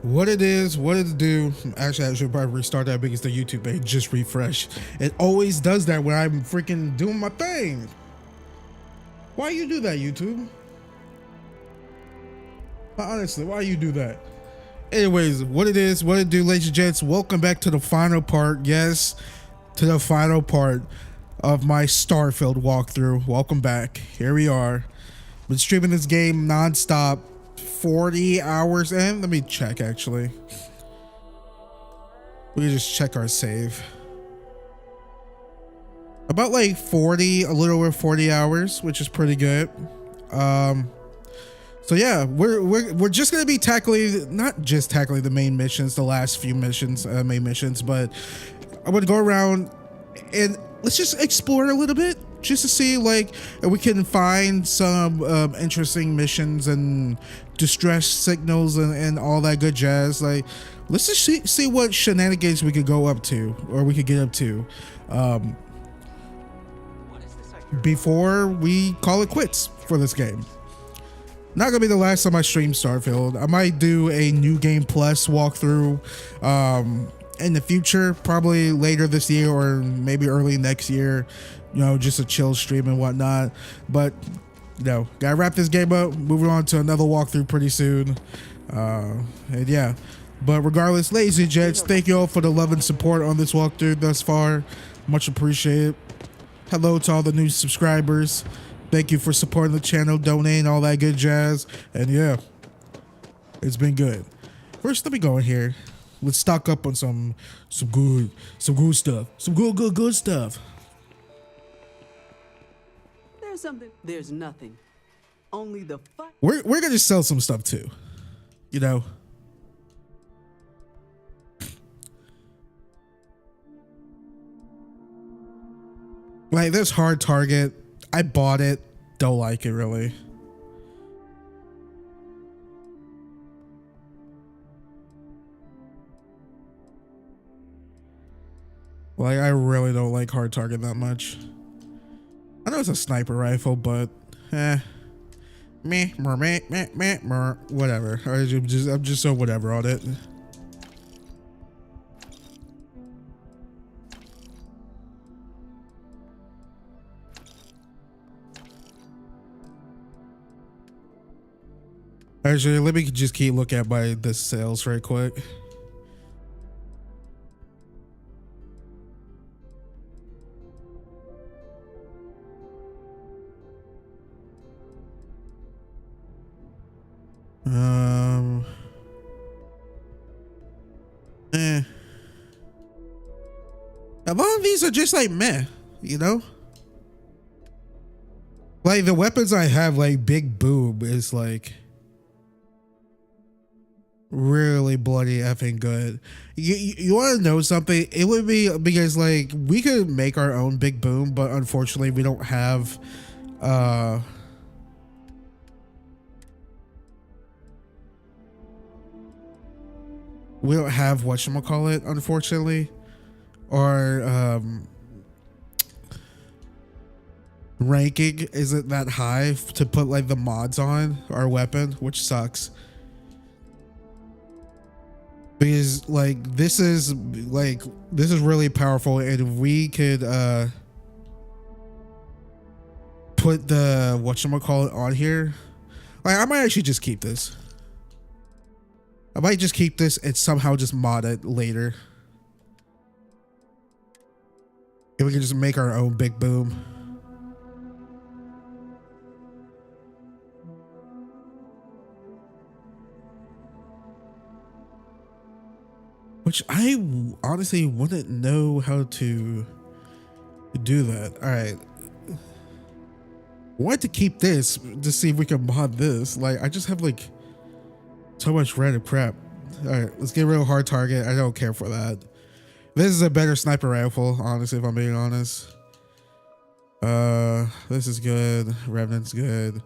What it is, what it do. Actually, I should probably restart that because the YouTube page just refreshed. It always does that when I'm freaking doing my thing. Why you do that, YouTube? Honestly, why you do that? Anyways, what it is, what it do, ladies and gents. Welcome back to the final part. Yes, to the final part of my Starfield walkthrough. Welcome back. Here we are. Been streaming this game non-stop. 40 hours in. Let me check actually. We can just check our save. About like 40, a little over 40 hours, which is pretty good. So yeah, we're just gonna be tackling, not just tackling the main missions, the last few missions, main missions, but I'm gonna go around and let's just explore a little bit, just to see like if we can find some interesting missions and distress signals and all that good jazz. Like, let's just see what shenanigans we could go up to, or we could get up to, before we call it quits for this game. Not gonna be the last time I stream Starfield. I might do a new game plus walkthrough in the future, probably later this year or maybe early next year, you know, just a chill stream and whatnot. But you know, gotta wrap this game up, moving on to another walkthrough pretty soon. And yeah, but regardless, ladies and gents, thank you all for the love and support on this walkthrough thus far. Much appreciated. Hello to all the new subscribers. Thank you for supporting the channel, donating, all that good jazz. And yeah, it's been good. First, let me go in here. Let's stock up on some good stuff. Some good stuff. There's something. There's nothing. Only the fuck. We're gonna sell some stuff too. You know. Like this hard target. I bought it. Don't like it really. Like, I really don't like hard target that much. I know it's a sniper rifle, but whatever. I'm just so whatever on it. Actually, let me just keep looking at the sales right quick. A lot of these are just like meh, you know? Like the weapons I have, like Big Boom is like really bloody effing good. You want to know something? It would be because like we could make our own Big Boom, but unfortunately we don't have whatchamacallit, unfortunately, or ranking isn't that high to put like the mods on our weapon, which sucks. Because like this is really powerful, and if we could put the whatchamacallit on here, like I might actually just keep this. I might just keep this and somehow just mod it later. If we can just make our own Big Boom. Which I honestly wouldn't know how to do that. All right. I wanted to keep this to see if we can mod this. Like, I just have like so much random prep. All right, let's get real hard target. I don't care for that. This is a better sniper rifle, honestly, if I'm being honest. This is good. Revenant's good.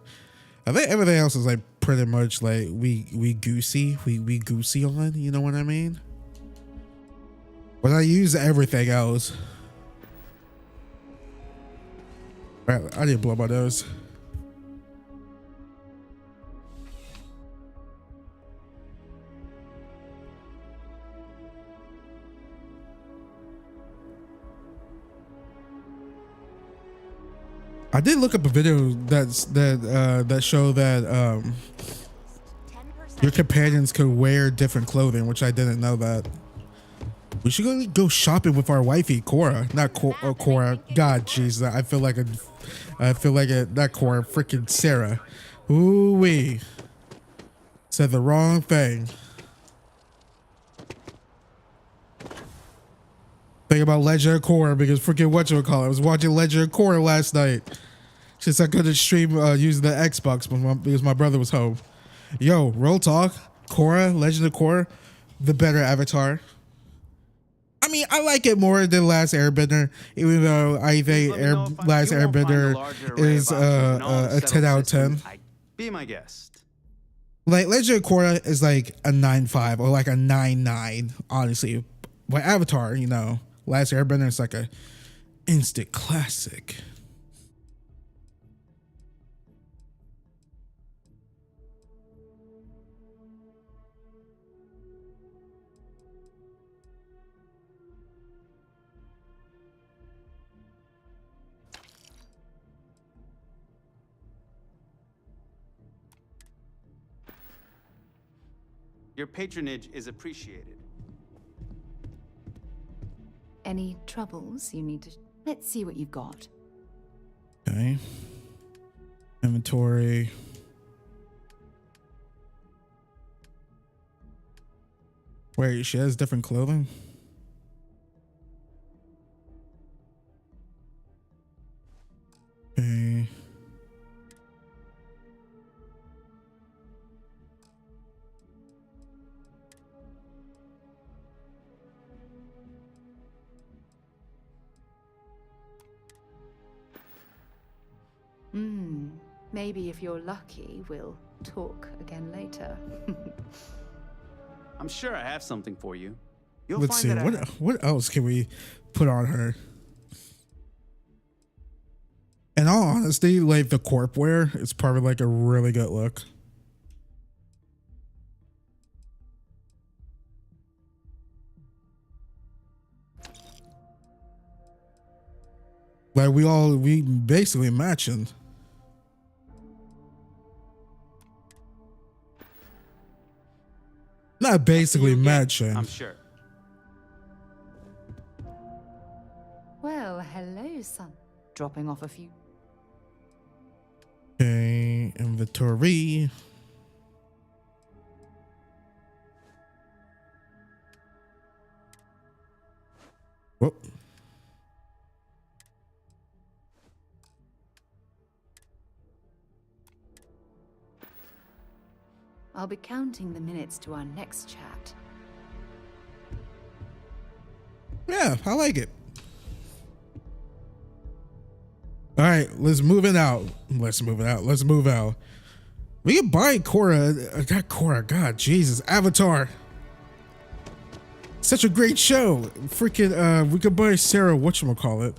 I think everything else is like pretty much like we goosey on, you know what I mean? But I use everything else. Right, I didn't blow my nose. I did look up a video that showed that your companions could wear different clothing, which I didn't know that. We should go shopping with our wifey, Cora. Not Cora. God, jeez, I feel like a, not Cora, freaking Sarah. Ooh wee. Said the wrong thing. Think about Legend of Korra because freaking whatchamacallit. I was watching Legend of Korra last night. Since I couldn't stream using the Xbox because my brother was home. Yo, real talk. Korra, Legend of Korra, the better avatar. I mean, I like it more than Last Airbender, even though I think Last Airbender is a 10 out of 10. Be my guest. Like Legend of Korra is like a 9.5 or like a 9.9, honestly. But Avatar, you know, Last Airbender is like a instant classic. Your patronage is appreciated. Any troubles you need to... Let's see what you've got. Okay. Inventory. Wait, she has different clothing? Okay. Maybe if you're lucky, we'll talk again later. I'm sure I have something for you. You'll Let's see. find that What else can we put on her? In all honesty, like the corp wear is probably like a really good look. Like we basically matching. Not basically matching. I'm sure. Well, hello, son. Dropping off a few. Okay, inventory. Whoop. I'll be counting the minutes to our next chat. Yeah, I like it. All right, let's move it out. Let's move out. We can buy Korra. Not Korra. God, Jesus. Avatar. Such a great show. Freaking, we could buy Sarah, whatchamacallit,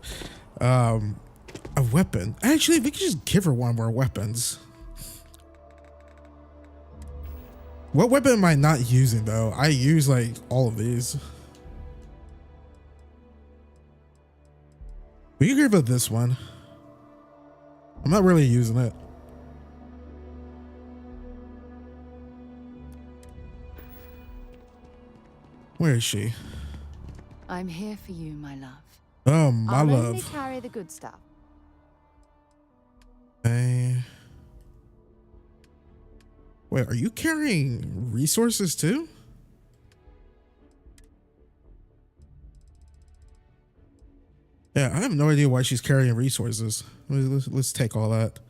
a weapon. Actually, we could just give her one of our weapons. What weapon am I not using though? I use like all of these. We can give her this one. I'm not really using it. Where is she? I'm here for you, my love. Oh, my I'll love. only carry the good stuff. Hey. Wait, are you carrying resources too? Yeah, I have no idea why she's carrying resources. Let's take all that.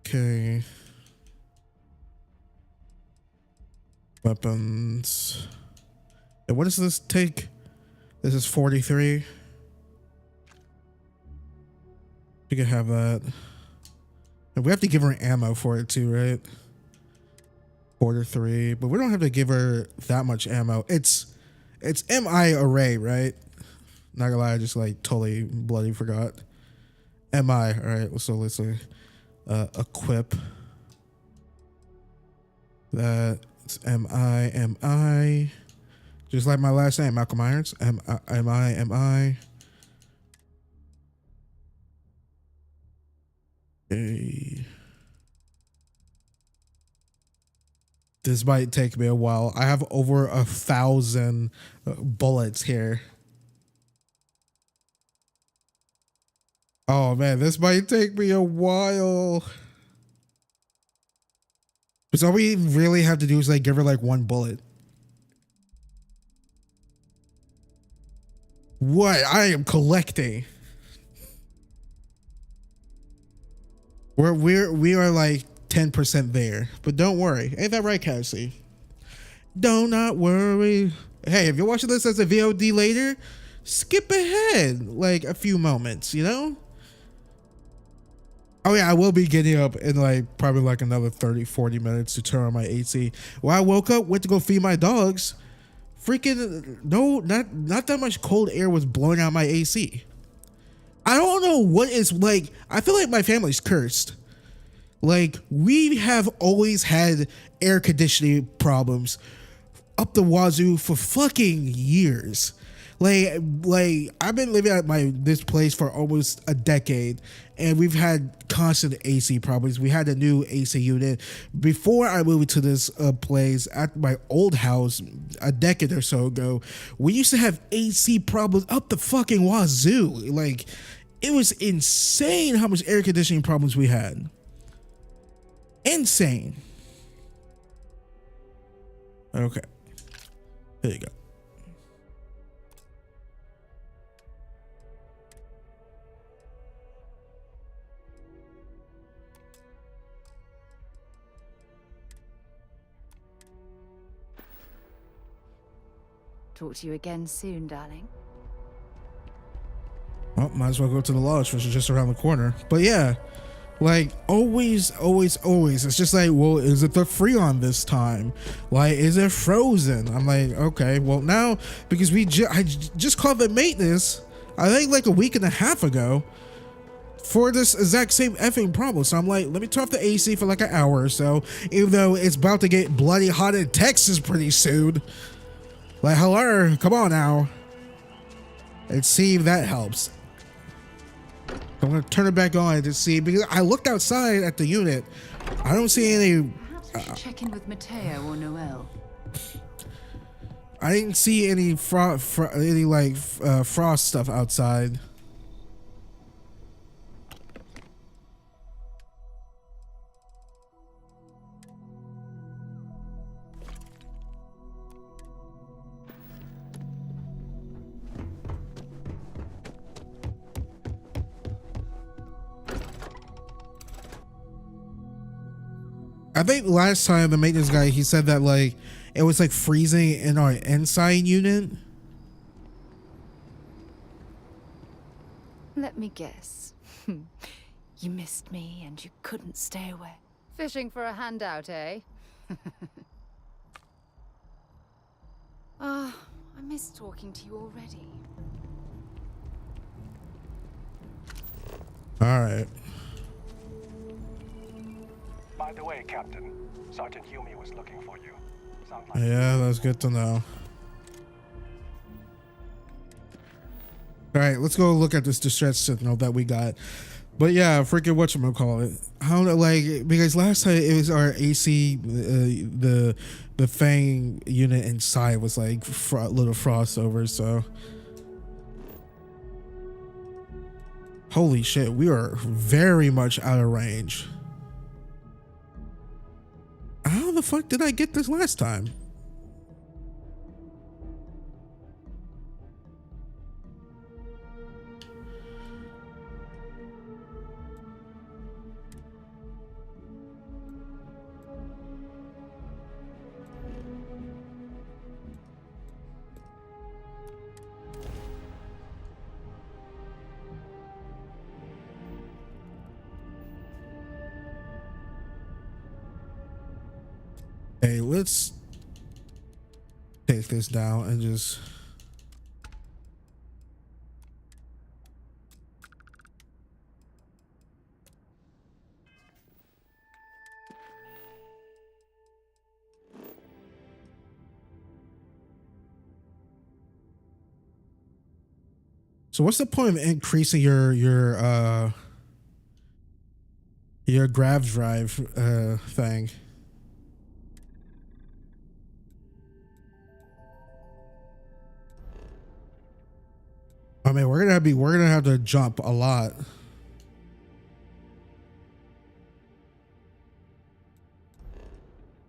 Okay. Weapons. And what does this take? This is 43. You can have that. And we have to give her ammo for it too, right? 43, but we don't have to give her that much ammo. It's MI array, right? Not gonna lie, I just like totally bloody forgot. MI, all right. So let's equip that. It's MI. Just like my last name, Malcolm Irons. MI. Okay. This might take me a while. I have over 1,000 bullets here. Oh man, this might take me a while. Because all we really have to do is like give her like one bullet. What? I am collecting. We are like 10% there, but don't worry. Ain't that right, Cassie? Do not worry. Hey, if you're watching this as a VOD later, skip ahead like a few moments, you know? Oh yeah, I will be getting up in like probably like another 30-40 minutes to turn on my AC. When I woke up, went to go feed my dogs. Freaking no, not that much cold air was blowing out my AC. I don't know what is like. I feel like my family's cursed. Like we have always had air conditioning problems up the wazoo for fucking years. Like I've been living at this place for almost a decade, and we've had constant AC problems. We had a new AC unit before I moved to this place at my old house a decade or so ago. We used to have AC problems up the fucking wazoo. Like it was insane how much air conditioning problems we had. Insane. Okay, there you go. Talk to you again soon, darling. Well, might as well go to the lodge, which is just around the corner. But yeah, like always. It's just like, well, is it the Freon this time? Like, is it frozen? I'm like, okay, well now, because I just called the maintenance, I think like a week and a half ago, for this exact same effing problem. So I'm like, let me turn off the AC for like an hour or so, even though it's about to get bloody hot in Texas pretty soon. Like, hello, come on now. Let's see if that helps. I'm gonna turn it back on to see, because I looked outside at the unit. I don't see any. Perhaps you should check in with Mateo or Noel. I didn't see any frost stuff outside. I think last time the maintenance guy, he said that like it was like freezing in our inside unit. Let me guess. You missed me and you couldn't stay away. Fishing for a handout, eh? Ah, I miss talking to you already. All right. By the way, Captain, Sergeant Yumi was looking for you. Sounds like Yeah, that's good to know. All right, let's go look at this distress signal that we got. But yeah, freaking whatchamacallit. How, like, because last time it was our AC, the Fang unit inside was like little frost over, so. Holy shit, we are very much out of range. How the fuck did I get this last time? Hey, let's take this down and just. So what's the point of increasing your Your grav drive thing. I mean, we're gonna have to jump a lot.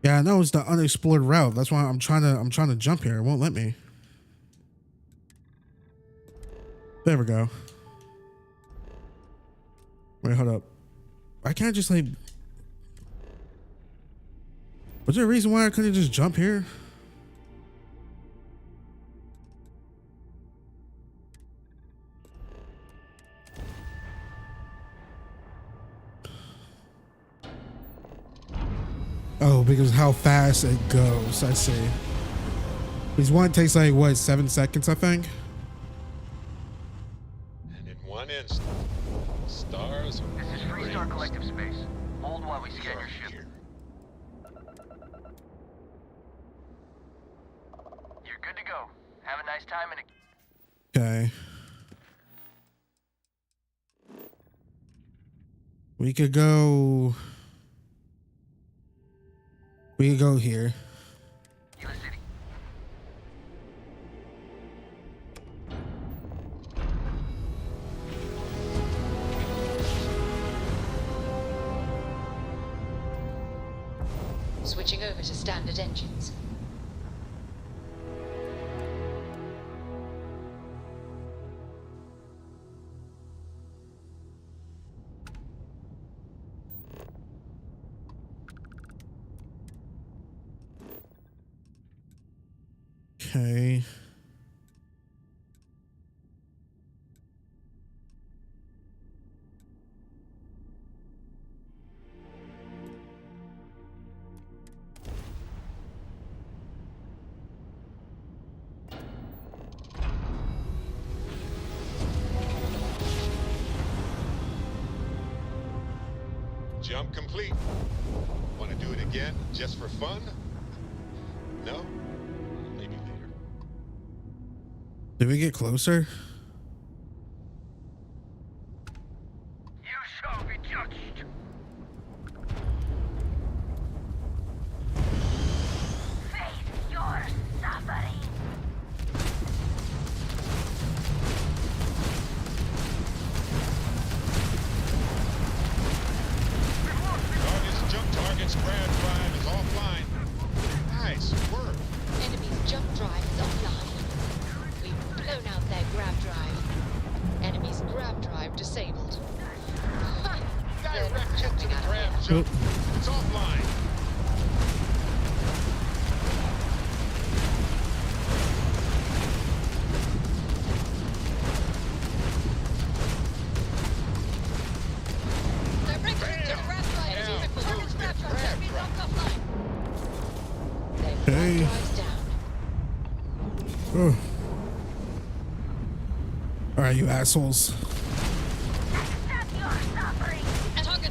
Yeah, I know it's the unexplored route. That's why I'm trying to jump here. It won't let me. There we go. Wait, hold up. I can't just like. Was there a reason why I couldn't just jump here? Oh, because how fast it goes. I see. Because one takes like what, 7 seconds, I think. And in one instant, stars. This is Freestar Collective Space. Hold while we scan your ship. You're good to go. Have a nice time and. Okay. We could go. We could go here. US City. Switching over to standard engines. Okay. Jump complete. Want to do it again, just for fun? No? Maybe later. Did we get closer? You shall be judged. Face your suffering. Target's grab drive is offline. Nice work. Enemy's jump drive is offline. We've blown out their grab drive. Enemy's grab drive disabled. Ha! They're Direct hit to jumping the out of grab here. jump. It's offline. Direct hit to the grab drive. Down. Target's grab drive has been knocked offline. Their Hey. grab drive's down. Oh. All right, you assholes.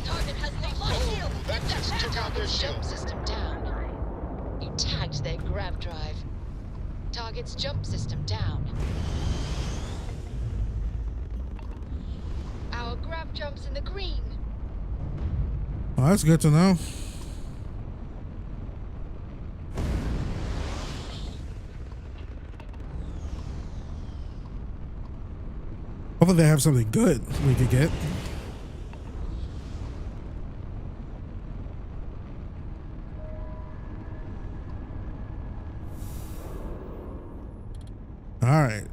Target has lost. That just took out their Target's jump shield. system down. You tagged their grab drive. Target's jump system down. Our grab jump's in the green. Well, that's good to know. Hopefully they have something good we could get. All right.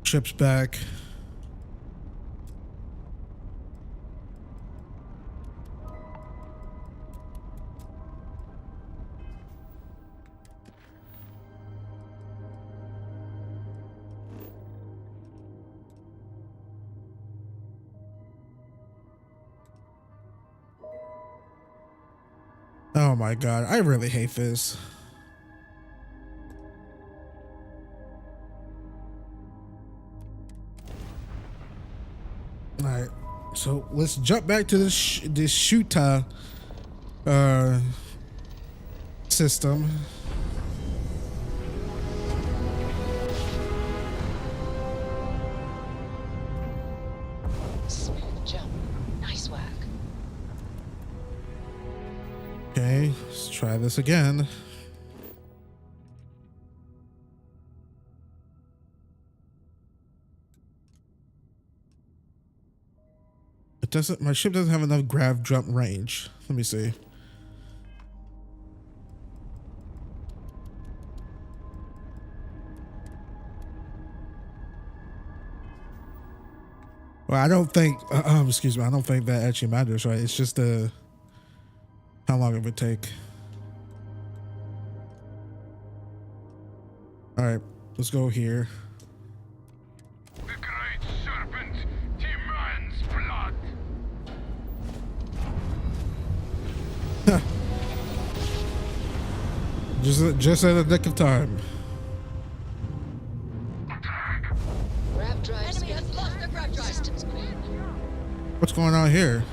Ship's back. Oh my god, I really hate this. All right, so let's jump back to this this shooter system. Smooth jump. Nice work. Okay, let's try this again. It doesn't, my ship doesn't have enough grav jump range. Let me see. Well, I don't think, excuse me, I don't think that actually matters, right? It's just how long it would take. All right, let's go here. The great serpent demands blood. Just at the nick of time. Grav drive. Enemy has lost their grav drive. Systems clear. What's going on here?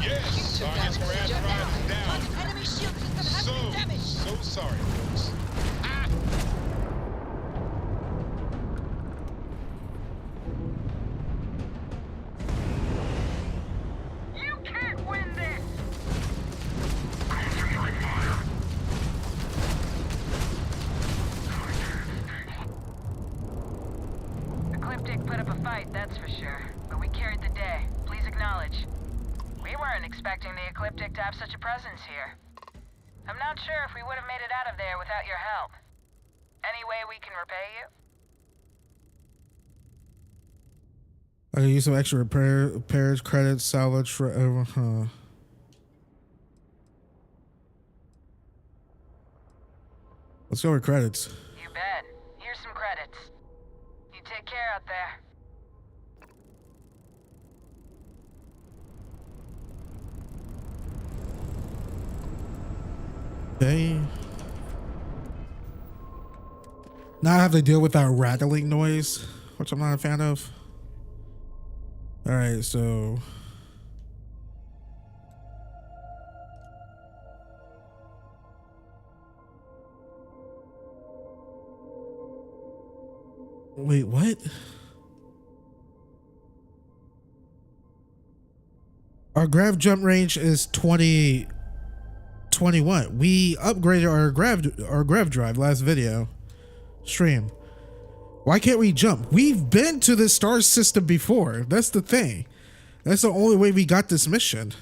Yes, Sergeant's grav drive is down. Enemy shield system has been damaged. So sorry, folks. Ah! You can't win this! Ecliptic put up a fight, that's for sure. But we carried the day. Please acknowledge. We weren't expecting the Ecliptic to have such a presence here. I'm not sure if we would have made it out of there without your help. Any way we can repay you? I can use some extra repairs, credits, salvage for Let's go with credits. You bet. Here's some credits. You take care out there. Okay. Now I have to deal with that rattling noise, which I'm not a fan of. All right, so wait, what? Our grav jump range is 21. We upgraded our grav drive last video stream. Why can't we jump? We've been to the star system before. That's the thing. That's the only way we got this mission.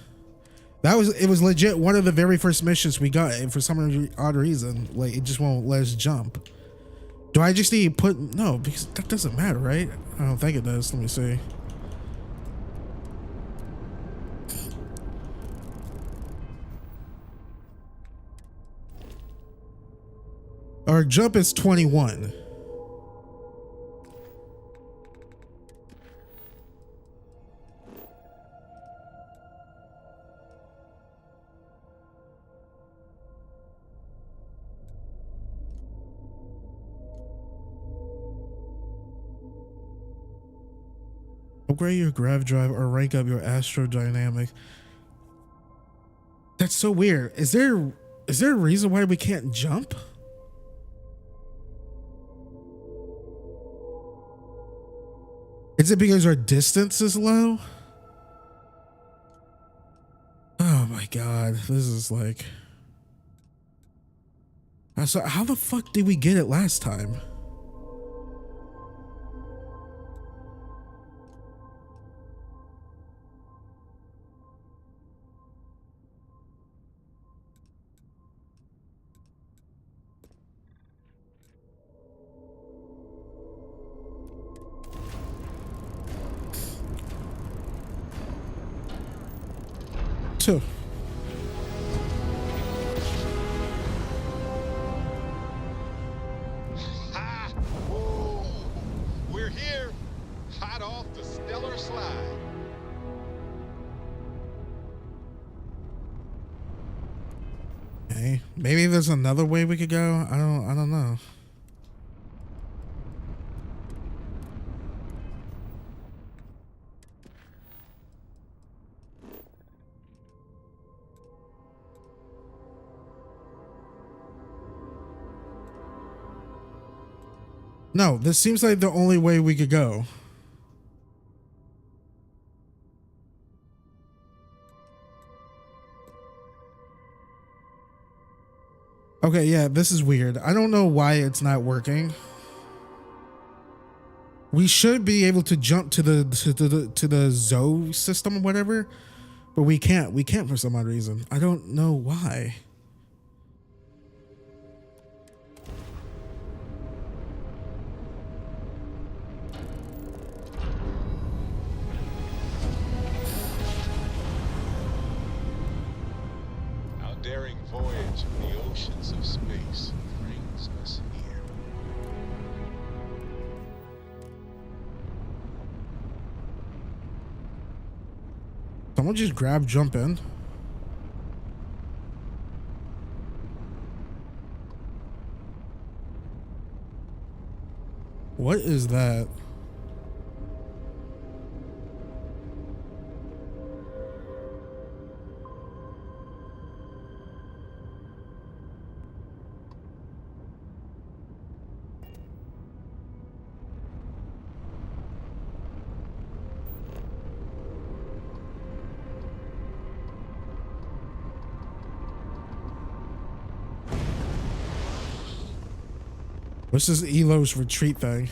It was legit one of the very first missions we got, and for some odd reason, like, it just won't let us jump. Do I just need to put no, because that doesn't matter, right? I don't think it does. Let me see. Our jump is 21. Upgrade your grav drive or rank up your astrodynamic. That's so weird. Is there a reason why we can't jump? Is it because our distance is low? Oh my god, this is like... So how the fuck did we get it last time? Two. Ha! Woo! We're here, hot off the stellar slide. Okay, maybe there's another way we could go. I don't know. No, this seems like the only way we could go. Okay, yeah, this is weird. I don't know why it's not working. We should be able to jump to the Zoe system or whatever, but we can't. We can't for some odd reason. I don't know why. Our daring voyage in the oceans of space brings us here. Someone just grab jump in. What is that? What's this Elo's retreat thing?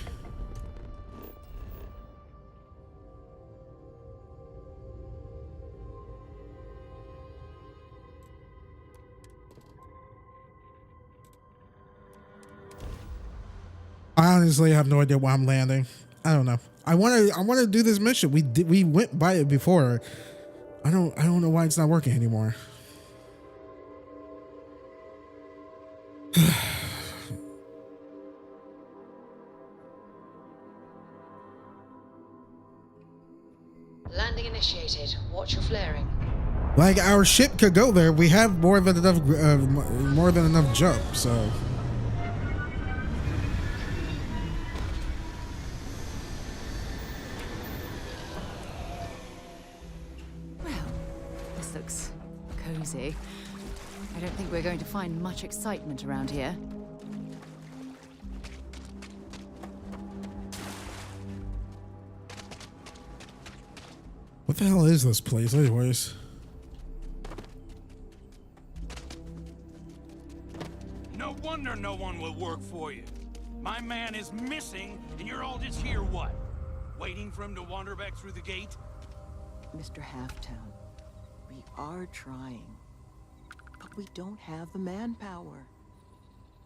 I honestly have no idea why I'm landing. I don't know. I want to do this mission. We went by it before. I don't know why it's not working anymore. Landing initiated. Watch your flaring. Like, our ship could go there. We have more than enough jump. So. Well, this looks cozy. I don't think we're going to find much excitement around here. What the hell is this place, anyways? No wonder no one will work for you. My man is missing, and you're all just here, what? Waiting for him to wander back through the gate? Mr. Halftown, we are trying, but we don't have the manpower.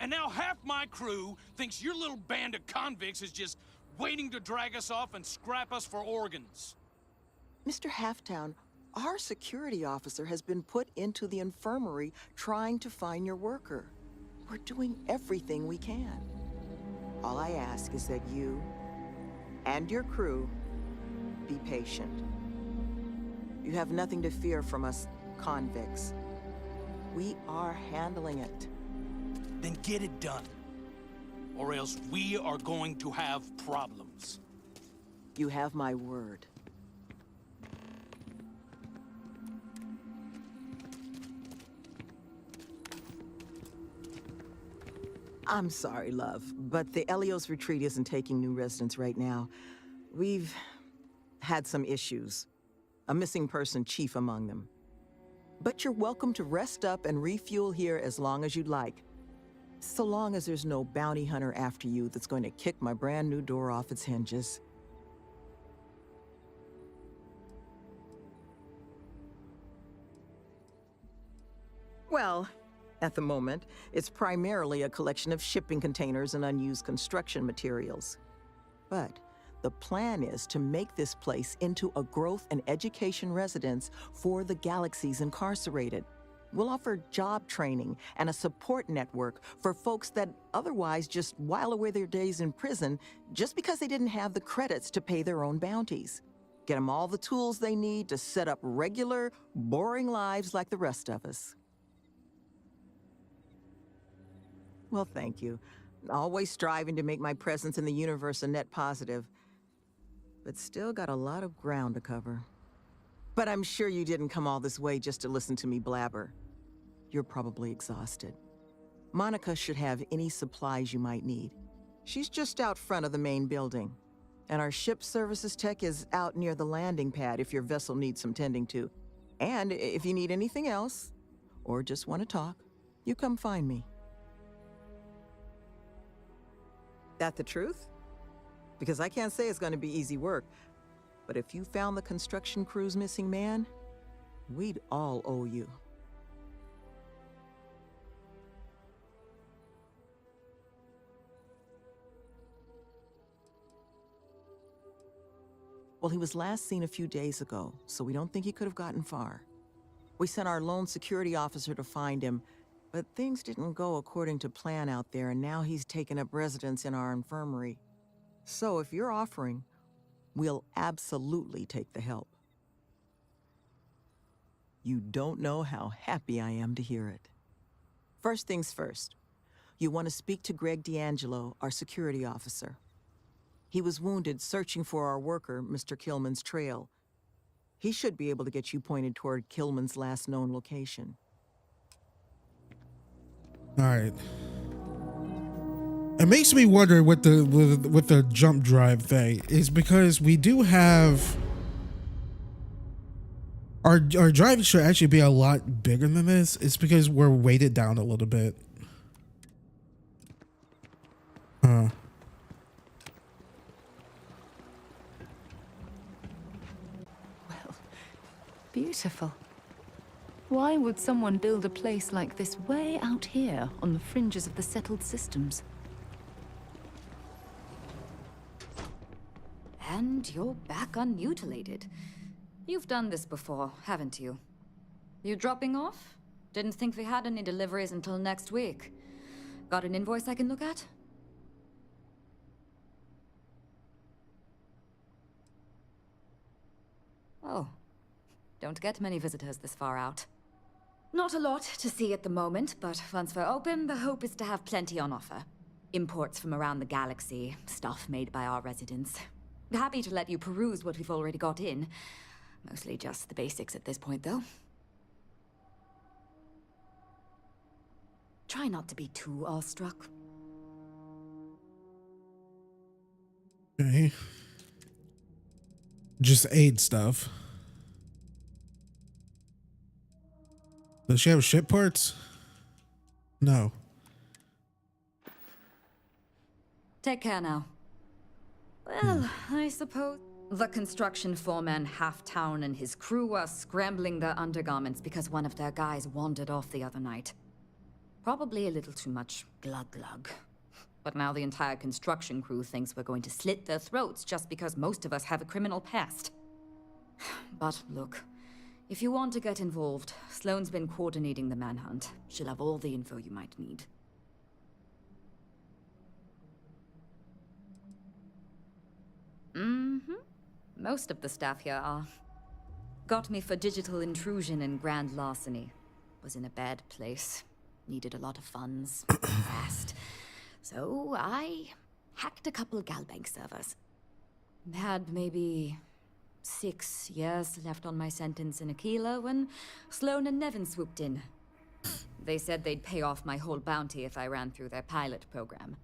And now half my crew thinks your little band of convicts is just waiting to drag us off and scrap us for organs. Mr. Halftown, our security officer has been put into the infirmary trying to find your worker. We're doing everything we can. All I ask is that you and your crew be patient. You have nothing to fear from us convicts. We are handling it. Then get it done. Or else we are going to have problems. You have my word. I'm sorry, love, but the Elios retreat isn't taking new residents right now. We've had some issues. A missing person chief among them. But you're welcome to rest up and refuel here as long as you'd like. So long as there's no bounty hunter after you that's going to kick my brand new door off its hinges. Well, at the moment, it's primarily a collection of shipping containers and unused construction materials. But the plan is to make this place into a growth and education residence for the galaxy's incarcerated. We'll offer job training and a support network for folks that otherwise just while away their days in prison just because they didn't have the credits to pay their own bounties. Get them all the tools they need to set up regular, boring lives like the rest of us. Well, thank you. Always striving to make my presence in the universe a net positive. But still got a lot of ground to cover. But I'm sure you didn't come all this way just to listen to me blabber. You're probably exhausted. Monica should have any supplies you might need. She's just out front of the main building. And our ship services tech is out near the landing pad if your vessel needs some tending to. And if you need anything else, or just want to talk, you come find me. That the truth? Because I can't say it's going to be easy work, but if you found the construction crew's missing man, we'd all owe you. Well, he was last seen a few days ago, so we don't think he could have gotten far. We sent our lone security officer to find him, but things didn't go according to plan out there, and now he's taken up residence in our infirmary. So if you're offering, we'll absolutely take the help. You don't know how happy I am to hear it. First things first, you want to speak to Greg D'Angelo, our security officer. He was wounded searching for our worker, Mr. Killman's trail. He should be able to get you pointed toward Killman's last known location. All right. It makes me wonder with the jump drive thing is because we do have our drive should actually be a lot bigger than this. It's because we're weighted down a little bit. Huh. Beautiful. Why would someone build a place like this way out here on the fringes of the settled systems? And you're back unmutilated. You've done this before, haven't you? You dropping off? Didn't think we had any deliveries until next week. Got an invoice I can look at? Oh. Don't get many visitors this far out. Not a lot to see at the moment, but once we're open, the hope is to have plenty on offer. Imports from around the galaxy, stuff made by our residents. Happy to let you peruse what we've already got in. Mostly just the basics at this point, though. Try not to be too awestruck. Okay. Just aid stuff. Does she have ship parts? No. Take care now. Well, I suppose the construction foreman, Halftown, and his crew are scrambling their undergarments because one of their guys wandered off the other night. Probably a little too much glug-glug. But now the entire construction crew thinks we're going to slit their throats just because most of us have a criminal past. But look, if you want to get involved, Sloane's been coordinating the manhunt. She'll have all the info you might need. Most of the staff here are. Got me for digital intrusion and grand larceny. Was in a bad place. Needed a lot of funds. Fast. So I hacked a couple Galbank servers. Had maybe 6 years left on my sentence in Aquila when Sloane and Nevin swooped in. They said they'd pay off my whole bounty if I ran through their pilot program.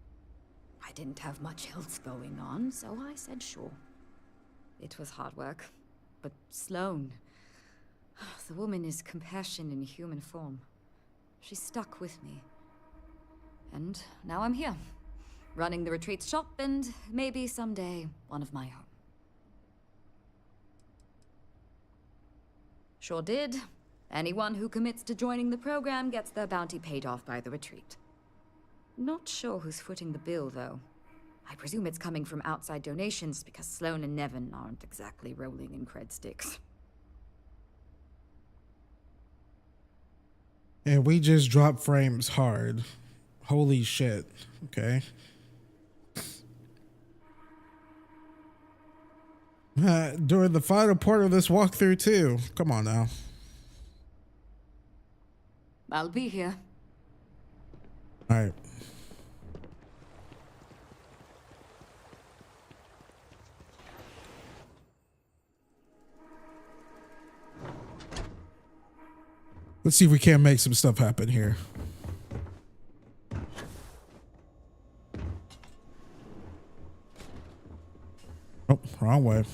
I didn't have much else going on, so I said sure. It was hard work, but Sloane, the woman is compassion in human form. She stuck with me. And now I'm here, running the retreat shop and maybe someday one of my own. Sure did. Anyone who commits to joining the program gets their bounty paid off by the retreat. Not sure who's footing the bill, though. I presume it's coming from outside donations because Sloane and Nevin aren't exactly rolling in cred sticks. And we just dropped frames hard. Holy shit. Okay. During the final part of this walkthrough too. Come on now. I'll be here. All right. Let's see if we can't make some stuff happen here. Oh, wrong way.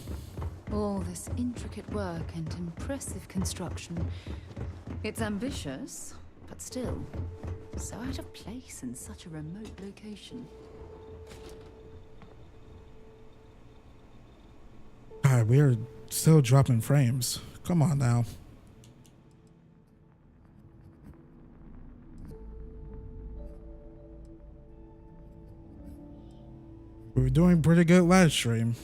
All this intricate work and impressive construction. It's ambitious, but still so out of place in such a remote location. God, we are still dropping frames. Come on now. We were doing pretty good last stream.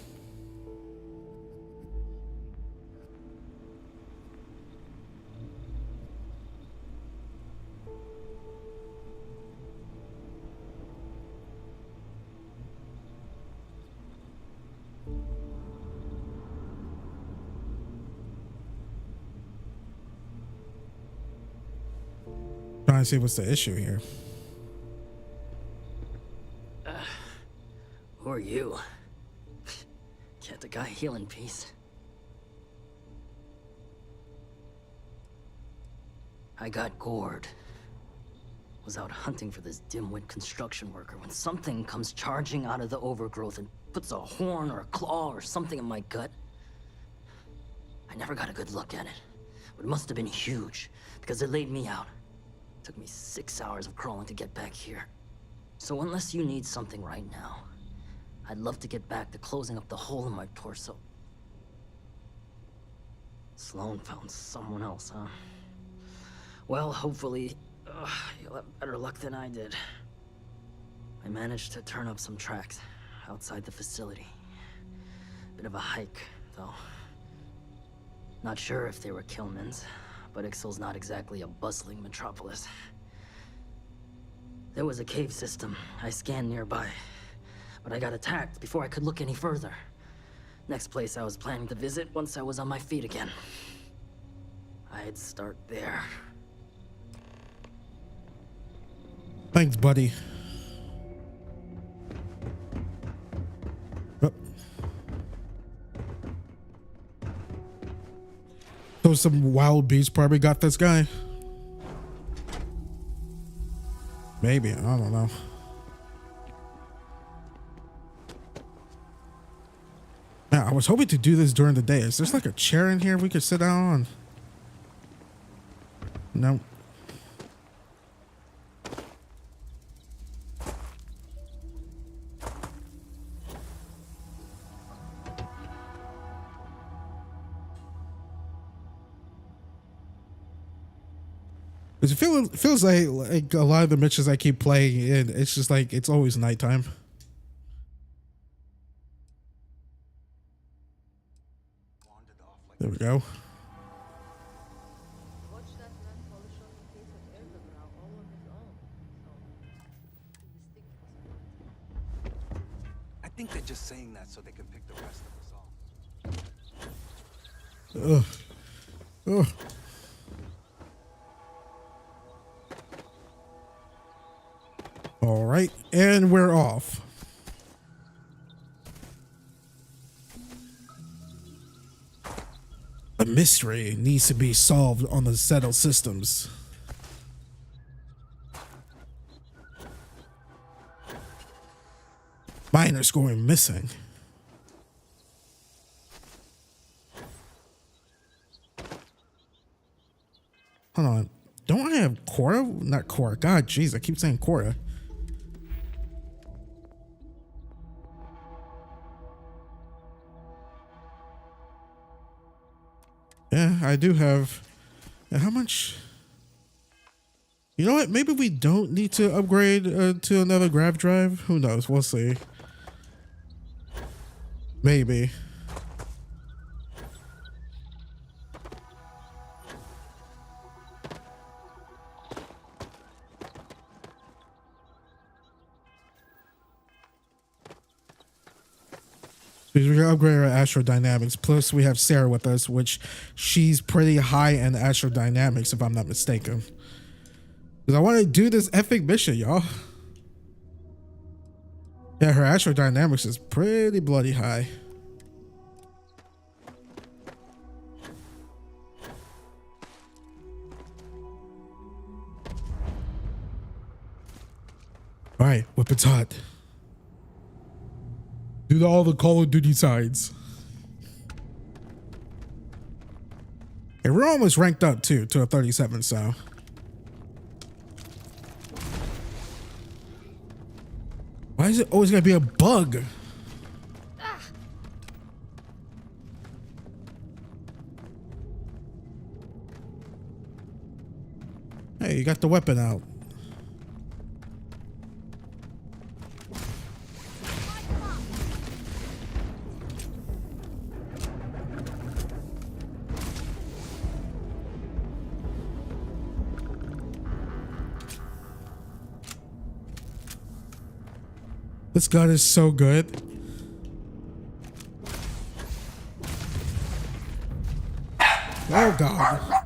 Trying to see what's the issue here. Who are you? Can't the guy heal in peace? I got gored. Was out hunting for this dim-wit construction worker when something comes charging out of the overgrowth and puts a horn or a claw or something in my gut. I never got a good look at it, but it must have been huge because it laid me out. Took me 6 hours of crawling to get back here. So unless you need something right now, I'd love to get back to closing up the hole in my torso. Sloan found someone else, huh? Well, hopefully, you'll have better luck than I did. I managed to turn up some tracks outside the facility. Bit of a hike, though. Not sure if they were Killman's, but Ixal's not exactly a bustling metropolis. There was a cave system I scanned nearby, but I got attacked before I could look any further. Next place I was planning to visit once I was on my feet again. I'd start there. Thanks, buddy. Oh. So some wild beast probably got this guy. Maybe, I don't know. Yeah, I was hoping to do this during the day. Is there like a chair in here we could sit down on? No. It feels like a lot of the missions I keep playing, and it's just like it's always nighttime. There we go. I think they're just saying that so they can pick the rest of us off. Ugh. Ugh. All right, and we're off. A mystery needs to be solved on the settled systems. Miners going missing. Hold on. Don't I have Cora? Not Cora. God, jeez, I keep saying Cora. Yeah, I do have. How much? You know what? Maybe we don't need to upgrade to another grav drive. Who knows? We'll see. Maybe. Because we're going to upgrade our astrodynamics. Plus, we have Sarah with us, which she's pretty high in astrodynamics, if I'm not mistaken. Because I want to do this epic mission, y'all. Yeah, her astrodynamics is pretty bloody high. All right, weapons hot. Do all the Call of Duty sides. And we're almost ranked up too to a 37, so. Why is it always gonna be a bug? Hey, you got the weapon out. This gun is so good. Oh God.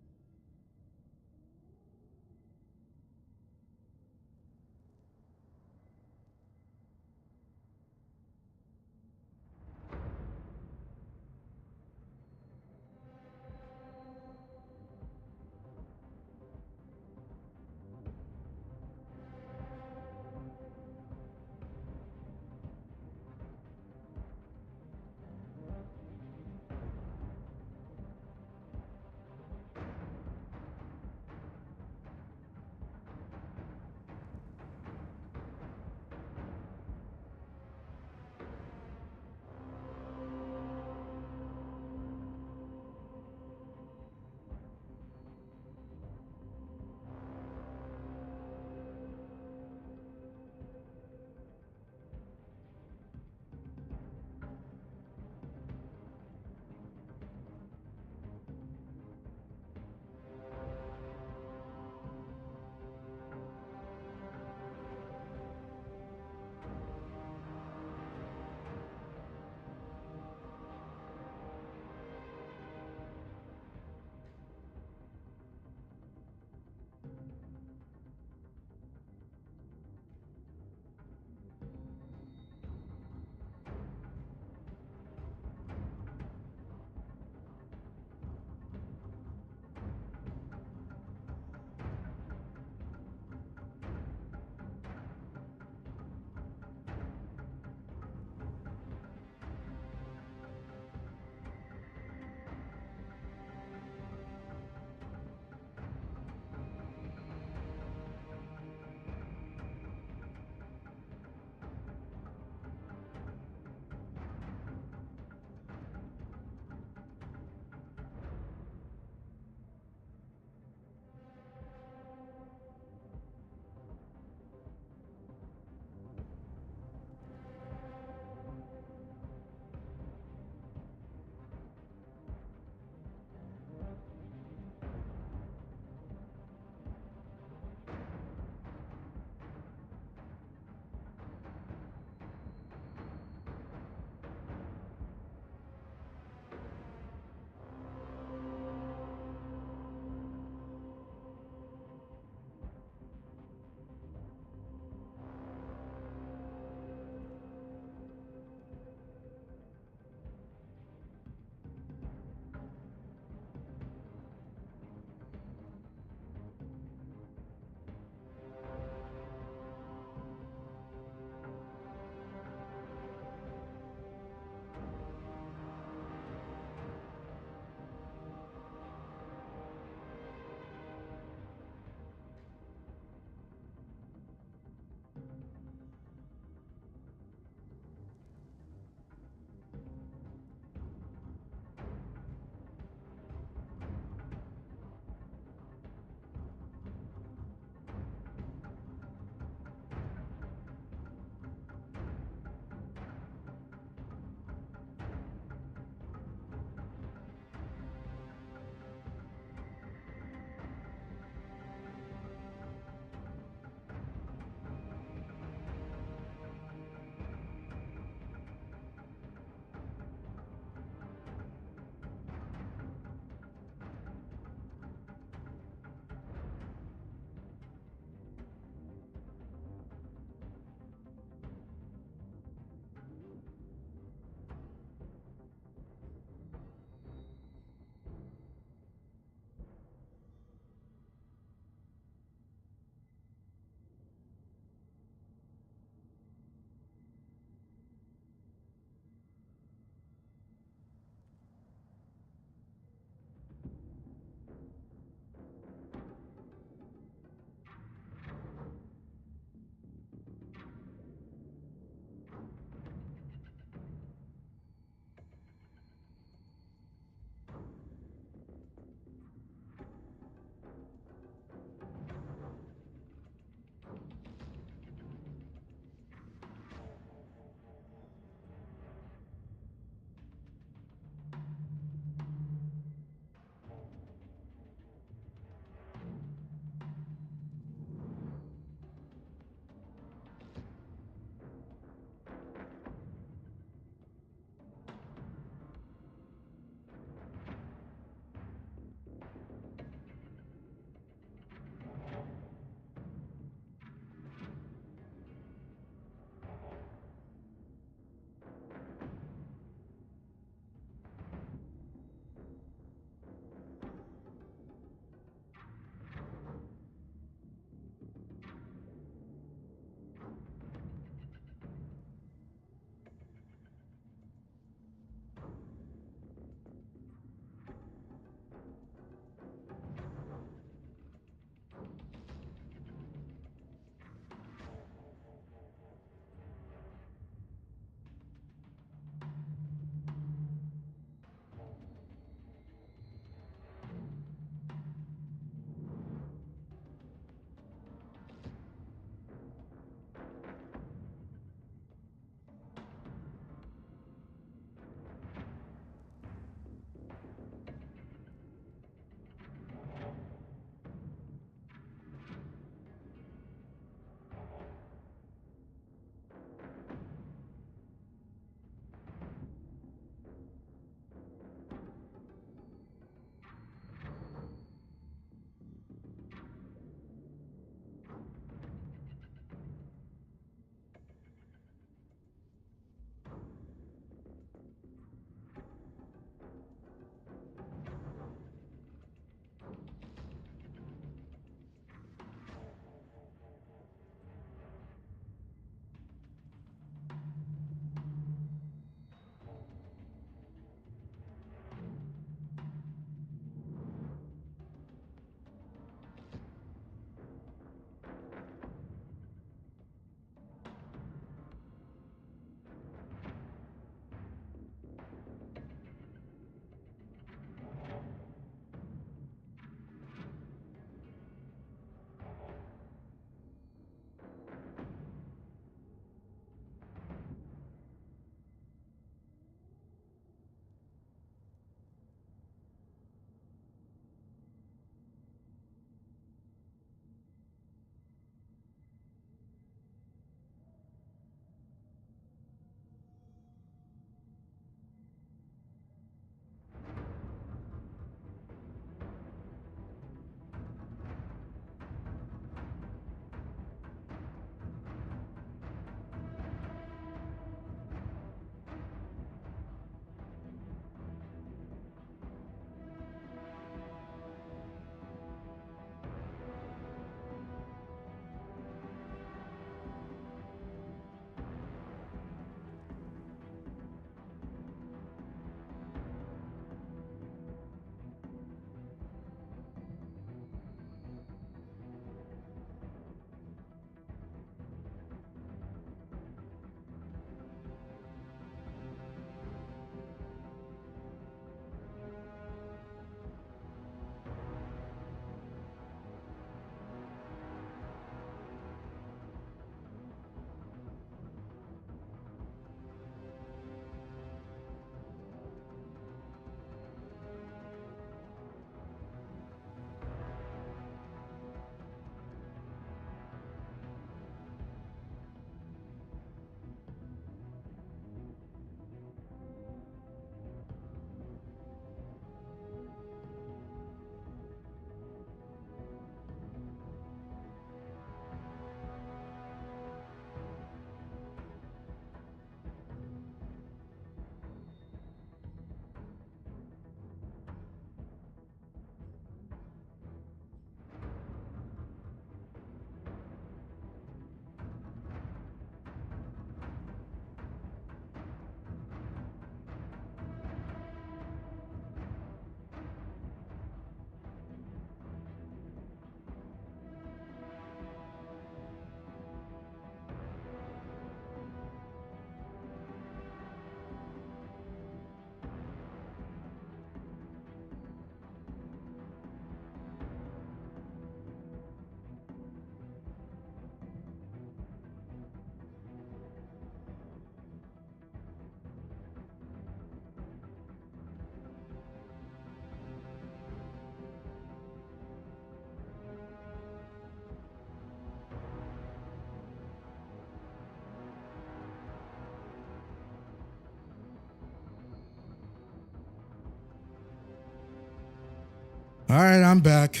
All right, I'm back.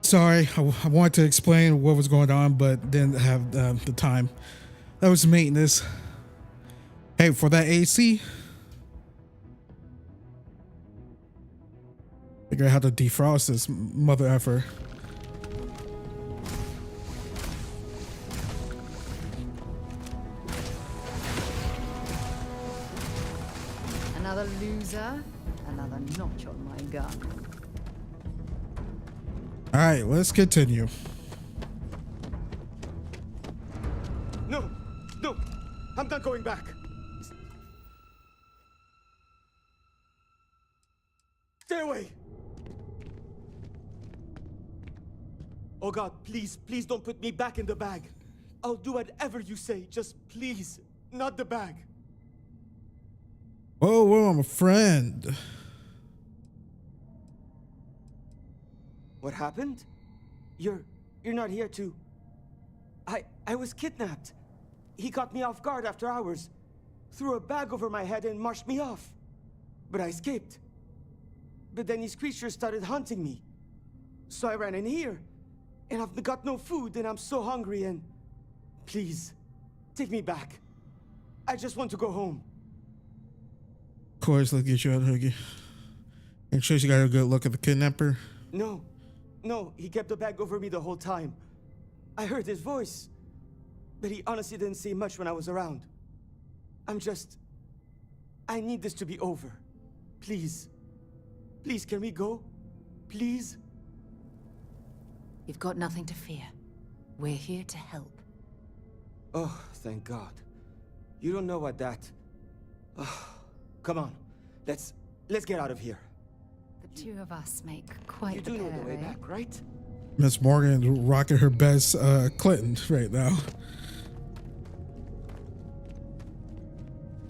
Sorry, I wanted to explain what was going on, but didn't have the time. That was maintenance. Hey, for that AC, figure out how to defrost this mother effer. Another loser, another notch on my gun. All right, let's continue. No, no, I'm not going back. Stay away. Oh God, please, please don't put me back in the bag. I'll do whatever you say, just please, not the bag. Whoa, whoa, I'm a friend. What happened? You're not here to... I was kidnapped. He caught me off guard after hours, threw a bag over my head and marched me off. But I escaped. But then these creatures started hunting me. So I ran in here, and I've got no food, and I'm so hungry, and... Please, take me back. I just want to go home. Of course, let's get you out, Hoogie. Make sure you got a good look at the kidnapper. No, he kept the bag over me the whole time. I heard his voice, but he honestly didn't say much when I was around. I need this to be over. Please. Please, can we go? Please? You've got nothing to fear. We're here to help. Oh, thank God. You don't know what that... Oh, come on. Let's get out of here. The two of us make quite the pair. You do know the way eh? back, right? Miss Morgan rocking her best Clinton right now.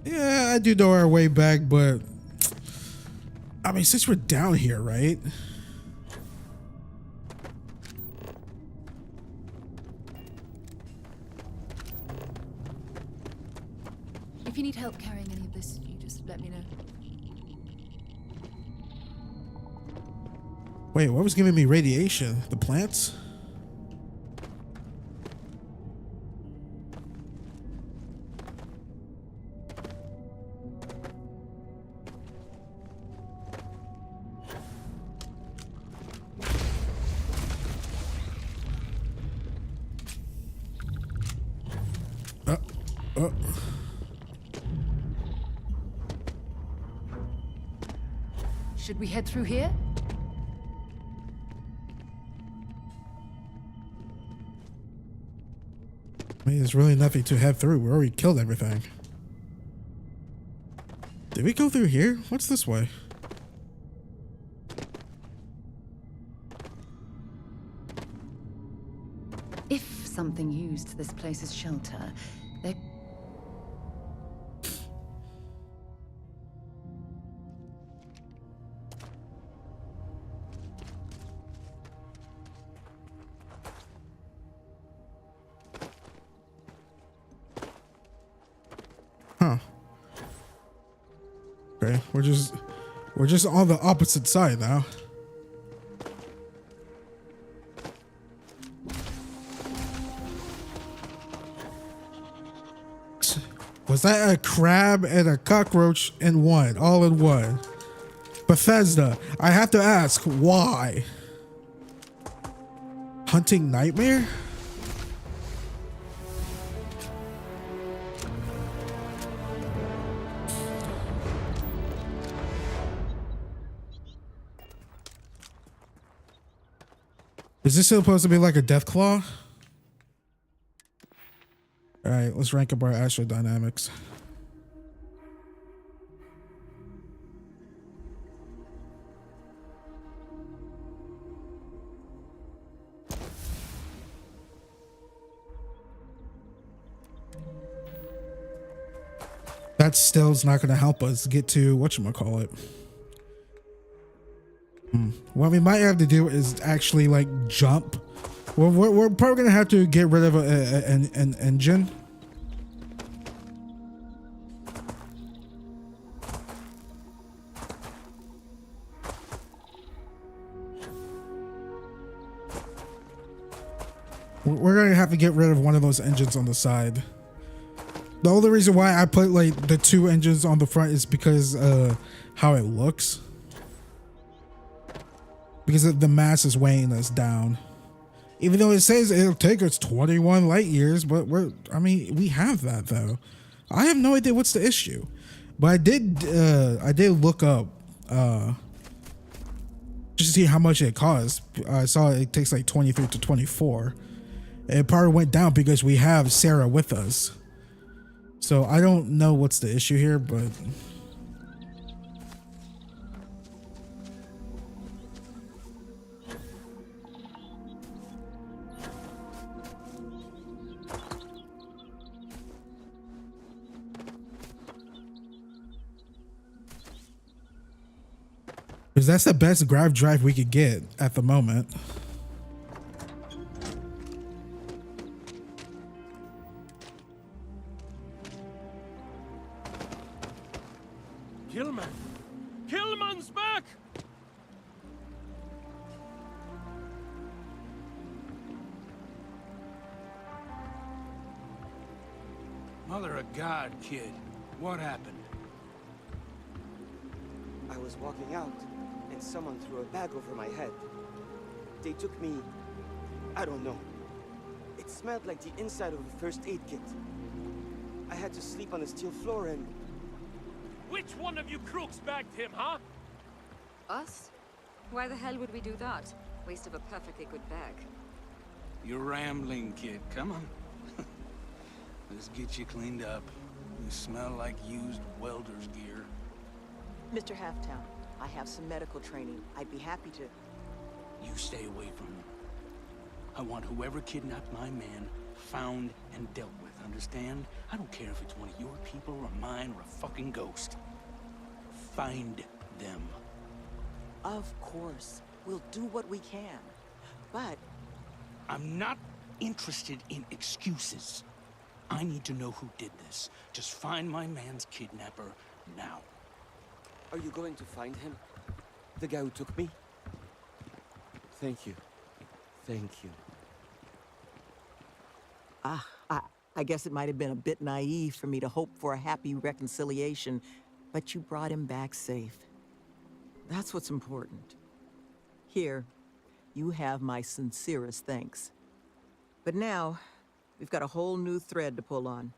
Yeah, I do know our way back, but I mean, since we're down here, right? If you need help carrying any of this, you just let me know. Wait, what was giving me radiation? The plants? Should we head through here? I mean, there's really nothing to head through. We already killed everything. Did we go through here? What's this way? If something used this place as shelter, there... Huh. Okay, we're just on the opposite side now. Was that a crab and a cockroach in one? All in one. Bethesda, I have to ask, why? Hunting nightmare? Is this supposed to be like a death claw? All right, let's rank up our astrodynamics. That still is not going to help us get to whatchamacallit. What we might have to do is actually like jump. We're probably gonna have to get rid of an engine. We're going to have to get rid of one of those engines on the side. The only reason why I put like the 2 engines on the front is because how it looks. Because the mass is weighing us down. Even though it says it'll take us 21 light years, but we have that though. I have no idea what's the issue. But I did look up just to see how much it costs. I saw it takes like 23 to 24. It probably went down because we have Sarah with us. So I don't know what's the issue here, but because that's the best grav drive we could get at the moment. Killman! Killman's back! Mother of God, kid. What happened? I was walking out, and someone threw a bag over my head. They took me... I don't know. It smelled like the inside of a first aid kit. I had to sleep on a steel floor and... Which one of you crooks bagged him, huh? Us? Why the hell would we do that? Waste of a perfectly good bag. You're rambling, kid. Come on. Let's get you cleaned up. You smell like used welder's gear. Mr. Halftown, I have some medical training. I'd be happy to... You stay away from them. I want whoever kidnapped my man found and dealt with, understand? I don't care if it's one of your people or mine or a fucking ghost. Find them. Of course. We'll do what we can. But... I'm not interested in excuses. I need to know who did this. Just find my man's kidnapper now. Are you going to find him? The guy who took me? Thank you. Thank you. I guess it might have been a bit naive for me to hope for a happy reconciliation, but you brought him back safe. That's what's important. Here, you have my sincerest thanks. But now, we've got a whole new thread to pull on.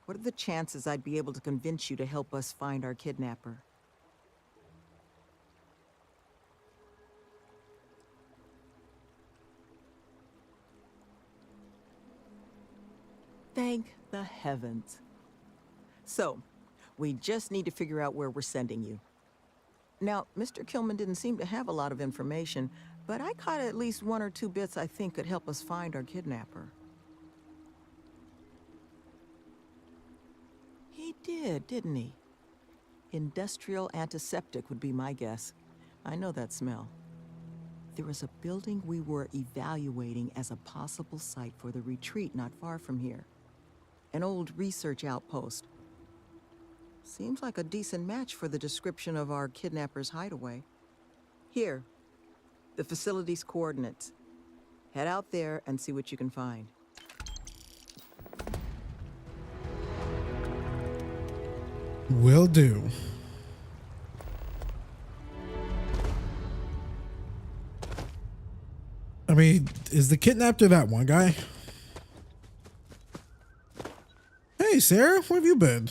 What are the chances I'd be able to convince you to help us find our kidnapper? Thank the heavens. So, we just need to figure out where we're sending you. Now, Mr. Killman didn't seem to have a lot of information, but I caught at least 1 or 2 bits I think could help us find our kidnapper. He did, didn't he? Industrial antiseptic would be my guess. I know that smell. There was a building we were evaluating as a possible site for the retreat not far from here. An old research outpost. Seems like a decent match for the description of our kidnapper's hideaway. Here, the facility's coordinates. Head out there and see what you can find. Will do. I mean, is the kidnapper that one guy? Hey, Sarah, where have you been?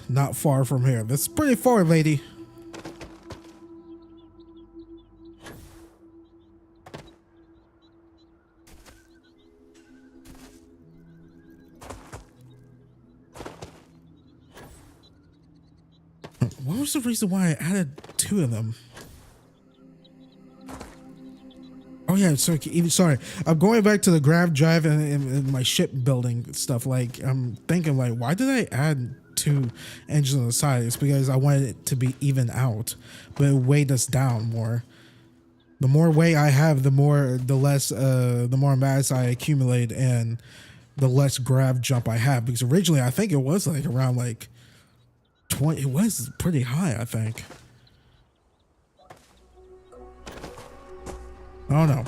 Not far from here. That's pretty far, lady. What was the reason why I added 2 of them? Oh yeah, so sorry. I'm going back to the grav drive and my shipbuilding stuff. Like, I'm thinking, like, why did I add 2 engines on the side? It's because I wanted it to be even out, but it weighed us down more. The more weight I have, the more mass I accumulate, and the less grav jump I have, because originally I think it was like around like 20. It was pretty high, I think. Oh no.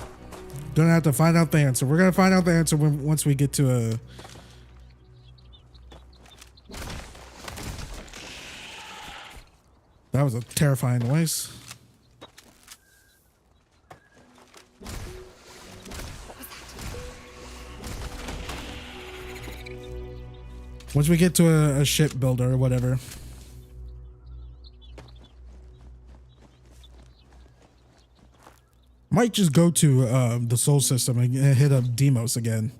Gonna have to find out the answer. We're gonna find out the answer once we get to a... That was a terrifying noise. Once we get to a ship builder or whatever. Might just go to the Sol system and hit up Deimos again.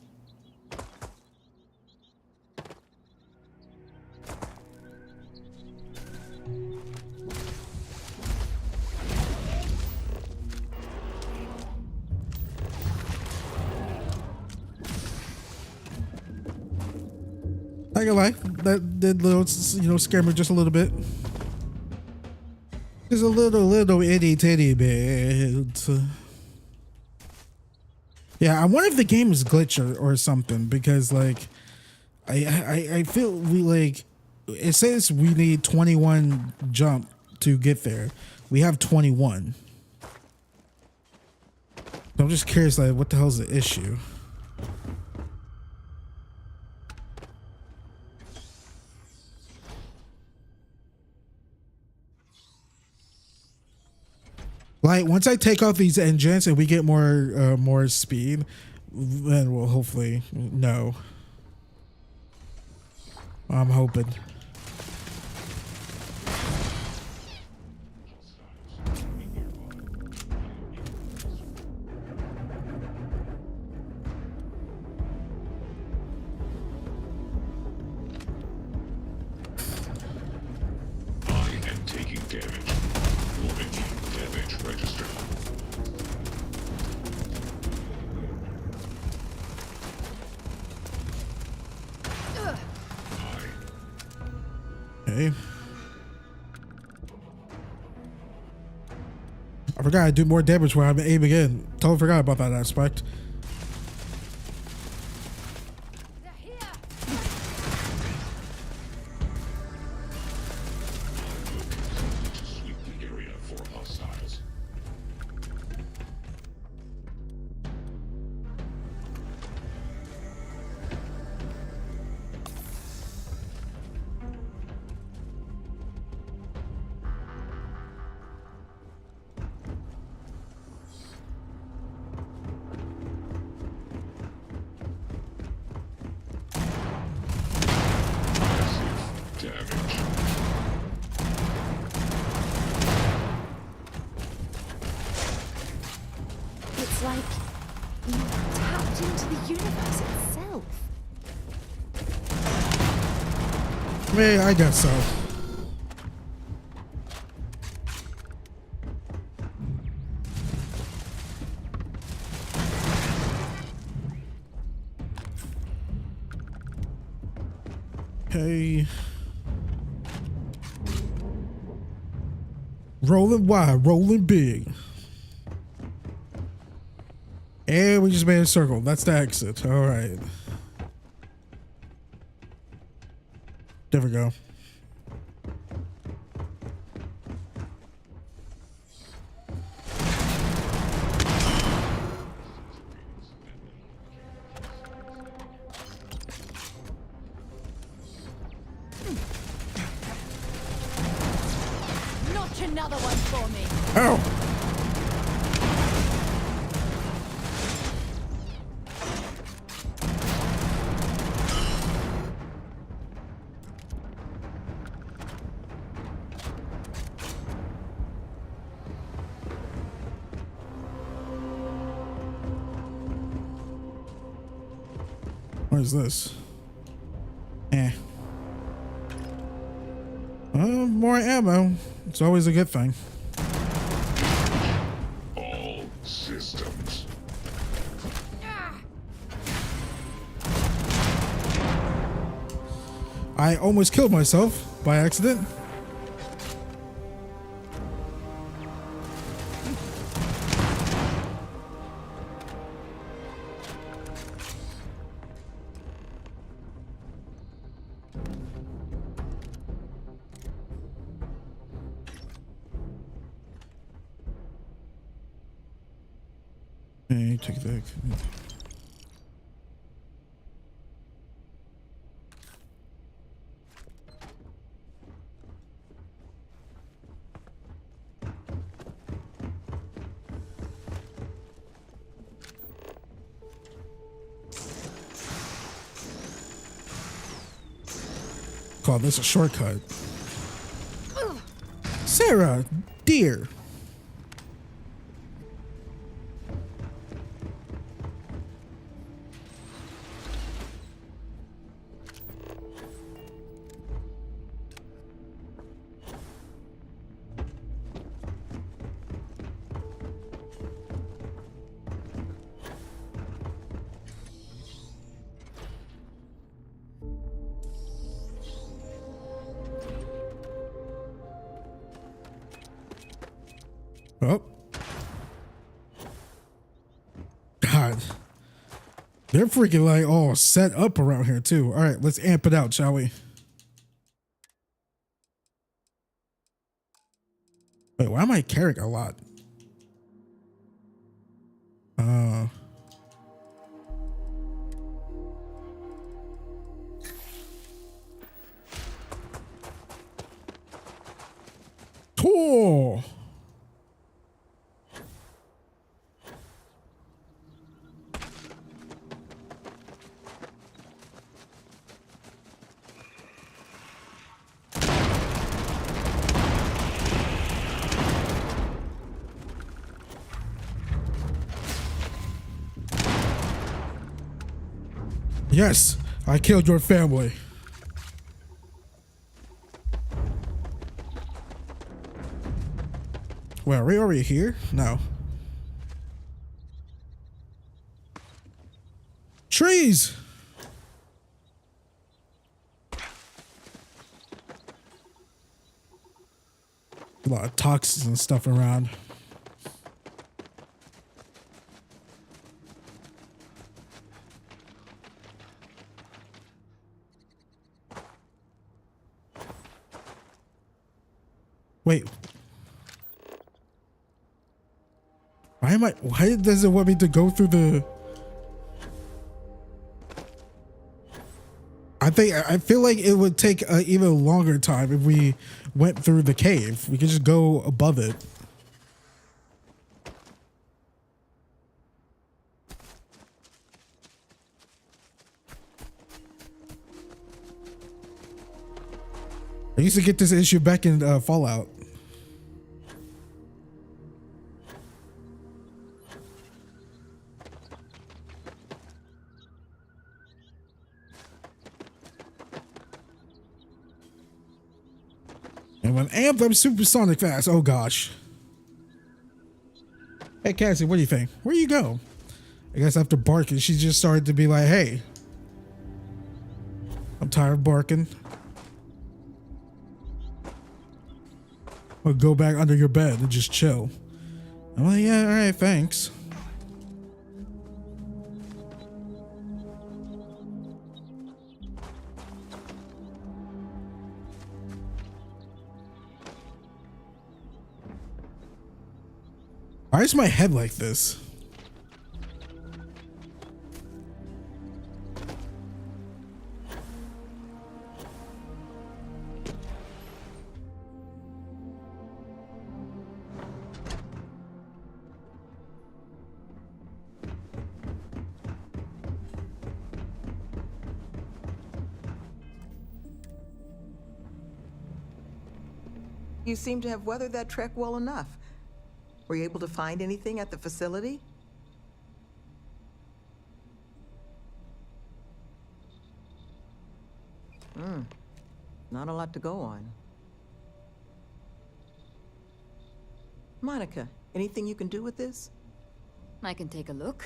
Not gonna lie, that did scare me just a little bit. Just a little itty titty bit. Yeah, I wonder if the game is glitched or something, because like I feel it says we need 21 jump to get there. We have 21. I'm just curious, like, what the hell's the issue? Like, once I take off these engines and we get more speed, then we'll hopefully know. I'm hoping. I forgot I do more damage when I'm aiming in. Totally forgot about that aspect. It's like you tapped into the universe itself. I mean, I guess so. Okay. Rolling wide, rolling big. And we just made a circle. That's the exit. All right. There we go. Notch another one for me. Oh. What is this? More ammo. It's always a good thing. All systems. I almost killed myself by accident. Okay, take that. Call this a shortcut. Sarah, dear. Oh. God. They're freaking like all set up around here too. All right, let's amp it out, shall we? Wait, why am I carrying a lot? Cool. Yes, I killed your family. Wait, are we already here? No. Trees! A lot of toxins and stuff around. Wait. Why does it want me to go through the... I feel like it would take an even longer time if we went through the cave. We could just go above it. I used to get this issue back in Fallout. And when amped, I'm supersonic fast. Oh gosh. Hey Cassie, what do you think? Where you go? I guess after barking, she just started to be like, hey, I'm tired of barking. I'll go back under your bed and just chill. I'm like, yeah, all right, thanks. Why is my head like this? You seem to have weathered that trek well enough. Were you able to find anything at the facility? Not a lot to go on. Monica, anything you can do with this? I can take a look.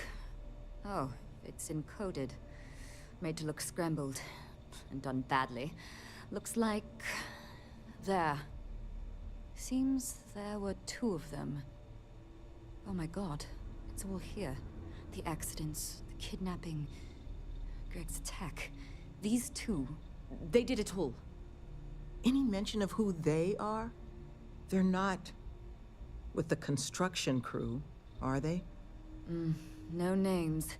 Oh, it's encoded. Made to look scrambled. And done badly. Looks like... there. Seems there were two of them. Oh my god, it's all here. The accidents, the kidnapping, Greg's attack. These two, they did it all. Any mention of who they are? They're not with the construction crew, are they? No names,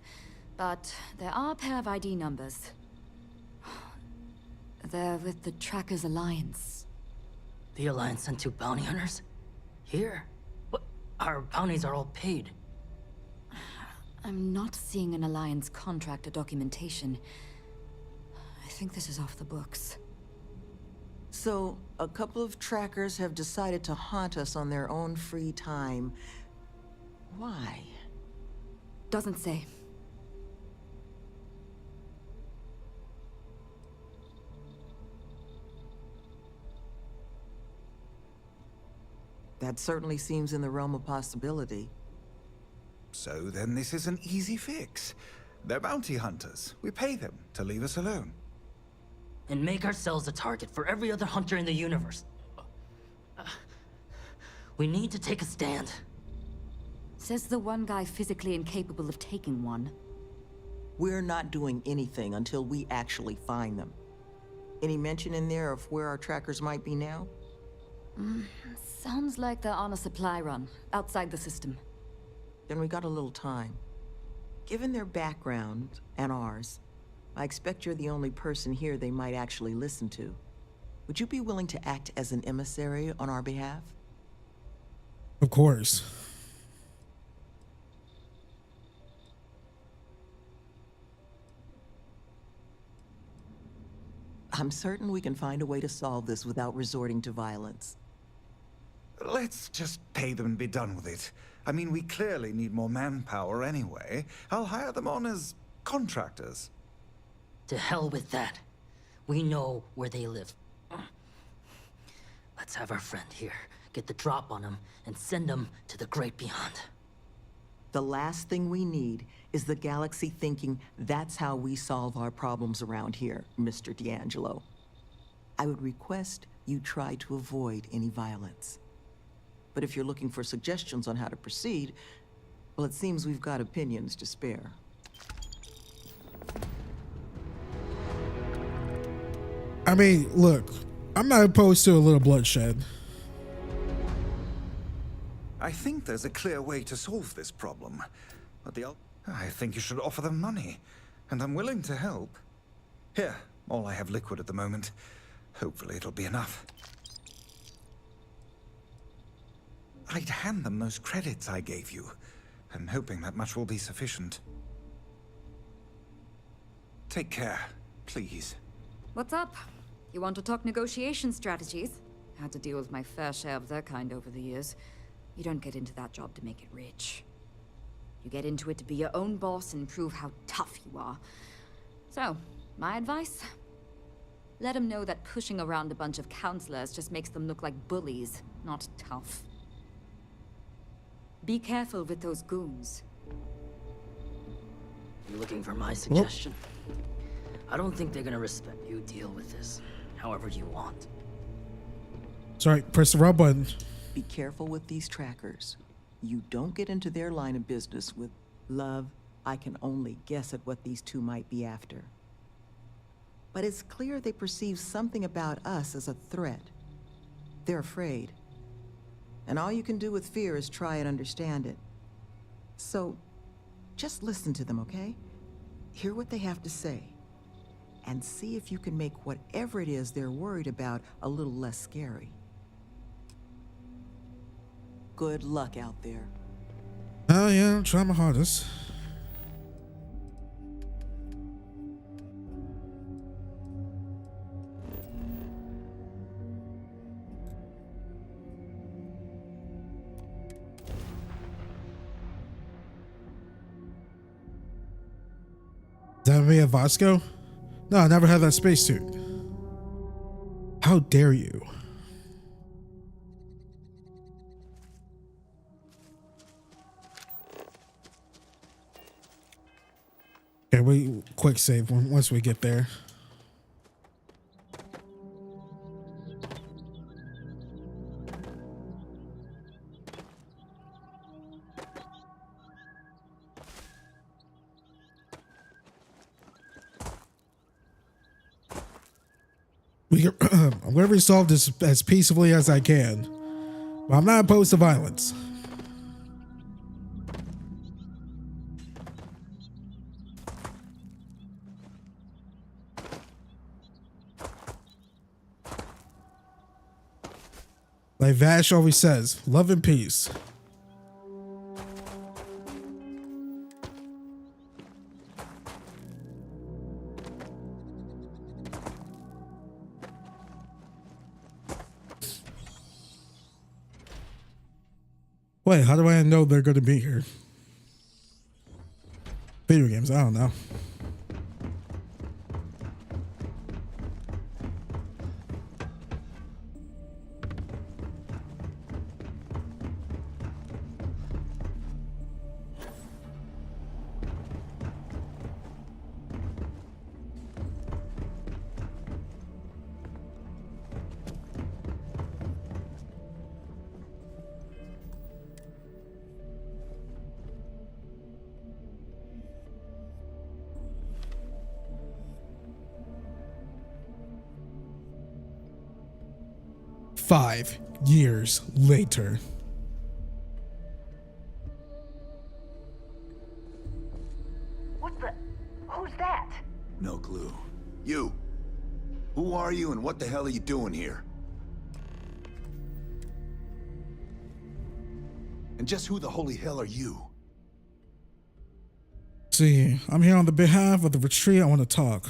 but there are a pair of ID numbers. They're with the Trackers Alliance. The Alliance sent 2 bounty hunters? Here? But our bounties are all paid. I'm not seeing an Alliance contract or documentation. I think this is off the books. So, a couple of trackers have decided to haunt us on their own free time. Why? Doesn't say. That certainly seems in the realm of possibility. So then this is an easy fix. They're bounty hunters. We pay them to leave us alone. And make ourselves a target for every other hunter in the universe. We need to take a stand. Says the one guy physically incapable of taking one. We're not doing anything until we actually find them. Any mention in there of where our trackers might be now? Sounds like they're on a supply run, outside the system. Then we got a little time. Given their background, and ours, I expect you're the only person here they might actually listen to. Would you be willing to act as an emissary on our behalf? Of course. I'm certain we can find a way to solve this without resorting to violence. Let's just pay them and be done with it. I mean, we clearly need more manpower anyway. I'll hire them on as contractors. To hell with that. We know where they live. Let's have our friend here get the drop on them and send them to the great beyond. The last thing we need is the galaxy thinking that's how we solve our problems around here, Mr. D'Angelo. I would request you try to avoid any violence. But if you're looking for suggestions on how to proceed, well, it seems we've got opinions to spare. I mean, look, I'm not opposed to a little bloodshed. I think there's a clear way to solve this problem. But I think you should offer them money, and I'm willing to help. Here, all I have liquid at the moment. Hopefully it'll be enough. I'd hand them those credits I gave you. I'm hoping that much will be sufficient. Take care, please. What's up? You want to talk negotiation strategies? Had to deal with my fair share of their kind over the years. You don't get into that job to make it rich. You get into it to be your own boss and prove how tough you are. So, my advice? Let them know that pushing around a bunch of counselors just makes them look like bullies, not tough. Be careful with those goons. You looking for my suggestion? I don't think they're gonna respect you. Deal with this however you want. Sorry, press the right button. Be careful with these trackers. You don't get into their line of business with love. I can only guess at what these two might be after. But it's clear they perceive something about us as a threat. They're afraid. And all you can do with fear is try and understand it. So, just listen to them, okay? Hear what they have to say. And see if you can make whatever it is they're worried about a little less scary. Good luck out there. Oh yeah, I'm trying my hardest. Is that me at Vasco? No, I never had that spacesuit. How dare you? Okay, we quick save once we get there. I'm going to resolve this as peacefully as I can, but I'm not opposed to violence. Like Vash always says, love and peace. Wait, how do I know they're going to be here? Video games, I don't know. Five years later. What the? Who's that? No clue. You. Who are you and what the hell are you doing here? And just who the holy hell are you? See, I'm here on the behalf of the retreat. I want to talk.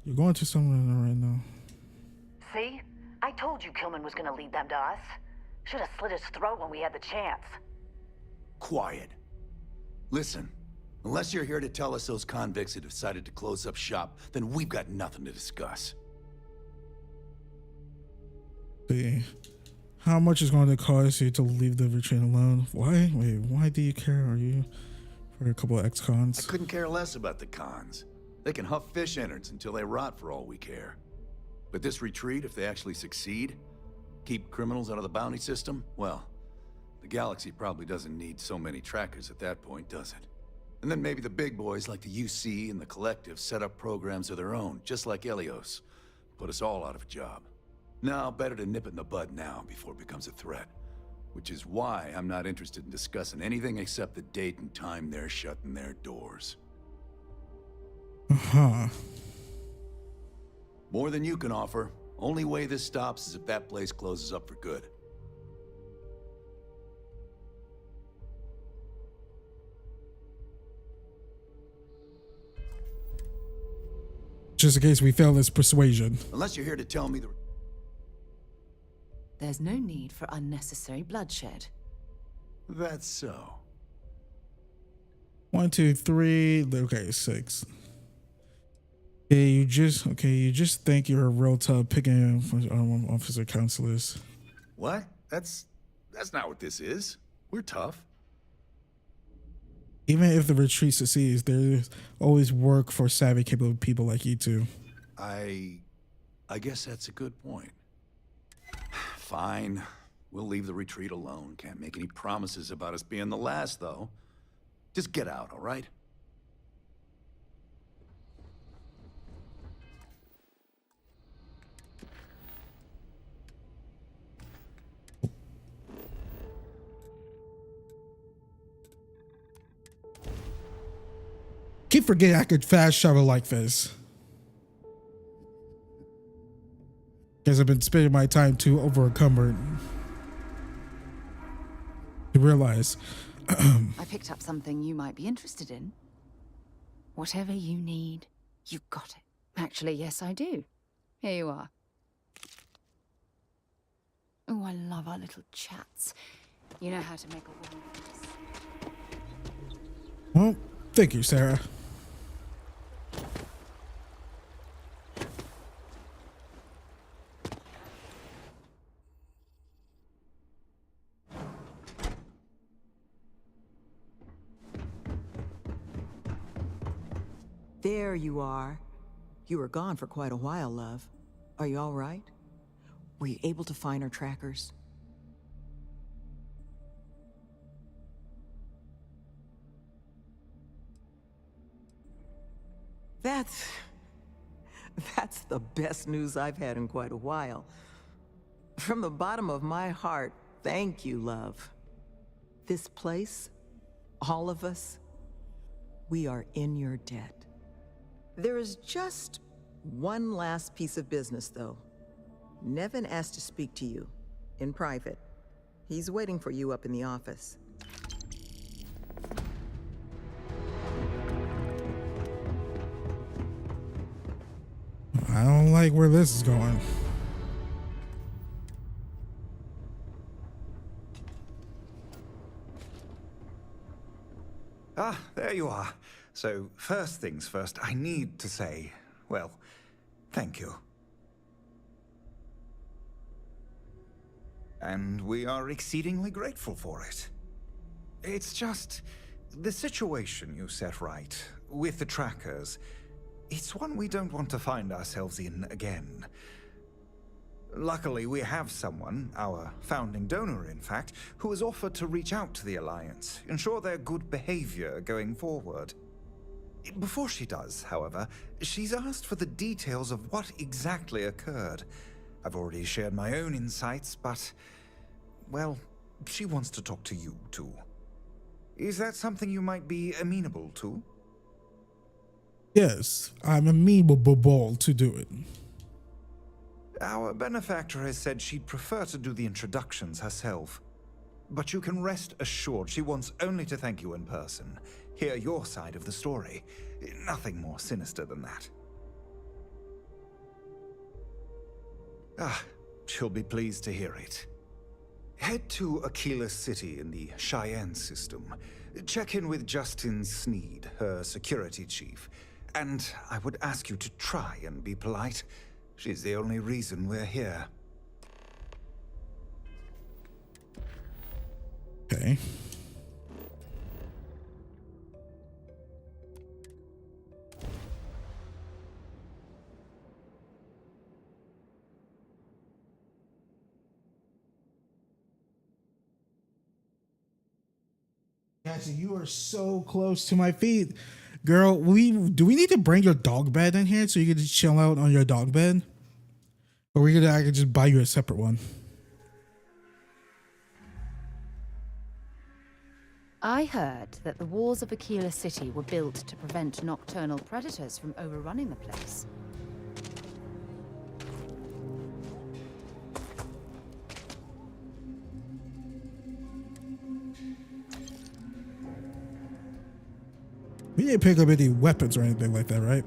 You're going to somewhere right now. See? I told you Kilman was gonna lead them to us. Should have slit his throat when we had the chance. Quiet. Listen, unless you're here to tell us those convicts have decided to close up shop, then we've got nothing to discuss. See, how much is going to cost you to leave the retreat alone? Why? Wait, why do you care? Are you for a couple of ex-cons? I couldn't care less about the cons. They can huff fish innards until they rot for all we care. But this retreat, if they actually succeed, keep criminals out of the bounty system, well, the galaxy probably doesn't need so many trackers at that point, does it? And then maybe the big boys like the UC and the Collective set up programs of their own, just like Helios. Put us all out of a job. Now, better to nip it in the bud now before it becomes a threat. Which is why I'm not interested in discussing anything except the date and time they're shutting their doors. Uh-huh. More than you can offer. Only way this stops is if that place closes up for good. Just in case we fail this persuasion. Unless you're here to tell me the... There's no need for unnecessary bloodshed. That's so. 1, 2, 3. Okay, 6. You just think you're a real tough picking officer counselors. What? That's not what this is. We're tough. Even if the retreat succeeds, there's always work for savvy, capable people like you two. I guess that's a good point. Fine. We'll leave the retreat alone. Can't make any promises about us being the last, though. Just get out, all right? Keep forgetting I could fast travel like this. Because I've been spending my time too over-encumbered to realize. I picked up something you might be interested in. Whatever you need, you got it. Actually, yes, I do. Here you are. Oh, I love our little chats. You know how to make a woman of this. Well, thank you, Sarah. There you are. You were gone for quite a while, love. Are you all right? Were you able to find our trackers? That's the best news I've had in quite a while. From the bottom of my heart, thank you, love. This place, all of us, we are in your debt. There is just one last piece of business, though. Nevin asked to speak to you. in private. He's waiting for you up in the office. I don't like where this is going. Ah, there you are. So, first things first, I need to say, well, thank you. And we are exceedingly grateful for it. It's just the situation you set right with the trackers. It's one we don't want to find ourselves in again. Luckily, we have someone, our founding donor in fact, who has offered to reach out to the Alliance, ensure their good behavior going forward. Before she does, however, she's asked for the details of what exactly occurred. I've already shared my own insights, but, well, she wants to talk to you too. Is that something you might be amenable to? Yes, I'm amenable to do it. Our benefactor has said she'd prefer to do the introductions herself. But you can rest assured she wants only to thank you in person, hear your side of the story. Nothing more sinister than that. Ah, she'll be pleased to hear it. Head to Aquila City in the Cheyenne system. Check in with Justin Sneed, her security chief. And I would ask you to try and be polite. She's the only reason we're here. Okay. Gotcha, you are so close to my feet. Girl, do we need to bring your dog bed in here so you can just chill out on your dog bed? Or I could just buy you a separate one. I heard that the walls of Aquila City were built to prevent nocturnal predators from overrunning the place. We didn't pick up any weapons or anything like that, right?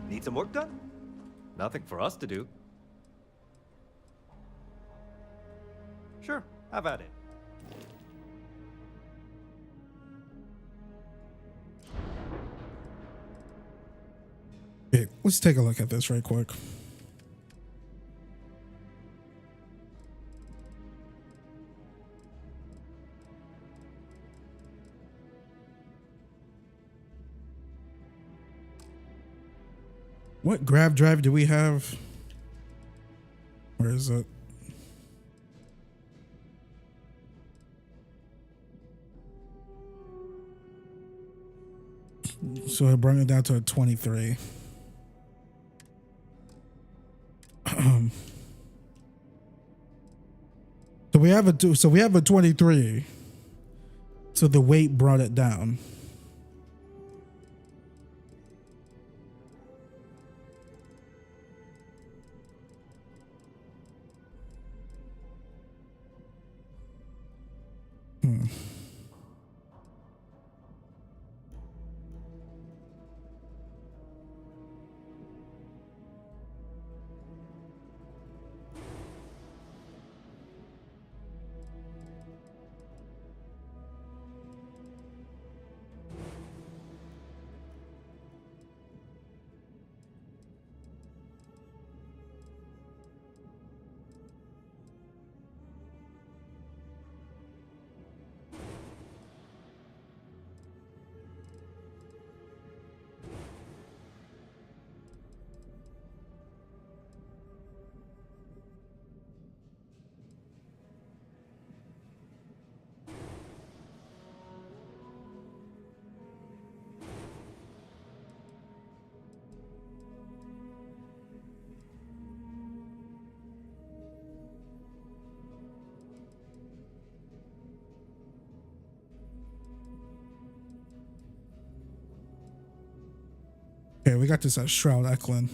Need some work done? Nothing for us to do. Sure, have at it. Okay, let's take a look at this right quick. What grab drive do we have? Where is it? So I bring it down to a 23. So we have a 23. So the weight brought it down. Okay, we got this at Shroud Eklund.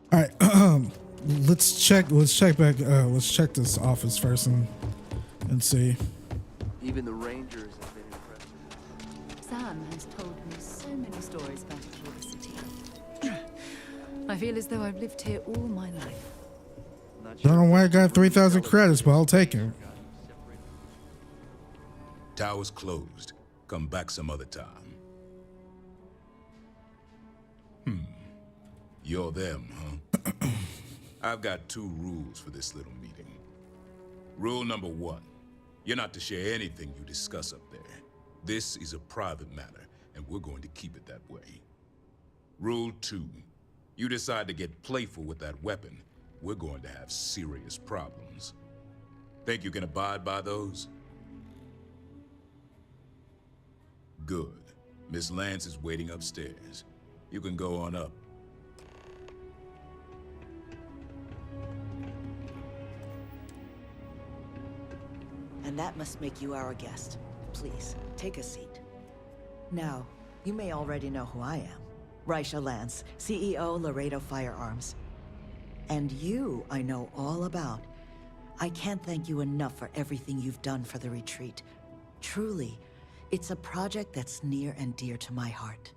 All right, let's check back. Let's check this office first and see. Even the Rangers have been impressed. Sam has told me so many stories about the city. I feel as though I've lived here all my life. Don't know why I got 3,000 credits, but I'll take it. Tower's closed. Come back some other time. You're them, huh? I've got 2 rules for this little meeting. Rule number 1, you're not to share anything you discuss up there. This is a private matter, and we're going to keep it that way. Rule 2, you decide to get playful with that weapon, we're going to have serious problems. Think you can abide by those? Good. Miss Lance is waiting upstairs. You can go on up. And that must make you our guest. Please, take a seat. Now, you may already know who I am. Raisha Lance, CEO Laredo Firearms. And you, I know all about. I can't thank you enough for everything you've done for the retreat. Truly, it's a project that's near and dear to my heart.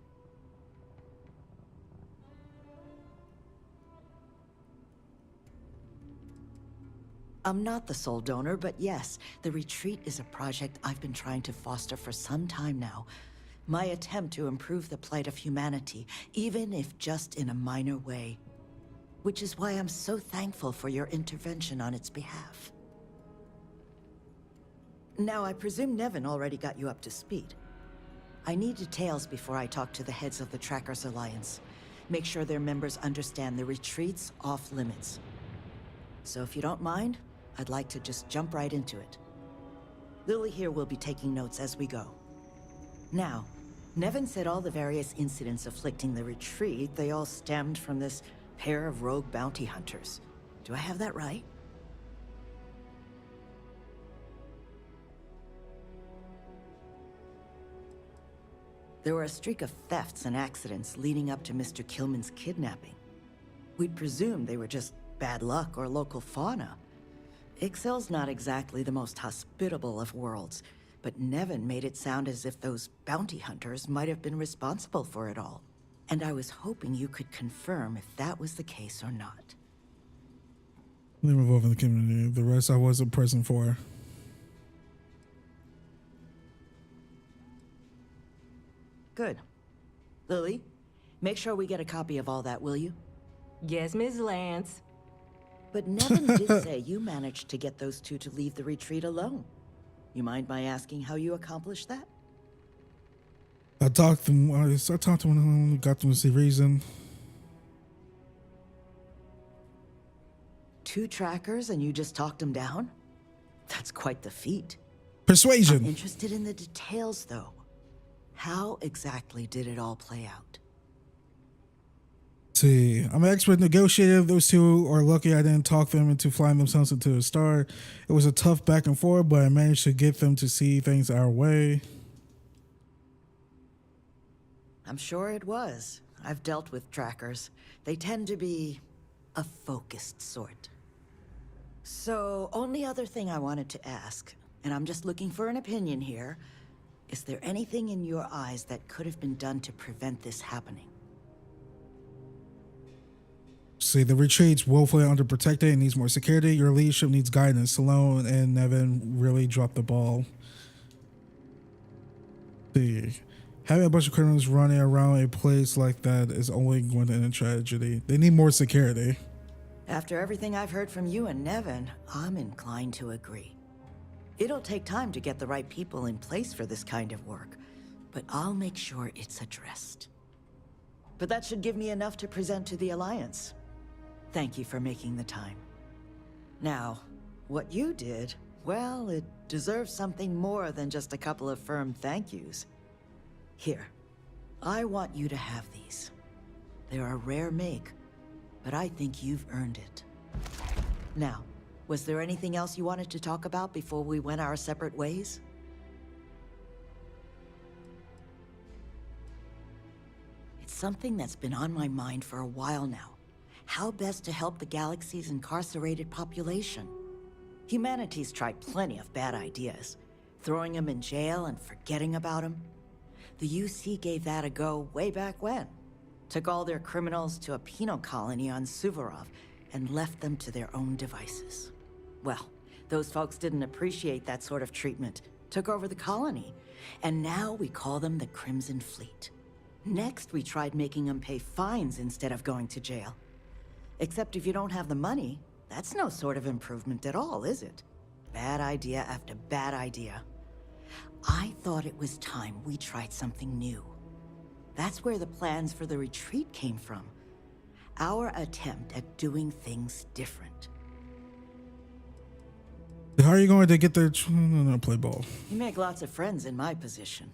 I'm not the sole donor, but yes, the retreat is a project I've been trying to foster for some time now. My attempt to improve the plight of humanity, even if just in a minor way. Which is why I'm so thankful for your intervention on its behalf. Now, I presume Nevin already got you up to speed. I need details before I talk to the heads of the Trackers Alliance. Make sure their members understand the retreat's off limits. So if you don't mind, I'd like to just jump right into it. Lily here will be taking notes as we go. Now, Nevin said all the various incidents afflicting the retreat, they all stemmed from this pair of rogue bounty hunters. Do I have that right? There were a streak of thefts and accidents leading up to Mr. Kilman's kidnapping. We'd presumed they were just bad luck or local fauna. Ixel's not exactly the most hospitable of worlds, but Nevin made it sound as if those bounty hunters might have been responsible for it all. And I was hoping you could confirm if that was the case or not. They were involved in the community. The rest I wasn't present for. Good. Lily, make sure we get a copy of all that, will you? Yes, Ms. Lance. But Nevin did say you managed to get those 2 to leave the retreat alone. You mind my asking how you accomplished that? I talked to them, got them to see reason. 2 trackers and you just talked them down? That's quite the feat. Persuasion. I'm interested in the details, though. How exactly did it all play out? See, I'm an expert negotiator. Those 2 are lucky I didn't talk them into flying themselves into a star. It was a tough back and forth, but I managed to get them to see things our way. I'm sure it was. I've dealt with trackers. They tend to be a focused sort. So, only other thing I wanted to ask, and I'm just looking for an opinion here, is there anything in your eyes that could have been done to prevent this happening? See, the retreat's woefully underprotected and needs more security. Your leadership needs guidance. Salone and Nevin really dropped the ball. See, having a bunch of criminals running around a place like that is only going to end in tragedy. They need more security. After everything I've heard from you and Nevin, I'm inclined to agree. It'll take time to get the right people in place for this kind of work, but I'll make sure it's addressed. But that should give me enough to present to the Alliance. Thank you for making the time. Now, what you did, well, it deserves something more than just a couple of firm thank yous. Here, I want you to have these. They're a rare make, but I think you've earned it. Now, was there anything else you wanted to talk about before we went our separate ways? It's something that's been on my mind for a while now. How best to help the galaxy's incarcerated population? Humanity's tried plenty of bad ideas. Throwing them in jail and forgetting about them. The UC gave that a go way back when. Took all their criminals to a penal colony on Suvorov and left them to their own devices. Well, those folks didn't appreciate that sort of treatment. Took over the colony. And now we call them the Crimson Fleet. Next, we tried making them pay fines instead of going to jail. Except if you don't have the money, that's no sort of improvement at all, is it? Bad idea after bad idea. I thought it was time we tried something new. That's where the plans for the retreat came from. Our attempt at doing things different. How are you going to get there? No, play ball. You make lots of friends in my position.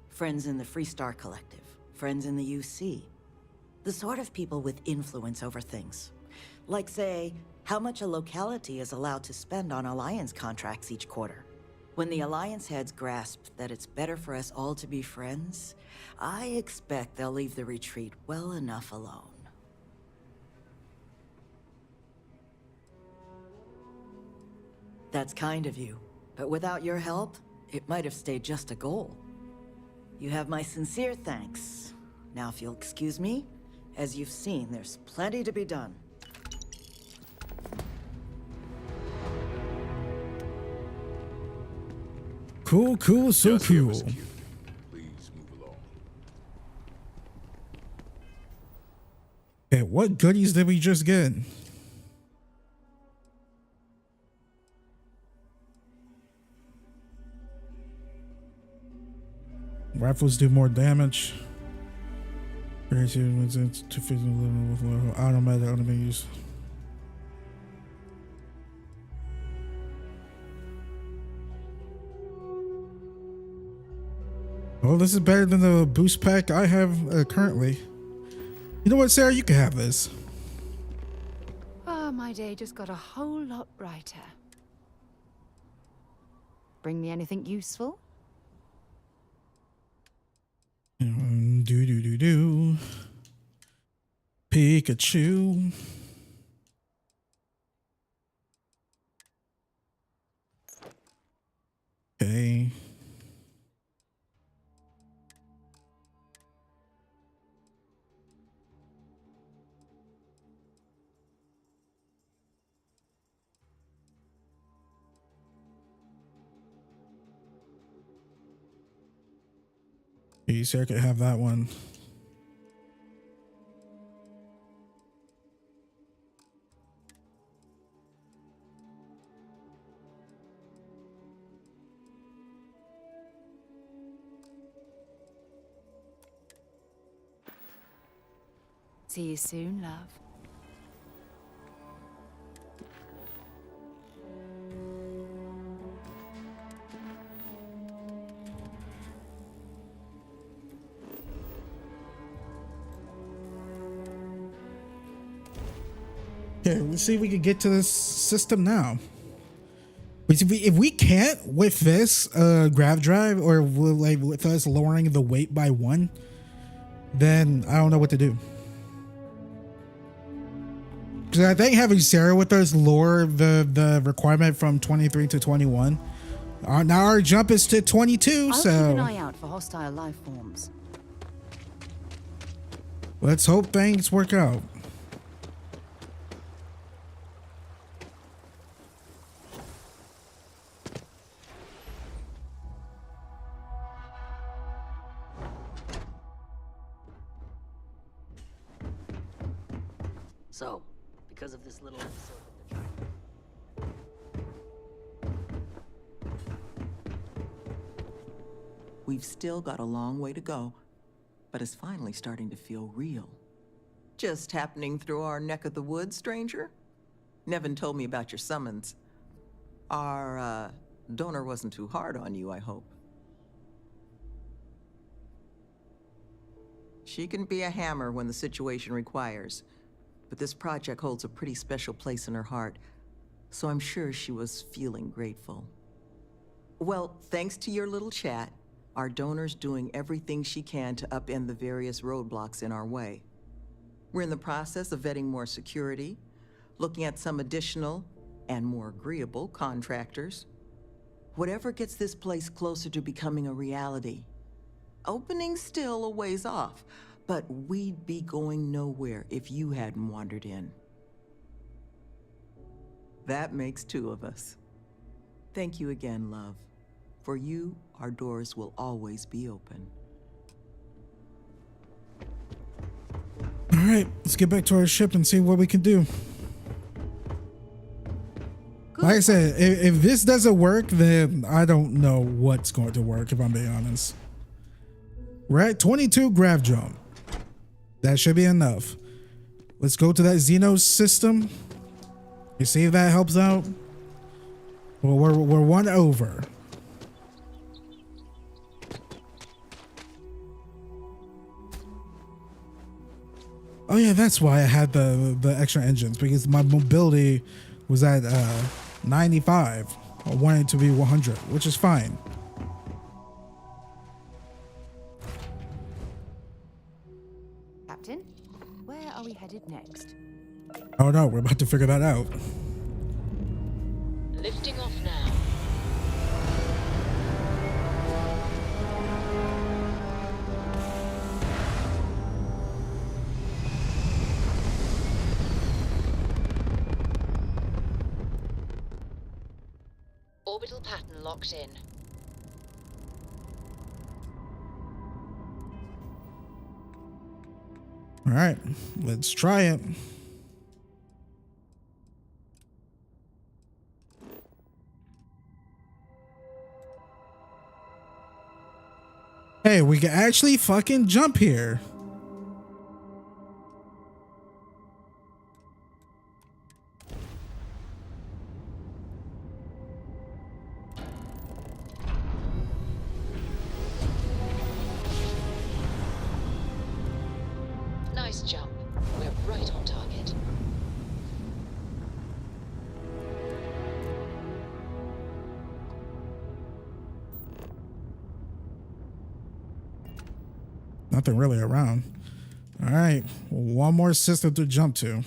Friends in the Freestar Collective. Friends in the UC. The sort of people with influence over things. Like, say, how much a locality is allowed to spend on Alliance contracts each quarter. When the Alliance heads grasp that it's better for us all to be friends, I expect they'll leave the retreat well enough alone. That's kind of you, but without your help, it might have stayed just a goal. You have my sincere thanks. Now if you'll excuse me, as you've seen, there's plenty to be done. Cool, so cool. Please move along. Okay, what goodies did we just get? Rifles do more damage. Automatic enemies. Well, this is better than the boost pack I have currently. You know what, Sarah? You can have this. Ah, my day just got a whole lot brighter. Bring me anything useful? Do. Pikachu. Okay. Sarah could have that one. See you soon, love. Okay, let's see if we can get to this system now. If we can't with this grav drive, or like with us lowering the weight by 1, then I don't know what to do. Because I think having Sarah with us lowered the requirement from 23 to 21. Now our jump is to 22, I'll so keep an eye out for hostile life forms. let's hope things work out. So, because of this little episode of the We've still got a long way to go, but it's finally starting to feel real. Just happening through our neck of the woods, stranger? Nevin told me about your summons. Our, donor wasn't too hard on you, I hope. She can be a hammer when the situation requires, but this project holds a pretty special place in her heart, so I'm sure she was feeling grateful. Well, thanks to your little chat, our donor's doing everything she can to upend the various roadblocks in our way. We're in the process of vetting more security, looking at some additional and more agreeable contractors. Whatever gets this place closer to becoming a reality. Opening's still a ways off, but we'd be going nowhere if you hadn't wandered in. That makes two of us. Thank you again, love. For you, our doors will always be open. All right, let's get back to our ship and see what we can do. Like I said, if this doesn't work, then I don't know what's going to work, if I'm being honest. We're at 22 grav jump. That should be enough. Let's go to that Xenos system. You see if that helps out. Well, we're one over. Oh yeah, that's why I had the extra engines, because my mobility was at 95. I wanted it to be 100, which is fine. Captain, where are we headed next? Oh no, we're about to figure that out. Lifting off now. Orbital pattern locked in. All right, let's try it. Hey, we can actually fucking jump here. Nice jump. We're right on target. Nothing really around. All right, one more system to jump to.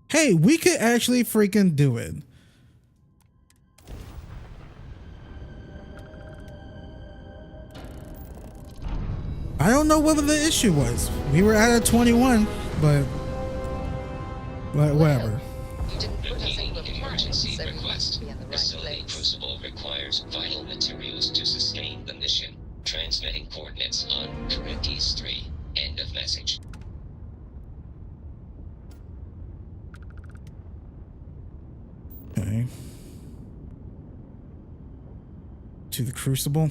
Hey, we could actually freaking do it. I don't know what the issue was. We were at a 21, but whatever. You didn't put us in the plans, so we must be in the right Facility place. Crucible requires vital materials to sustain the mission. Transmitting coordinates on Corinthians 3. End of message. Okay. To the Crucible.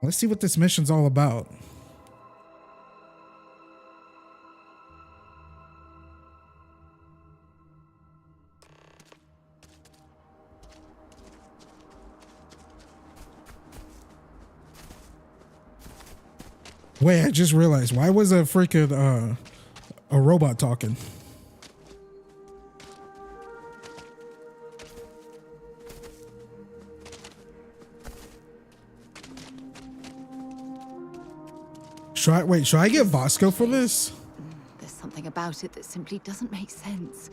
Let's see what this mission's all about. Wait, I just realized, why was a freaking a robot talking? Should I get Vasco for this? There's something about it that simply doesn't make sense.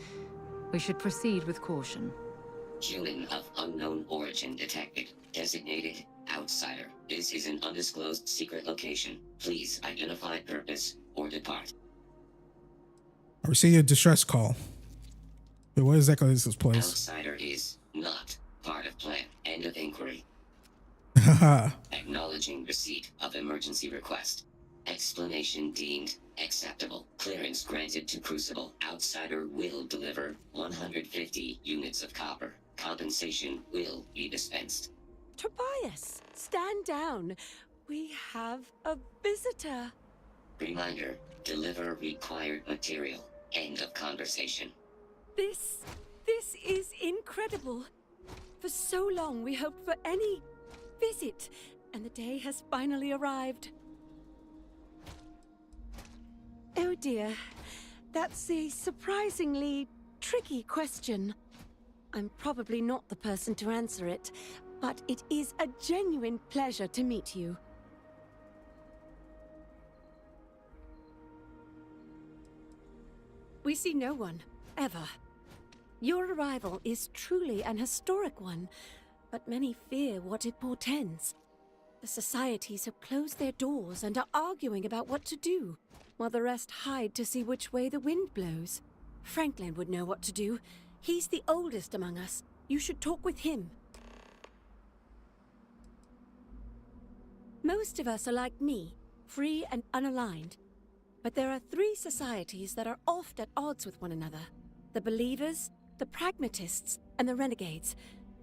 We should proceed with caution. Human of unknown origin detected. Designated outsider. This is an undisclosed secret location. Please identify purpose or depart. I received a distress call. Wait, what exactly is this place? Outsider is not part of plan. End of inquiry. Acknowledging receipt of emergency request. Explanation deemed acceptable. Clearance granted to Crucible. Outsider will deliver 150 units of copper. Compensation will be dispensed. Tobias, stand down. We have a visitor. Reminder, deliver required material. End of conversation. This is incredible. For so long we hoped for any visit, and the day has finally arrived. Oh dear, that's a surprisingly tricky question. I'm probably not the person to answer it, but it is a genuine pleasure to meet you. We see no one, ever. Your arrival is truly an historic one, but many fear what it portends. The societies have closed their doors and are arguing about what to do, while the rest hide to see which way the wind blows. Franklin would know what to do. He's the oldest among us. You should talk with him. Most of us are like me, free and unaligned. But there are three societies that are oft at odds with one another. The Believers, the Pragmatists, and the Renegades.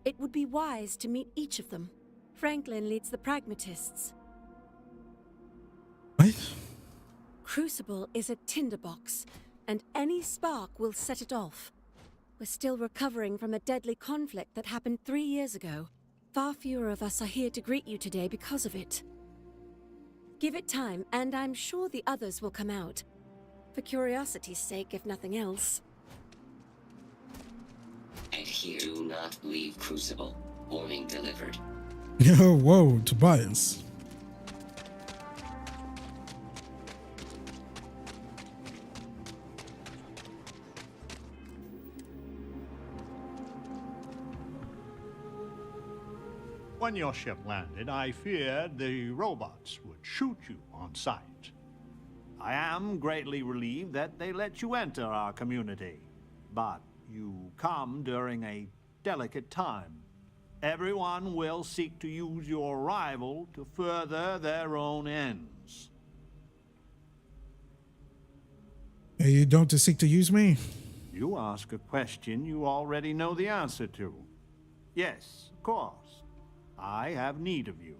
It would be wise to meet each of them. Franklin leads the Pragmatists. What? Crucible is a tinderbox, and any spark will set it off. We're still recovering from a deadly conflict that happened 3 years ago. Far fewer of us are here to greet you today because of it. Give it time, and I'm sure the others will come out. For curiosity's sake, if nothing else. Adhere. Do not leave Crucible. Warning delivered. Yo, whoa, Tobias. When your ship landed, I feared the robots would shoot you on sight. I am greatly relieved that they let you enter our community, but you come during a delicate time. Everyone will seek to use your arrival to further their own ends. Hey, you don't just seek to use me? You ask a question you already know the answer to. Yes, of course. I have need of you.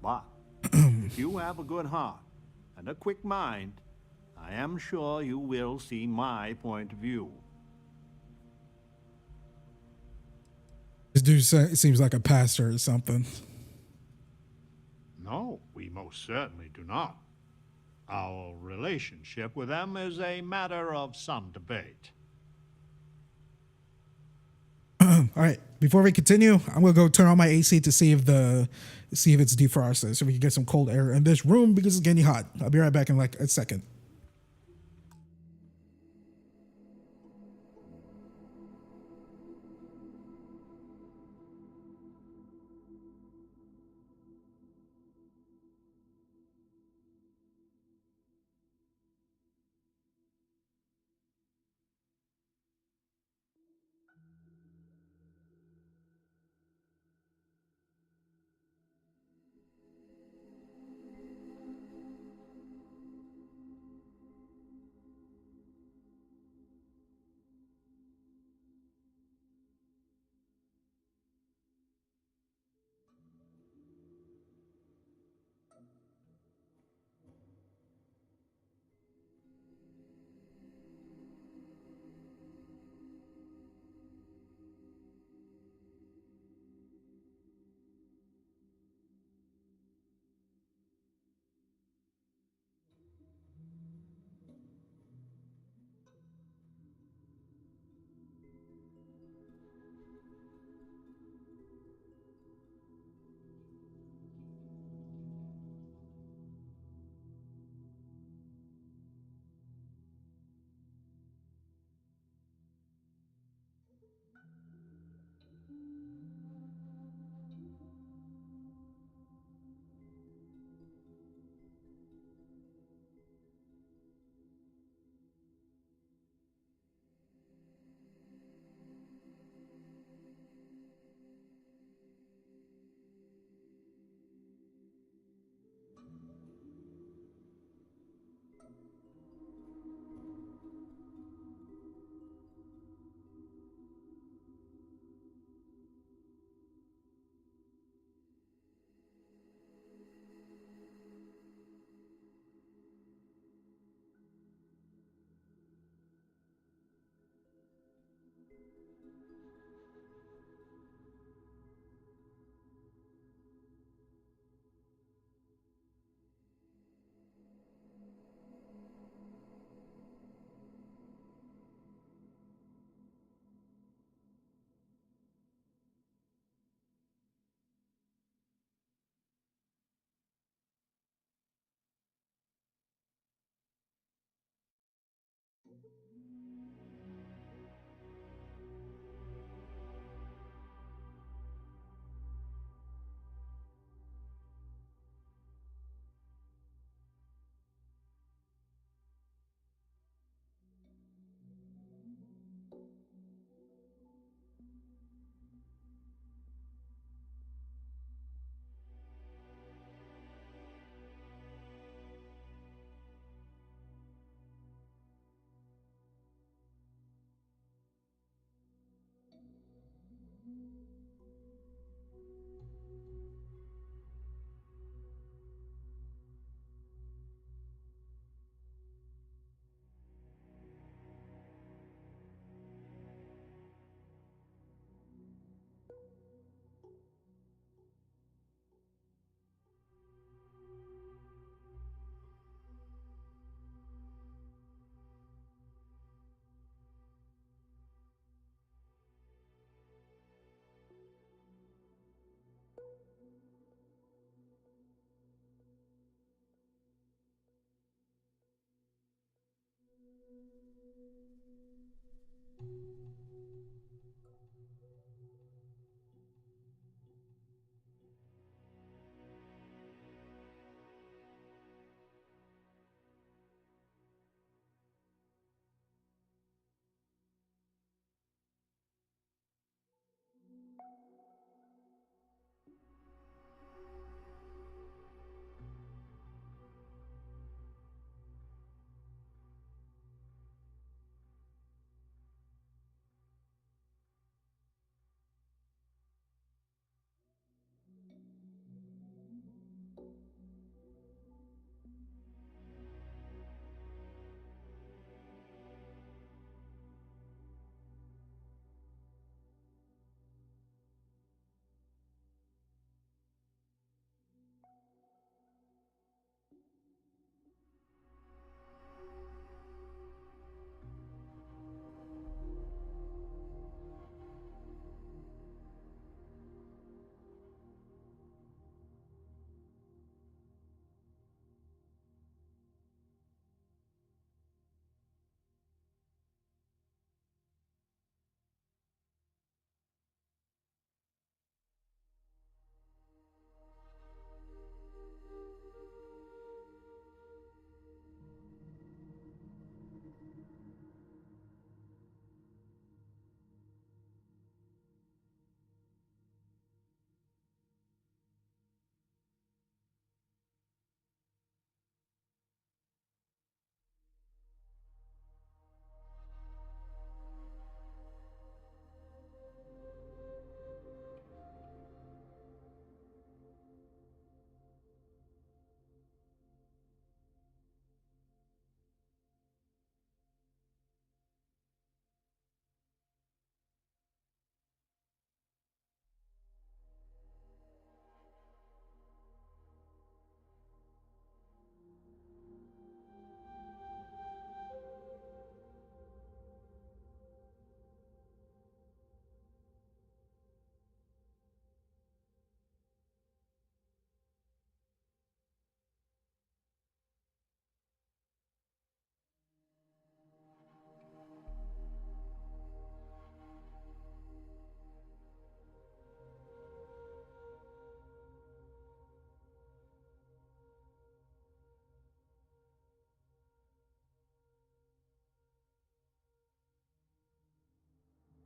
But if you have a good heart and a quick mind, I am sure you will see my point of view. This dude seems like a pastor or something. No, we most certainly do not. Our relationship with them is a matter of some debate. All right, before we continue, I'm gonna go turn on my AC to see if it's defrosted, so we can get some cold air in this room because it's getting hot. I'll be right back in like a second.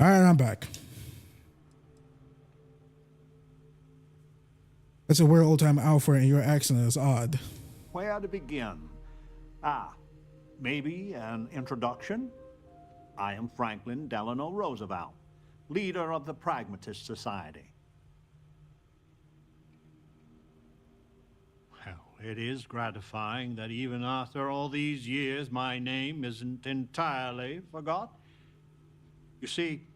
All right, I'm back. That's a weird old time Alfred, and your accent is odd. Where to begin? Maybe an introduction? I am Franklin Delano Roosevelt, leader of the Pragmatist Society. Well, it is gratifying that even after all these years, my name isn't entirely forgot. You see,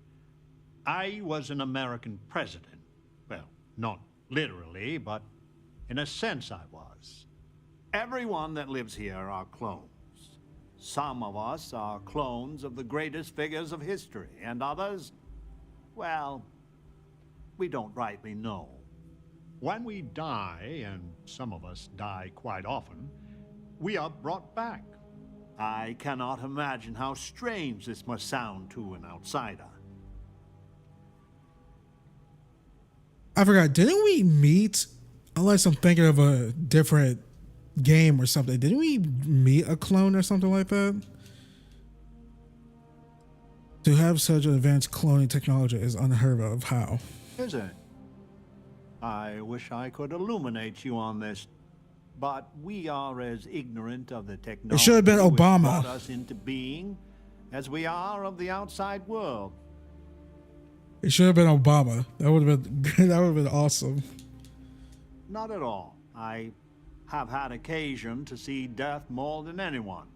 I was an American president. Well, not literally, but in a sense I was. Everyone that lives here are clones. Some of us are clones of the greatest figures of history, and others, well, we don't rightly know. When we die, and some of us die quite often, we are brought back. I cannot imagine how strange this must sound to an outsider. I forgot, didn't we meet, unless I'm thinking of a different game or something, didn't we meet a clone or something like that? To have such an advanced cloning technology is unheard of. How? Is it? I wish I could illuminate you on this, but we are as ignorant of the technology It should have been which Obama. brought us into being as we are of the outside world. It should have been Obama. That would have been that would have been awesome. Not at all. I have had occasion to see death more than anyone.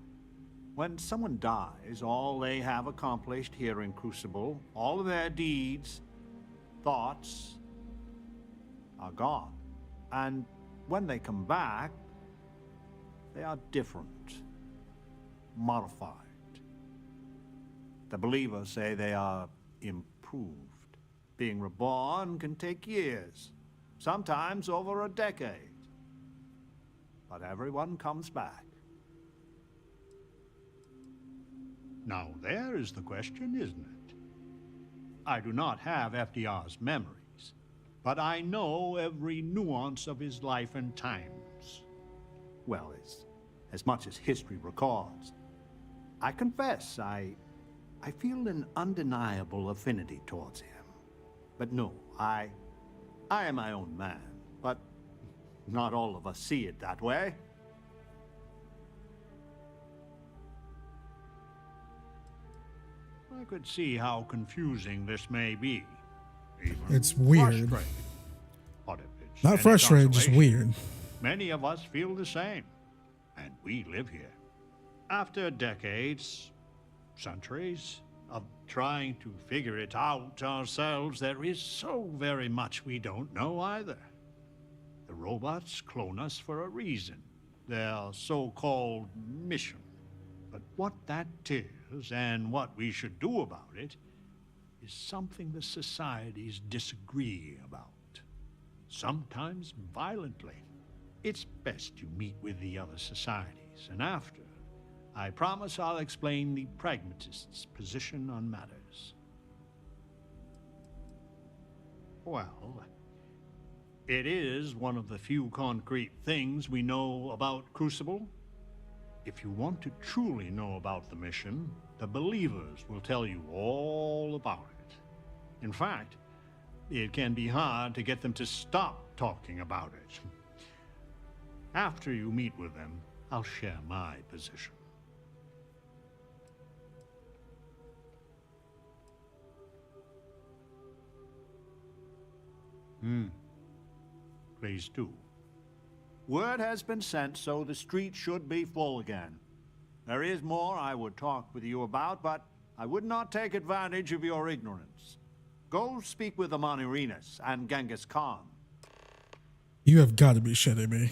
When someone dies, all they have accomplished here in Crucible, all of their deeds, thoughts, are gone. And when they come back, they are different, modified. The believers say they are improved. Being reborn can take years, sometimes over a decade. But everyone comes back. Now there is the question, isn't it? I do not have FDR's memories, but I know every nuance of his life and times. Well, as much as history records. I confess, I feel an undeniable affinity towards him. But no, I am my own man, but not all of us see it that way. I could see how confusing this may be. Even It's weird. frustrating. But if it's Not any frustrated, just consolation, weird. many of us feel the same, and we live here. After decades, centuries, of trying to figure it out ourselves, there is so very much we don't know either. The robots clone us for a reason, their so-called mission. But what that is and what we should do about it is something the societies disagree about, sometimes violently. It's best you meet with the other societies, and after, I promise I'll explain the pragmatist's position on matters. Well, it is one of the few concrete things we know about Crucible. If you want to truly know about the mission, the believers will tell you all about it. In fact, it can be hard to get them to stop talking about it. After you meet with them, I'll share my position. Please do. Word has been sent, so the street should be full again. There is more I would talk with you about, but I would not take advantage of your ignorance. Go speak with the Monirinas and Genghis Khan. You have got to be shitting me.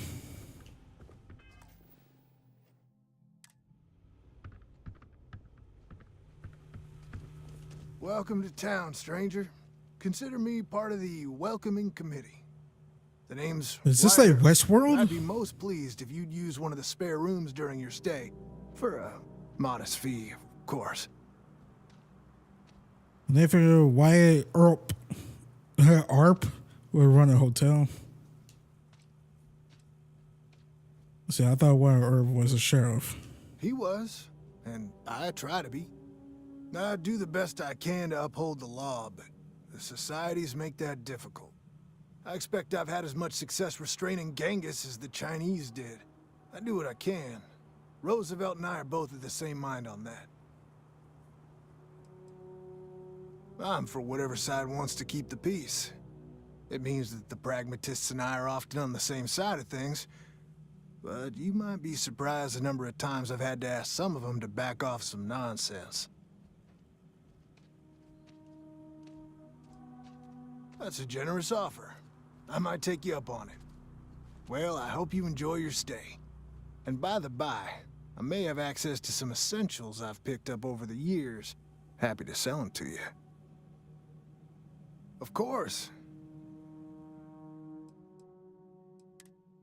Welcome to town, stranger. Consider me part of the welcoming committee. The name's Is this Ryder, like Westworld? and I'd be most pleased if you'd use one of the spare rooms during your stay. For a modest fee, of course. And they figure Wyatt Arp would run a hotel. See, I thought Wyatt Earp was a sheriff. He was, and I try to be. I do the best I can to uphold the law, but the societies make that difficult. I expect I've had as much success restraining Genghis as the Chinese did. I do what I can. Roosevelt and I are both of the same mind on that. I'm for whatever side wants to keep the peace. It means that the pragmatists and I are often on the same side of things, but you might be surprised the number of times I've had to ask some of them to back off some nonsense. That's a generous offer. I might take you up on it. Well, I hope you enjoy your stay. And by the by, I may have access to some essentials I've picked up over the years. Happy to sell them to you. Of course.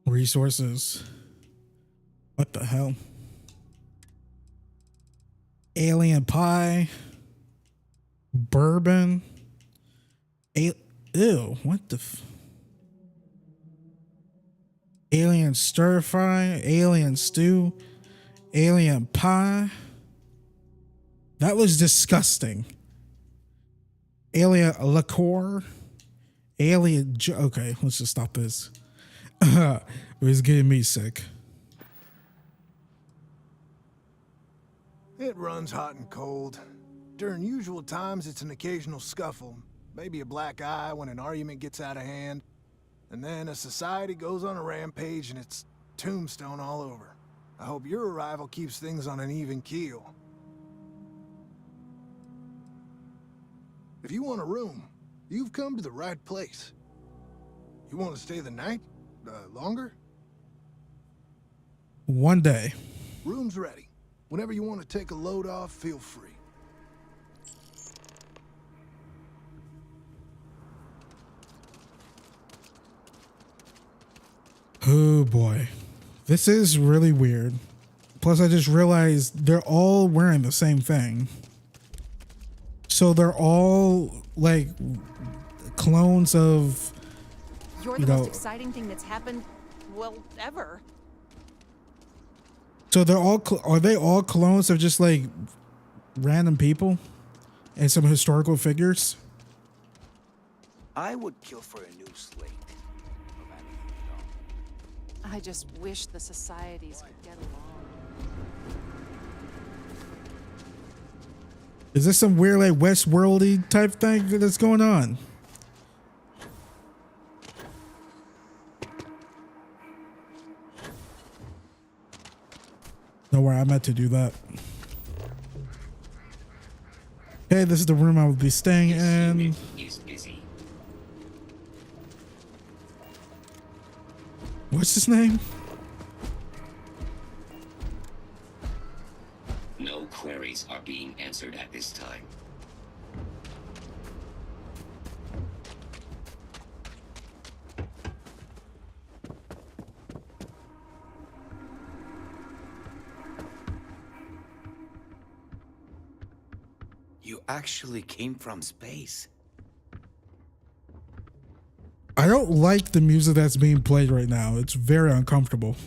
Resources. What the hell? Alien pie. Bourbon. Ew, what the alien stir fry, alien stew, alien pie. That was disgusting. Alien liqueur, alien. Okay, let's just stop this. It was getting me sick. It runs hot and cold. During usual times, it's an occasional scuffle. maybe a black eye when an argument gets out of hand, and then a society goes on a rampage and it's tombstone all over. I hope your arrival keeps things on an even keel. If you want a room, you've come to the right place. You want to stay the night? Longer? One day. Room's ready. Whenever you want to take a load off, feel free. Oh boy. This is really weird. Plus, I just realized they're all wearing the same thing. So they're all like clones of. You're the most exciting thing that's happened, well, ever. So they're all. Are they all clones of just like random people and some historical figures? I would kill for a new slate. I just wish the societies could get along. Is this some weird like Westworldy type thing that's going on? Don't worry, I meant to do that. Okay, this is the room I will be staying in. What's his name? No queries are being answered at this time. You actually came from space. I don't like the music that's being played right now. It's very uncomfortable.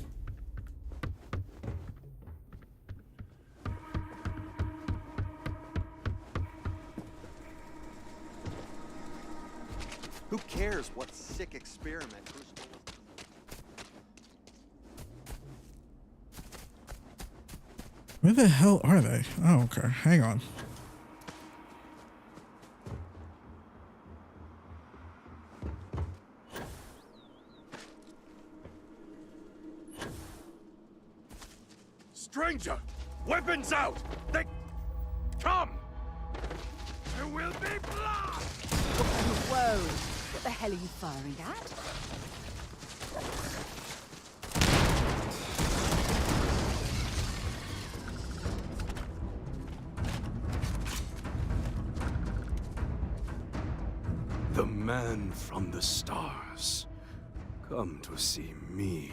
Who cares what sick experiment Crucible was? Where the hell are they? Oh, okay. Hang on. Stranger, weapons out! They come! There will be blood! Whoa! What the hell are you firing at? The man from the stars. Come to see me.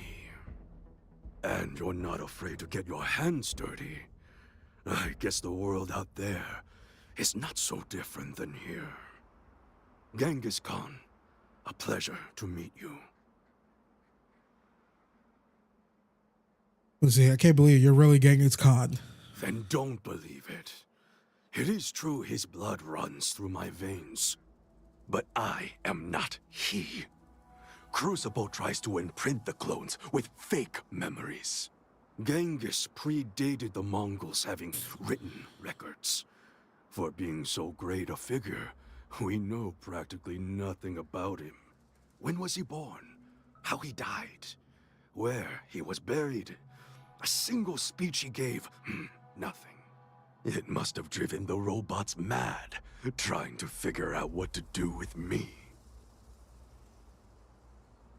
And you're not afraid to get your hands dirty. I guess the world out there is not so different than here. Genghis Khan, a pleasure to meet you. Let's see, I can't believe you're really Genghis Khan. Then don't believe it. It is true his blood runs through my veins. But I am not he. Crucible tries to imprint the clones with fake memories. Genghis predated the Mongols having written records. For being so great a figure, we know practically nothing about him. When was he born? How he died? Where he was buried? A single speech he gave? Nothing. It must have driven the robots mad, trying to figure out what to do with me.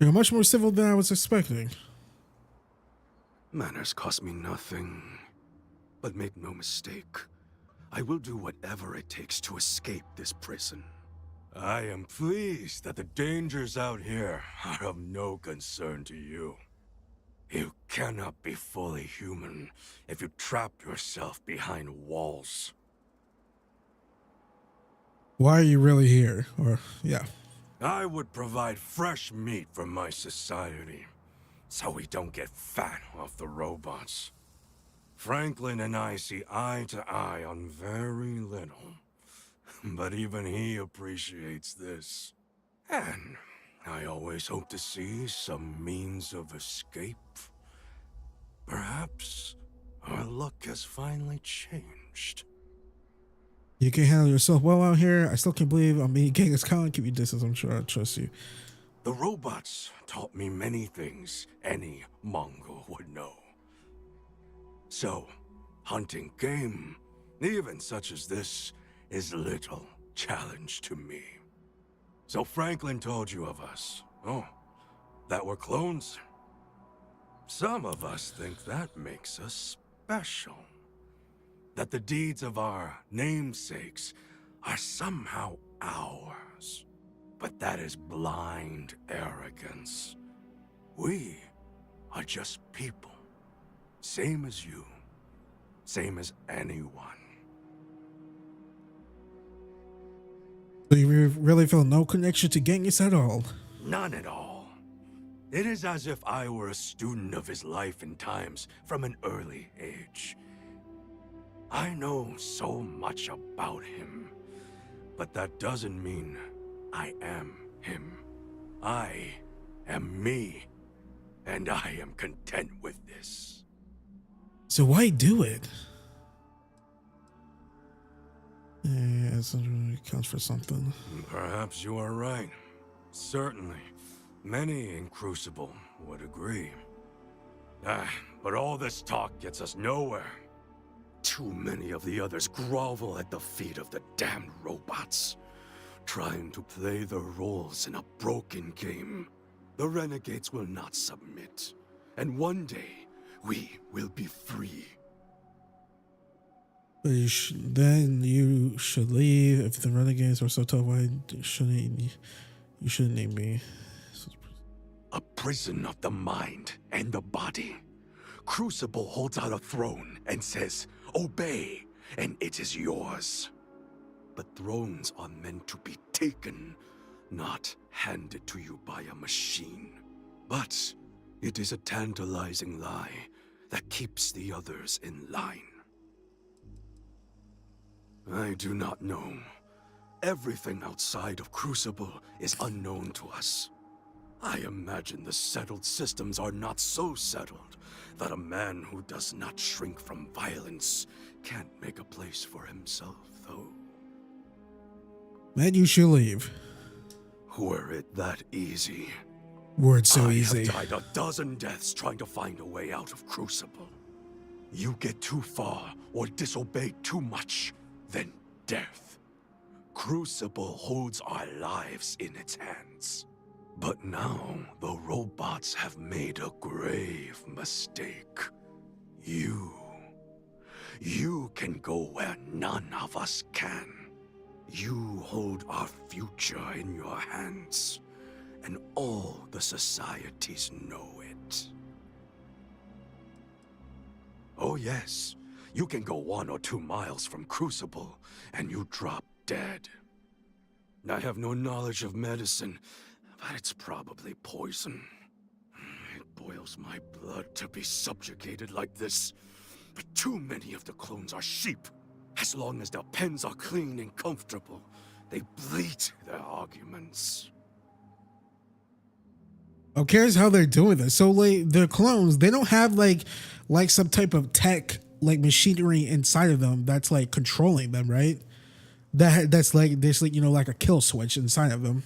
You're much more civil than I was expecting. Manners cost me nothing. But make no mistake, I will do whatever it takes to escape this prison. I am pleased that the dangers out here are of no concern to you. You cannot be fully human if you trap yourself behind walls. Why are you really here? Or, yeah. I would provide fresh meat for my society, so we don't get fat off the robots. Franklin and I see eye to eye on very little, but even he appreciates this. And I always hope to see some means of escape. Perhaps our luck has finally changed. You can handle yourself well out here. I still can't believe I'm being Genghis Khan. Keep your distance. I'm sure I trust you. The robots taught me many things any Mongol would know. So, hunting game, even such as this, is little challenge to me. So Franklin told you of us. Oh, that we're clones? Some of us think that makes us special. That the deeds of our namesakes are somehow ours. But that is blind arrogance. We are just people. Same as you. Same as anyone. So you really feel no connection to Genghis at all? None at all. It is as if I were a student of his life and times from an early age. I know so much about him, but that doesn't mean I am him. I am me, and I am content with this. So why do it? Yeah, it counts for something. Perhaps you are right. Certainly. Many in Crucible would agree. But all this talk gets us nowhere. Too many of the others grovel at the feet of the damned robots, trying to play their roles in a broken game. The renegades will not submit, and one day we will be free. But then you should leave. If the renegades are so tough, why shouldn't you shouldn't name me? A prison of the mind and the body. Crucible holds out a throne and says, "Obey, and it is yours." But thrones are meant to be taken, not handed to you by a machine. But it is a tantalizing lie that keeps the others in line. I do not know. Everything outside of Crucible is unknown to us. I imagine the settled systems are not so settled that a man who does not shrink from violence can't make a place for himself, though. Man, you should leave. Were it that easy? Were it so I easy? have died a dozen deaths trying to find a way out of Crucible. You get too far or disobey too much, then death. Crucible holds our lives in its hands. But now, the robots have made a grave mistake. You can go where none of us can. You hold our future in your hands, and all the societies know it. Oh yes, you can go 1 or 2 miles from Crucible, and you drop dead. I have no knowledge of medicine, but it's probably poison. It boils my blood to be subjugated like this. But too many of the clones are sheep. As long as their pens are clean and comfortable, they bleat their arguments. Who cares how they're doing this? So like the clones, they don't have like some type of tech, like machinery inside of them that's like controlling them, right? That's like there's like, you know, like a kill switch inside of them.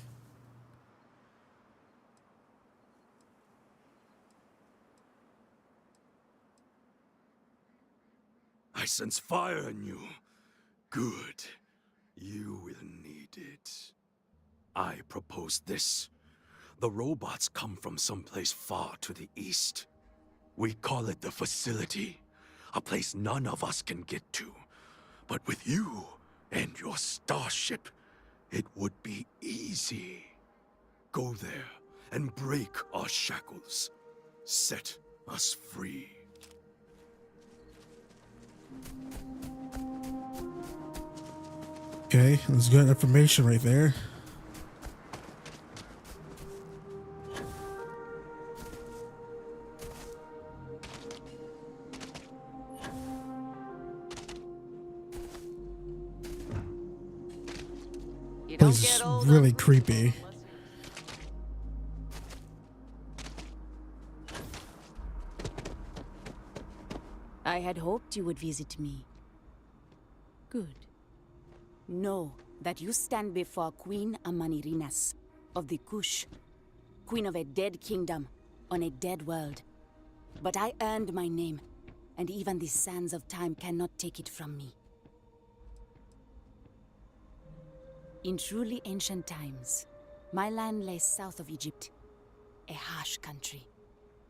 I sense fire in you. Good. You will need it. I propose this. The robots come from someplace far to the east. We call it the facility. A place none of us can get to. But with you and your starship, it would be easy. Go there and break our shackles. Set us free. Okay, that's good information right there. This is really creepy. I had hoped you would visit me. Good. Know that you stand before Queen Amanirinas of the Kush, queen of a dead kingdom on a dead world. But I earned my name, and even the sands of time cannot take it from me. In truly ancient times, my land lay south of Egypt, a harsh country.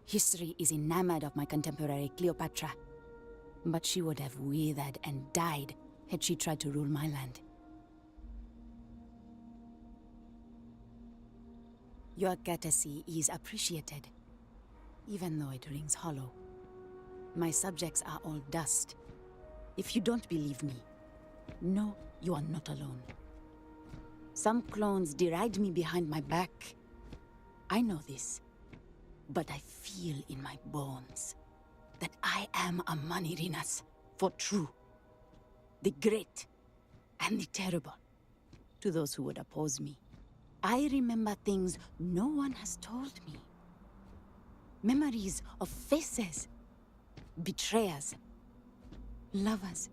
History is enamored of my contemporary Cleopatra, but she would have withered and died had she tried to rule my land. Your courtesy is appreciated, even though it rings hollow. My subjects are all dust. If you don't believe me, know you are not alone. Some clones deride me behind my back. I know this, but I feel in my bones that I am a Manirinas for true. The great and the terrible to those who would oppose me. I remember things no one has told me. Memories of faces, betrayers, lovers,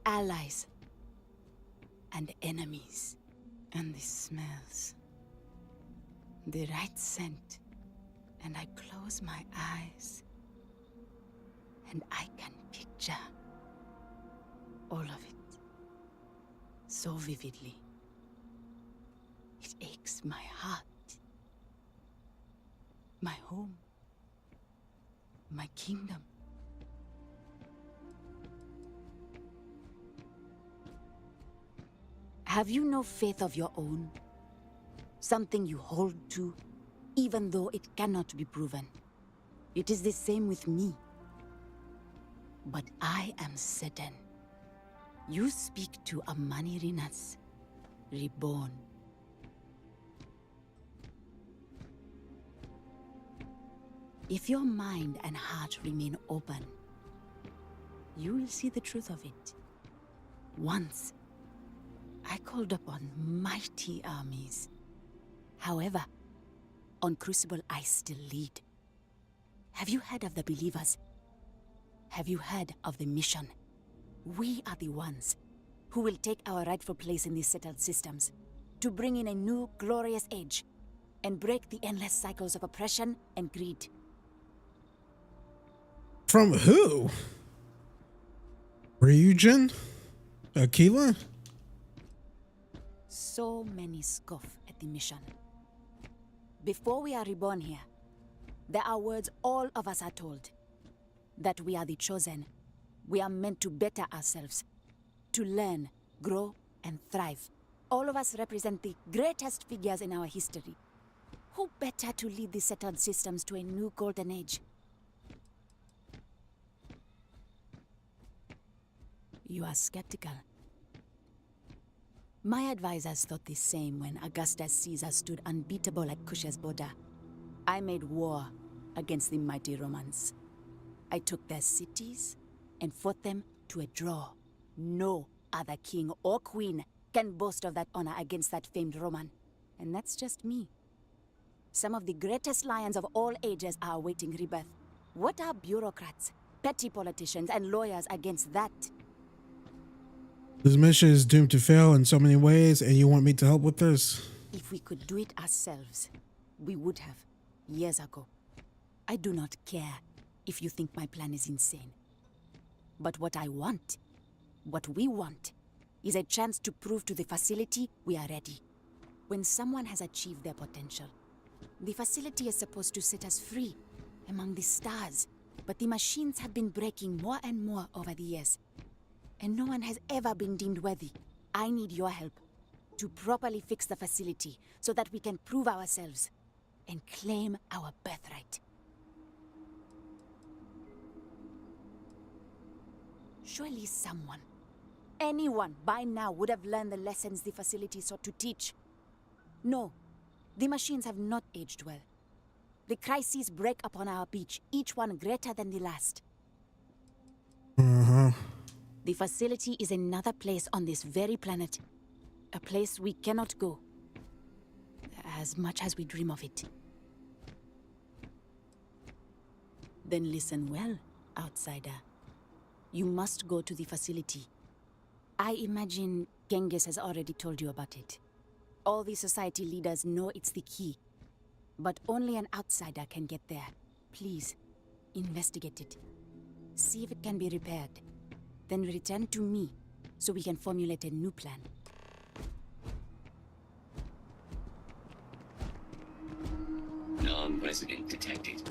allies, and enemies. And the smells. The right scent. And I close my eyes. And I can picture all of it so vividly. It aches my heart. My home. My kingdom. Have you no faith of your own? Something you hold to, even though it cannot be proven. It is the same with me. But I am certain. You speak to a Manirinas, reborn. If your mind and heart remain open, you will see the truth of it. Once, I called upon mighty armies. However, on Crucible I still lead. Have you heard of the believers? Have you heard of the mission? We are the ones who will take our rightful place in these settled systems to bring in a new glorious age and break the endless cycles of oppression and greed. From who? Ryujin? Aquila? So many scoff at the mission. Before we are reborn here, there are words all of us are told. That we are the chosen. We are meant to better ourselves. To learn, grow, and thrive. All of us represent the greatest figures in our history. Who better to lead the settled systems to a new golden age? You are skeptical. My advisors thought the same when Augustus Caesar stood unbeatable at Kush's border. I made war against the mighty Romans. I took their cities and fought them to a draw. No other king or queen can boast of that honor against that famed Roman. And that's just me. Some of the greatest lions of all ages are awaiting rebirth. What are bureaucrats, petty politicians, and lawyers against that? This mission is doomed to fail in so many ways, and you want me to help with this? If we could do it ourselves, we would have, years ago. I do not care if you think my plan is insane. But what I want, what we want, is a chance to prove to the facility we are ready. When someone has achieved their potential, the facility is supposed to set us free among the stars. But the machines have been breaking more and more over the years. And no one has ever been deemed worthy. I need your help to properly fix the facility so that we can prove ourselves and claim our birthright. Surely someone, anyone by now would have learned the lessons the facility sought to teach. No, the machines have not aged well. The crises break upon our beach, each one greater than the last. The facility is another place on this very planet. A place we cannot go. As much as we dream of it. Then listen well, outsider. You must go to the facility. I imagine Genghis has already told you about it. All the society leaders know it's the key, but only an outsider can get there. Please, investigate it. See if it can be repaired. Then return to me, so we can formulate a new plan. Non-resident detected.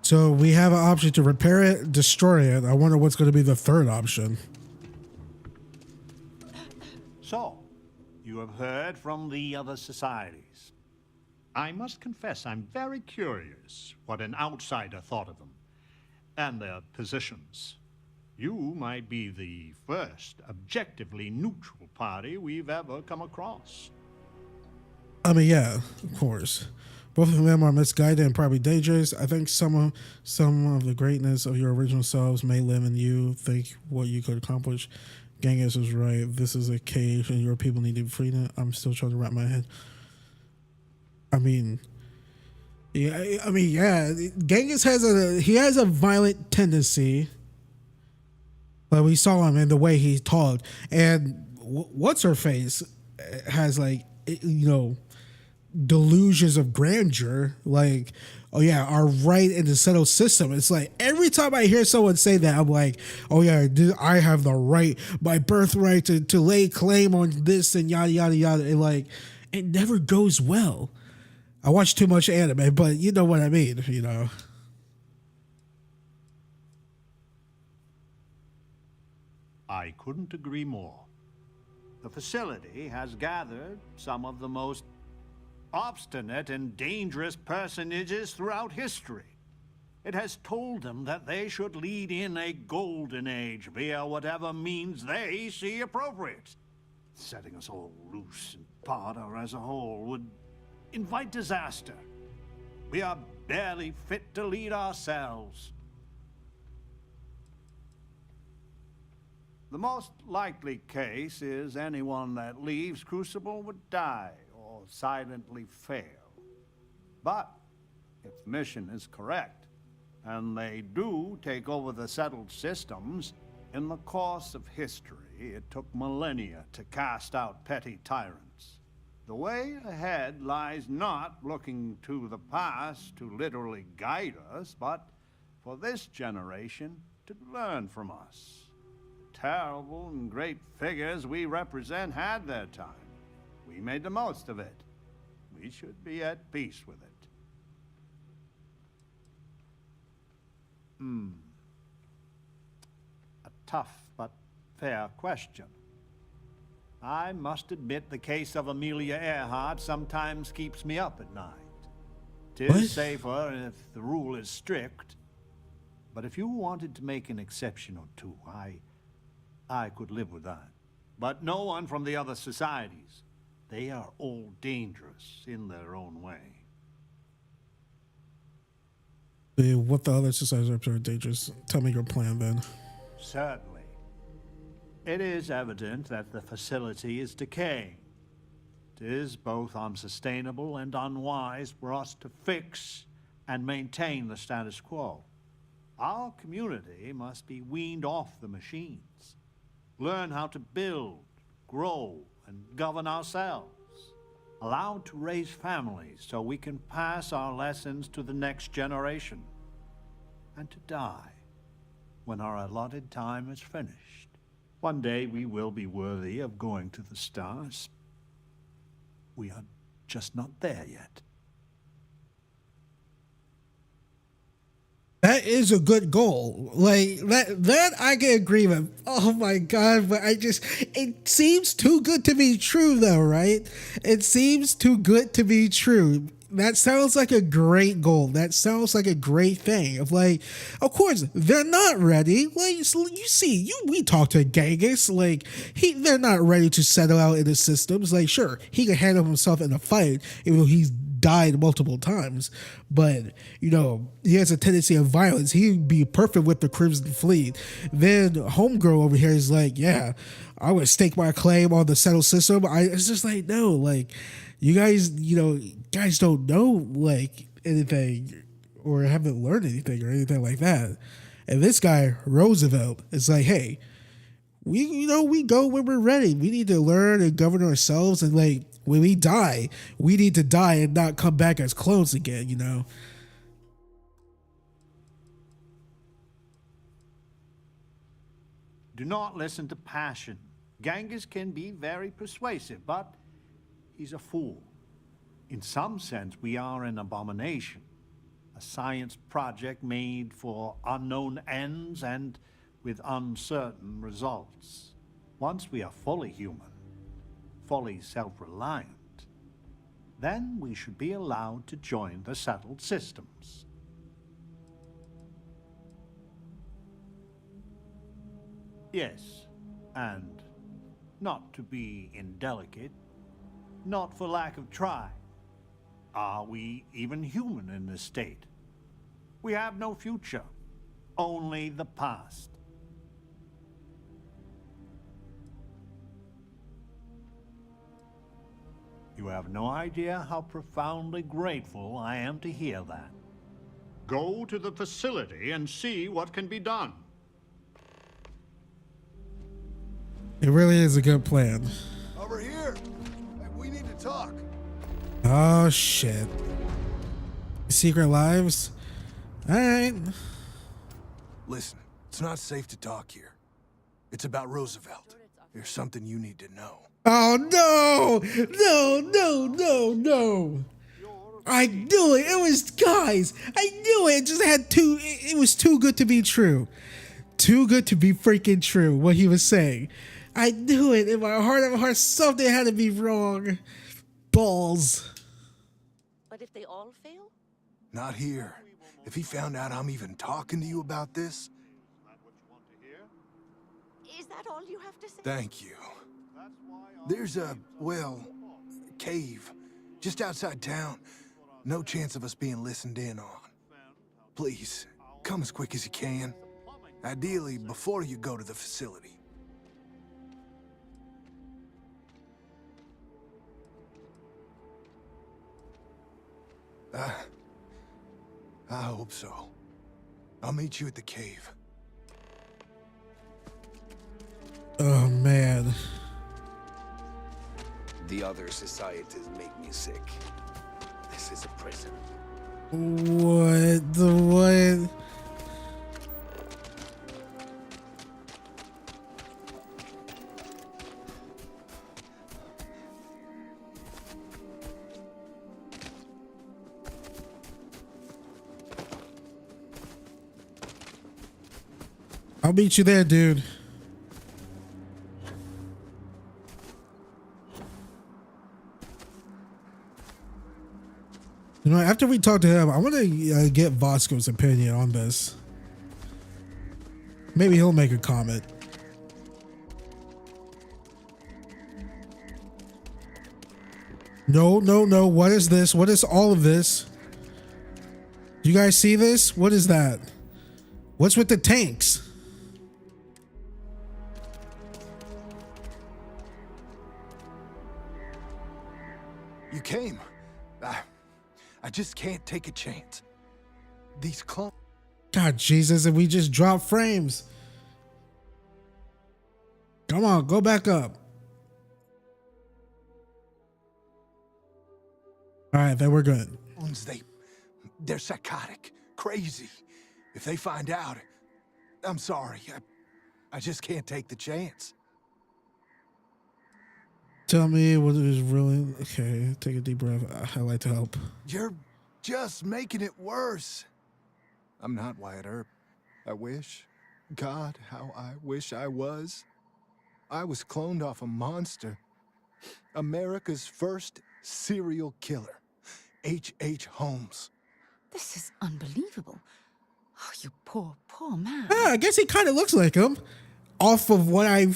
So we have an option to repair it, destroy it. I wonder what's going to be the third option. So, you have heard from the other societies. I must confess I'm very curious what an outsider thought of them and their positions. You might be the first objectively neutral party we've ever come across. I mean, yeah, of course. Both of them are misguided and probably dangerous. I think some of the greatness of your original selves may live in you. Think what you could accomplish. Genghis is right. This is a cage, and your people need to be freed. I'm still trying to wrap my head. I mean, yeah. Genghis has a violent tendency, but we saw him in the way he talked. And what's her face has delusions of grandeur, like, oh yeah, are right in the settled system. It's like every time I hear someone say that, I'm like, oh yeah, I have the right, my birthright to lay claim on this and yada yada yada. And like, it never goes well. I watch too much anime, but you know what I mean, you know. I couldn't agree more. The facility has gathered some of the most obstinate and dangerous personages throughout history. It has told them that they should lead in a golden age via whatever means they see appropriate. Setting us all loose and Baytuh as a whole would invite disaster. We are barely fit to lead ourselves. The most likely case is anyone that leaves Crucible would die or silently fail. But if the mission is correct, and they do take over the settled systems, in the course of history, it took millennia to cast out petty tyrants. The way ahead lies not looking to the past to literally guide us, but for this generation to learn from us. Terrible and great figures we represent had their time. We made the most of it. We should be at peace with it. A tough but fair question. I must admit the case of Amelia Earhart sometimes keeps me up at night. 'Tis safer if the rule is strict, but if you wanted to make an exception or two, I could live with that. But no one from the other societies. They are all dangerous in their own way. What the other societies are dangerous? Tell me your plan then. Certainly. It is evident that the facility is decaying. It is both unsustainable and unwise for us to fix and maintain the status quo. Our community must be weaned off the machines. Learn how to build, grow, and govern ourselves. Allowed to raise families so we can pass our lessons to the next generation. And to die when our allotted time is finished. One day we will be worthy of going to the stars. We are just not there yet. That is a good goal. Like that I can agree with. Oh my God, but it seems too good to be true though, right? It seems too good to be true. That sounds like a great goal. That sounds like a great thing. Of like, of course, they're not ready. Like, you see, we talked to Genghis. Like, they're not ready to settle out in the systems. Like, sure, he can handle himself in a fight, even though he's died multiple times. But, you know, he has a tendency of violence. He'd be perfect with the Crimson Fleet. Then Homegirl over here is like, yeah, I would stake my claim on the settled system. It's just like, no, like, you guys, guys don't know like anything or haven't learned anything or anything like that. And this guy, Roosevelt, is like, hey, we go when we're ready. We need to learn and govern ourselves. And like, when we die, we need to die and not come back as clones again, you know? Do not listen to passion. Genghis can be very persuasive, but he's a fool. In some sense, we are an abomination. A science project made for unknown ends and with uncertain results. Once we are fully human, fully self-reliant, then we should be allowed to join the settled systems. Yes, and not to be indelicate, not for lack of try. Are we even human in this state? We have no future, only the past. You have no idea how profoundly grateful I am to hear that. Go to the facility and see what can be done. It really is a good plan. Over here. We need to talk. Oh, shit. Secret lives? All right. Listen, it's not safe to talk here. It's about Roosevelt. There's something you need to know. Oh, no! No! I knew it. It was, guys, I knew it. It just had too, it was too good to be true. Too good to be freaking true, what he was saying. I knew it. In my heart of hearts, something had to be wrong. Balls. But if they all fail? Not here. If he found out I'm even talking to you about this... Is that all you have to say? Thank you. There's a, well, cave just outside town. No chance of us being listened in on. Please, come as quick as you can. Ideally, before you go to the facility. I hope so. I'll meet you at the cave. Oh, man. The other societies make me sick. This is a prison. What the what? I'll meet you there, dude. You know, after we talk to him, I want to get Vasco's opinion on this. Maybe he'll make a comment. No. What is this? What is all of this? You guys see this? What is that? What's with the tanks? You came. I just can't take a chance. These clones. God, Jesus, and we just dropped frames. Come on, go back up. All right, then we're good. They're psychotic, crazy. If they find out, I'm sorry. I just can't take the chance. Tell me what is really okay. Take a deep breath. I like to help. You're just making it worse. I'm not Wyatt Earp. I wish. God, how I wish I was. I was cloned off a monster. America's first serial killer. H.H. Holmes. This is unbelievable. Oh, you poor man. Ah, I guess he kind of looks like him. Off of what I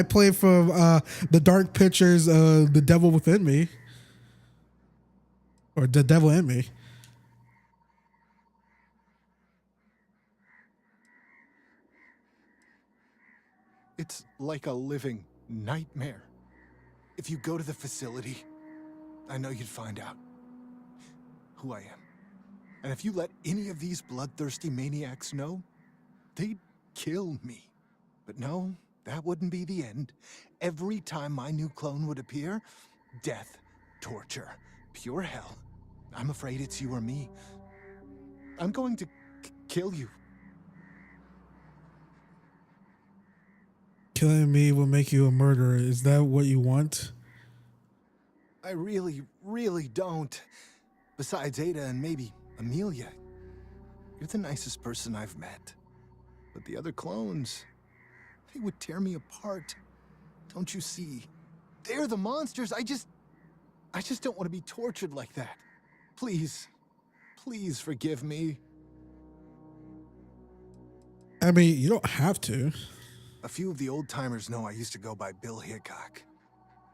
played from the Dark Pictures, The Devil Within Me, or The Devil in Me. It's like a living nightmare. If you go to the facility, I know you'd find out who I am. And if you let any of these bloodthirsty maniacs know, they'd kill me. But no, that wouldn't be the end. Every time my new clone would appear, death, torture, pure hell. I'm afraid it's you or me. I'm going to kill you. Killing me will make you a murderer. Is that what you want? I really, really don't. Besides Ada and maybe Amelia, you're the nicest person I've met. But the other clones, they would tear me apart. Don't you see? They're the monsters. I just don't want to be tortured like that. Please, please forgive me. I mean, you don't have to. A few of the old-timers know I used to go by Bill Hickok.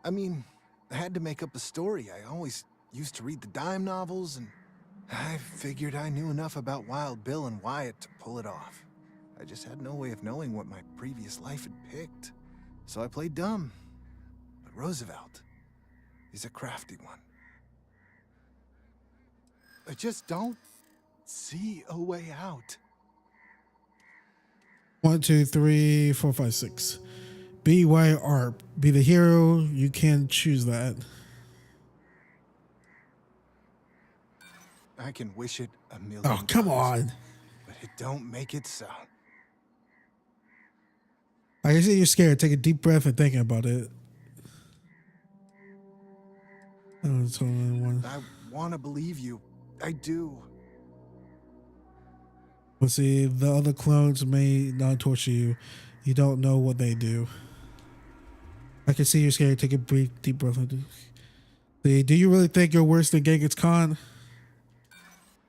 I mean, I had to make up a story. I always used to read the dime novels, and I figured I knew enough about Wild Bill and Wyatt to pull it off. I just had no way of knowing what my previous life had picked. So I played dumb. But Roosevelt, he's a crafty one. I just don't see a way out. 1, 2, 3, 4, 5, 6. Be Wyatt Earp. Be the hero. You can choose that. I can wish it a million Oh, come times, on. but it don't make it so. I can see you're scared. Take a deep breath and think about it. Oh, it's only one. I want to believe you. I do. But see, the other clones may not torture you. You don't know what they do. I can see you're scared. Take a deep breath. See, do you really think you're worse than Genghis Khan?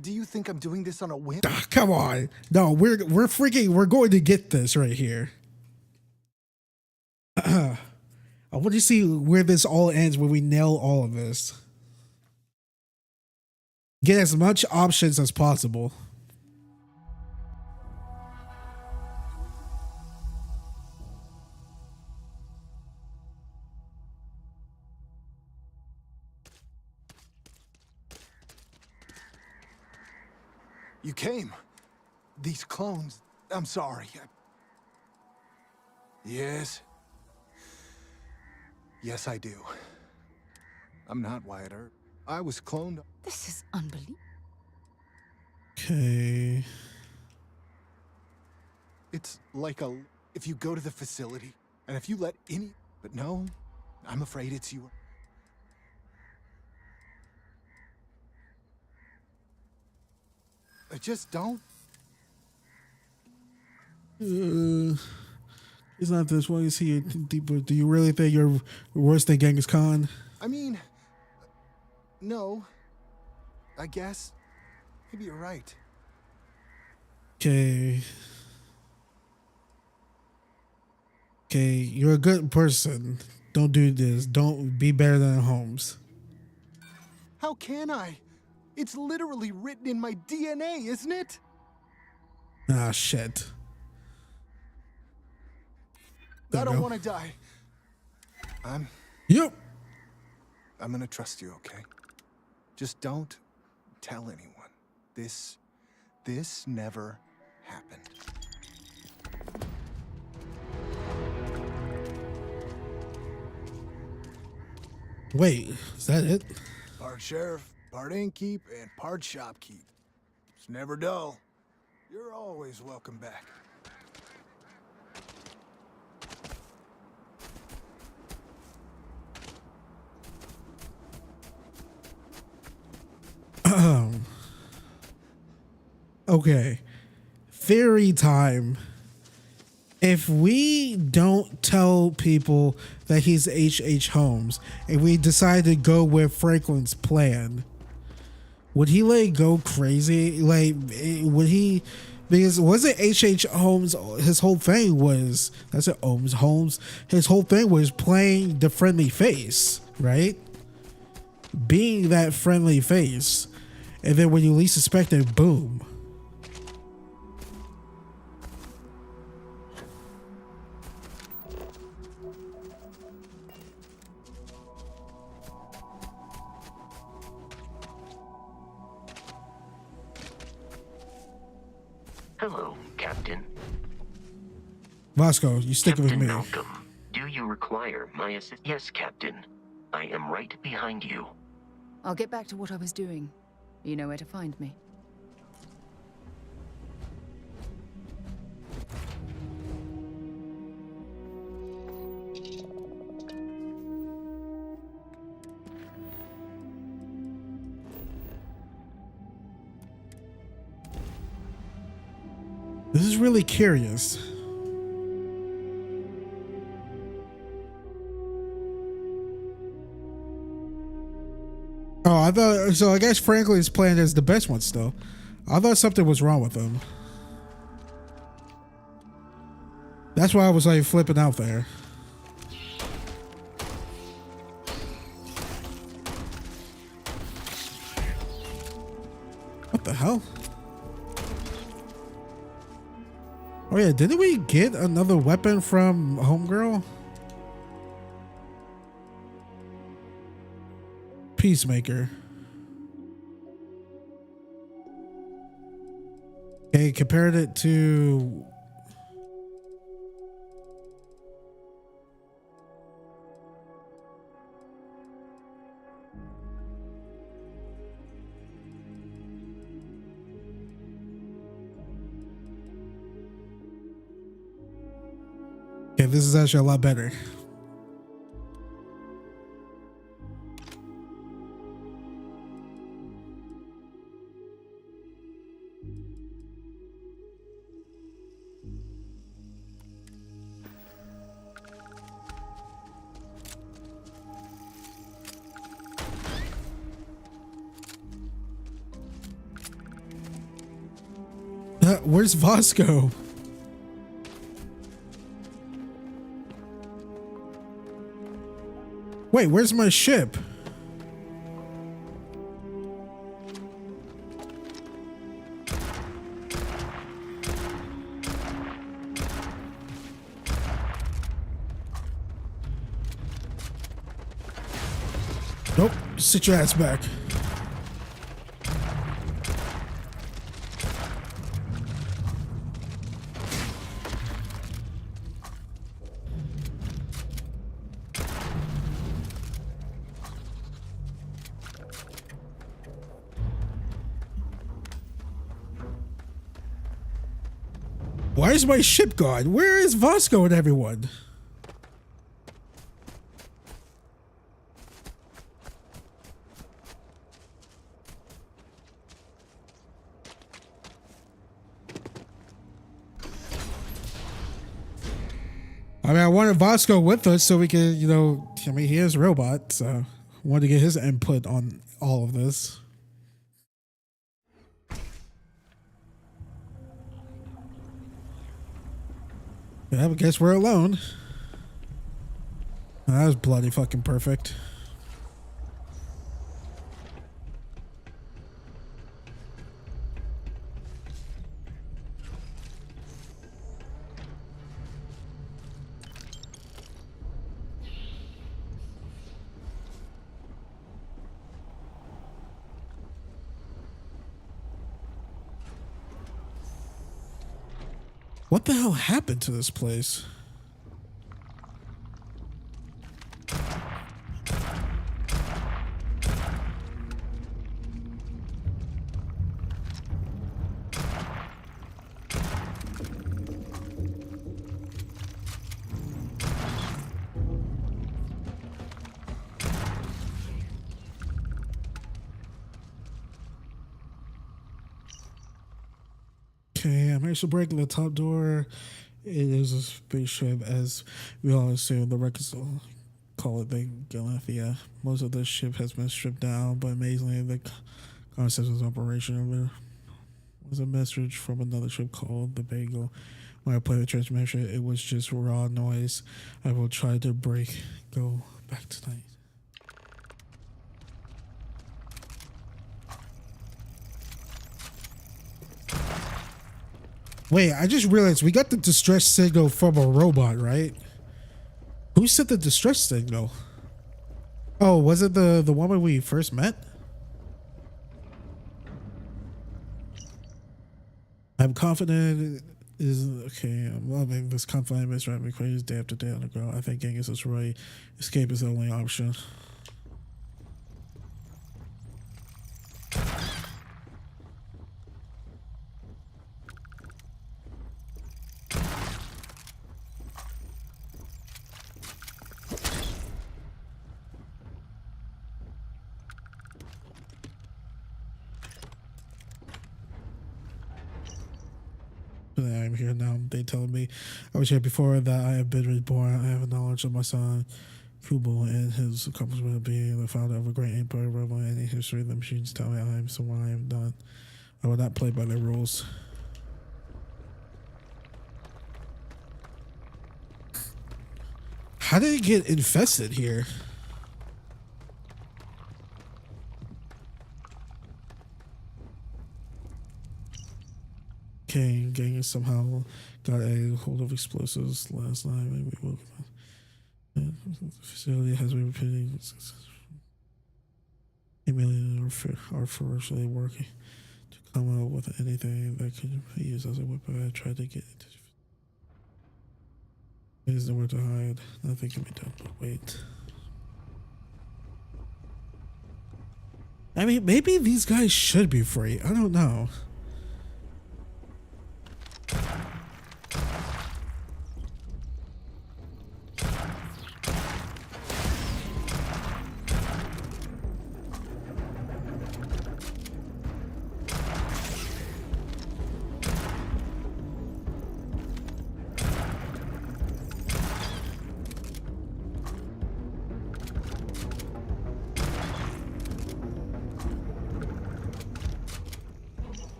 Do you think I'm doing this on a whim? Ah, come on. No, we're going to get this right here. I want to see where this all ends when we nail all of this. Get as much options as possible. You came. These clones. I'm sorry. Yes. Yes, I do. I'm not Wyatt Earp. I was cloned. This is unbelievable. Okay. It's like if you go to the facility, and if you let any... But no, I'm afraid it's you. I just don't. It's not this one. You see it deeper. Do you really think you're worse than Genghis Khan? I mean, no. I guess. Maybe you're right. Okay. Okay, you're a good person. Don't do this. Don't be better than Holmes. How can I? It's literally written in my DNA, isn't it? Ah, shit. I don't want to die. Yep. I'm gonna trust you, okay? Just don't tell anyone. This never happened. Wait, is that it? Part sheriff, part innkeep, and part shopkeep. It's never dull. You're always welcome back. Okay. Theory time. If we don't tell people that he's H.H. Holmes and we decide to go with Franklin's plan, would he like go crazy? Like, would he? Because wasn't H.H. Holmes, his whole thing was, that's it, Holmes, his whole thing was playing the friendly face, right? Being that friendly face. And then when you least suspect it, boom. Hello, Captain. Vasco, you stick with Captain me. Malcolm, do you require my assist? Yes, Captain. I am right behind you. I'll get back to what I was doing. You know where to find me. This is really curious. Oh, I thought so. I guess Franklin's plan is the best one still. I thought something was wrong with him. That's why I was like flipping out there. What the hell? Oh yeah, didn't we get another weapon from Homegirl? Peacemaker. Okay, compared it to... Okay, this is actually a lot better. Where's Vasco? Wait, where's my ship? Nope, sit your ass back. Why is my ship gone? Where is Vasco and everyone? I mean, I wanted Vasco with us so we could, you know, I mean, he is a robot, so I wanted to get his input on all of this. Yeah, I guess we're alone. That was bloody fucking perfect. What the hell happened to this place? Okay, I'm actually breaking the top door. It is a spaceship, as we all assume. The records call it the Galathia. Most of the ship has been stripped down, but amazingly, the concept was operational. There was a message from another ship called the Bagel. When I played the transmission, it was just raw noise. I will try to go back tonight. Wait, I just realized we got the distress signal from a robot, right? Who sent the distress signal? Oh, was it the woman we first met? I'm confident Is okay. I'm loving this confinement driving me crazy day after day on the ground. I think Genghis is right. Escape is the only option. I'm here now. They telling me I was here before that I have been reborn. I have a knowledge of my son Kubal and his accomplishment of being the founder of a great empire, reveling any history. The machines tell me I am so what I am done. I will not play by their rules. How did it get infested here? Okay, gang somehow got a hold of explosives last night. Maybe we woke up. The facility has been repeating. A million are ferociously working to come up with anything that could be used as a weapon. I tried to get it. There's nowhere to hide. Nothing can be done. But wait. I mean, maybe these guys should be free. I don't know.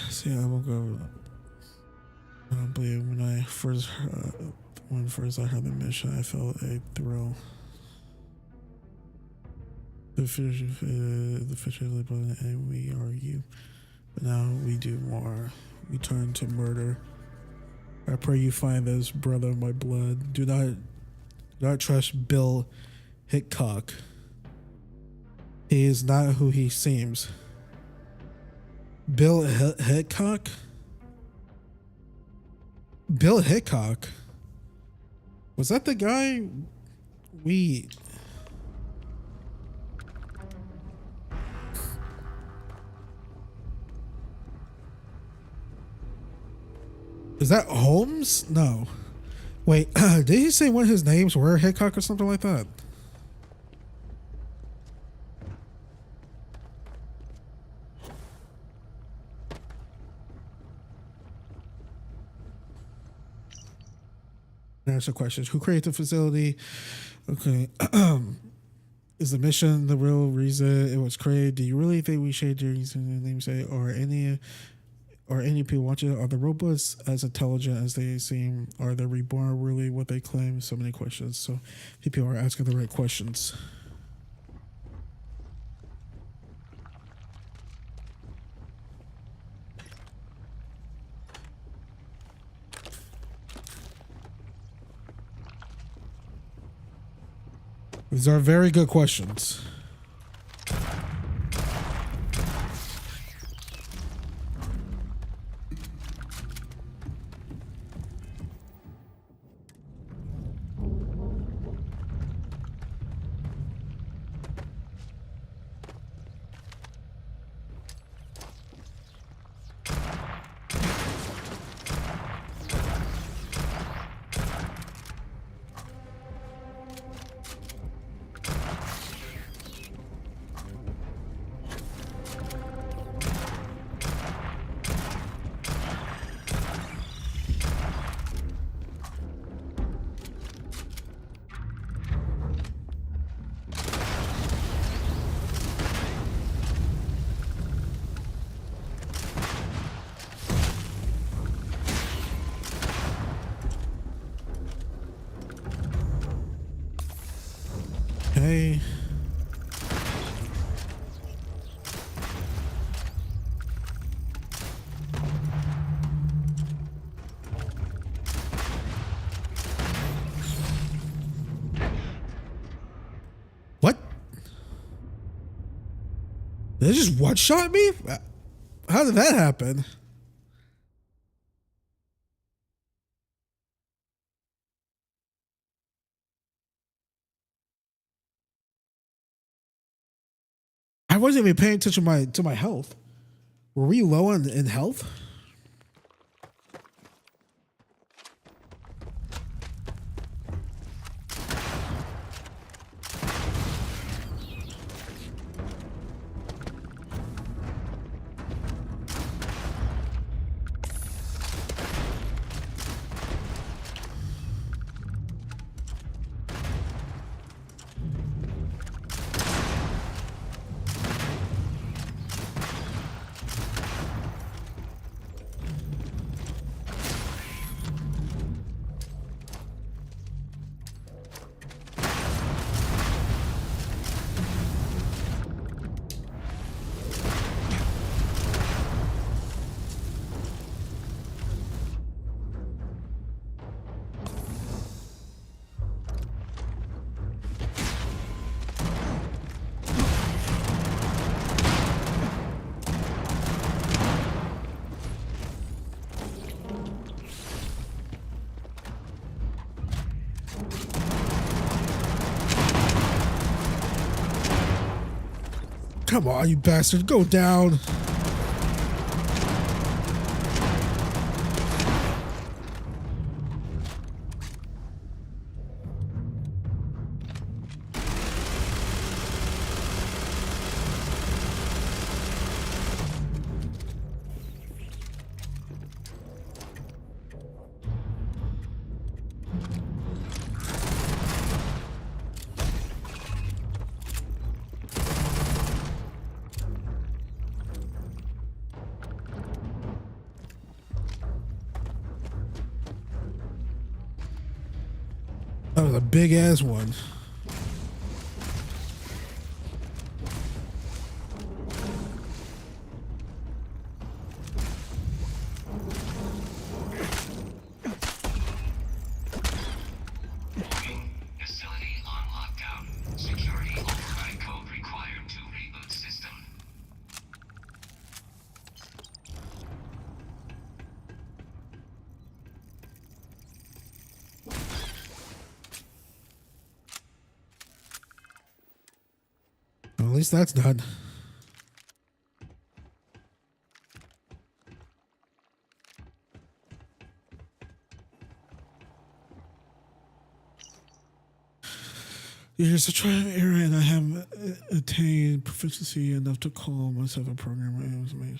See, I won't go. I don't believe when I first I heard the mission, I felt a thrill. The fish is brilliant, and we are you. But now we do more. We turn to murder. I pray you find this brother of my blood. Do not trust Bill Hickok. He is not who he seems. Bill Hickok? Bill Hickok? Was that the guy we... Is that Holmes? No. Wait, did he say one of his names were Hickok or something like that? Answer questions. Who created the facility? Okay. Is the mission the real reason it was created? Do you really think we should do namesake or any people watching? Are the robots as intelligent as they seem? Are the reborn really what they claim? So many questions. So people are asking the right questions. These are very good questions. Okay. What? They just one-shot me? How did that happen? wasn't even paying attention to my health. Were we low in health? Come on, you bastard. Go down. That was a big ass one. Facility on lockdown. Security override code required to reboot system. Well, at least that's done. Years of trial and error, and I have attained proficiency enough to call myself a programmer. It was amazing.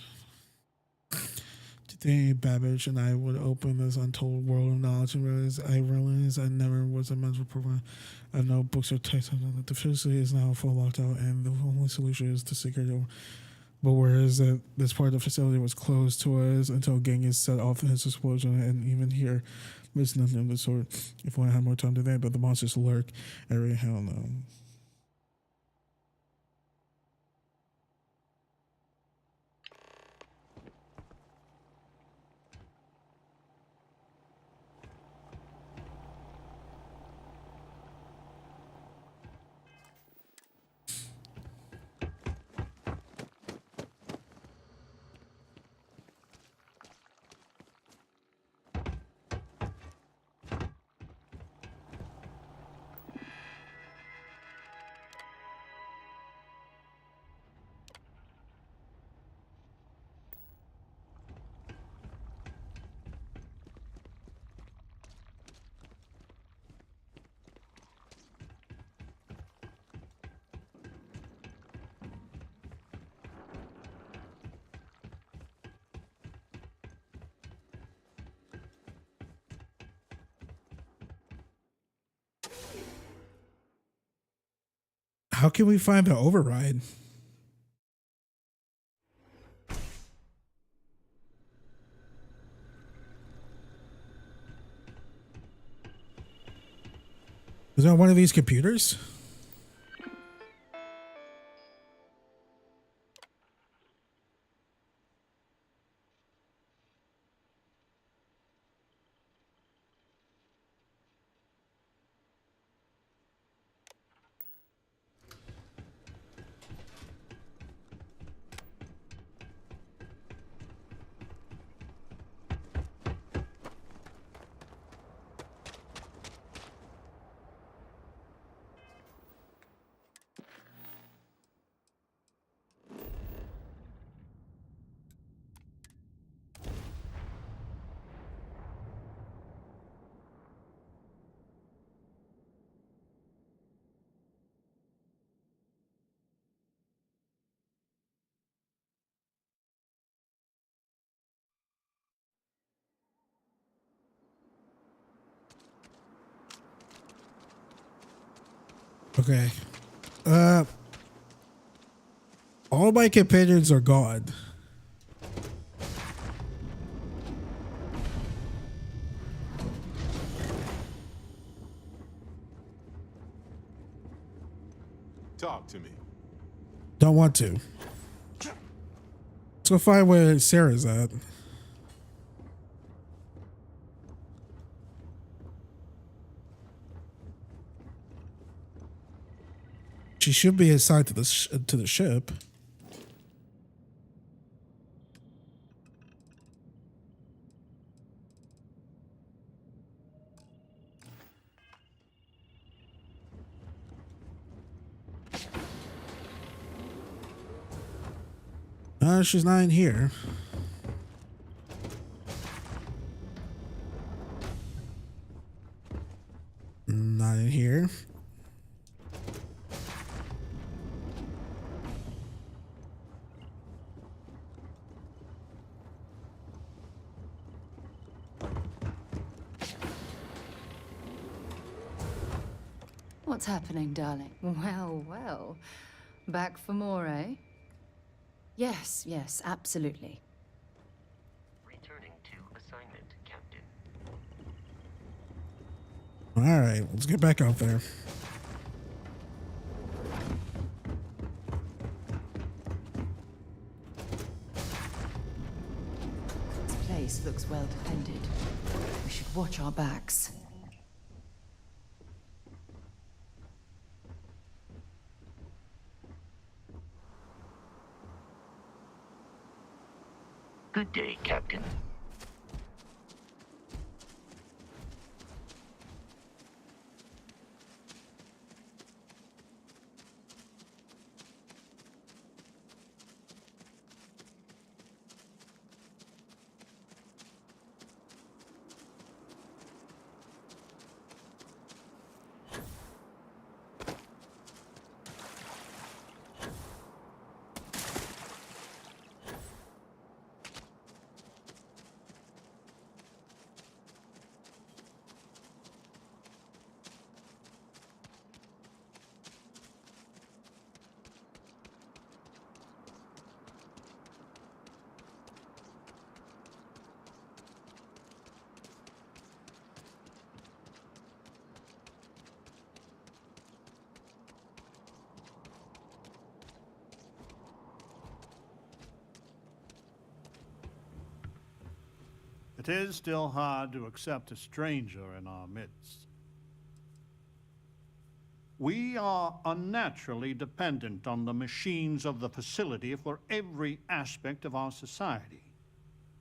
Today, Babbage and I would open this untold world of knowledge and realize I never was a mental programmer. I have no books or texts. The facility is now full lockdown, and the only solution is to secure it. But whereas that this part of the facility was closed to us until Genghis set off his explosion, and even here, there's nothing of the sort. If I had more time today, but the monsters lurk every hell no. How can we find the override? Is that one of these computers? Okay. All my companions are gone. Talk to me. Don't want to. Let's go find where Sarah's at. She should be assigned to the ship. She's not in here. Not in here. What's happening, darling? Well, well. Back for more, eh? Yes, yes, absolutely. Returning to assignment, Captain. All right, let's get back out there. This place looks well defended. We should watch our backs. Good day, Captain. It is still hard to accept a stranger in our midst. We are unnaturally dependent on the machines of the facility for every aspect of our society.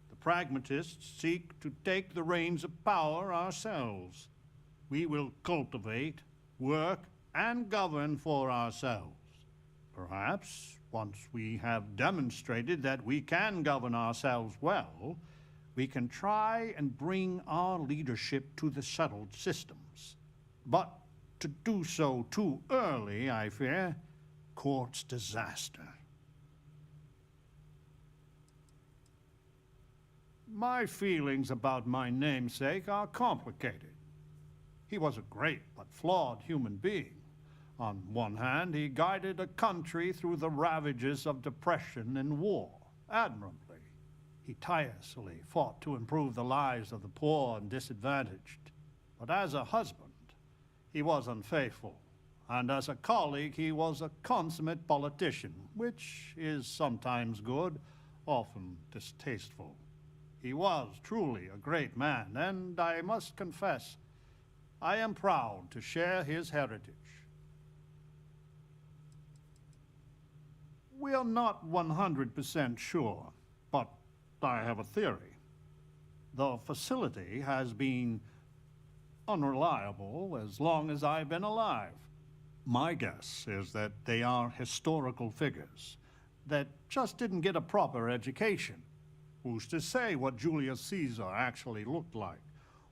The pragmatists seek to take the reins of power ourselves. We will cultivate, work, and govern for ourselves. Perhaps, once we have demonstrated that we can govern ourselves well, we can try and bring our leadership to the settled systems. But to do so too early, I fear, courts disaster. My feelings about my namesake are complicated. He was a great but flawed human being. On one hand, he guided a country through the ravages of depression and war admirably. He tirelessly fought to improve the lives of the poor and disadvantaged. But as a husband, he was unfaithful. And as a colleague, he was a consummate politician, which is sometimes good, often distasteful. He was truly a great man, and I must confess, I am proud to share his heritage. We are not 100% sure, but I have a theory. The facility has been unreliable as long as I've been alive. My guess is that they are historical figures that just didn't get a proper education. Who's to say what Julius Caesar actually looked like,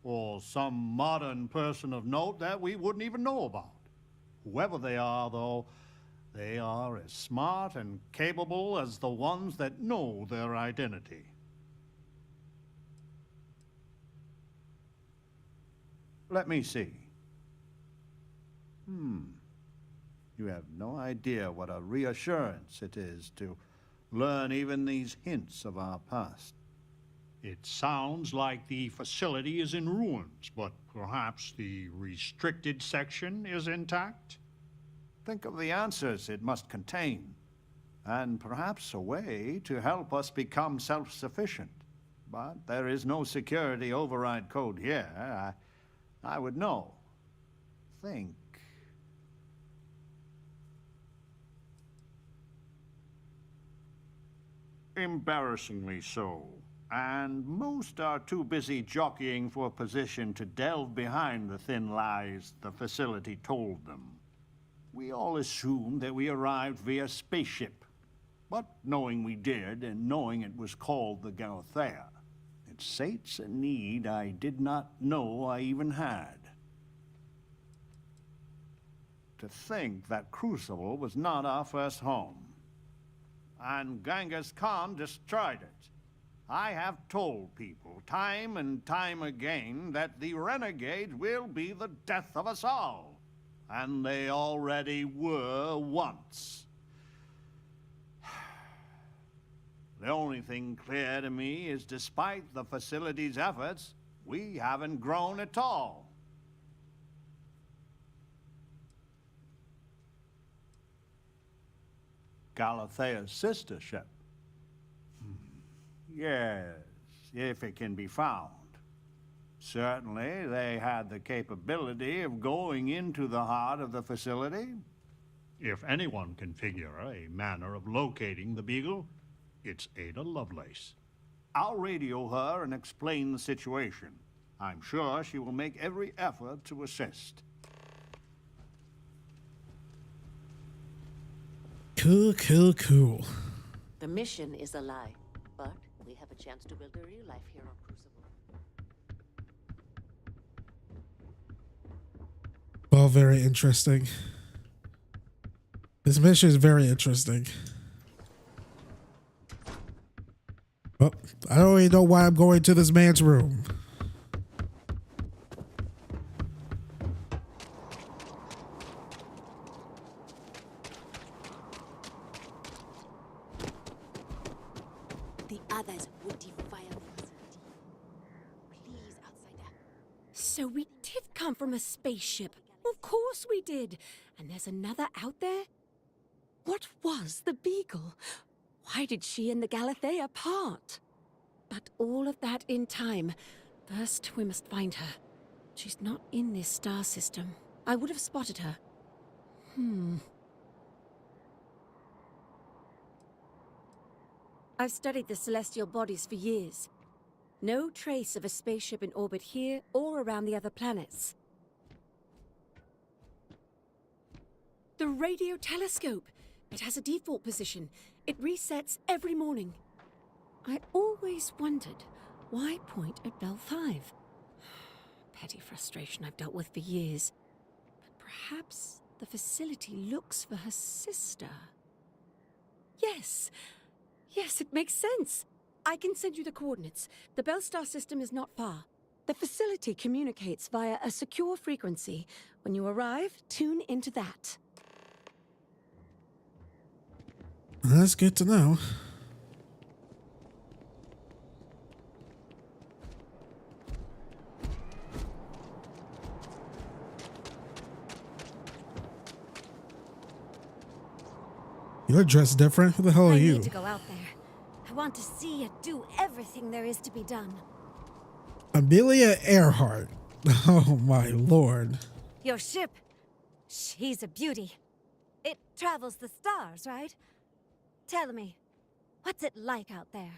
or some modern person of note that we wouldn't even know about? Whoever they are, though, they are as smart and capable as the ones that know their identity. Let me see. You have no idea what a reassurance it is to learn even these hints of our past. It sounds like the facility is in ruins, but perhaps the restricted section is intact? Think of the answers it must contain, and perhaps a way to help us become self-sufficient. But there is no security override code here. I would know. Think. Embarrassingly so. And most are too busy jockeying for position to delve behind the thin lies the facility told them. We all assumed that we arrived via spaceship. But knowing we did, and knowing it was called the Galathea, it sates a need I did not know I even had. To think that Crucible was not our first home. And Genghis Khan destroyed it. I have told people time and time again that the renegades will be the death of us all. And they already were once. The only thing clear to me is despite the facility's efforts, we haven't grown at all. Galathea's sister ship. Yes, if it can be found. Certainly, they had the capability of going into the heart of the facility. If anyone can figure a manner of locating the Beagle, it's Ada Lovelace. I'll radio her and explain the situation. I'm sure she will make every effort to assist. Cool. The mission is a lie, but we have a chance to build a real life here on Crucible. Well, very interesting. This mission is very interesting. Well, I don't even know why I'm going to this man's room. The others would defile the facility. Please, outsider. So we did come from a spaceship. Of course we did. And there's another out there? What was the Beagle? Why did she and the Galathea part? But all of that in time. First, we must find her. She's not in this star system. I would have spotted her. I've studied the celestial bodies for years. No trace of a spaceship in orbit here or around the other planets. The radio telescope. It has a default position. It resets every morning. I always wondered, why point at Bell 5? Petty frustration I've dealt with for years. But perhaps the facility looks for her sister. Yes, it makes sense. I can send you the coordinates. The Bell Star system is not far. The facility communicates via a secure frequency. When you arrive, tune into that. That's good to know. You're dressed different. Who the hell are you? I need to go out there. I want to see it do everything there is to be done. Amelia Earhart. Oh my lord. Your ship, she's a beauty. It travels the stars, right? Tell me, what's it like out there?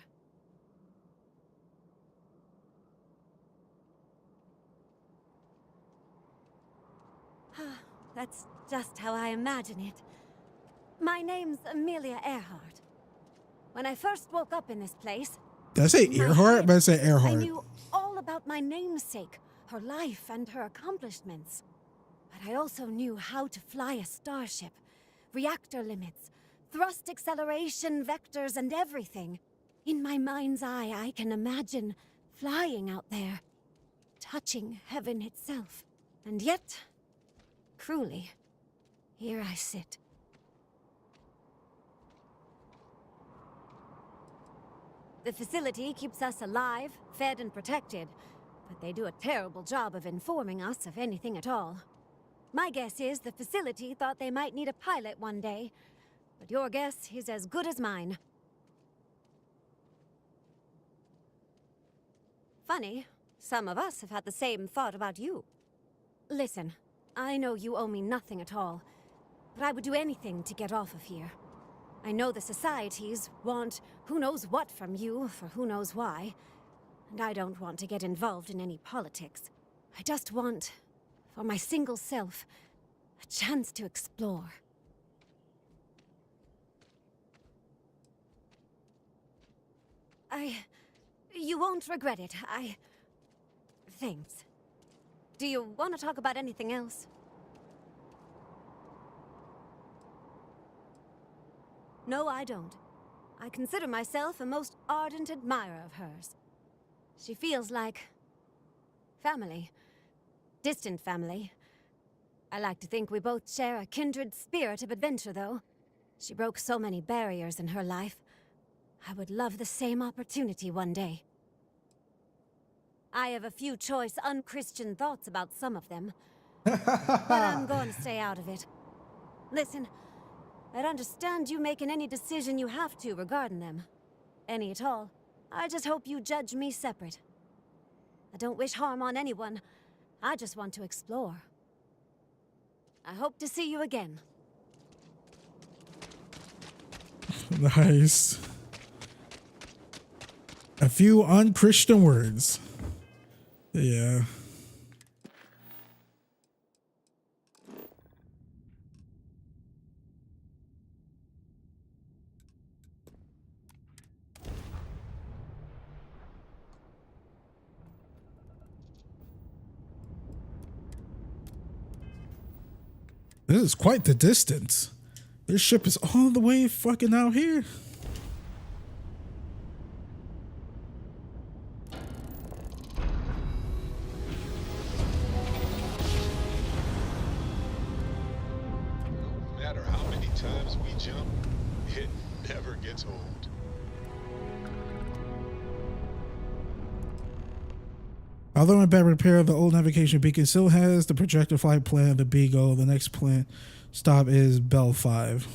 That's just how I imagine it. My name's Amelia Earhart. When I first woke up in this place... Did I say Earhart? But I say Earhart. I knew all about my namesake, her life and her accomplishments. But I also knew how to fly a starship, reactor limits, thrust acceleration vectors and everything. In my mind's eye, I can imagine flying out there, touching heaven itself. And yet, cruelly, here I sit. The facility keeps us alive, fed and protected, but they do a terrible job of informing us of anything at all. My guess is the facility thought they might need a pilot one day, but your guess is as good as mine. Funny, some of us have had the same thought about you. Listen, I know you owe me nothing at all, but I would do anything to get off of here. I know the societies want who knows what from you for who knows why, and I don't want to get involved in any politics. I just want, for my single self, a chance to explore. You won't regret it. Thanks. Do you want to talk about anything else? No, I don't. I consider myself a most ardent admirer of hers. She feels like family. Distant family. I like to think we both share a kindred spirit of adventure, though. She broke so many barriers in her life. I would love the same opportunity one day. I have a few choice, unchristian thoughts about some of them. But I'm going to stay out of it. Listen, I'd understand you making any decision you have to regarding them. Any at all. I just hope you judge me separate. I don't wish harm on anyone. I just want to explore. I hope to see you again. Nice. A few unchristian words. Yeah. This is quite the distance. This ship is all the way fucking out here. No matter how many times we jump, it never gets old. Although in bad repair, the old navigation beacon still has the projector flight plan, the Beagle. The next plan stop is Bell 5.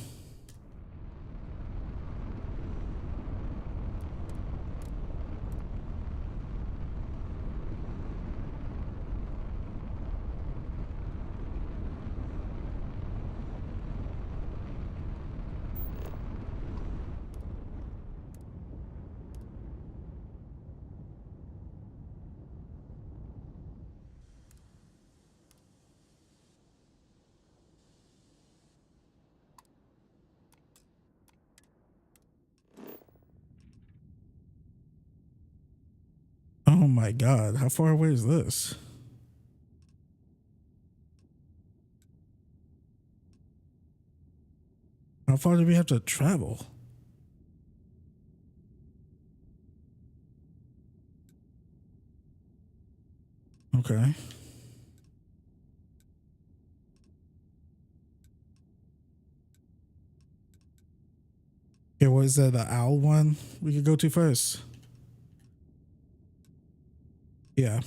Oh my god, how far away is this? How far do we have to travel? Okay. Okay, what is that, the owl one we could go to first? Yeah.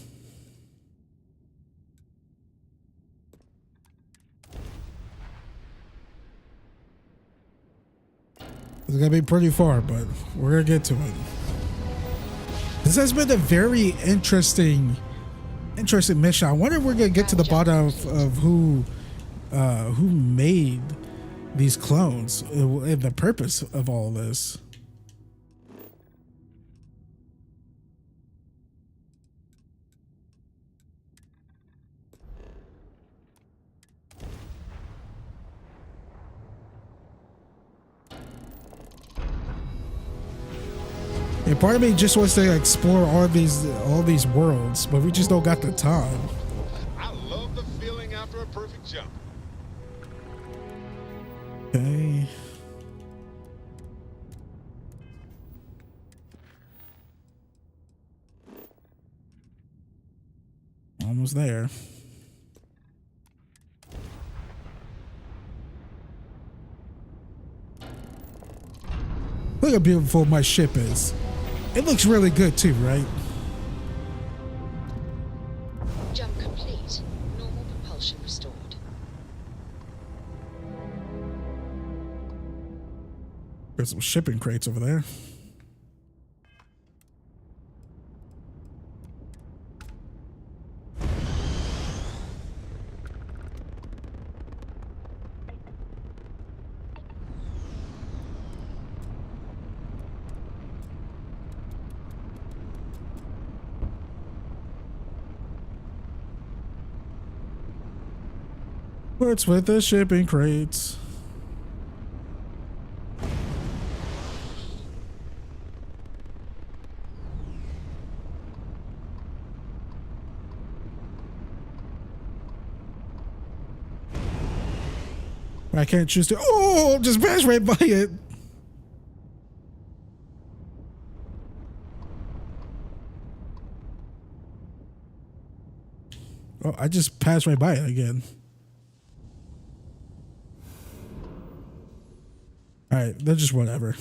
It's gonna be pretty far, but we're gonna get to it. This has been a very interesting mission. I wonder if we're gonna get to the bottom of who made these clones and the purpose of all this. And part of me just wants to explore all these worlds, but we just don't got the time. I love the feeling after a perfect jump. Okay. Almost there. Look how beautiful my ship is. It looks really good too, right? Jump complete. Normal propulsion restored. There's some shipping crates over there. What's with the shipping crates? I can't choose to. Oh, just pass right by it. Oh, I just passed right by it again. All right, that's just whatever.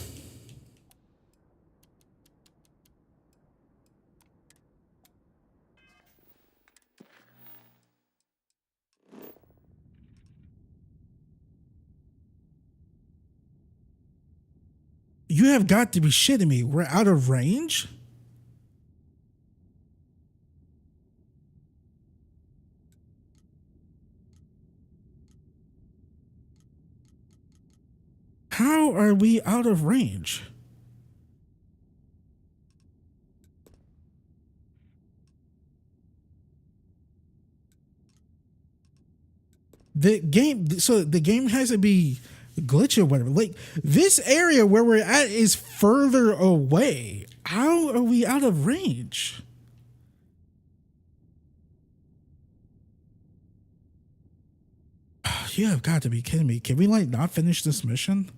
You have got to be shitting me. We're out of range? How are we out of range? The game has to be glitchy or whatever. Like, this area where we're at is further away. How are we out of range? You have got to be kidding me. Can we like not finish this mission?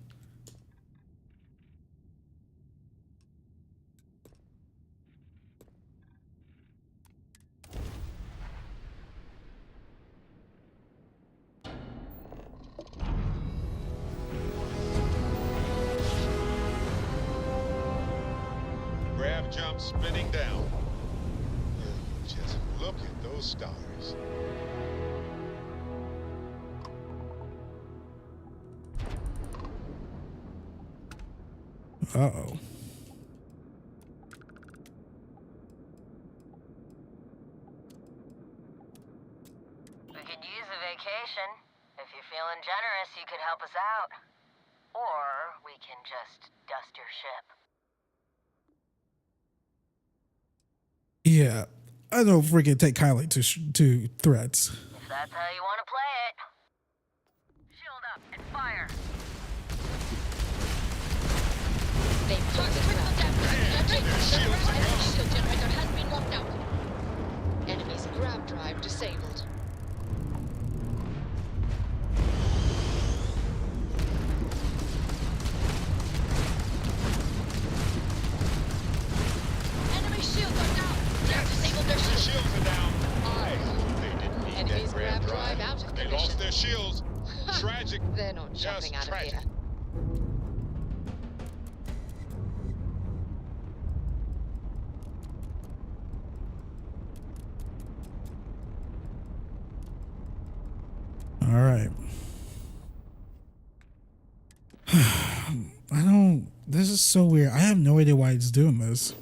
Grav jump spinning down. Just look at those stars. Uh-oh. We could use a vacation. If you're feeling generous, you could help us out. Or we can just dust your ship. Yeah, I don't freaking take kindly to threats. If that's how you want to play it. Shield up and fire. They've targeted shield generator has been knocked out. Enemy's grab drive disabled. Enemy shields are down. They've disabled their shields. Shields are down. I hope they didn't need Enemy's that grab grab drive drive. out of They commission. lost their shields. Tragic. They're not jumping out tragic. of here. All right. I don't. This is so weird. I have no idea why it's doing this.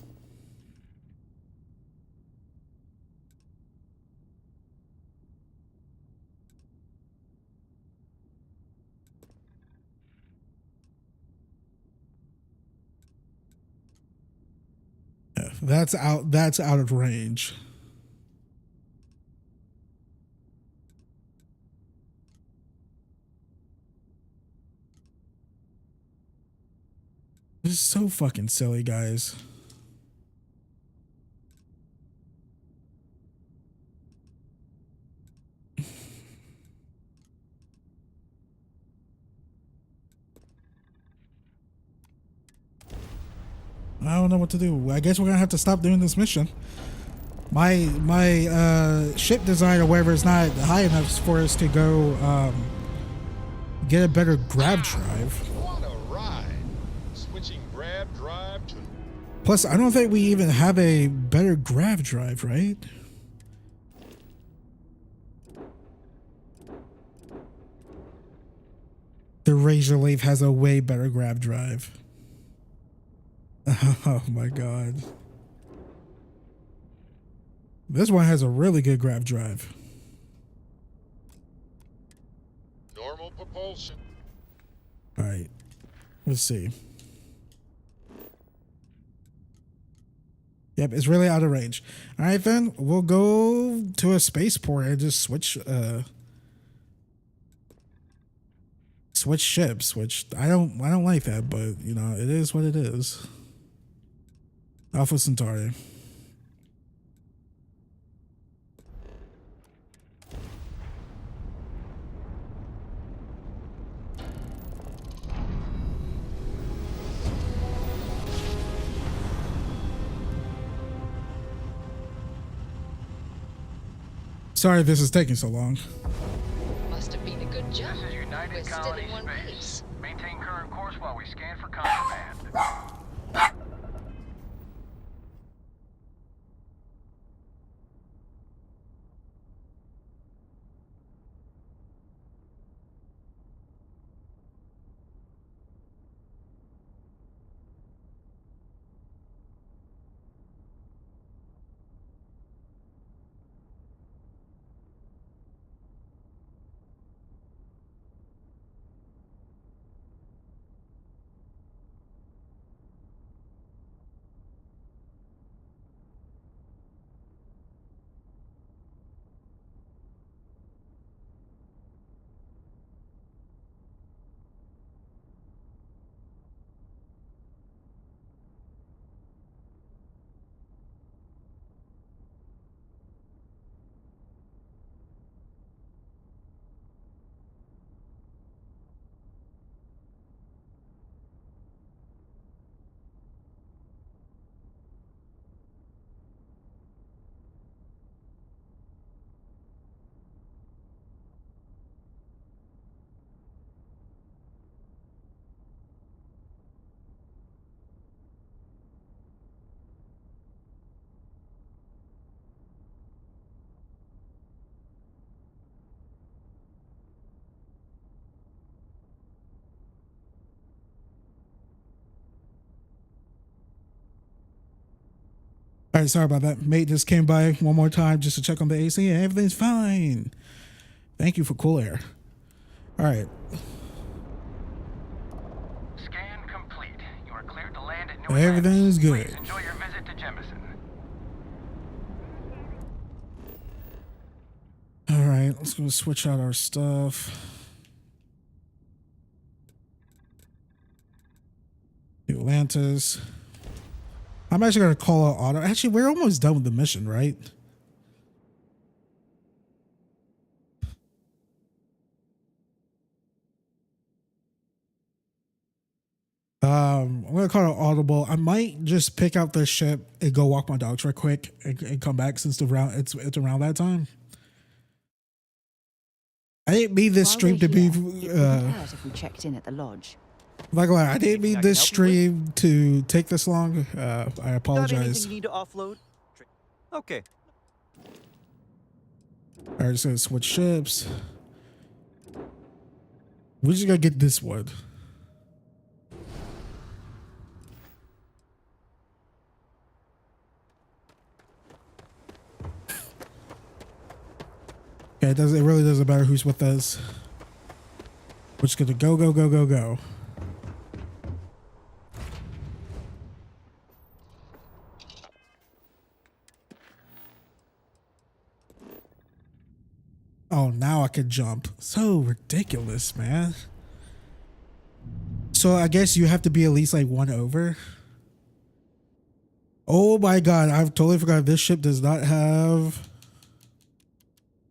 Yeah, that's out. That's out of range. This is so fucking silly, guys. I don't know what to do. I guess we're gonna have to stop doing this mission. My ship design or whatever is not high enough for us to go get a better grab drive. What a ride. switching grab drive to... Plus, I don't think we even have a better grav drive, right? The Razor Leaf has a way better grav drive. Oh my god. This one has a really good grav drive. Normal propulsion. Alright. Let's see. Yep, it's really out of range. Alright then, we'll go to a spaceport and just switch ships, which I don't like that, but you know, it is what it is. Alpha Centauri. Sorry this is taking so long. Must have been a good job. This is United We're still Colony in one Space. piece. Maintain current course while we scan for contraband. All right, sorry about that. Mate just came by one more time just to check on the AC and everything's fine. Thank you for cool air. All right. Scan complete. You are cleared to land at New Everything's Atlantis. good. Please enjoy your visit to Jemison. All right, let's go switch out our stuff. New Atlantis. I'm actually going to call out auto. Actually, we're almost done with the mission, right? I'm going to call it audible. I might just pick out the ship and go walk my dogs real quick and come back since it's around that time. I didn't mean this stream to be... It would hurt if we checked in at the lodge. Like, I didn't mean this stream to take this long. I apologize. Got anything you need to offload? Okay. All right, so switch ships. We're just gonna get this one. Okay, it really doesn't matter who's with us. We're just gonna go, go, go, go, go. Oh, now I can jump. So ridiculous, man. So I guess you have to be at least like one over. Oh my god, I've totally forgot this ship does not have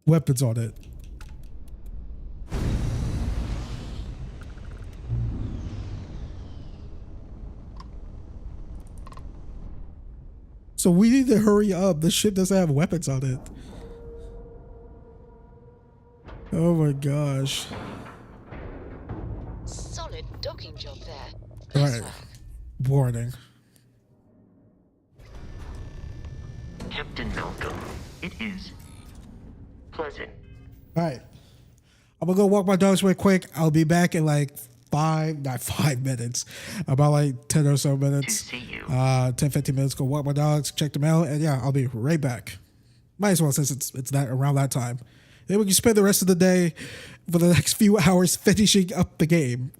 weapons on it. So we need to hurry up. The ship doesn't have weapons on it. Oh my gosh. Solid docking job there. All right. Warning. Captain Malcolm, it is pleasant. All right. I'm gonna go walk my dogs real quick. I'll be back in like not 5 minutes, about like 10 or so minutes. 10, 15 minutes. Go walk my dogs, check them out, and yeah, I'll be right back. Might as well, since it's that around that time. Then we can spend the rest of the day for the next few hours finishing up the game.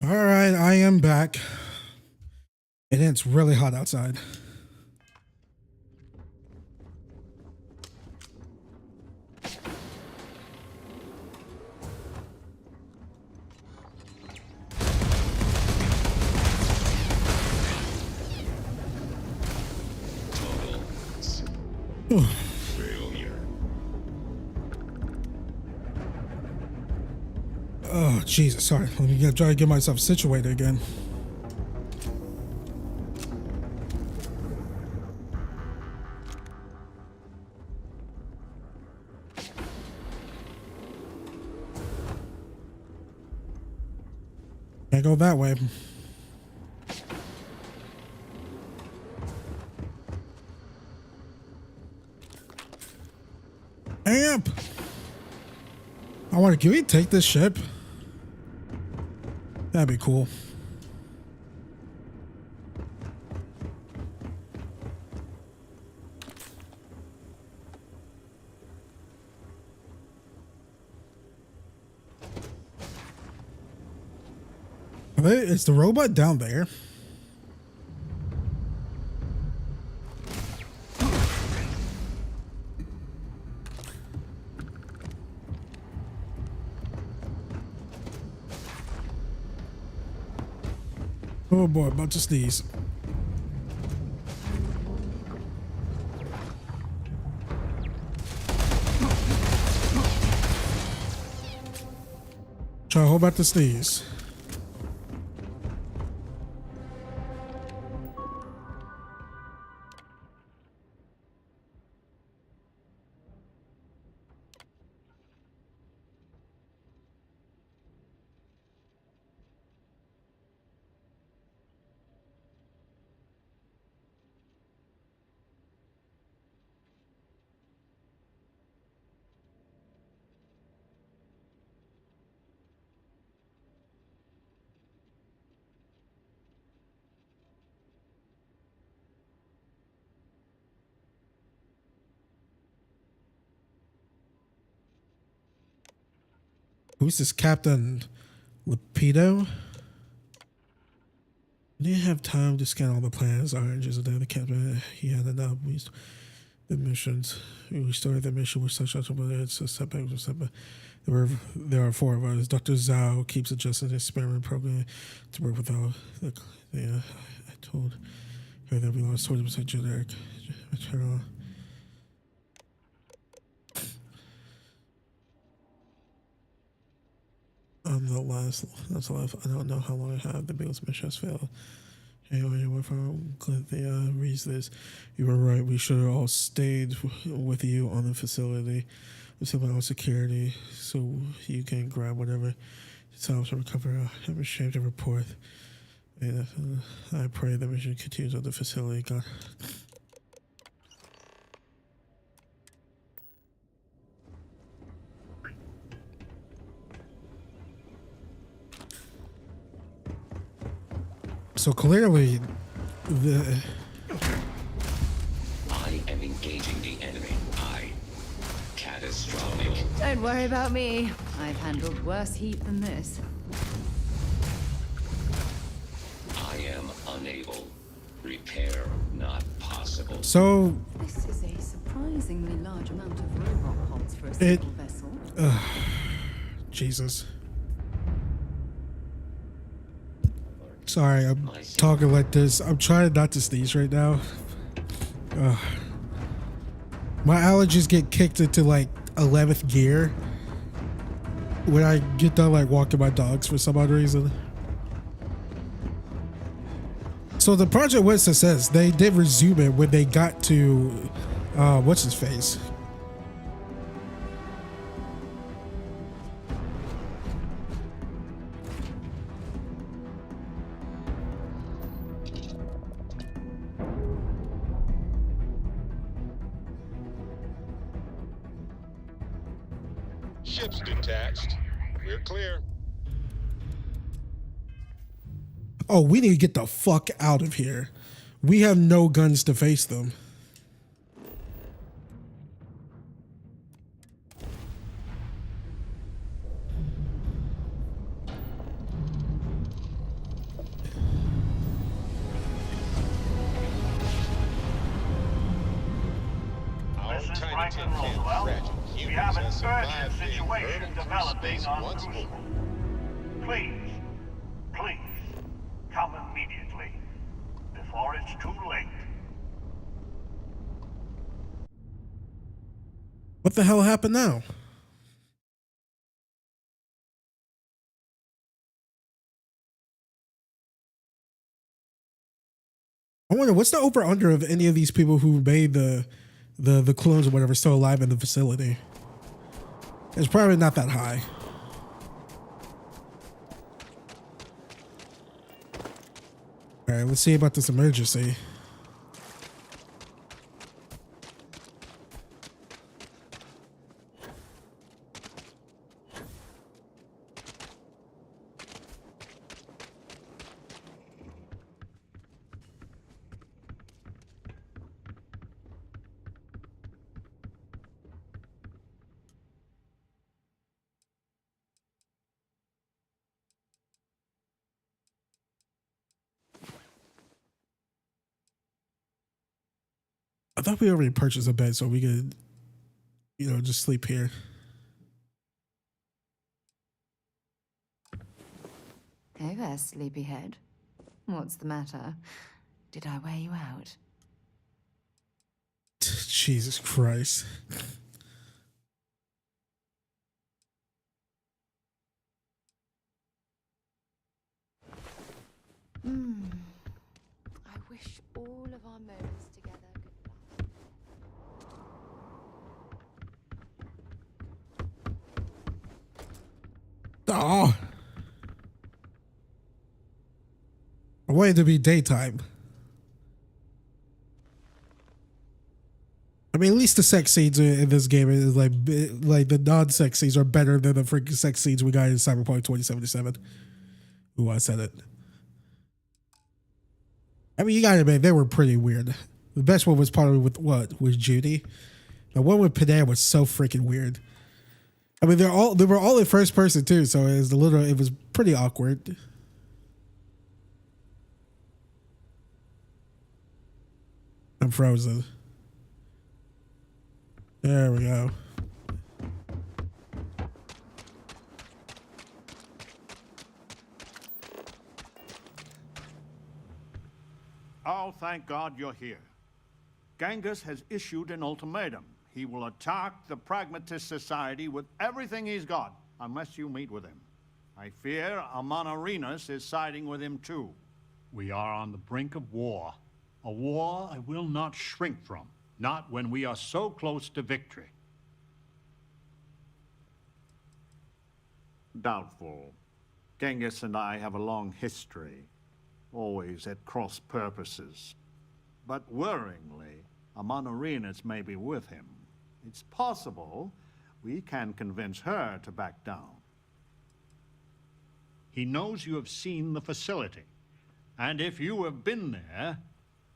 All right, I am back. And it's really hot outside. Failure. Oh, Jesus. Sorry. Let me try to get myself situated again. Can't go that way. Amp! I want to. Can we take this ship? That'd be cool. Is the robot down there? Oh boy, about to sneeze. Try to hold back the sneeze. Who's this Captain Lepido? Didn't have time to scan all the plans. Oranges and the captain. He had enough. The missions. We started the mission with such a setback. There are 4 of us. Dr. Zhao keeps adjusting the experiment program to work without I told her that we lost 20% generic material. I'm the last. That's life. I don't know how long I have. The biggest mission has failed. Anyway, I'm glad they reads this. You were right. We should have all stayed with you on the facility with some of our security, so you can grab whatever it's helps to recover. I'm ashamed to report. And I pray the mission continues on the facility. God. So clearly, I am engaging the enemy. Catastrophic. Don't worry about me. I've handled worse heat than this. I am unable. Repair not possible. So This is a surprisingly large amount of robot pods for a single vessel. Jesus. Sorry, I'm talking like this. I'm trying not to sneeze right now. My allergies get kicked into like 11th gear when I get done like walking my dogs for some odd reason. So the project was success. They did resume it when they got to what's his face? Ship's detached. We're clear. Oh, we need to get the fuck out of here. We have no guns to face them. have an Shall survive urgent being situation hurled through developing space on once Crucible. more. Please, come immediately, before it's too late. What the hell happened now? I wonder what's the over under of any of these people who made the clones or whatever still alive in the facility. It's probably not that high. All right, let's see about this emergency. I thought we already purchased a bed so we could, you know, just sleep here. Hey there, sleepyhead. What's the matter? Did I wear you out? Jesus Christ. I wish all of our moments together could last. Oh. I want it to be daytime. I mean, at least the sex scenes in this game is like the non-sex scenes are better than the freaking sex scenes we got in Cyberpunk 2077. Ooh, I said it. I mean, you gotta admit, they were pretty weird. The best one was probably with Judy. The one with Panam was so freaking weird. I mean, they were all in first person too, so it was pretty awkward. I'm frozen. There we go. Oh, thank God you're here. Genghis has issued an ultimatum. He will attack the Pragmatist Society with everything he's got, unless you meet with him. I fear Amon Arenas is siding with him too. We are on the brink of war. A war I will not shrink from, not when we are so close to victory. Doubtful. Genghis and I have a long history, always at cross purposes. But worryingly, Amon Arenas may be with him. It's possible we can convince her to back down. He knows you have seen the facility, and if you have been there,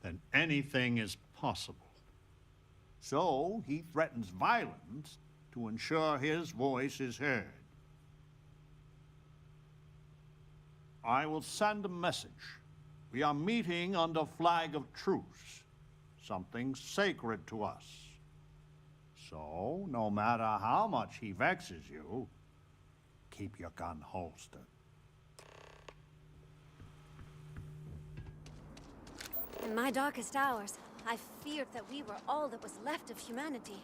then anything is possible. So he threatens violence to ensure his voice is heard. I will send a message. We are meeting under flag of truce, something sacred to us. So, no matter how much he vexes you, keep your gun holstered. In my darkest hours, I feared that we were all that was left of humanity.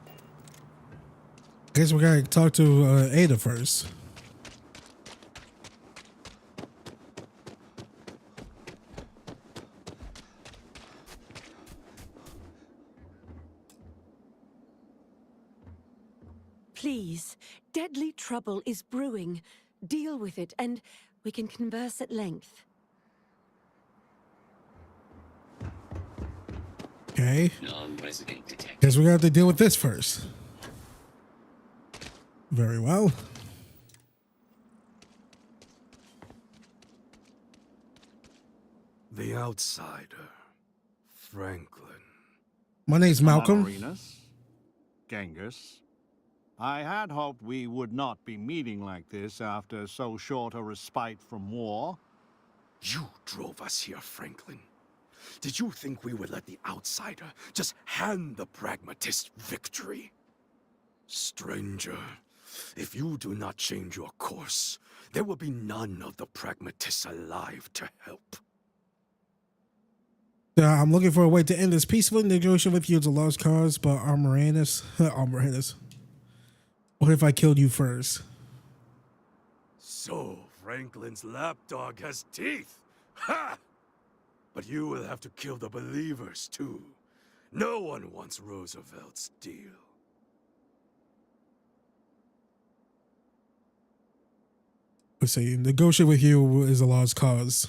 I guess we gotta talk to Ada first. Please, deadly trouble is brewing. Deal with it, and we can converse at length. Okay. Non-resident detected. Guess we're gonna have to deal with this first. Very well. The outsider, Franklin. My name's Malcolm. Arenas, Genghis. I had hoped we would not be meeting like this after so short a respite from war. You drove us here, Franklin. Did you think we would let the outsider just hand the pragmatist victory? Stranger, if you do not change your course, there will be none of the pragmatists alive to help. I'm looking for a way to end this peaceful negotiation with you. It's a lost cause, but Armoranus. Armoranus. What if I killed you first? So, Franklin's lapdog has teeth! Ha! But you will have to kill the believers, too. No one wants Roosevelt's deal. Let's see. Negotiate with you is a lost cause.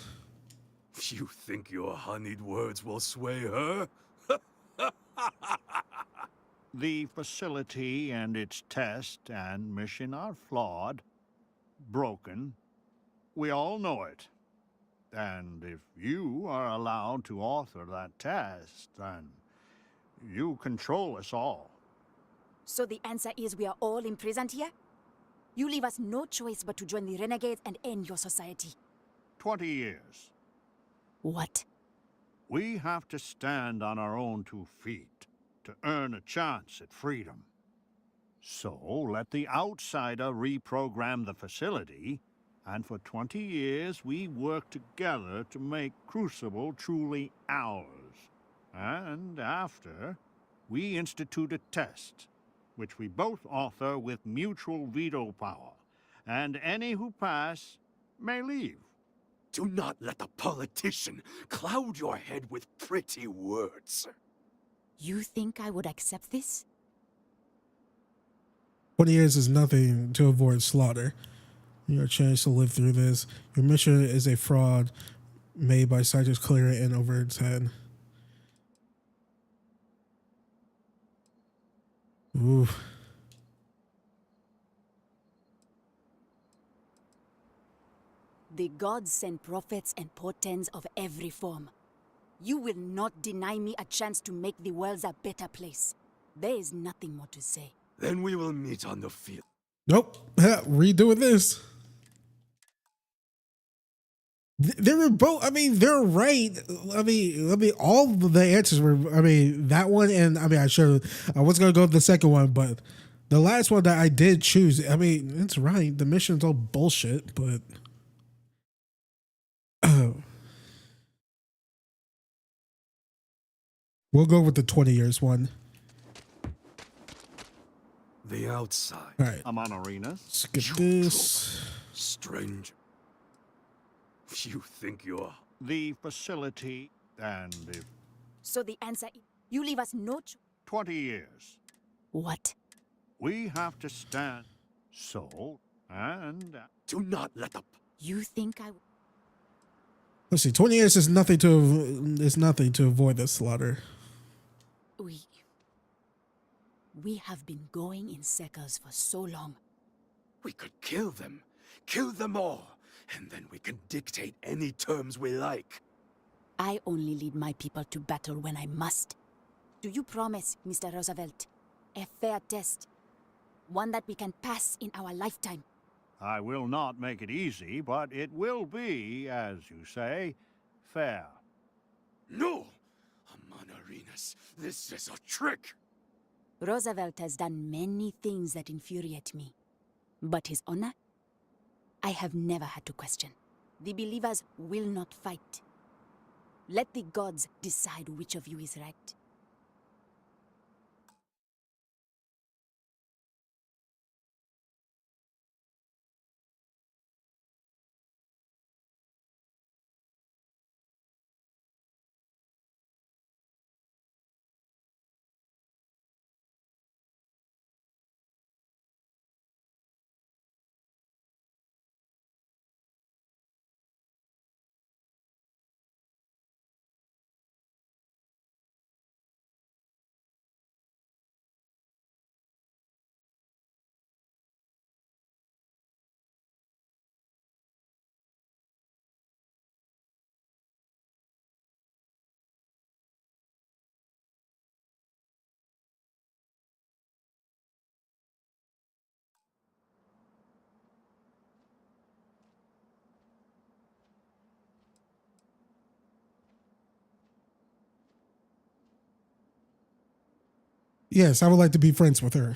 You think your honeyed words will sway her? The facility and its test and mission are flawed, broken. We all know it. And if you are allowed to author that test, then you control us all. So the answer is we are all imprisoned here? You leave us no choice but to join the renegades and end your society. 20 years. What? We have to stand on our own 2 feet to earn a chance at freedom. So let the outsider reprogram the facility, and for 20 years we work together to make Crucible truly ours. And after, we institute a test, which we both author with mutual veto power, and any who pass may leave. Do not let the politician cloud your head with pretty words. You think I would accept this? 20 years is nothing to avoid slaughter. Your chance to live through this. Your mission is a fraud made by scientists clear and over its head. Ooh. The gods send prophets and portents of every form. You will not deny me a chance to make the world a better place. There is nothing more to say. Then we will meet on the field. Nope. Redoing this. They were both, I mean, they're right. I mean, all the answers were, I mean, that one, and I mean, I was going to go with the second one, but the last one that I did choose, I mean, it's right. The mission's all bullshit, but we'll go with the 20 years one. The outside. All right. I'm on Arena. Skip this. Stranger. You think you're... The facility, and if... So the answer is, you leave us no 20 years. What? We have to stand. So, and... Do not let the... You think I... Let's see, 20 years is nothing to avoid this slaughter. We have been going in circles for so long. We could kill them all, and then we can dictate any terms we like. I only lead my people to battle when I must. Do you promise, Mr. Roosevelt, a fair test? One that we can pass in our lifetime? I will not make it easy, but it will be, as you say, fair. No! Amanarinas, this is a trick! Roosevelt has done many things that infuriate me. But his honor, I have never had to question. The believers will not fight. Let the gods decide which of you is right. Yes, I would like to be friends with her.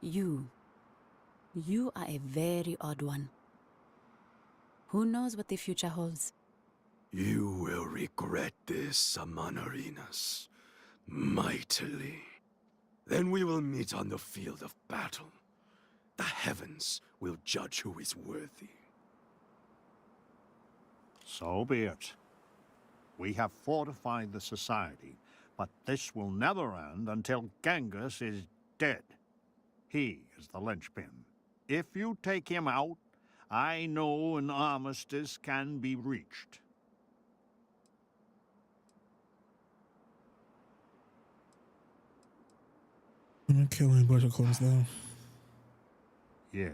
You are a very odd one. Who knows what the future holds? You will regret this, Amanarinas, mightily. Then we will meet on the field of battle. The heavens will judge who is worthy. So be it. We have fortified the society, but this will never end until Genghis is dead. He is the linchpin. If you take him out, I know an armistice can be reached. I'm gonna kill a bunch of clones now. Yes.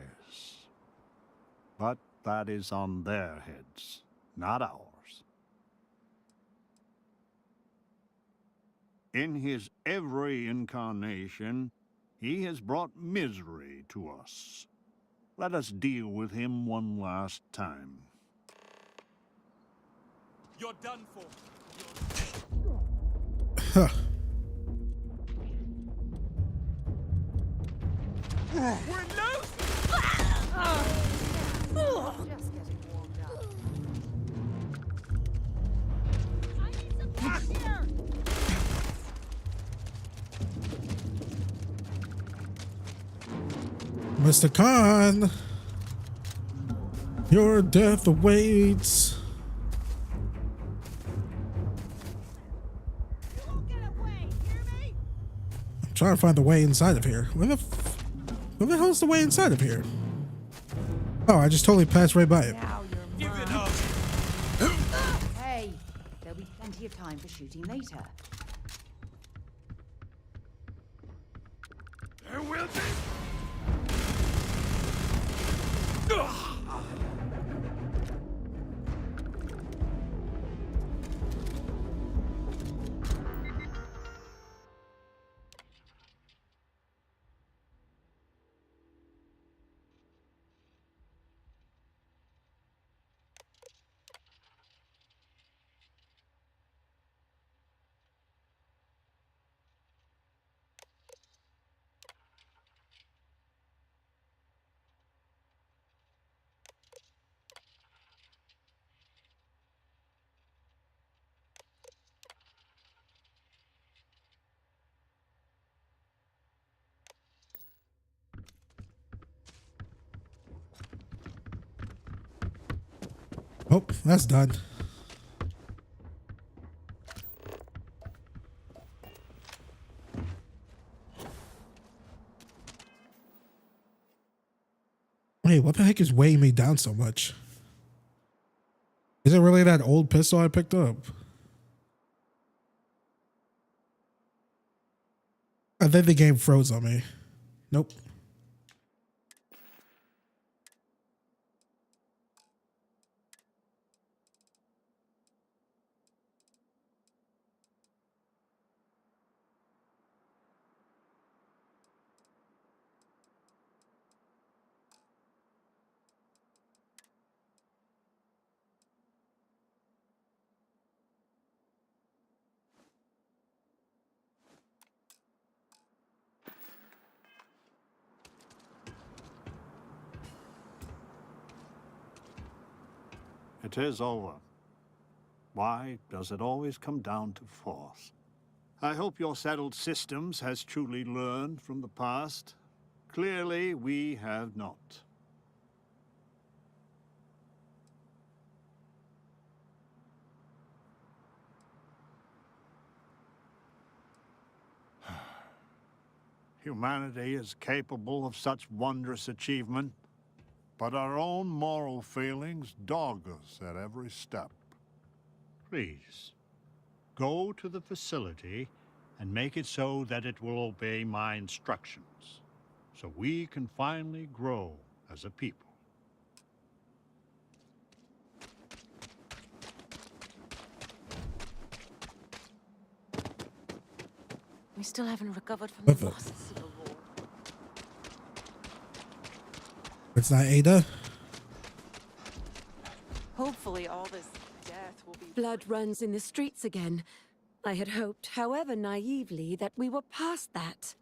But that is on their heads, not ours. In his every incarnation, he has brought misery to us. Let us deal with him one last time. You're done for. Huh. We're loose! Just getting warmed up. I need support here! Mr. Khan, your death awaits. I'm trying to find the way inside of here. Where the hell is the way inside of here? Oh, I just totally passed right by it. Now you're Give it up! Hey, there'll be plenty of time for shooting later. There will be! Oh, that's done. Wait, what the heck is weighing me down so much? Is it really that old pistol I picked up? I think the game froze on me. Nope. It is over. Why does it always come down to force? I hope your settled systems has truly learned from the past. Clearly, we have not. Humanity is capable of such wondrous achievement, but our own moral failings dog us at every step. Please, go to the facility and make it so that it will obey my instructions, so we can finally grow as a people. We still haven't recovered from What the the- loss of Civil War. It's not Ada. Hopefully all this death will be... Blood runs in the streets again. I had hoped, however naively, that we were past that.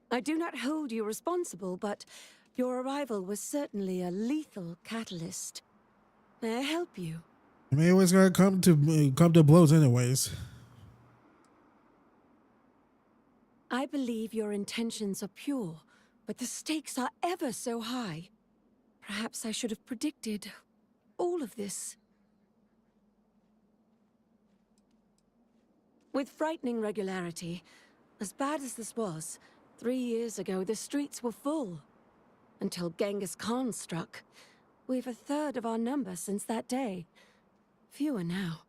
I do not hold you responsible, but your arrival was certainly a lethal catalyst. May I help you? I mean, it was gonna come to blows anyways. I believe your intentions are pure, but the stakes are ever so high. Perhaps I should have predicted all of this. With frightening regularity, as bad as this was, 3 years ago the streets were full. Until Genghis Khan struck. We've a third of our number since that day. Fewer now.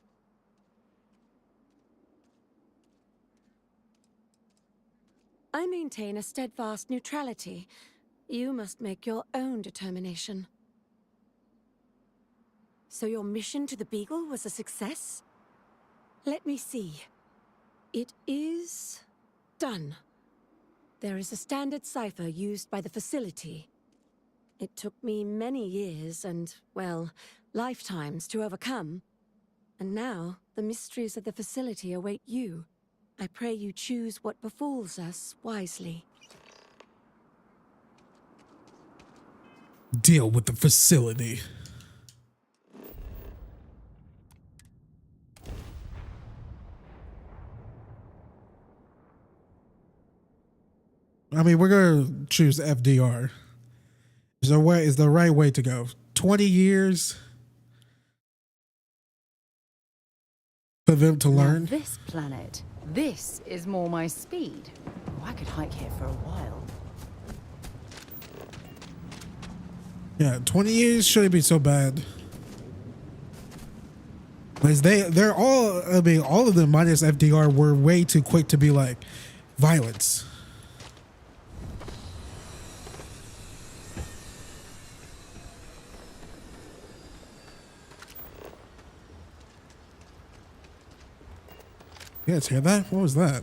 I maintain a steadfast neutrality. You must make your own determination. So your mission to the Beagle was a success? Let me see. It is done. There is a standard cipher used by the facility. It took me many years and, well, lifetimes to overcome. And now, the mysteries of the facility await you. I pray you choose what befalls us wisely. Deal with the facility. I mean, we're gonna choose FDR. Is the right way to go. 20 years for them to learn. Now this planet, this is more my speed. Oh, I could hike here for a while. Yeah, 20 years shouldn't be so bad. Because they're all, I mean, all of them minus FDR were way too quick to be like, violence. You guys hear that? What was that?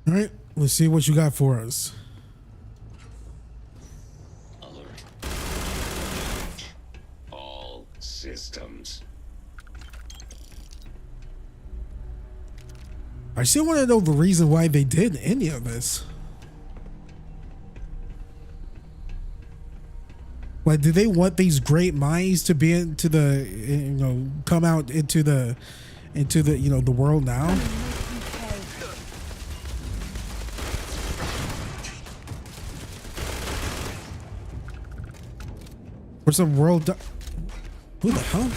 All right, let's see what you got for us. Alert. All systems. I still want to know the reason why they did any of this. Like, do they want these great minds to be into the, you know, come out into the, you know, the world now? For some world, who the hell?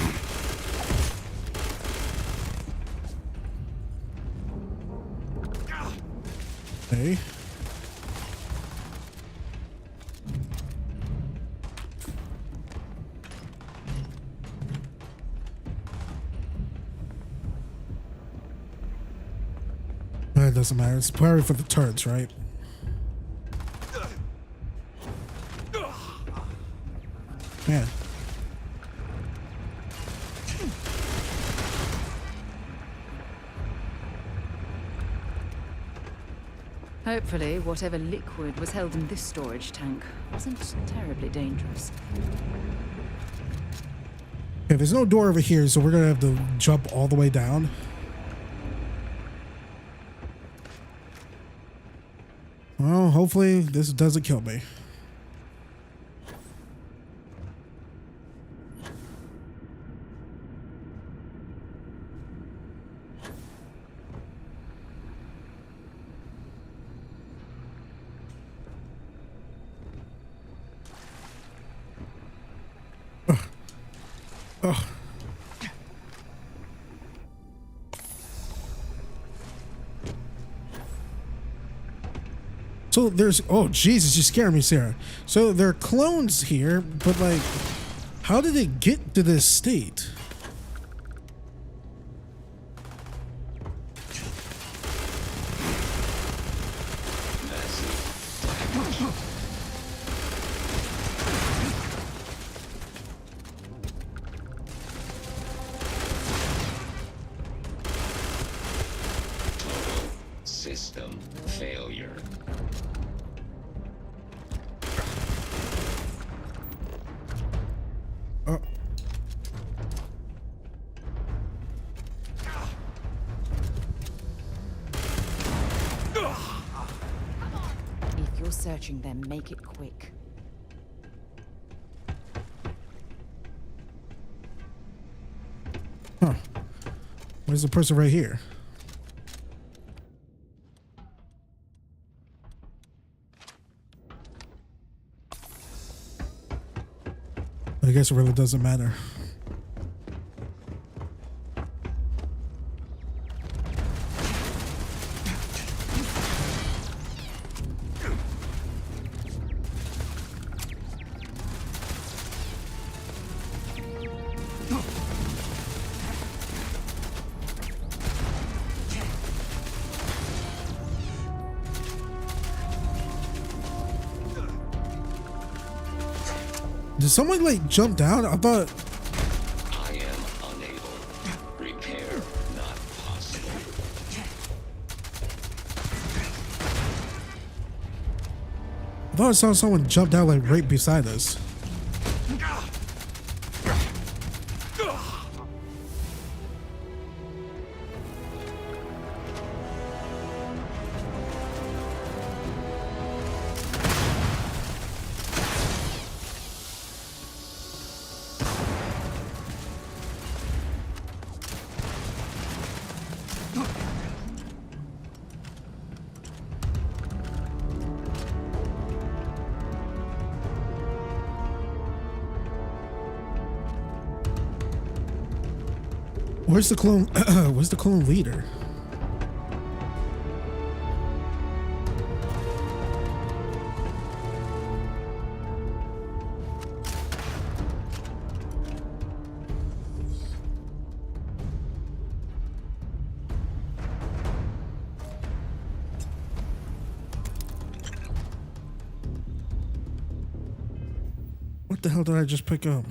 Hey. It doesn't matter. It's probably for the turrets, right? Yeah. Hopefully, whatever liquid was held in this storage tank wasn't terribly dangerous. Okay, there's no door over here, so we're gonna have to jump all the way down. Well, hopefully this doesn't kill me. Ugh. So there's, oh Jesus, you scared me, Sarah. So there are clones here, but like, how did it get to this state? System failure. Oh. If you're searching them, make it quick. Huh. Where's the person right here? I guess it really doesn't matter. Did someone like jump down? I thought. I am unable. Repair not possible. I thought I saw someone jump down like right beside us. Where's the clone? Where's the clone leader? What the hell did I just pick up?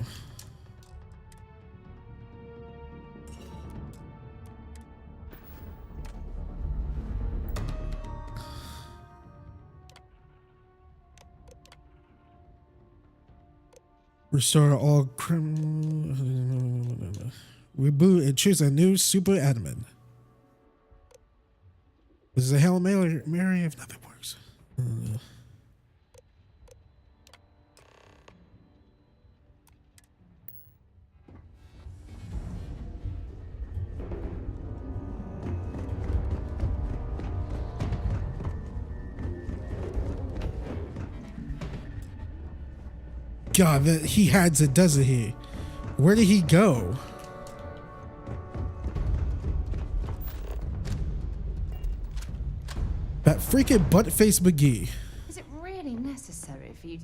Restore all reboot and choose a new super admin. This is a Hail Mary if nothing works. God, that he hides it, doesn't he? Where did he go? That freaking butt-faced McGee. Is it really necessary for you?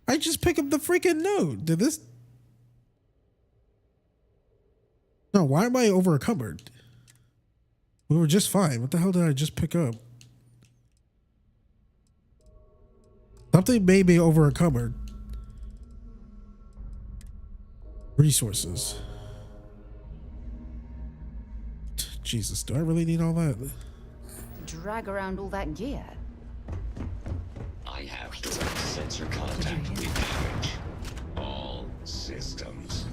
I just picked up the freaking note. Did this? No, why am I over encumbered? We were just fine. What the hell did I just pick up? Something made me over encumbered. Resources. Jesus, do I really need all that? Drag around all that gear. I have direct sensor contact with damage. All systems.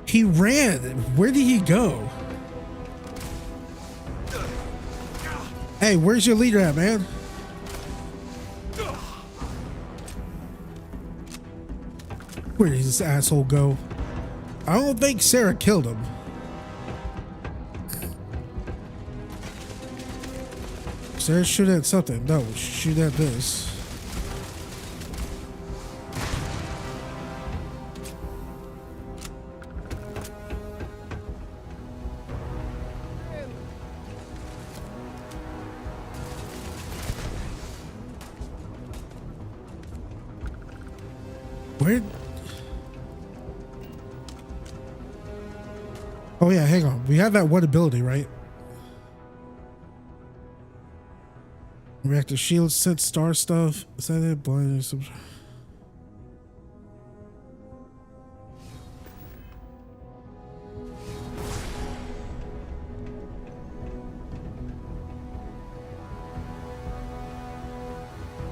He ran. Where did he go? Hey, where's your leader at, man? Where did this asshole go? I don't think Sarah killed him. Sarah shoot at something. No, shoot at this. Where? Oh yeah, hang on. We have that one ability, right? Reactor shield, sense star stuff. Is that it? Blind.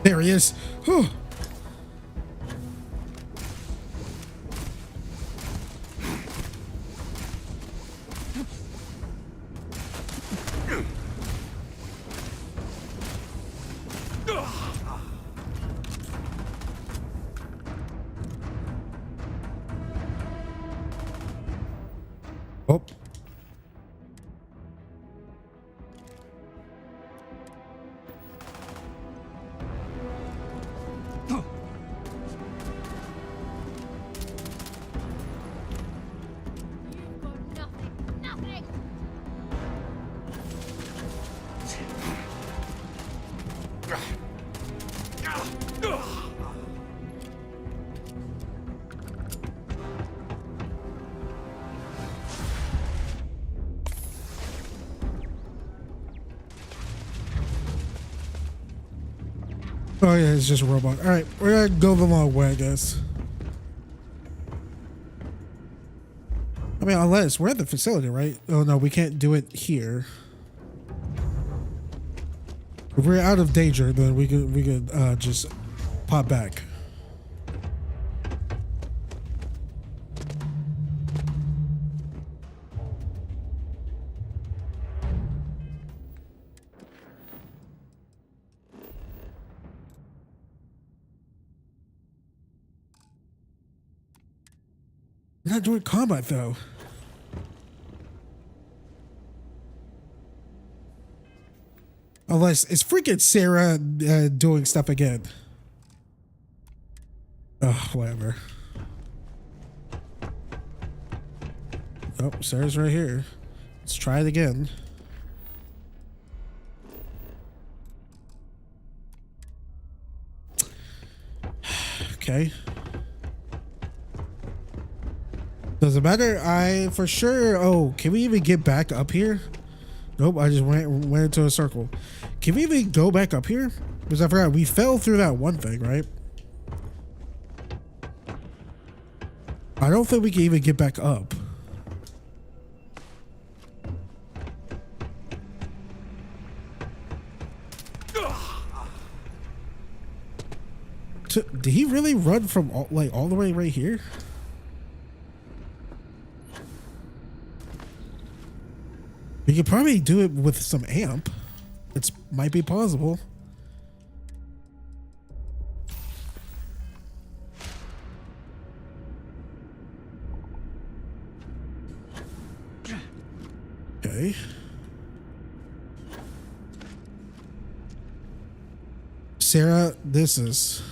There he is. Whew. Oh. Oh yeah, it's just a robot. All right, we're gonna go the long way, I guess. I mean, unless we're at the facility, right? Oh no, we can't do it here. If we're out of danger, then we could just pop back. We're not doing combat though. Unless it's freaking Sarah doing stuff again. Oh, whatever. Oh, Sarah's right here. Let's try it again. Okay. Doesn't matter. I for sure. Oh, can we even get back up here? Nope. I just went into a circle. Can we even go back up here? Because I forgot we fell through that one thing, right? I don't think we can even get back up. Did he really run from all the way right here? We could probably do it with some amp. It might be possible. Okay. Sarah, this is...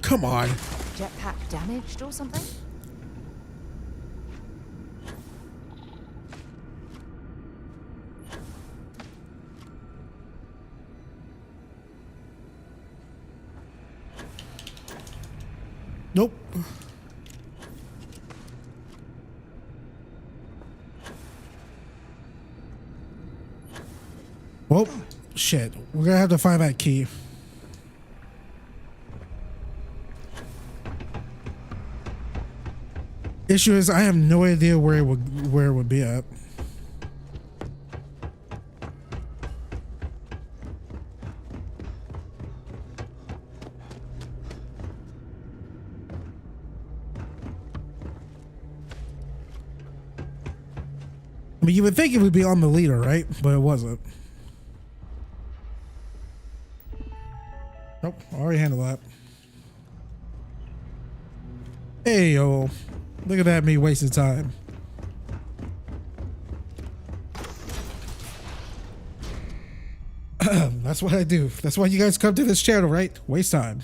Come on. Jetpack damaged or something? Nope. Well, shit. We're gonna have to find that key. Issue is I have no idea where it would be at. I mean, you would think it would be on the leader, right? But it wasn't. Nope, I already handled that. Hey, yo. Look at that, me wasting time. That's what I do. That's why you guys come to this channel, right? Waste time.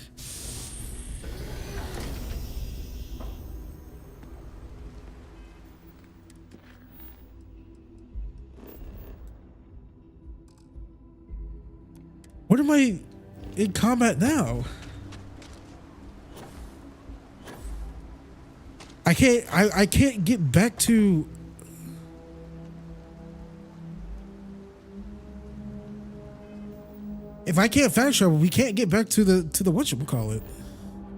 What am I in combat now? I can't get back to. If I can't fast travel, we can't get back to the whatchamacallit.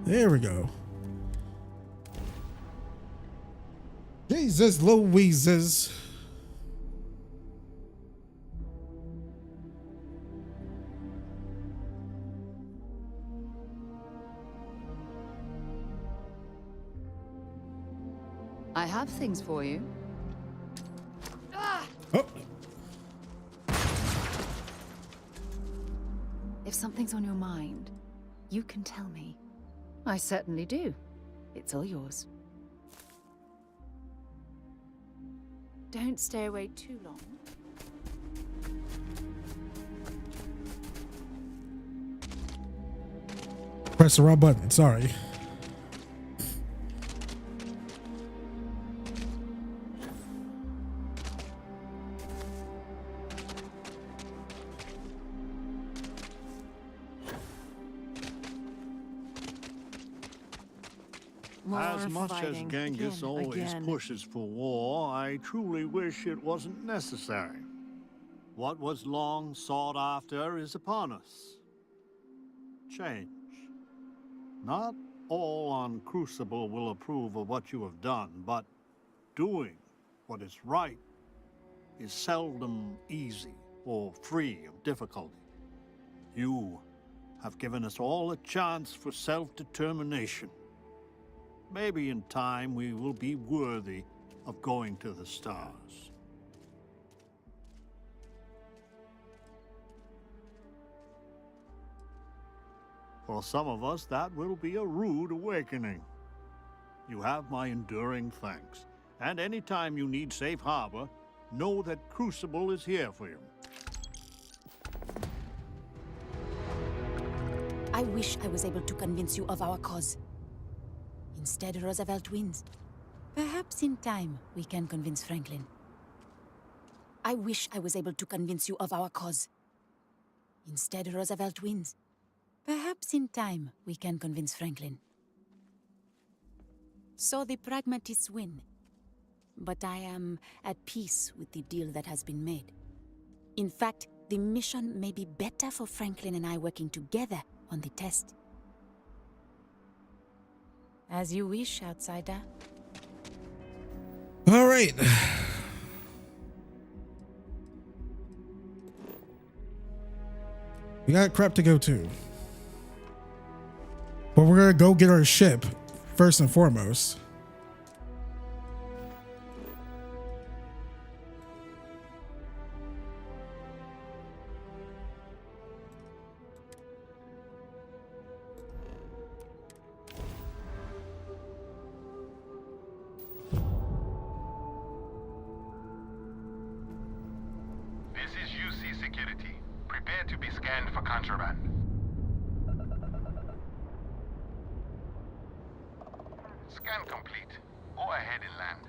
There we go. Jesus Louises. I have things for you. Oh. If something's on your mind, you can tell me. I certainly do. It's all yours. Don't stay away too long. Press the wrong button. Sorry. As much as Genghis always pushes for war, I truly wish it wasn't necessary. What was long sought after is upon us. Change. Not all on Crucible will approve of what you have done, but doing what is right is seldom easy or free of difficulty. You have given us all a chance for self-determination. Maybe in time we will be worthy of going to the stars. For some of us, that will be a rude awakening. You have my enduring thanks. And anytime you need safe harbor, know that Crucible is here for you. I wish I was able to convince you of our cause. Instead, Roosevelt wins. Perhaps in time, we can convince Franklin. I wish I was able to convince you of our cause. Instead, Roosevelt wins. Perhaps in time, we can convince Franklin. So the pragmatists win. But I am at peace with the deal that has been made. In fact, the mission may be better for Franklin and I working together on the test. As you wish, outsider. All right. We got crap to go to. But we're gonna go get our ship first and foremost. This is UC Security. Prepare to be scanned for contraband. Scan complete. Go ahead and land.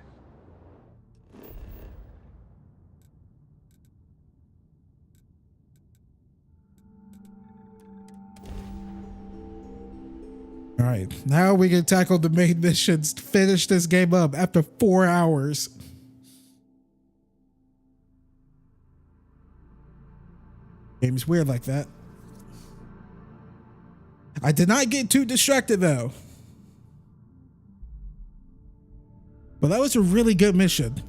All right, now we can tackle the main missions to finish this game up after 4 hours. Game's weird like that. I did not get too distracted though. But that was a really good mission.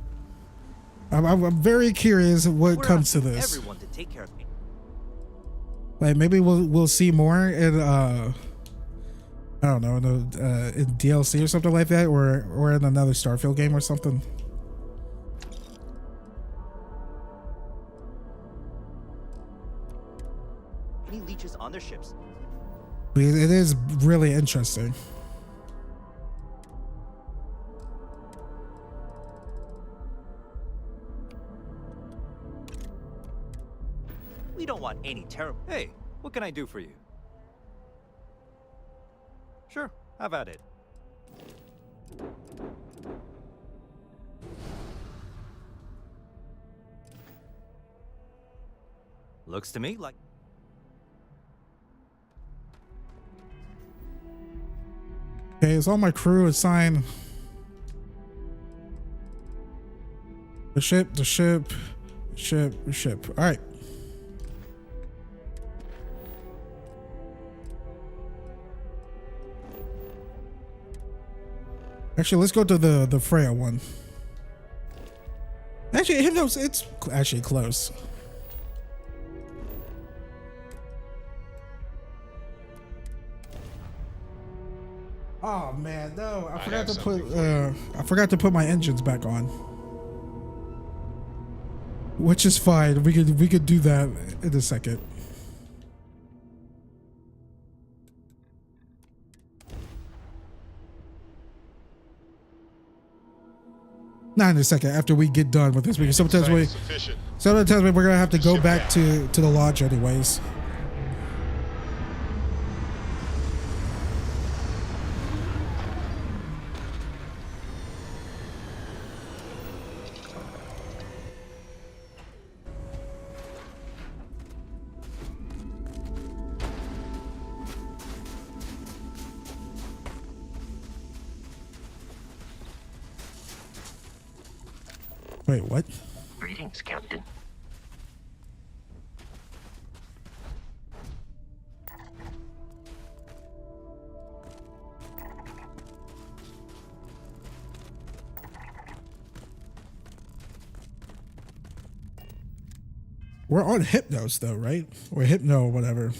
I'm very curious what comes to this. Everyone to take care of me. Like maybe we'll see more in I don't know, in DLC or something like that, or in another Starfield game or something. Any leeches on their ships? It is really interesting. We don't want any terrible. Hey, what can I do for you? Sure, have at it. Looks to me like... Okay, is all my crew assigned? The ship. All right. Actually, let's go to the Freya one. Actually, it's actually close. Oh man, no! I forgot to put my engines back on. Which is fine. We could do that in a second. Not in a second. After we get done with this, because sometimes we're gonna have to go back to the lodge anyways. Wait, what? Greetings, Captain. We're on Hypnos though, right? Or Hypno, whatever.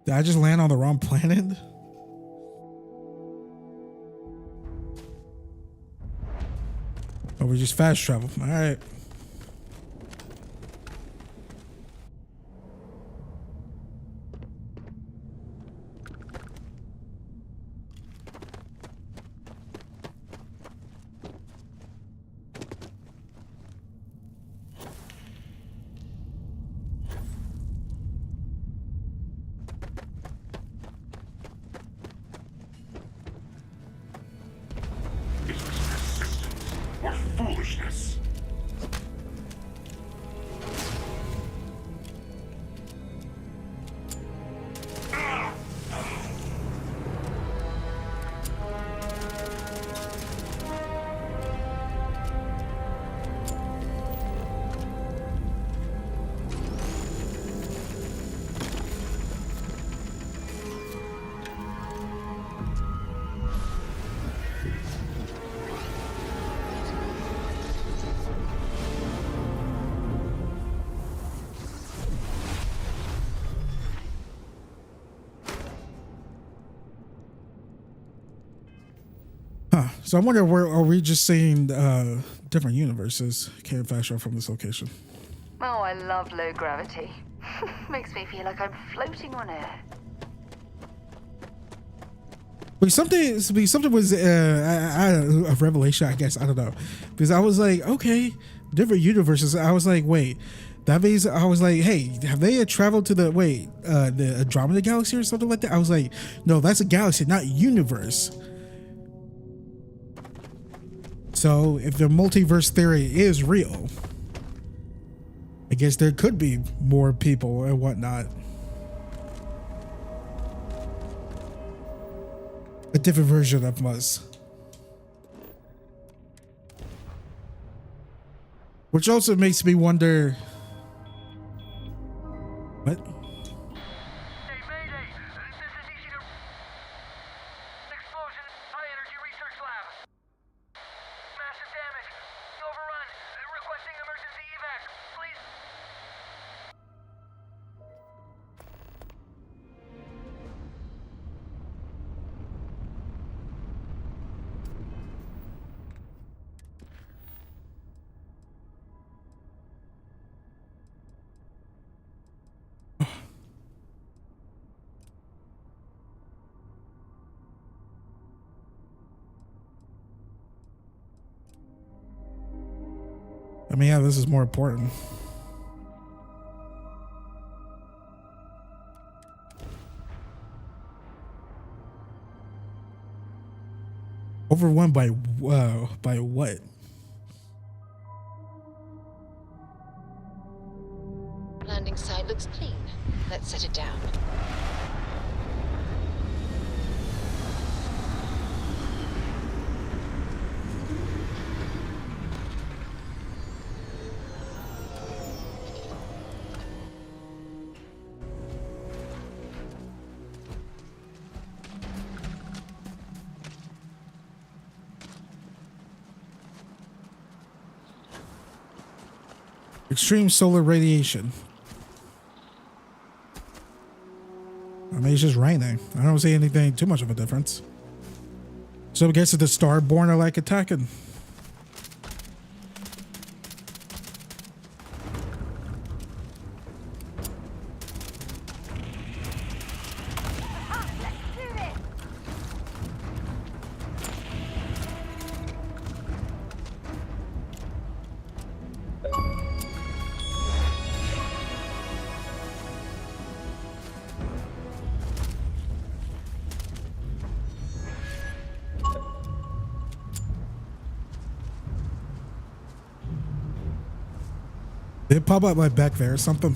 Did I just land on the wrong planet? Oh, we just fast travel. All right. Foolishness. So I wonder, where are we just seeing different universes? Can't fast travel from this location. Oh, I love low gravity. Makes me feel like I'm floating on air. But something was a revelation, I guess. I don't know, because I was like, okay, different universes. I was like, wait, that means I was like, hey, have they traveled to the Andromeda galaxy or something like that? I was like, no, that's a galaxy, not universe. So if the multiverse theory is real, I guess there could be more people and whatnot. A different version of us. Which also makes me wonder, what? I mean, yeah, this is more important. Overwhelmed by what? Landing site looks clean. Let's set it down. Extreme solar radiation. I mean, it's just raining. I don't see anything too much of a difference. So I guess the Starborn are like attacking. Did it pop up like back there or something?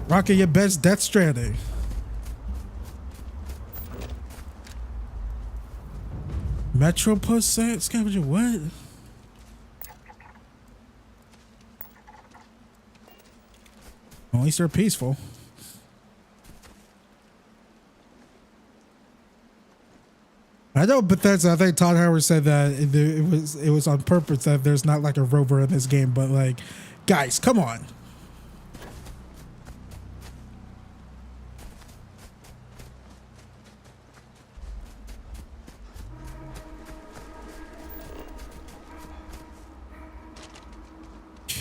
Rocking your best Death Stranding. Metropus scavenger, what? At least they're peaceful. I know Bethesda, I think Todd Howard said that it was on purpose that there's not like a rover in this game, but like, guys, come on.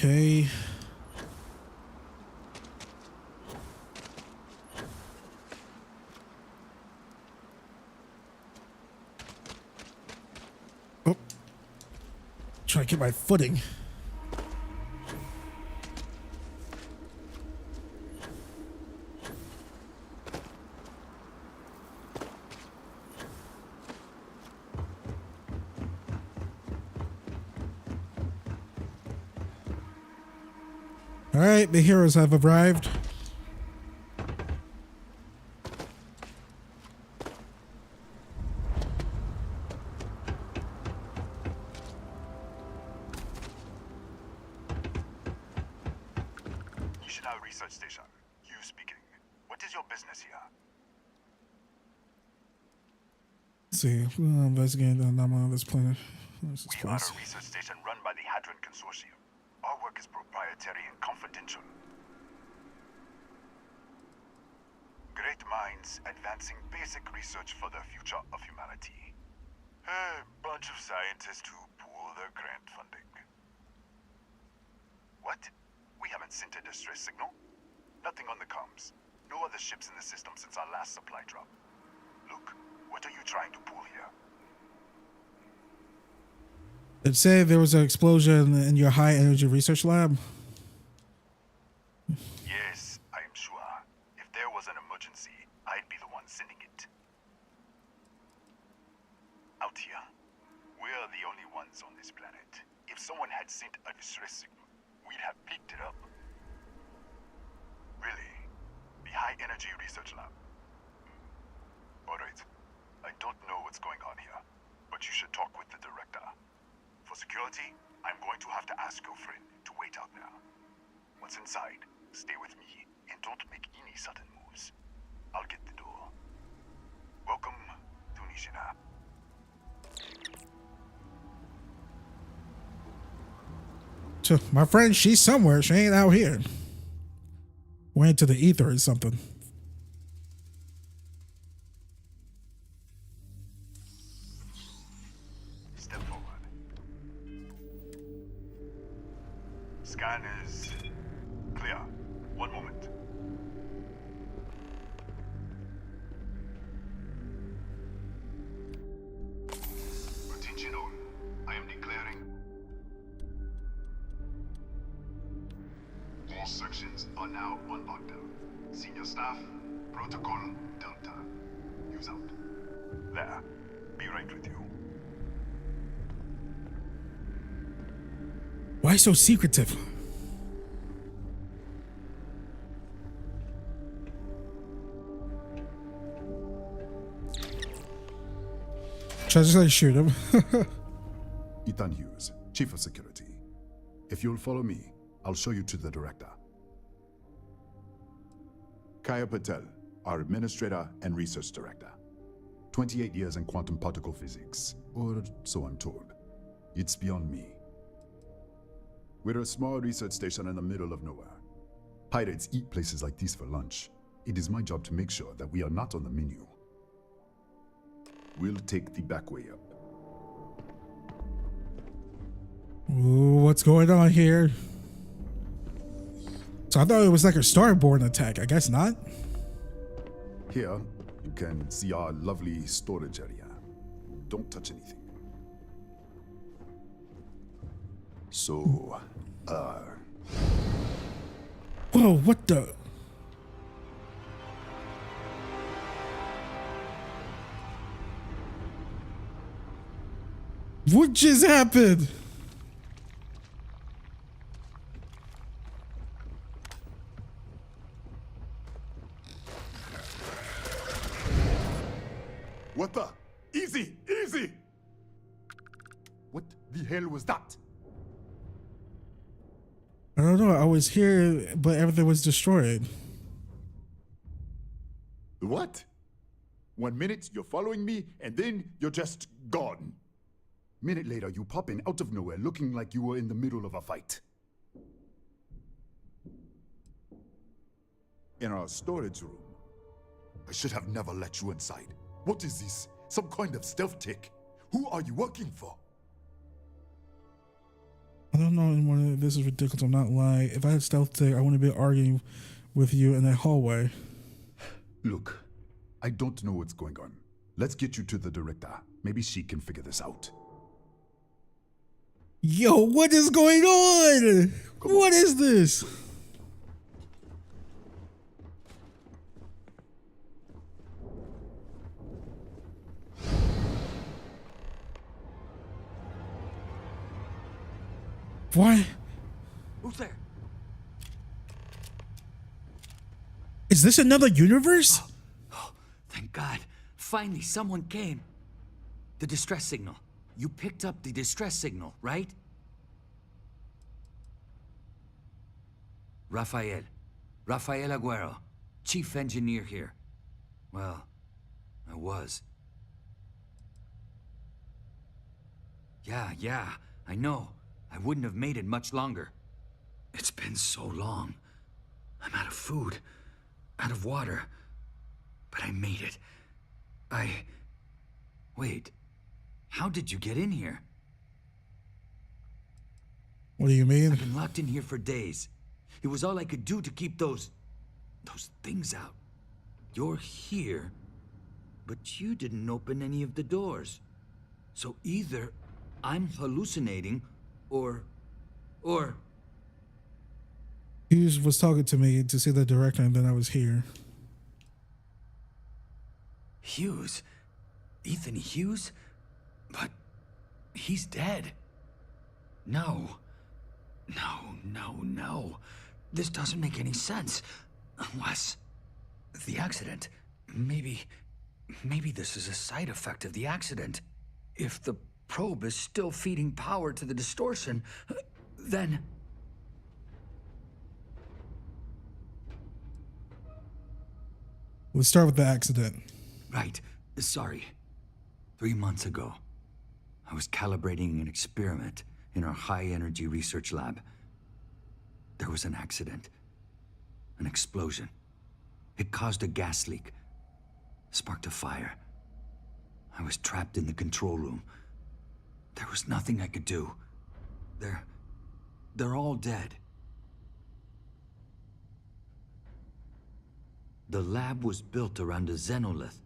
Okay. Oh. Try to get my footing. All right, the heroes have arrived. National Research Station. You speaking. What is your business here? Let's see. We'll investigate the anomaly on this planet. What's this We are place? a research station run by the Hadron Consortium. Our work is proprietary and confidential. Great minds advancing basic research for the future of humanity. A bunch of scientists who pool their grant funding. What? We haven't sent a distress signal? Nothing on the comms. No other ships in the system since our last supply drop. Look, what are you trying to pull here? It said there was an explosion in your high energy research lab. Yes, I am sure. If there was an emergency, I'd be the one sending it. Out here, we're the only ones on this planet. If someone had sent a distress signal, we'd have picked it up. Really? The high energy research lab? Alright. I don't know what's going on here, but you should talk with the director. For security, I'm going to have to ask your friend to wait out there. Once inside, stay with me and don't make any sudden moves. I'll get the door. Welcome to Nishina. So my friend, she's somewhere. She ain't out here. Went to the ether or something. Scan is clear. One moment. Attention all. I am declaring all sections are now on lockdown. Senior staff, protocol, Delta. Use out. There. Be right with you. Why so secretive? Should I just like shoot him? Ethan Hughes, Chief of Security. If you'll follow me, I'll show you to the director. Kaya Patel, our Administrator and Research Director. 28 years in quantum particle physics, or so I'm told. It's beyond me. We're a small research station in the middle of nowhere. Pirates eat places like these for lunch. It is my job to make sure that we are not on the menu. We'll take the back way up. Ooh, what's going on here? So I thought it was like a starborn attack. I guess not. Here, you can see our lovely storage area. Don't touch anything. So, Whoa, what the? What just happened? What the? Easy, easy! What the hell was that? I don't know. I was here, but everything was destroyed. What? 1 minute you're following me, and then you're just gone. Minute later, you pop in out of nowhere looking like you were in the middle of a fight. In our storage room. I should have never let you inside. What is this? Some kind of stealth tick? Who are you working for? I don't know anymore. This is ridiculous. I'm not lying. If I had stealth tech, I wouldn't be arguing with you in that hallway. Look, I don't know what's going on. Let's get you to the director. Maybe she can figure this out. Yo, what is going on? What is this? Why? Who's there? Is this another universe? Oh, thank God. Finally, someone came. The distress signal. You picked up the distress signal, right? Rafael Aguero, chief engineer here. Well, I was. Yeah, I know. I wouldn't have made it much longer. It's been so long. I'm out of food, out of water. But I made it. Wait. How did you get in here? What do you mean? I've been locked in here for days. It was all I could do to keep those things out. You're here, but you didn't open any of the doors. So either I'm hallucinating, or... Hughes was talking to me to see the director, and then I was here. Hughes? Ethan Hughes? But he's dead. No. This doesn't make any sense. Unless the accident. Maybe this is a side effect of the accident. If the probe is still feeding power to the distortion, then... Let's start with the accident. Right. Sorry. 3 months ago, I was calibrating an experiment in our high-energy research lab. There was an accident. An explosion. It caused a gas leak. Sparked a fire. I was trapped in the control room. There was nothing I could do. They're all dead. The lab was built around a xenolith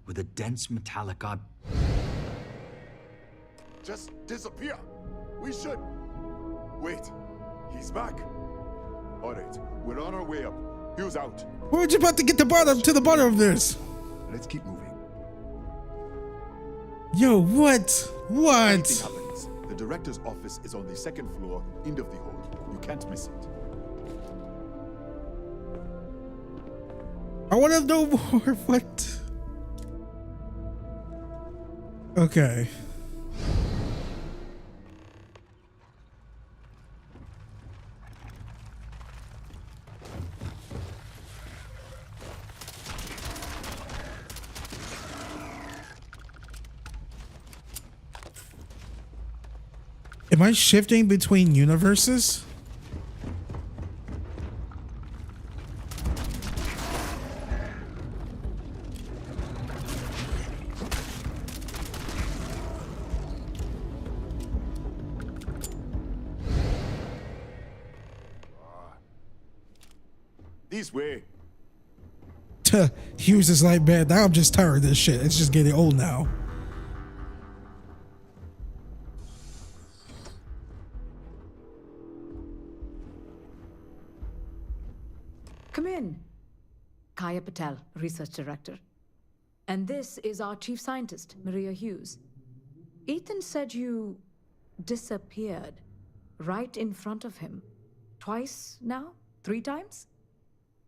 with a dense metallic Just disappear. We should. Wait, he's back. All right, we're on our way up. Who's out? We're just about to get to the bottom of this. Let's keep moving. Yo, what? What? Anything happens, the director's office is on the second floor, end of the hall. You can't miss it. I want to know more. What? Okay. Am I shifting between universes? This way. Hughes is like, man, now I'm just tired of this shit. It's just getting old now. Come in. Kaya Patel, Research Director. And this is our Chief Scientist, Maria Hughes. Ethan said you disappeared right in front of him. Twice now? 3 times?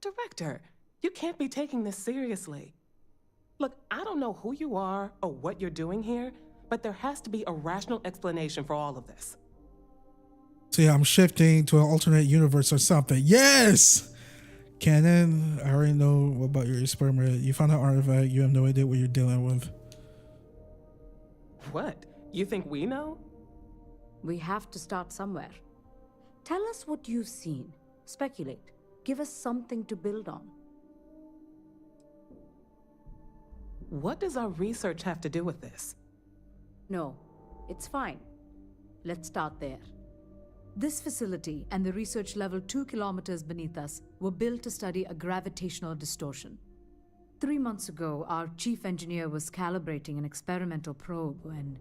Director, you can't be taking this seriously. Look, I don't know who you are or what you're doing here, but there has to be a rational explanation for all of this. So yeah, I'm shifting to an alternate universe or something. Yes! Canon, I already know about your experiment. You found an artifact. You have no idea what you're dealing with. What? You think we know? We have to start somewhere. Tell us what you've seen. Speculate. Give us something to build on. What does our research have to do with this? No, it's fine. Let's start there. This facility and the research level 2 kilometers beneath us were built to study a gravitational distortion. 3 months ago, our chief engineer was calibrating an experimental probe when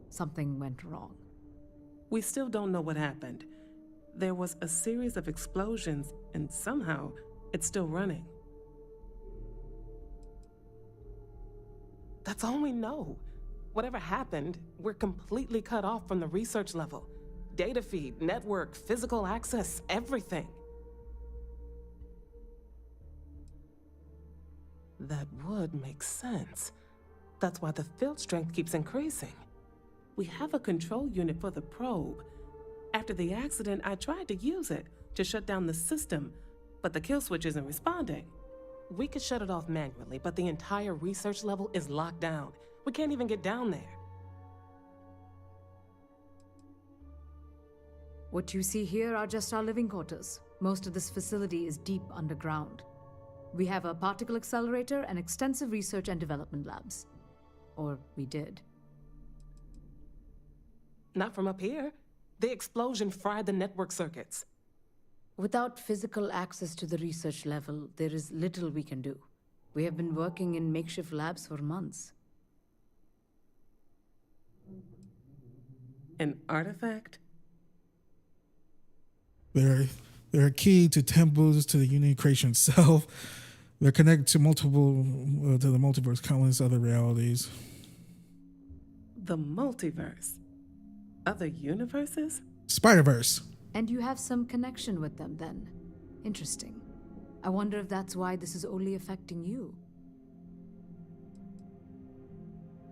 something went wrong. We still don't know what happened. There was a series of explosions, and somehow it's still running. That's all we know. Whatever happened, we're completely cut off from the research level. Data feed, network, physical access, everything. That would make sense. That's why the field strength keeps increasing. We have a control unit for the probe. After the accident, I tried to use it to shut down the system, but the kill switch isn't responding. We could shut it off manually, but the entire research level is locked down. We can't even get down there. What you see here are just our living quarters. Most of this facility is deep underground. We have a particle accelerator and extensive research and development labs. Or we did. Not from up here. The explosion fried the network circuits. Without physical access to the research level, there is little we can do. We have been working in makeshift labs for months. An artifact? They're key to temples, to the unit creation itself. They're connected to the multiverse, countless other realities. The multiverse? Other universes? Spider-Verse. And you have some connection with them then. Interesting. I wonder if that's why this is only affecting you.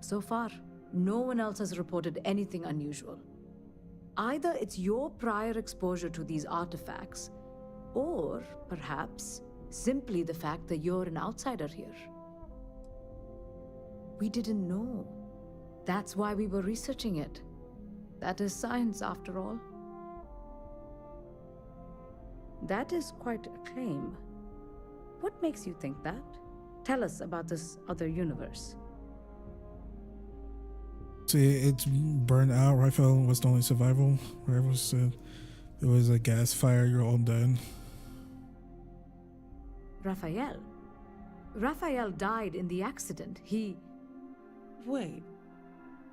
So far, no one else has reported anything unusual. Either it's your prior exposure to these artifacts, or perhaps simply the fact that you're an outsider here. We didn't know. That's why we were researching it. That is science, after all. That is quite a claim. What makes you think that? Tell us about this other universe. See, it's burned out. Raphael was the only survival. Whatever said. It was a gas fire, you're all dead. Raphael. Raphael died in the accident. He... Wait.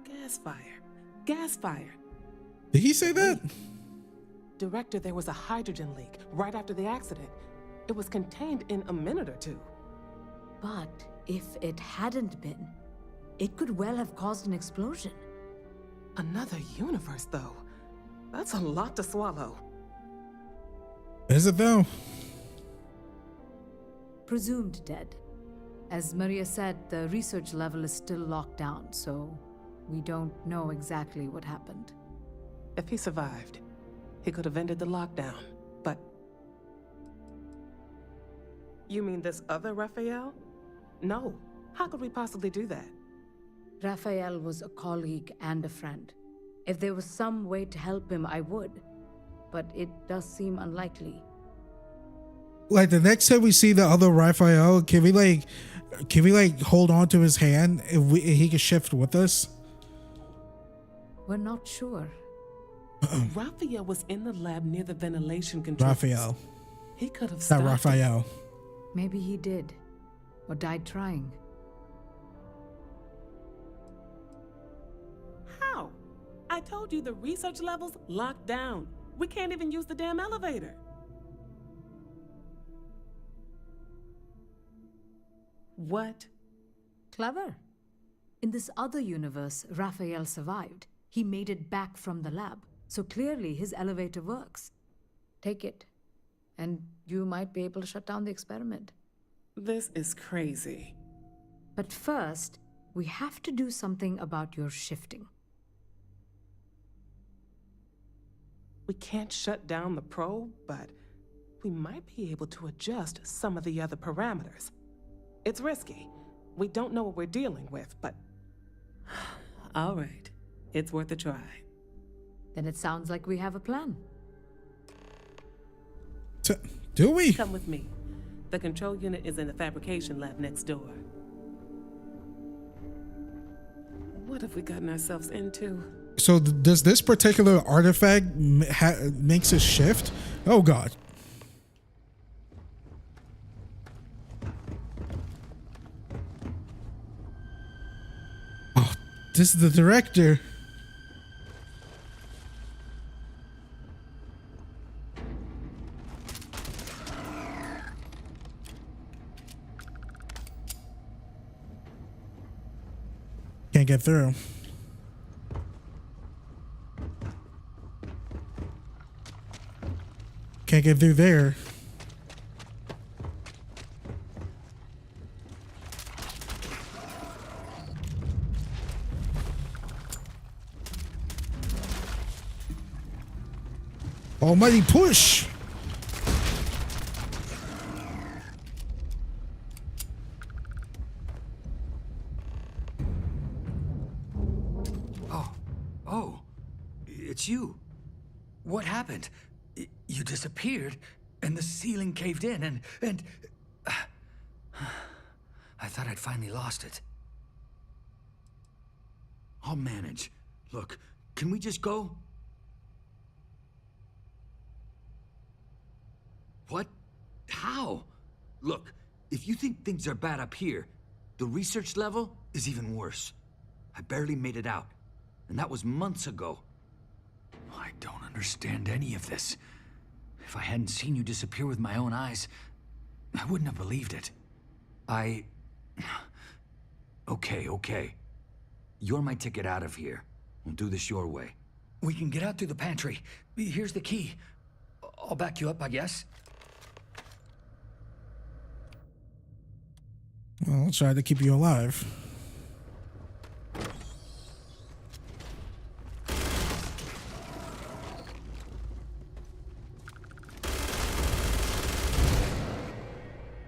Gas fire. Gas fire. Did he say that? Director, there was a hydrogen leak right after the accident. It was contained in a minute or two. But if it hadn't been, it could well have caused an explosion. Another universe, though. That's a lot to swallow. Is it though? Presumed dead. As Maria said, the research level is still locked down, so we don't know exactly what happened. If he survived, he could have ended the lockdown, but... You mean this other Raphael? No. How could we possibly do that? Raphael was a colleague and a friend. If there was some way to help him, I would. But it does seem unlikely. Like the next time we see the other Raphael, can we like hold on to his hand if he can shift with us? We're not sure. Raphael was in the lab near the ventilation controls. Raphael. He could have Not stopped Raphael. it. Maybe he did. Or died trying. How? I told you the research level's locked down. We can't even use the damn elevator. What? Clever. In this other universe, Raphael survived. He made it back from the lab. So clearly his elevator works. Take it. And you might be able to shut down the experiment. This is crazy. But first, we have to do something about your shifting. We can't shut down the probe, but we might be able to adjust some of the other parameters. It's risky. We don't know what we're dealing with, but... All right. It's worth a try. Then it sounds like we have a plan. Do we? Come with me. The control unit is in the fabrication lab next door. What have we gotten ourselves into? So does this particular artifact makes a shift? Oh god. Oh, this is the director. Can't get through. Can't get through there. Almighty push. Oh, it's you. What happened? You disappeared, and the ceiling caved in, and I thought I'd finally lost it. I'll manage. Look, can we just go? What? How? Look, if you think things are bad up here, the research level is even worse. I barely made it out, and that was months ago. I don't understand any of this. If I hadn't seen you disappear with my own eyes, I wouldn't have believed it. Okay. You're my ticket out of here. We'll do this your way. We can get out through the pantry. Here's the key. I'll back you up, I guess. Well, I'll try to keep you alive.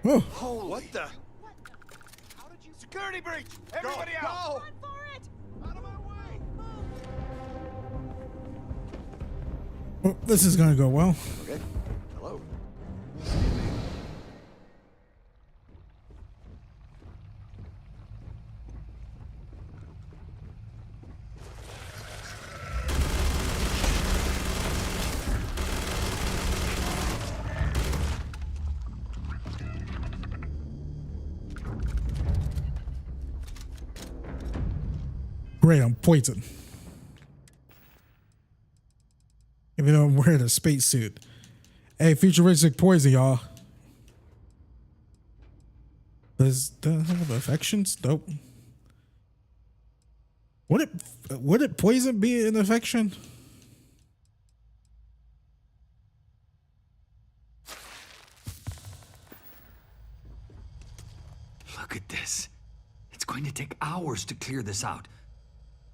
Oh. Holy. What the? How did you... Security breach! Everybody out! Run for it! Out of my way! Well, this is gonna go well. Okay. Hello. Great, I'm poisoned. Even though I'm wearing a spacesuit. Hey, futuristic poison, y'all. Does that have affections? Nope. Would it poison be an affection? Look at this. It's going to take hours to clear this out.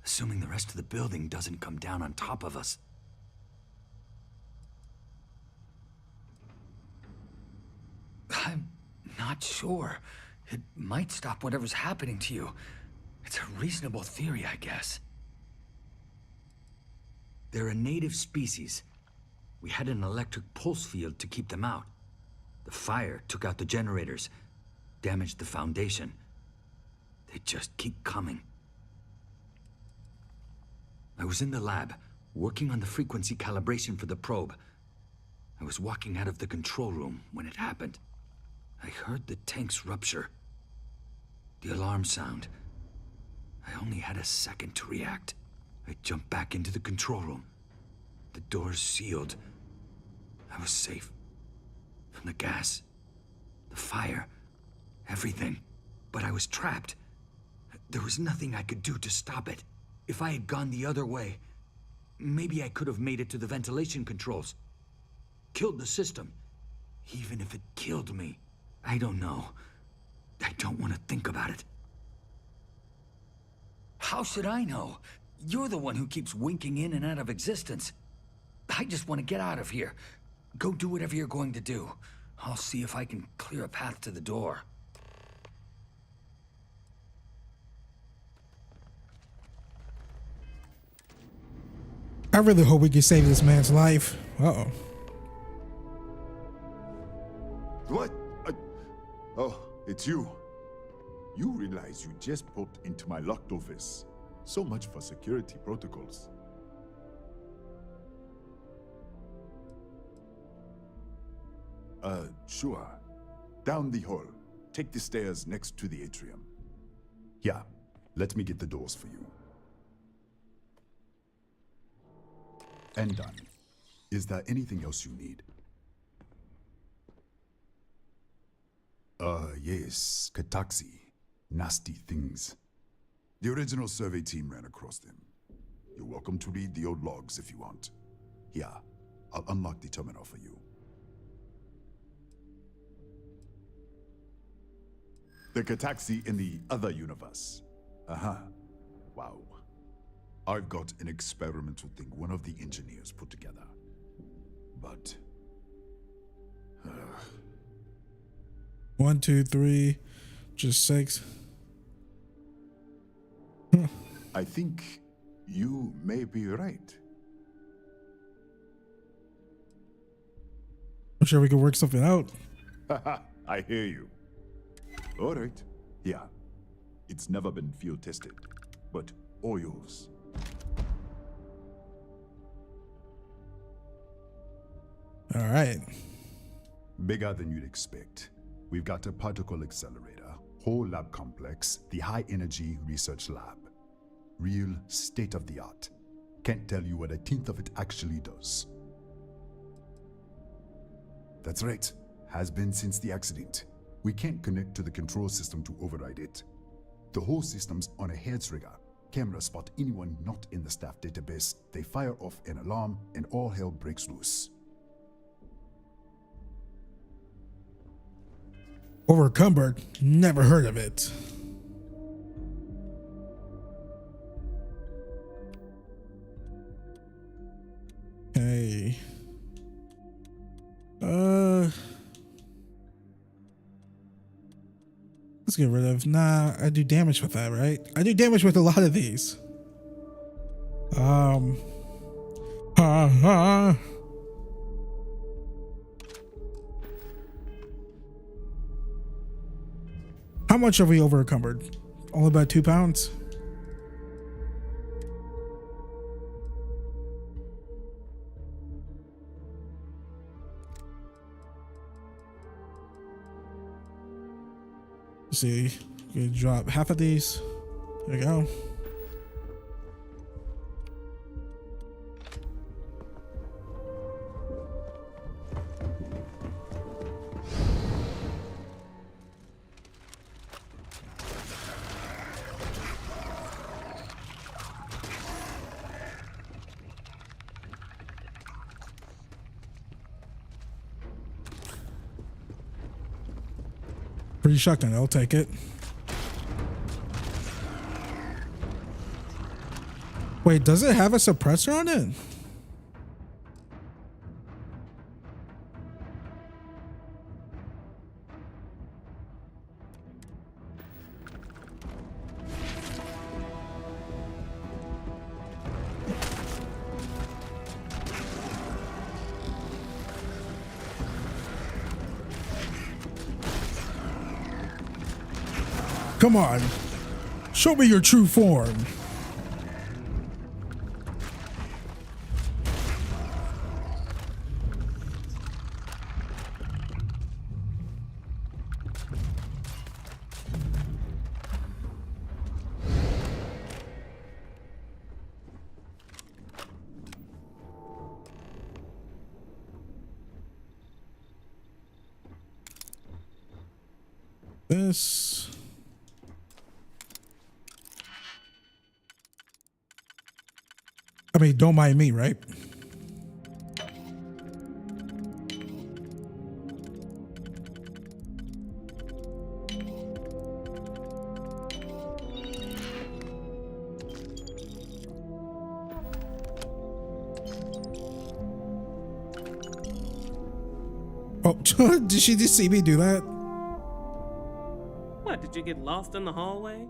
Assuming the rest of the building doesn't come down on top of us. I'm not sure. It might stop whatever's happening to you. It's a reasonable theory, I guess. They're a native species. We had an electric pulse field to keep them out. The fire took out the generators, damaged the foundation. They just keep coming. I was in the lab, working on the frequency calibration for the probe. I was walking out of the control room when it happened. I heard the tanks rupture. The alarm sound. I only had a second to react. I jumped back into the control room. The doors sealed. I was safe. From the gas, the fire, everything. But I was trapped. There was nothing I could do to stop it. If I had gone the other way, maybe I could have made it to the ventilation controls. Killed the system. Even if it killed me. I don't know. I don't want to think about it. How should I know? You're the one who keeps winking in and out of existence. I just want to get out of here. Go do whatever you're going to do. I'll see if I can clear a path to the door. I really hope we can save this man's life. Uh-oh. What? Oh, it's you. You realize you just popped into my locked office. So much for security protocols. Sure. Down the hall. Take the stairs next to the atrium. Yeah, let me get the doors for you. And done. Is there anything else you need? Yes, Kataxi. Nasty things. The original survey team ran across them. You're welcome to read the old logs if you want. Here, I'll unlock the terminal for you. The Kataxi in the other universe. Wow. I've got an experimental thing one of the engineers put together. But... 1, 2, 3, just 6. I think you may be right. I'm sure we can work something out. I hear you. All right. Yeah. It's never been field tested, but all yours. All right. Bigger than you'd expect. We've got a particle accelerator, whole lab complex, the high energy research lab. Real state of the art. Can't tell you what a tenth of it actually does. That's right. Has been since the accident. We can't connect to the control system to override it. The whole system's on a head trigger. Cameras spot anyone not in the staff database. They fire off an alarm and all hell breaks loose. Overcumbered? Never heard of it. Okay. Let's get rid of. Nah, I do damage with that, right? I do damage with a lot of these. How much are we over encumbered? Only about 2 pounds? Let's see. We drop half of these. There we go. Free shotgun, I'll take it. Wait, does it have a suppressor on it? Come on, show me your true form. This. I mean, don't mind me, right? Oh, did she just see me do that? What, did you get lost in the hallway?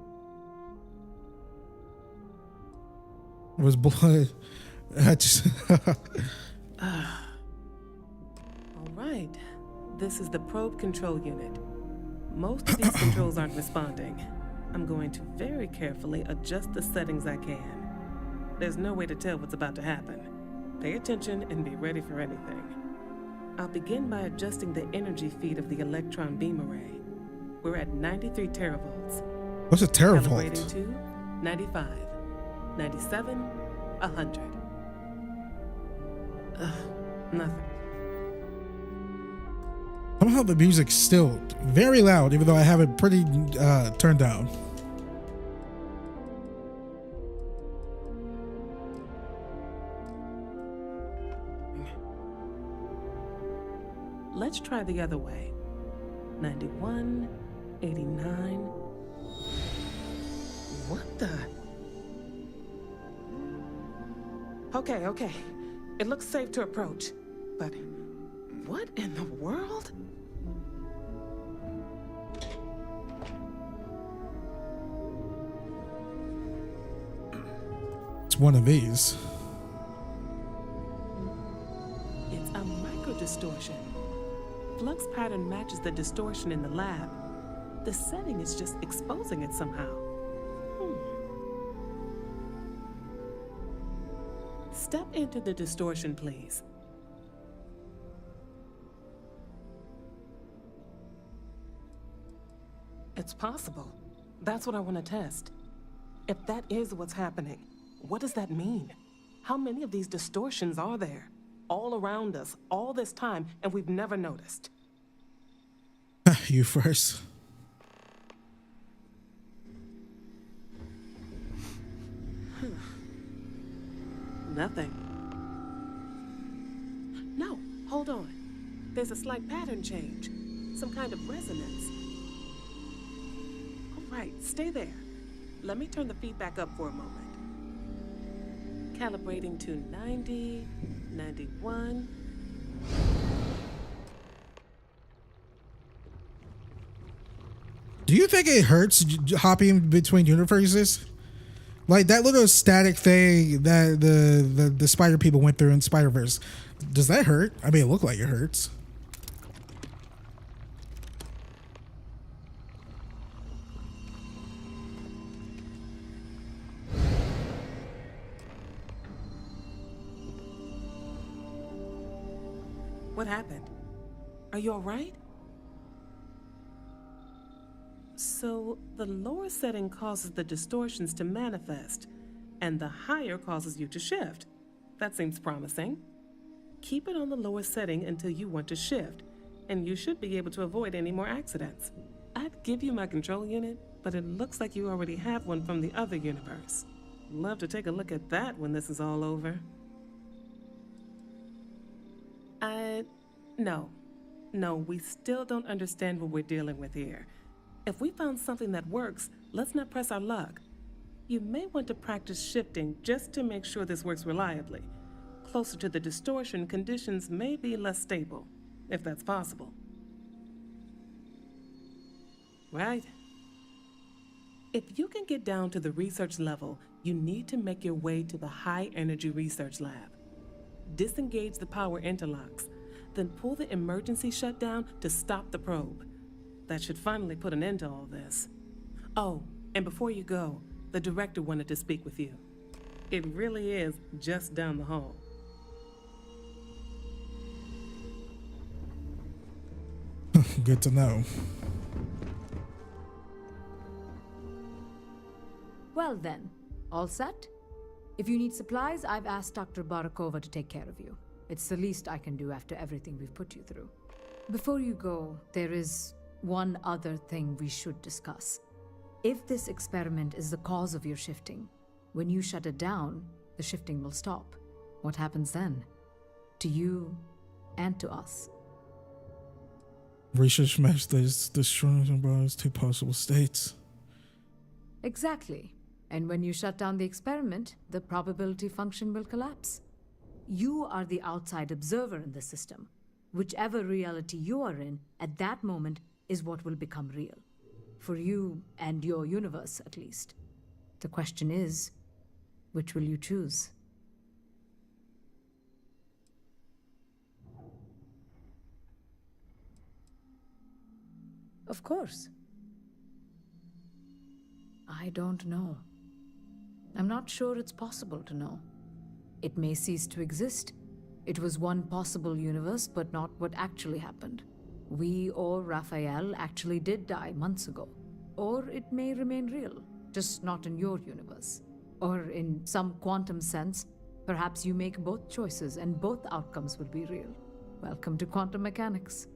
Was blood. I just. All right. This is the probe control unit. Most of these controls aren't responding. I'm going to very carefully adjust the settings I can. There's no way to tell what's about to happen. Pay attention and be ready for anything. I'll begin by adjusting the energy feed of the electron beam array. We're at 93 teravolts. What's a teravolt? Calibrating to 95, 97, 100. Nothing. Somehow the music's still very loud, even though I have it pretty turned down. Let's try the other way. 91, 89. What the? Okay. It looks safe to approach. But what in the world? It's one of these. It's a microdistortion. Flux pattern matches the distortion in the lab. The setting is just exposing it somehow. Step into the distortion, please. It's possible. That's what I want to test. If that is what's happening, what does that mean? How many of these distortions are there? All around us, all this time, and we've never noticed. You first. Nothing. No, hold on. There's a slight pattern change. Some kind of resonance. All right, stay there. Let me turn the feedback up for a moment. Calibrating to 90, 91. Do you think it hurts hopping between universes? Like that little static thing that the spider people went through in Spider-Verse. Does that hurt? I mean, it looked like it hurts. What happened? Are you all right? So the lower setting causes the distortions to manifest, and the higher causes you to shift. That seems promising. Keep it on the lower setting until you want to shift, and you should be able to avoid any more accidents. I'd give you my control unit, but it looks like you already have one from the other universe. Love to take a look at that when this is all over. No, we still don't understand what we're dealing with here. If we found something that works, let's not press our luck. You may want to practice shifting just to make sure this works reliably. Closer to the distortion, conditions may be less stable, if that's possible. Right? If you can get down to the research level, you need to make your way to the high-energy research lab. Disengage the power interlocks, then pull the emergency shutdown to stop the probe. That should finally put an end to all this. Oh, and before you go, the director wanted to speak with you. It really is just down the hall. Good to know. Well then, all set? If you need supplies, I've asked Dr. Barakova to take care of you. It's the least I can do after everything we've put you through. Before you go, there is one other thing we should discuss. If this experiment is the cause of your shifting, when you shut it down, the shifting will stop. What happens then? To you and to us. Research methods destroys and borrows two possible states. Exactly. And when you shut down the experiment, the probability function will collapse. You are the outside observer in the system. Whichever reality you are in, at that moment, is what will become real. For you and your universe, at least. The question is, which will you choose? Of course. I don't know. I'm not sure it's possible to know. It may cease to exist. It was one possible universe, but not what actually happened. We or Raphael actually did die months ago. Or it may remain real, just not in your universe. Or in some quantum sense, perhaps you make both choices and both outcomes will be real. Welcome to quantum mechanics.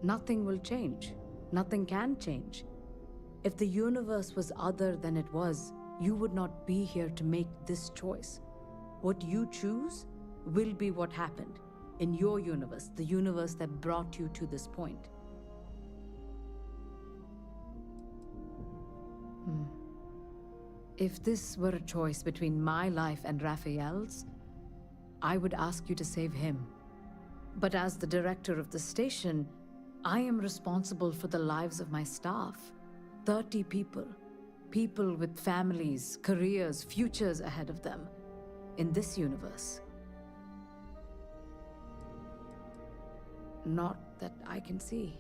Nothing will change. Nothing can change. If the universe was other than it was, you would not be here to make this choice. What you choose will be what happened in your universe, the universe that brought you to this point. If this were a choice between my life and Raphael's, I would ask you to save him. But as the director of the station, I am responsible for the lives of my staff. 30 people. People with families, careers, futures ahead of them. In this universe. Not that I can see.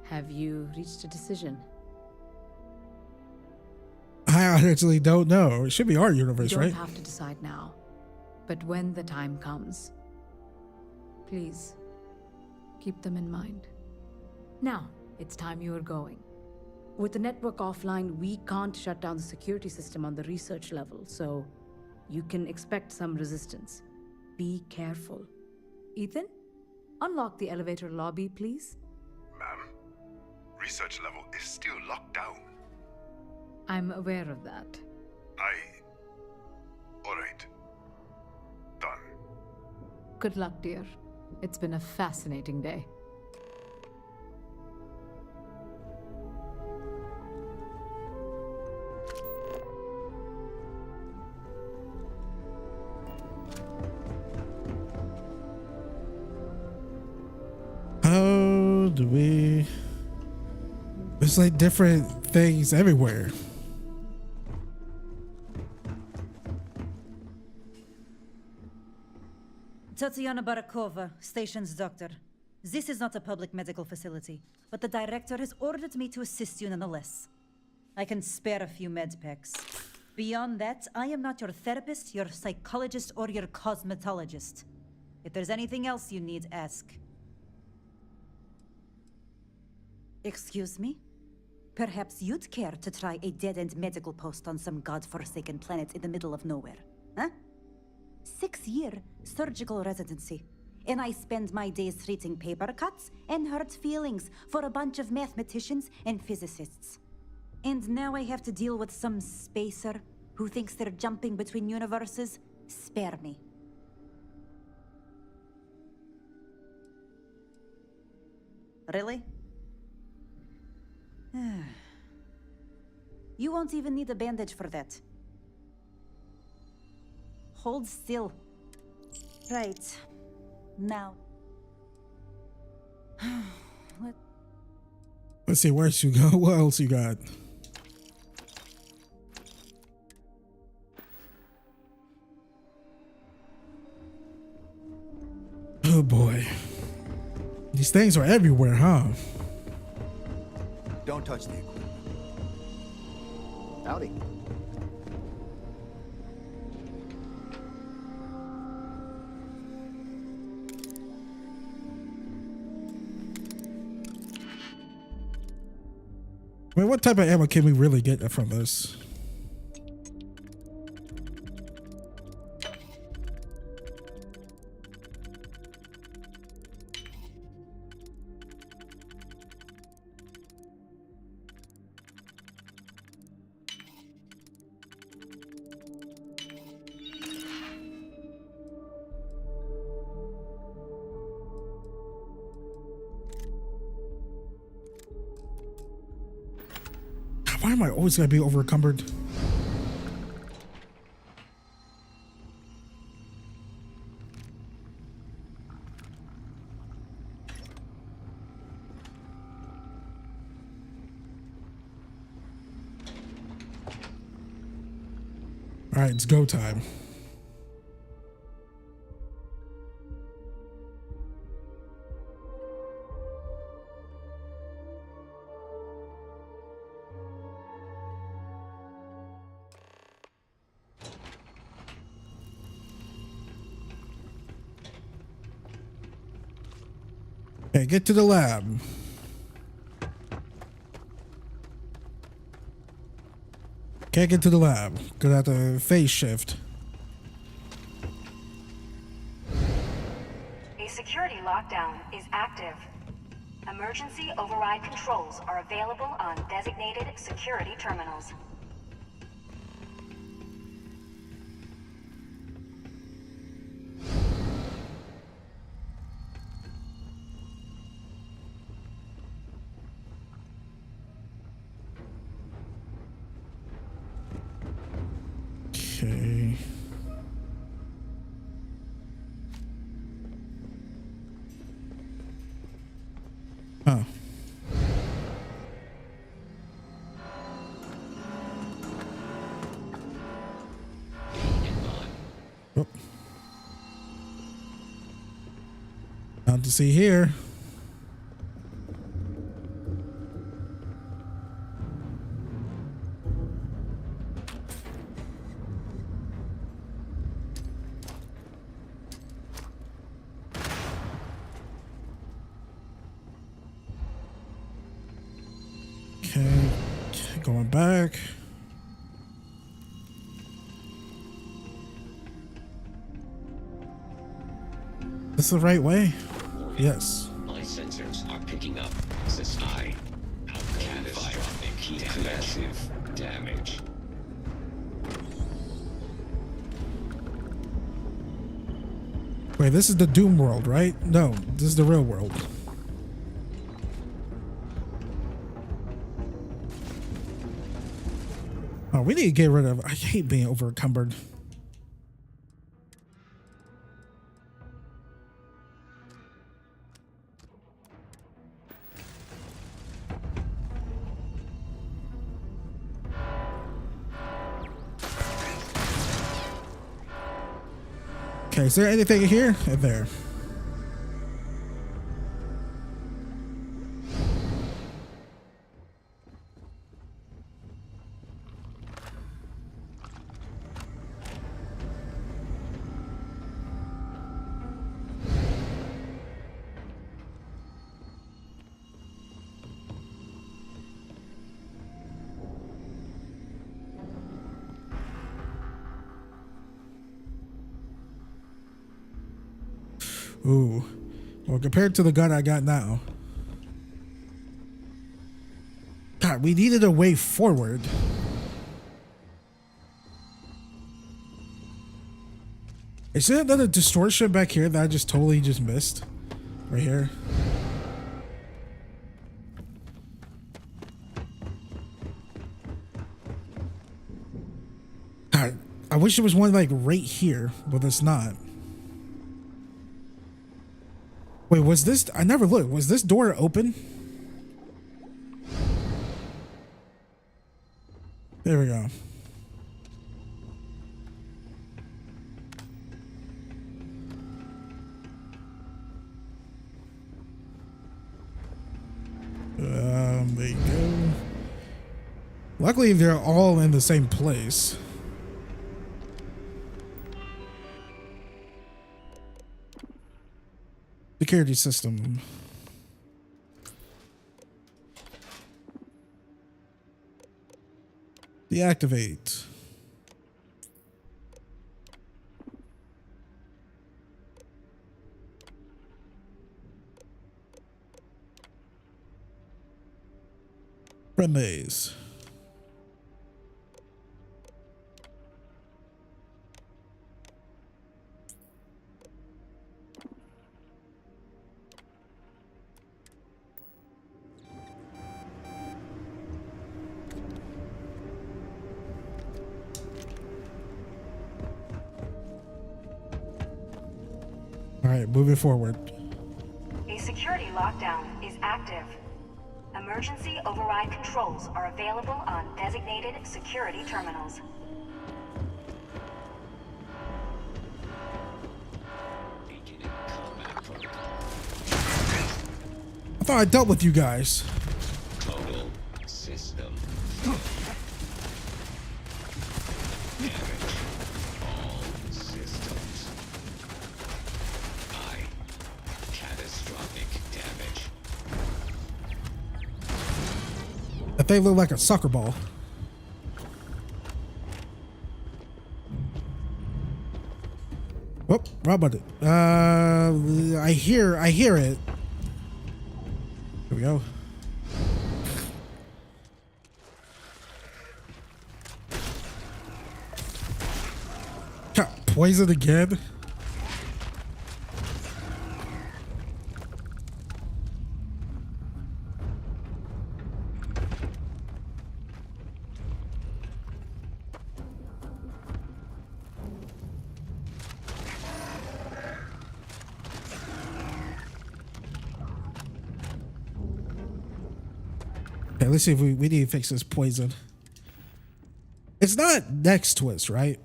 Have you reached a decision? I actually don't know. It should be our universe, You right? don't have to decide now. But when the time comes, please, keep them in mind. Now, it's time you are going. With the network offline, we can't shut down the security system on the research level, so you can expect some resistance. Be careful. Ethan, unlock the elevator lobby, please. Ma'am, research level is still locked down. I'm aware of that. All right. Done. Good luck, dear. It's been a fascinating day. How do we... It's like different things everywhere. Tatiana Barakova, station's doctor. This is not a public medical facility, but the director has ordered me to assist you nonetheless. I can spare a few med packs. Beyond that, I am not your therapist, your psychologist, or your cosmetologist. If there's anything else you need, ask. Excuse me? Perhaps you'd care to try a dead-end medical post on some godforsaken planet in the middle of nowhere, huh? 6-year surgical residency. And I spend my days treating paper cuts and hurt feelings for a bunch of mathematicians and physicists. And now I have to deal with some spacer who thinks they're jumping between universes? Spare me. Really? You won't even need a bandage for that. Hold still. Right. Now. Let's see, where else you go? What else you got? Oh boy. These things are everywhere, huh? Don't touch the equipment. Howdy. I mean, what type of ammo can we really get from this? Why am I always gonna be over encumbered? All right, it's go time. Okay, get to the lab. Can't get to the lab. Gonna have to phase shift. A security lockdown is active. Emergency override controls are available on designated security terminals. Okay. Huh. Oh. Not to see here. Okay, going back. This the right way? Yes. My sensors are picking up high, catastrophic, massive damage. Wait, this is the Doom world, right? No, this is the real world. Oh, we need to get rid of. I hate being over encumbered. Okay, is there anything here? There. Ooh. Well, compared to the gun I got now. God, we needed a way forward. Is there another distortion back here that I just totally missed? Right here. God, I wish there was one like right here, but it's not. Wait, was this? I never looked. Was this door open? There we go. There you go. Luckily, they're all in the same place. Security system. Deactivate. Friendlies. All right, moving forward. A security lockdown is active. Emergency override controls are available on designated security terminals. I thought I dealt with you guys. Total system. All systems. Catastrophic damage. That thing looked like a soccer ball. Oh, wrong button. I hear it. Here we go. Got poisoned again. Okay, let's see if we need to fix this poison. It's not next to us, right?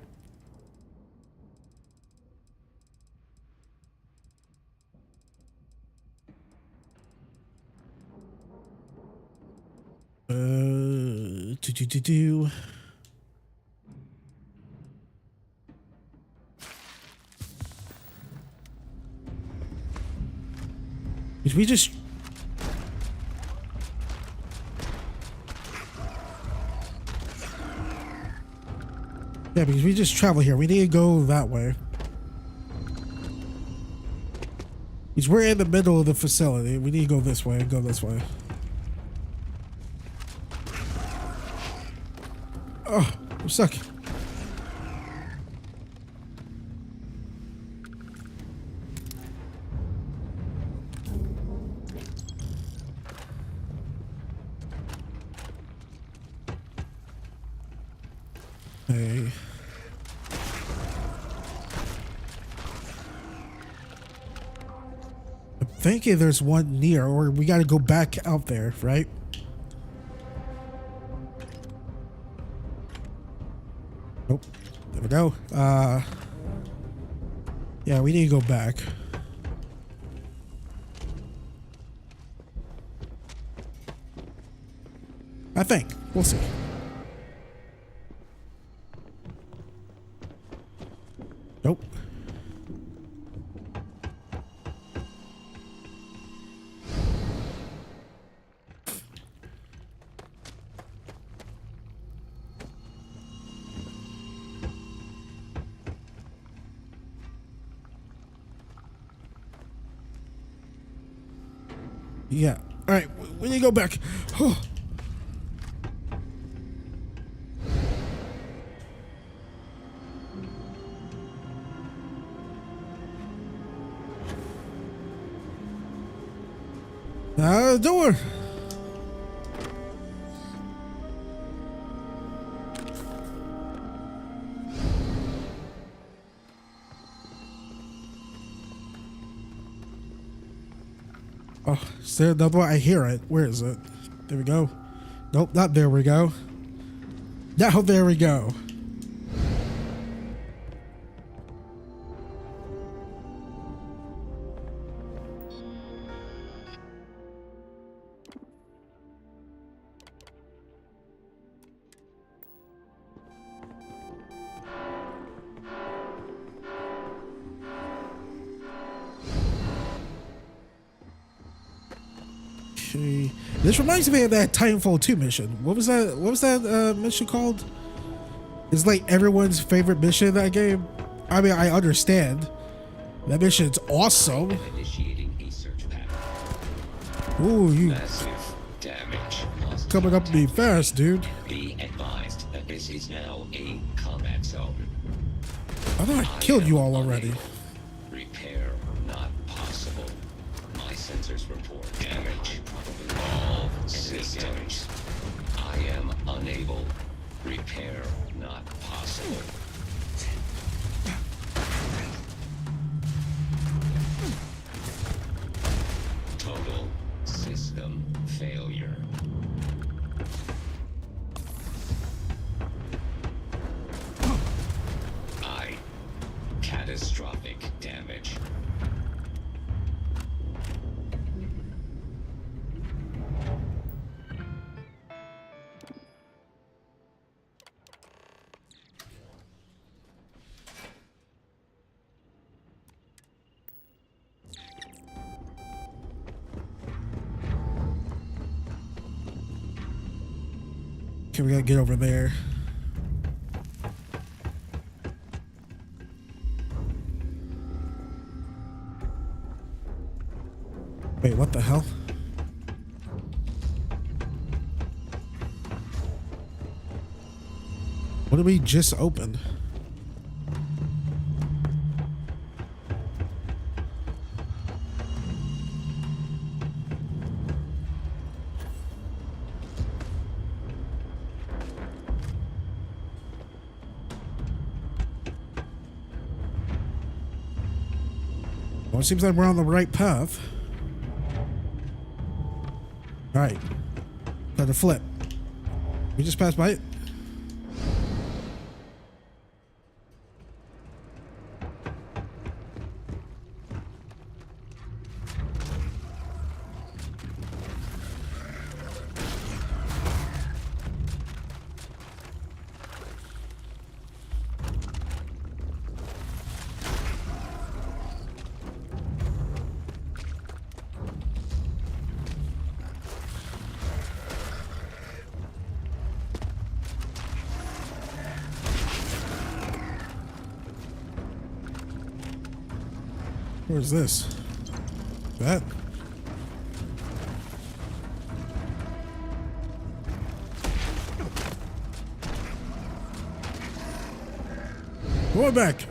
If we just because we just travel here. We need to go that way. Because we're in the middle of the facility. We need to go this way and go this way. Oh, I'm stuck. Hey. I'm thinking there's one near, or we got to go back out there, right? Nope. There we go. Yeah, we need to go back. I think. We'll see. Nope. Yeah. All right. We need to go back. Door. Is there another one? I hear it. Where is it? There we go. Nope, not there we go. Now there we go. Okay. This reminds me of that Titanfall 2 mission. What was that? What was that mission called? It's like everyone's favorite mission in that game. I mean, I understand. That mission's awesome. Initiating a search pattern. Ooh, you Massive damage. coming up to me fast, dude. Be advised that this is now a combat zone. I thought I killed you all already. Repair not possible. My sensors report damage. All systems. I am unable. Repair not possible. Total system failure. Catastrophic damage. Okay, we gotta get over there. Wait, what the hell? What did we just open? Well, it seems like we're on the right path. Alright. Got to flip. We just passed by it. Where's this? That? Going back.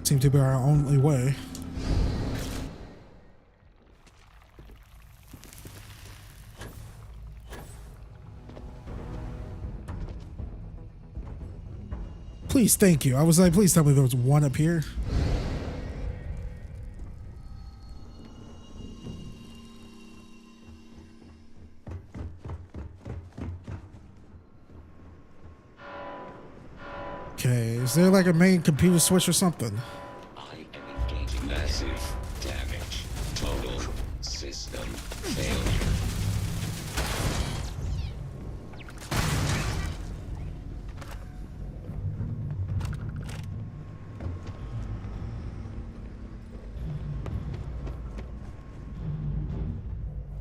Seems to be our only way. Please, thank you. I was like, please tell me there was one up here. Okay, is there like a main computer switch or something? I am engaging massive damage. Total system failure.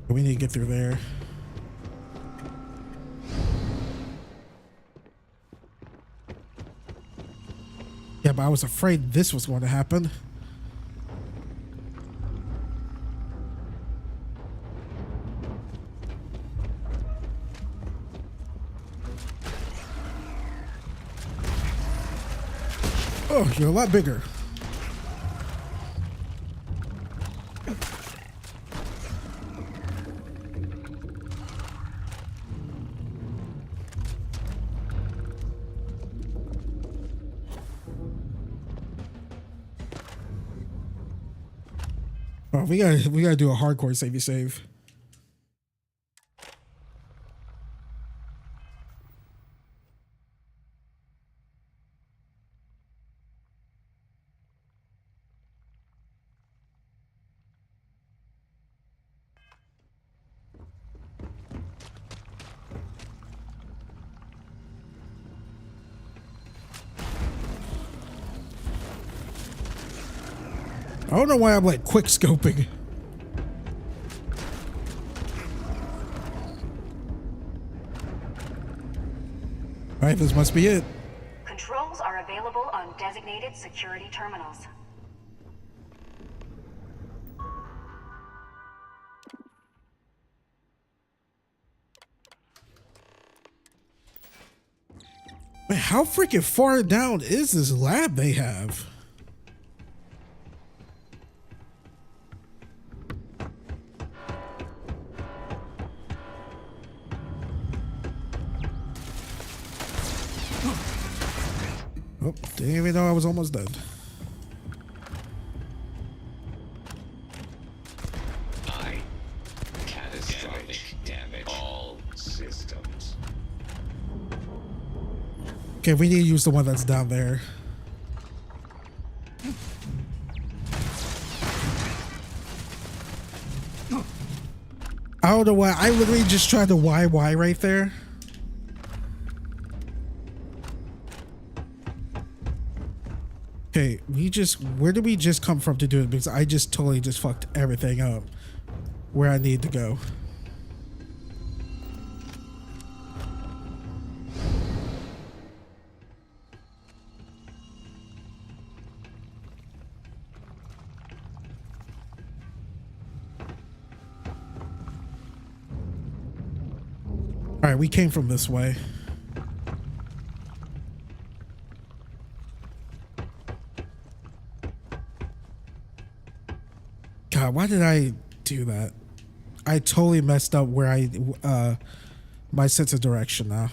We need to get through there. Yeah, but I was afraid this was going to happen. Oh, you're a lot bigger. Oh, we gotta do a hardcore savey save. I don't know why I'm like quick scoping. Alright, this must be it. Controls are available on designated security terminals. Man, how freaking far down is this lab they have? Oh, didn't even know I was almost done. Catastrophic damage. All systems. Okay, we need to use the one that's down there. I don't know why. I literally just tried to Y right there. Okay, where did we just come from to do it? Because I just totally just fucked everything up where I need to go. All right, we came from this way. God, why did I do that? I totally messed up where my sense of direction now.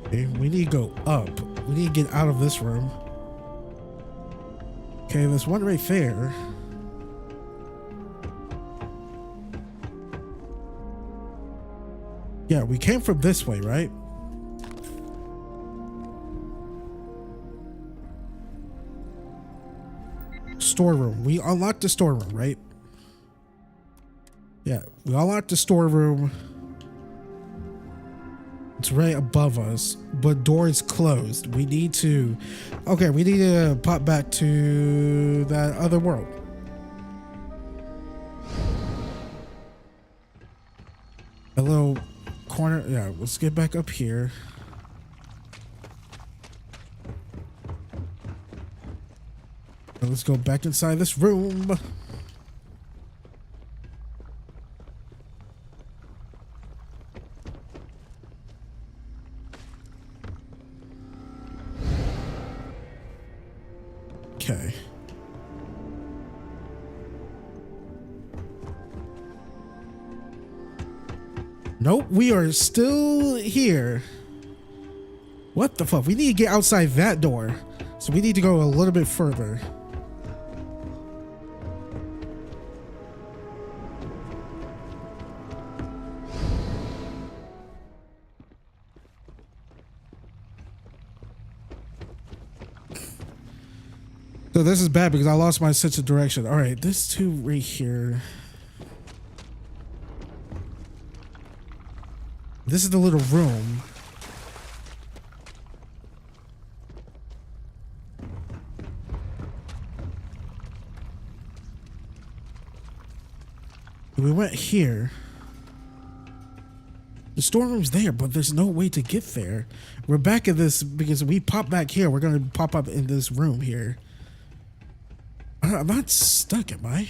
Okay, we need to go up. We need to get out of this room. Okay, there's one right there. Yeah, we came from this way, right? Storeroom. We unlocked the storeroom, right? Yeah, we unlocked the storeroom. It's right above us, but door is closed. We need to... Okay, we need to pop back to that other world. A little corner... Yeah, let's get back up here. And let's go back inside this room. Okay. Nope, we are still here. What the fuck? We need to get outside that door. So we need to go a little bit further. So this is bad because I lost my sense of direction. All right, this two right here. This is the little room. we went here. The storeroom's there, but there's no way to get there. We're back at this because we pop back here. We're gonna pop up in this room here. I'm not stuck, am I?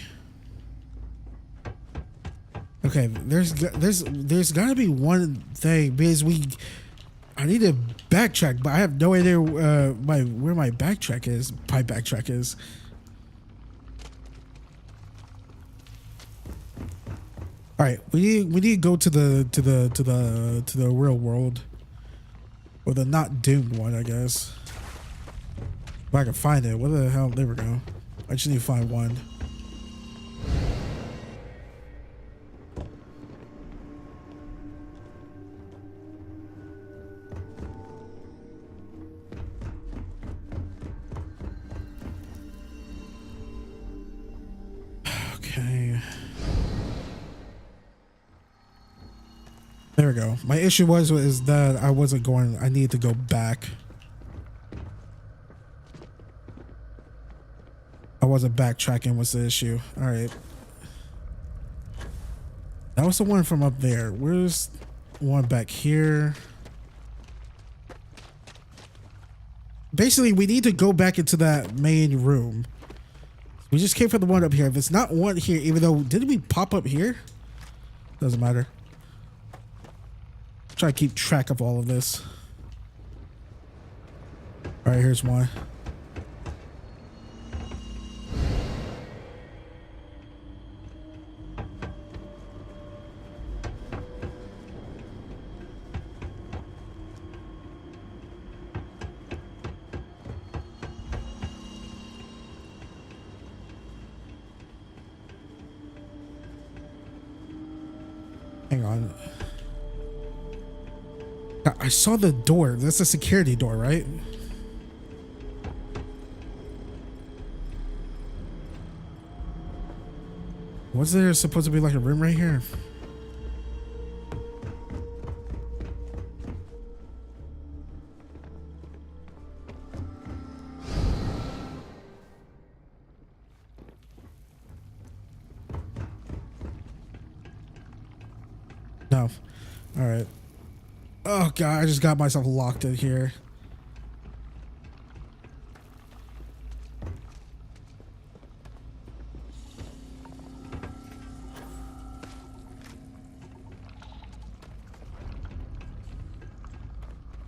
Okay, there's gotta be one thing because I need to backtrack, but I have no idea where my backtrack is. My backtrack is. All right, we need to go to the real world, or the not doomed one, I guess. If I can find it. Where the hell? There we go. I just need to find one. Okay. There we go. My issue is that I wasn't going. I needed to go back. I wasn't backtracking was the issue. All right. That was the one from up there. Where's one back here? Basically, we need to go back into that main room. We just came from the one up here. If it's not one here, even though, didn't we pop up here? Doesn't matter. Try to keep track of all of this. All right, here's one. Hang on. I saw the door. That's a security door, right? Was there supposed to be like a room right here? No. All right. Oh god, I just got myself locked in here.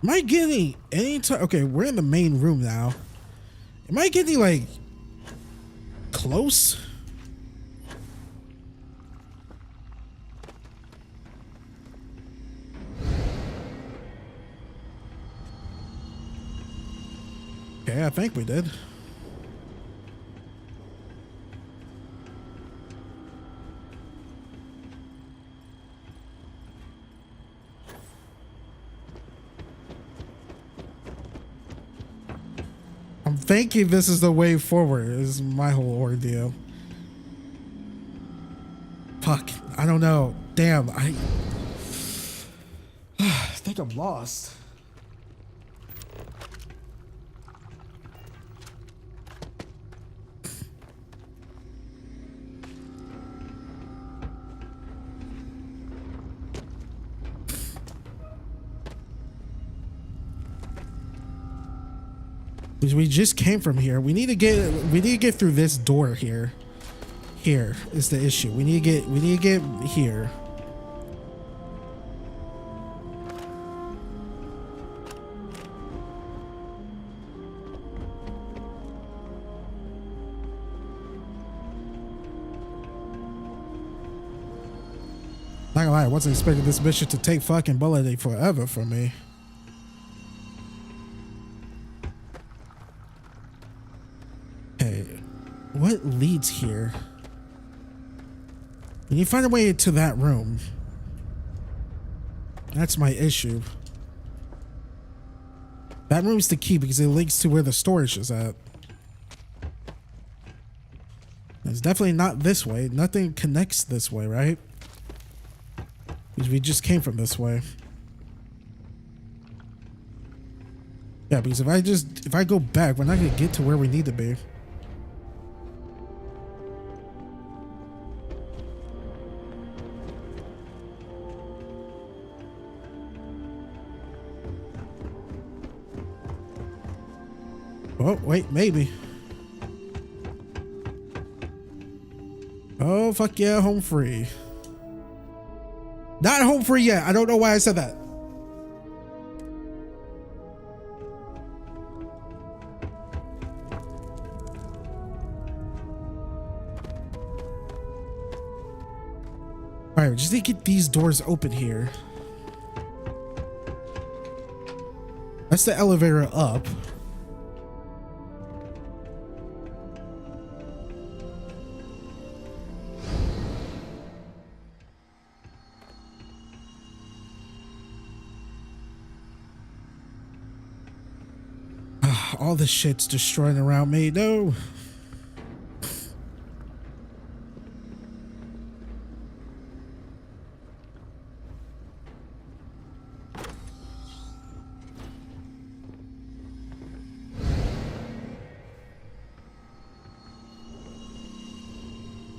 Am I getting any time? Okay, we're in the main room now. Am I getting like close? Okay, I think we did. I'm thinking this is the way forward. This is my whole ordeal. Fuck, I don't know. Damn, I think I'm lost. We just came from here. We need to get through this door here. Here is the issue. We need to get here. Not gonna lie, I wasn't expecting this mission to take fucking bullet forever for me. What leads here? We need to find a way to that room. That's my issue. That room's the key because it links to where the storage is at. It's definitely not this way. Nothing connects this way, right? Because we just came from this way. Yeah, because if I go back, we're not gonna get to where we need to be. Oh, wait, maybe. Oh, fuck yeah, home free. Not home free yet. I don't know why I said that. All right, we just need to get these doors open here. That's the elevator up. All this shit's destroying around me. No.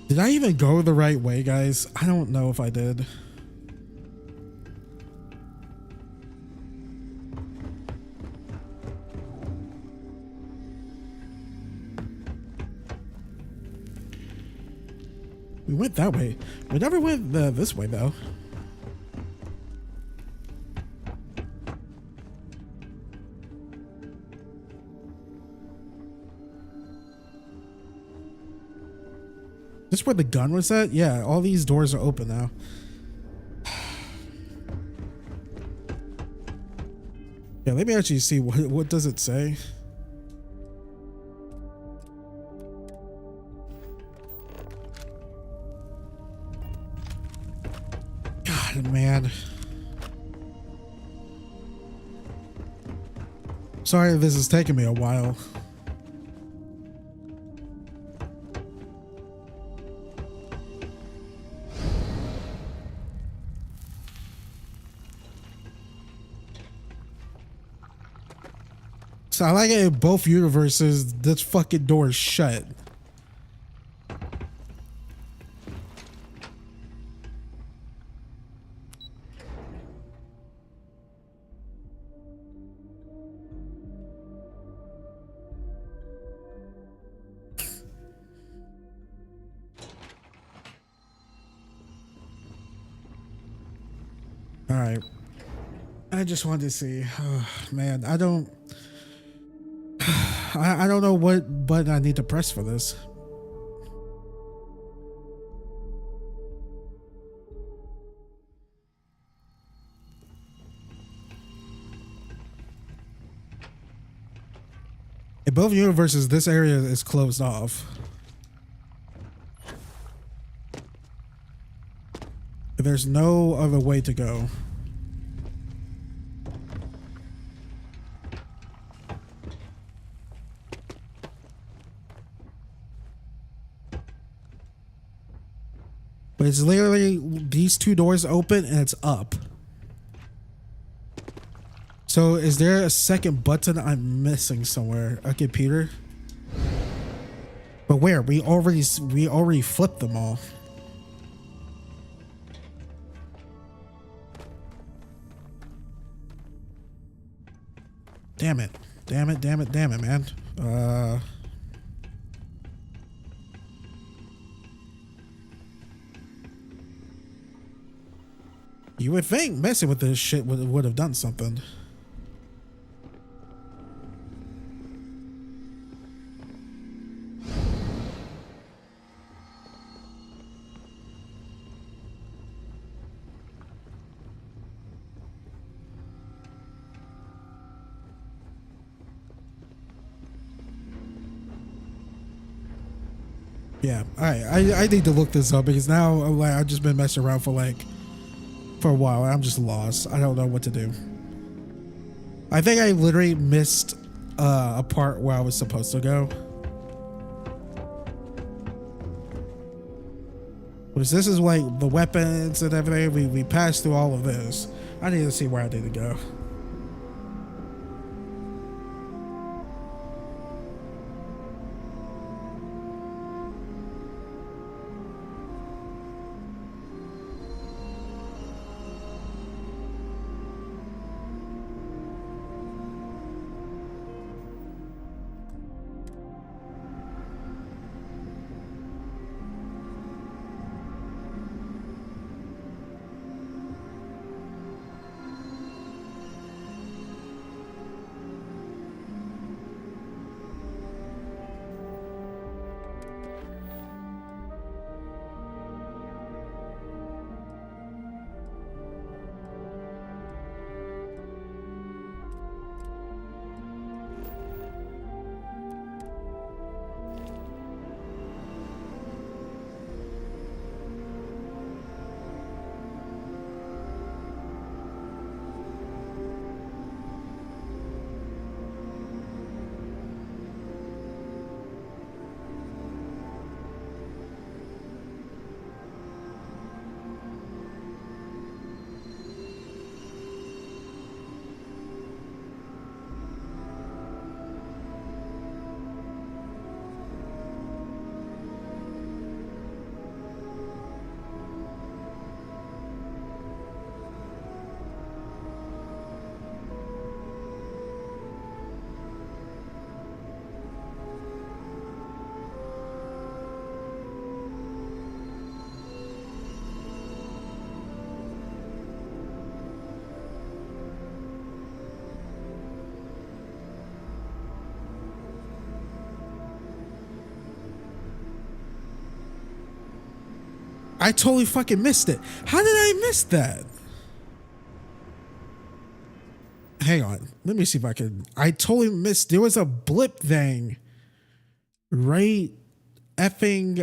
Did I even go the right way, guys? I don't know if I did. We went that way. We never went this way, though. This where the gun was at? Yeah, all these doors are open now. Yeah, let me actually see what does it say? God, man. Sorry this is taking me a while. So I like it in both universes, this fucking door is shut. All right. I just wanted to see. Oh, man, I don't know what button I need to press for this. In both universes, this area is closed off. There's no other way to go. But it's literally these two doors open and it's up. So is there a second button I'm missing somewhere? Okay, Peter. But where? We already flipped them all. Damn it. Damn it, damn it, damn it, man. You would think messing with this shit would have done something. Yeah, I need to look this up because now like I've just been messing around for a while. I'm just lost. I don't know what to do. I think I literally missed a part where I was supposed to go. Because this is like the weapons and everything. We passed through all of this. I need to see where I need to go. I totally fucking missed it. How did I miss that? Hang on. Let me see if I can. I totally missed. There was a blip thing. Right effing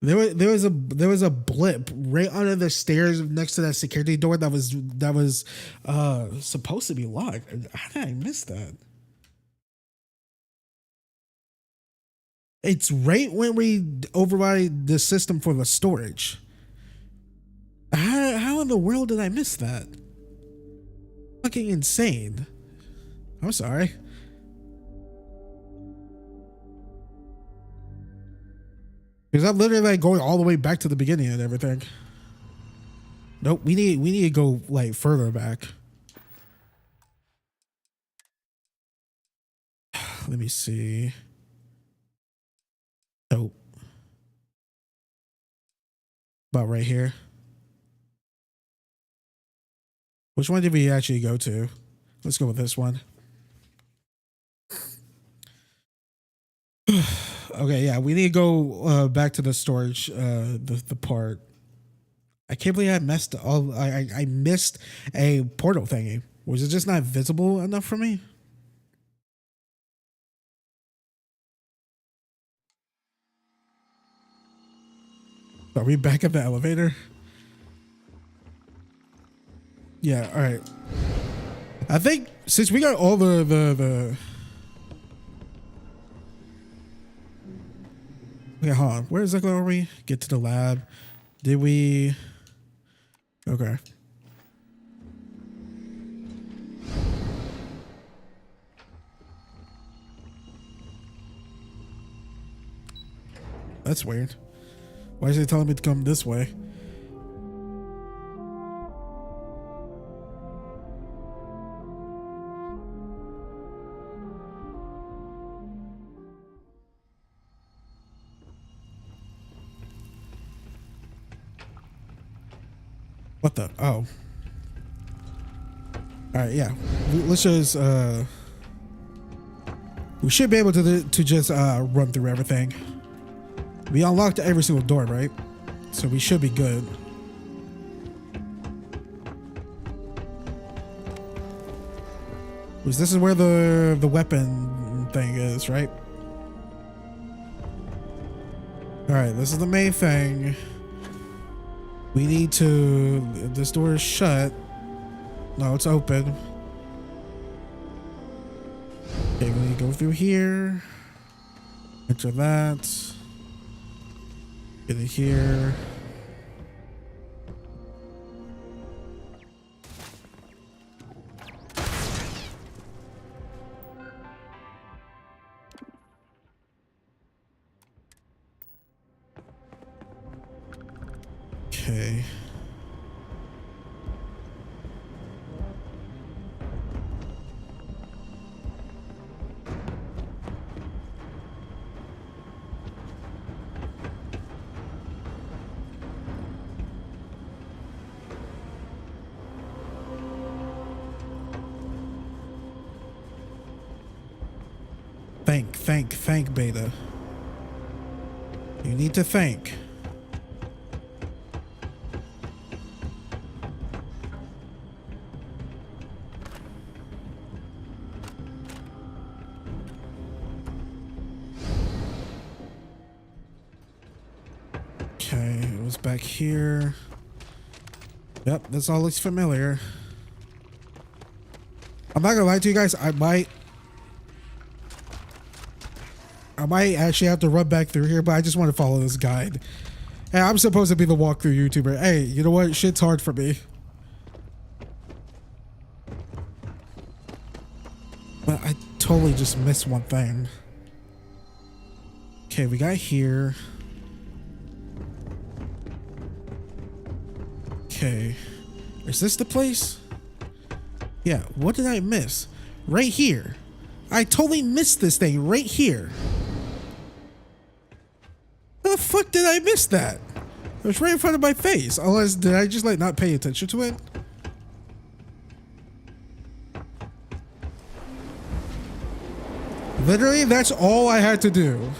there was a blip right under the stairs next to that security door that was supposed to be locked. How did I miss that? It's right when we override the system for the storage. How in the world did I miss that? Fucking insane. I'm sorry. Because I'm literally like going all the way back to the beginning and everything. Nope, we need to go like further back. Let me see. Nope. About right here. Which one did we actually go to? Let's go with this one. Okay, yeah, we need to go back to the storage, the part. I can't believe I messed all. I missed a portal thingy. Was it just not visible enough for me? Are we back at the elevator? Yeah, all right. I think since we got all the okay, hold on. Where exactly are we? Get to the lab. Did we? Okay. That's weird. Why is it telling me to come this way? What the? Oh. All right, yeah. Let's just we should be able to just run through everything. We unlocked every single door, right? So we should be good. Because this is where the weapon thing is, right? All right, this is the main thing. We need to. This door is shut. No, it's open. Okay, we need to go through here. Enter that. Get it here. Okay. Thank Beta. You need to thank. Okay, it was back here. Yep, this all looks familiar. I'm not gonna lie to you guys, I might actually have to run back through here, but I just want to follow this guide. Hey, I'm supposed to be the walkthrough YouTuber. Hey, you know what? Shit's hard for me. But I totally just missed one thing. Okay, we got here. Okay. Is this the place? Yeah, what did I miss? Right here. I totally missed this thing right here. How the fuck did I miss that? It was right in front of my face. Unless, did I just like not pay attention to it? Literally, that's all I had to do.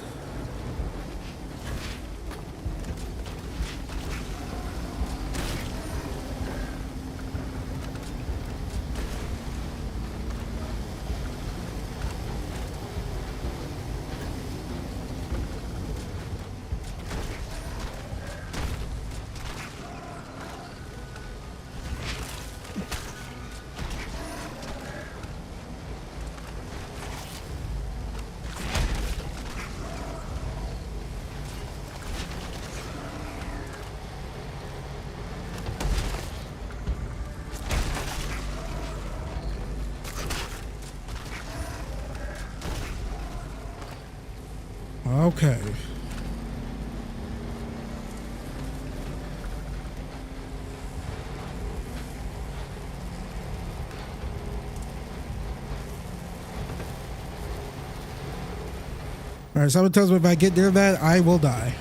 Okay. All right, someone tells me if I get near that, I will die.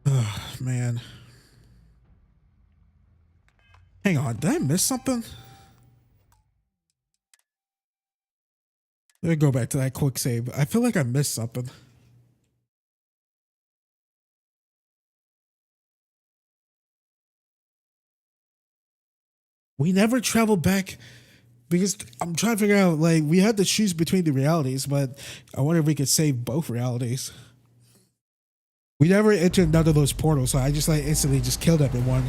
Oh, man. Hang on, did I miss something? Let me go back to that quick save. I feel like I missed something. We never traveled back because I'm trying to figure out, like, we had to choose between the realities, but I wonder if we could save both realities. We never entered none of those portals, so I just like instantly just killed everyone.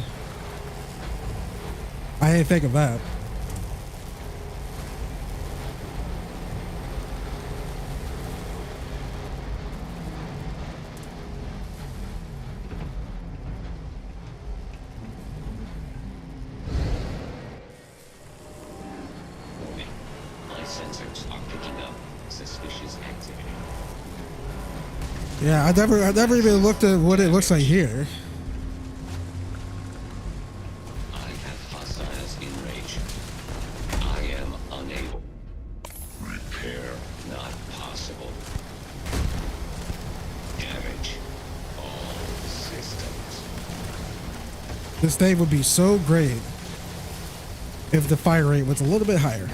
I didn't think of that. My sensors are picking up suspicious activity. Yeah, I never even looked at what it looks like here. I have hostiles in range. I am unable. Repair not possible. Damage all systems. This day would be so great if the fire rate was a little bit higher.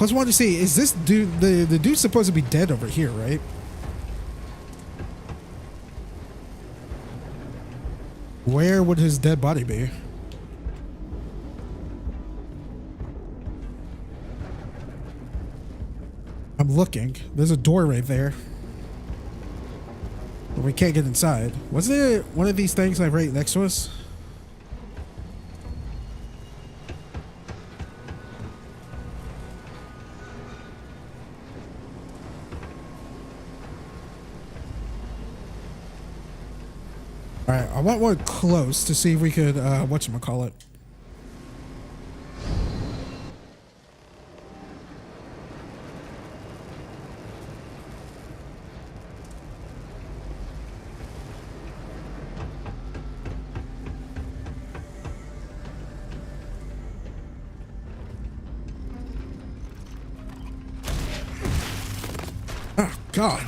Plus, I wanted to see, is this dude, the dude's supposed to be dead over here, right? Where would his dead body be? I'm looking. There's a door right there. But we can't get inside. Was there one of these things like right next to us? Alright, I want one close to see if we could, whatchamacallit. Oh, God.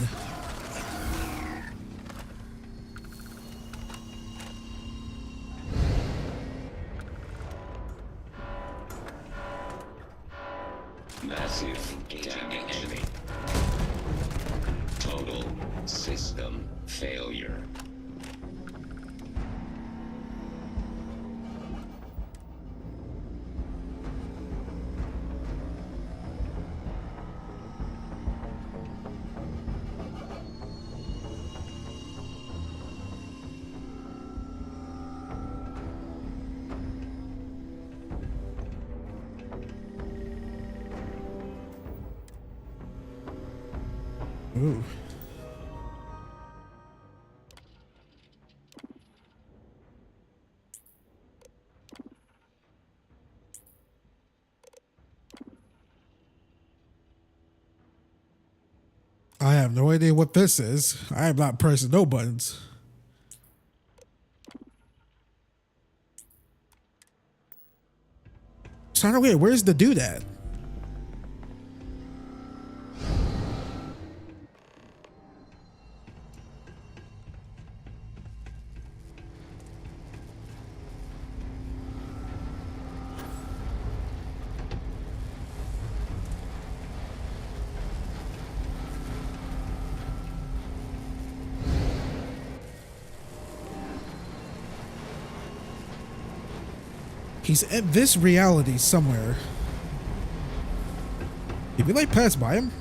System failure. Ooh. I have no idea what this is. I am not pressing no buttons. It's kind of weird. Where's the dude at? He's in this reality somewhere. Did we like pass by him?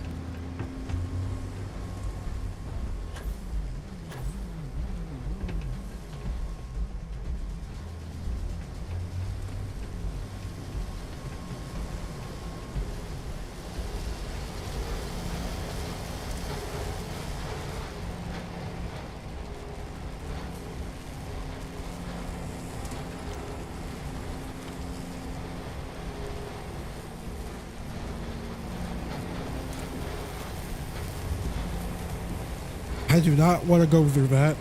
I do not want to go through that.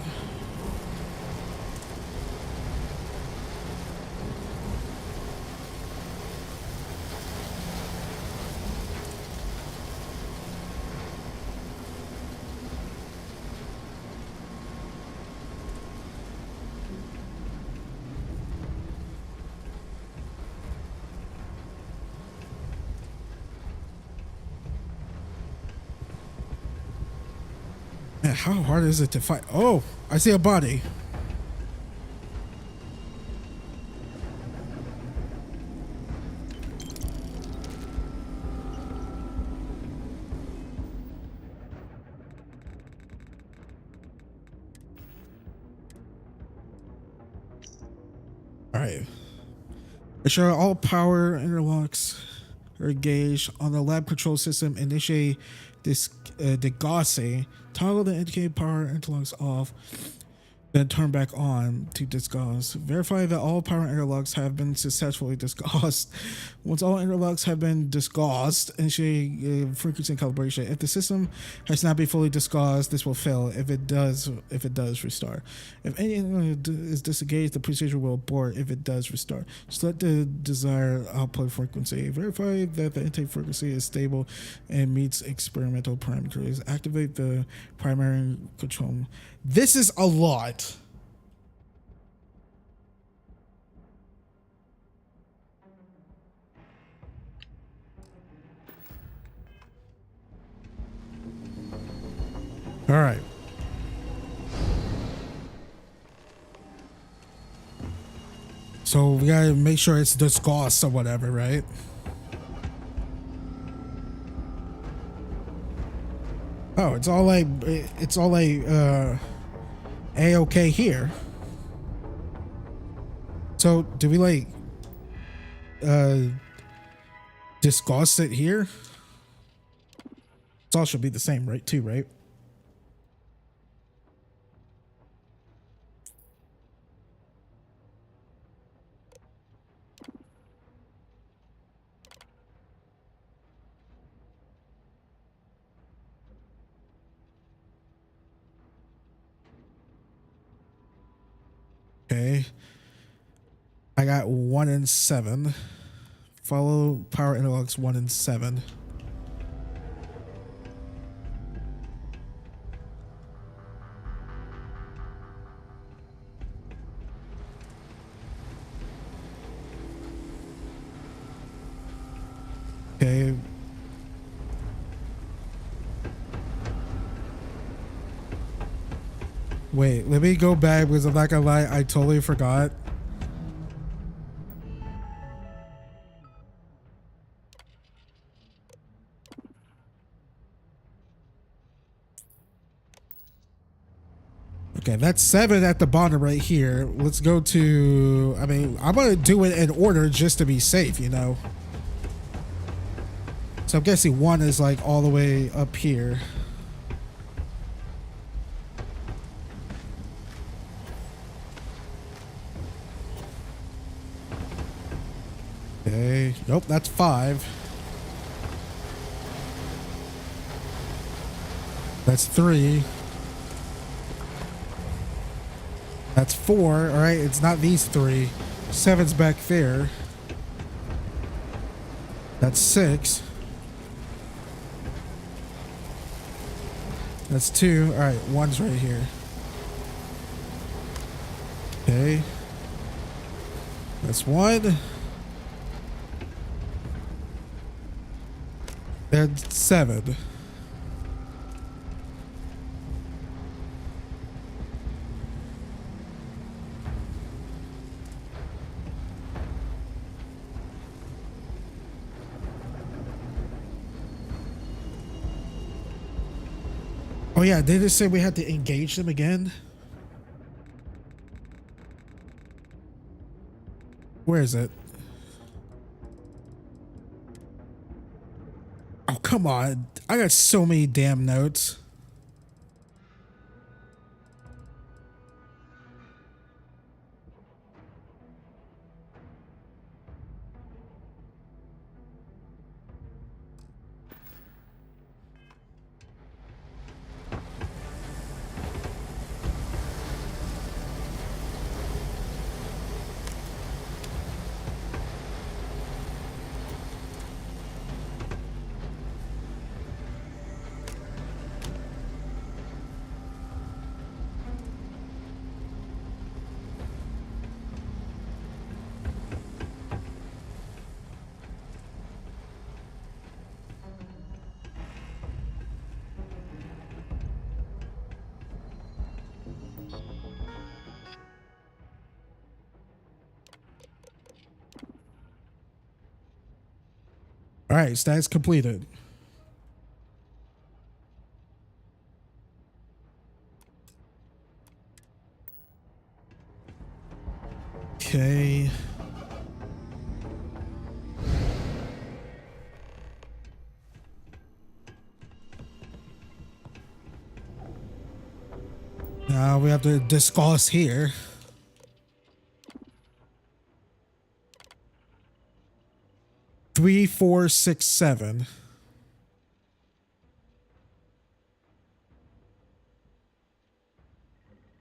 Man, how hard is it to fight? Oh, I see a body. All right. Ensure all power interlocks are engaged on the lab control system. Initiate this degaussing. Toggle the indicated power interlocks off, then turn back on to disgauss. Verify that all power interlocks have been successfully disgaussed. Once all interlocks have been disgaussed, initiate frequency calibration. If the system has not been fully disgaussed, this will fail. If it does, restart. If any is disengaged, the procedure will abort. If it does, restart. Select the desired output frequency. Verify that the intake frequency is stable and meets experimental parameters. Activate the primary control. This is a lot. All right. So we gotta make sure it's disgaussed or whatever, right? Oh, it's all like A-okay here. So do we like disgauss it here? It all should be the same, right? Too, right? Okay. I got 1 and 7. Follow power interlocks 1 and 7. Okay. Wait, let me go back because I'm not gonna lie, I totally forgot. Okay, that's 7 at the bottom right here. Let's go to, I mean, I'm gonna do it in order just to be safe, you know. So I'm guessing 1 is like all the way up here. Okay, nope, that's 5. That's 3. That's 4. All right, it's not these 3. 7's back there. That's 6. That's 2. All right, 1's right here. Okay. That's 1. That's 7. Oh yeah, they just say we had to engage them again. Where is it? Oh, come on. I got so many damn notes. All right, stats completed. Okay. Now we have to discuss here. Three, 4, 6, 7.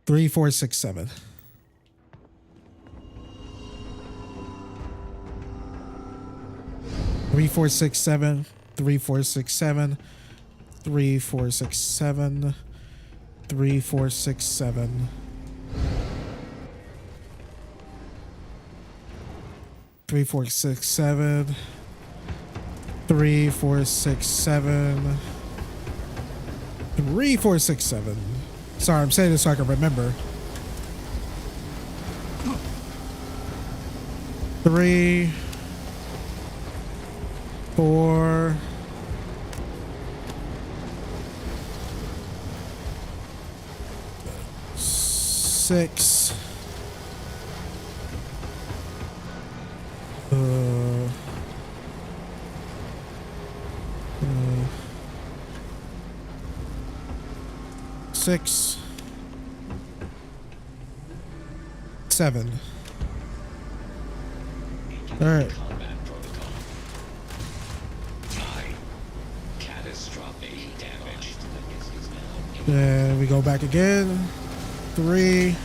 Three, 4, 6, 7. Three, 4, 6, 7. 3, 4, 6, 7. 3, 4, 6, 7. 3, 4, 6, 7. 3, 4, 6, 7. 3, 4, 6, 7. 3, 4, 6, 7. Sorry, I'm saying this so I can remember. 3, 4. 6. 6, 7. All right. Catastrophic damage. Then we go back again. 3,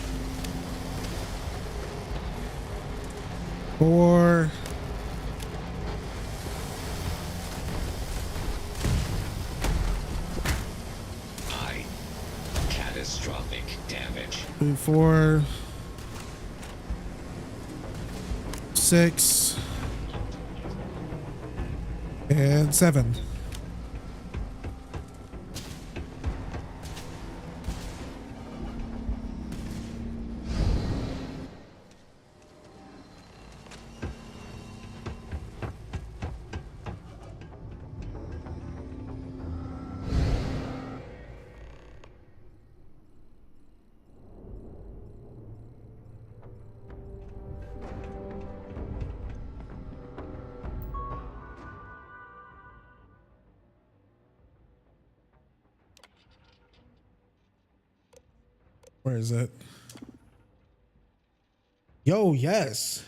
4. 4, 6, and 7. Where is it? Yo, yes.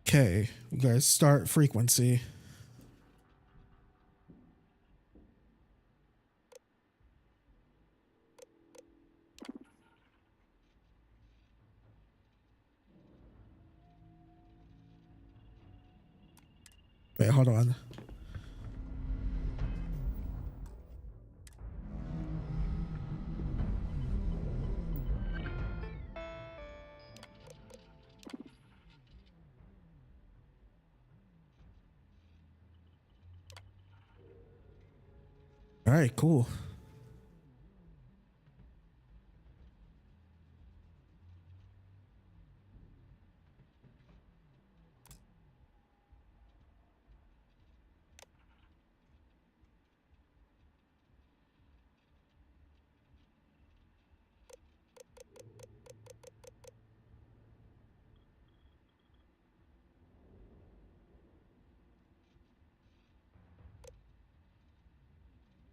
Okay, we guys start frequency. Wait, hold on. All right, cool.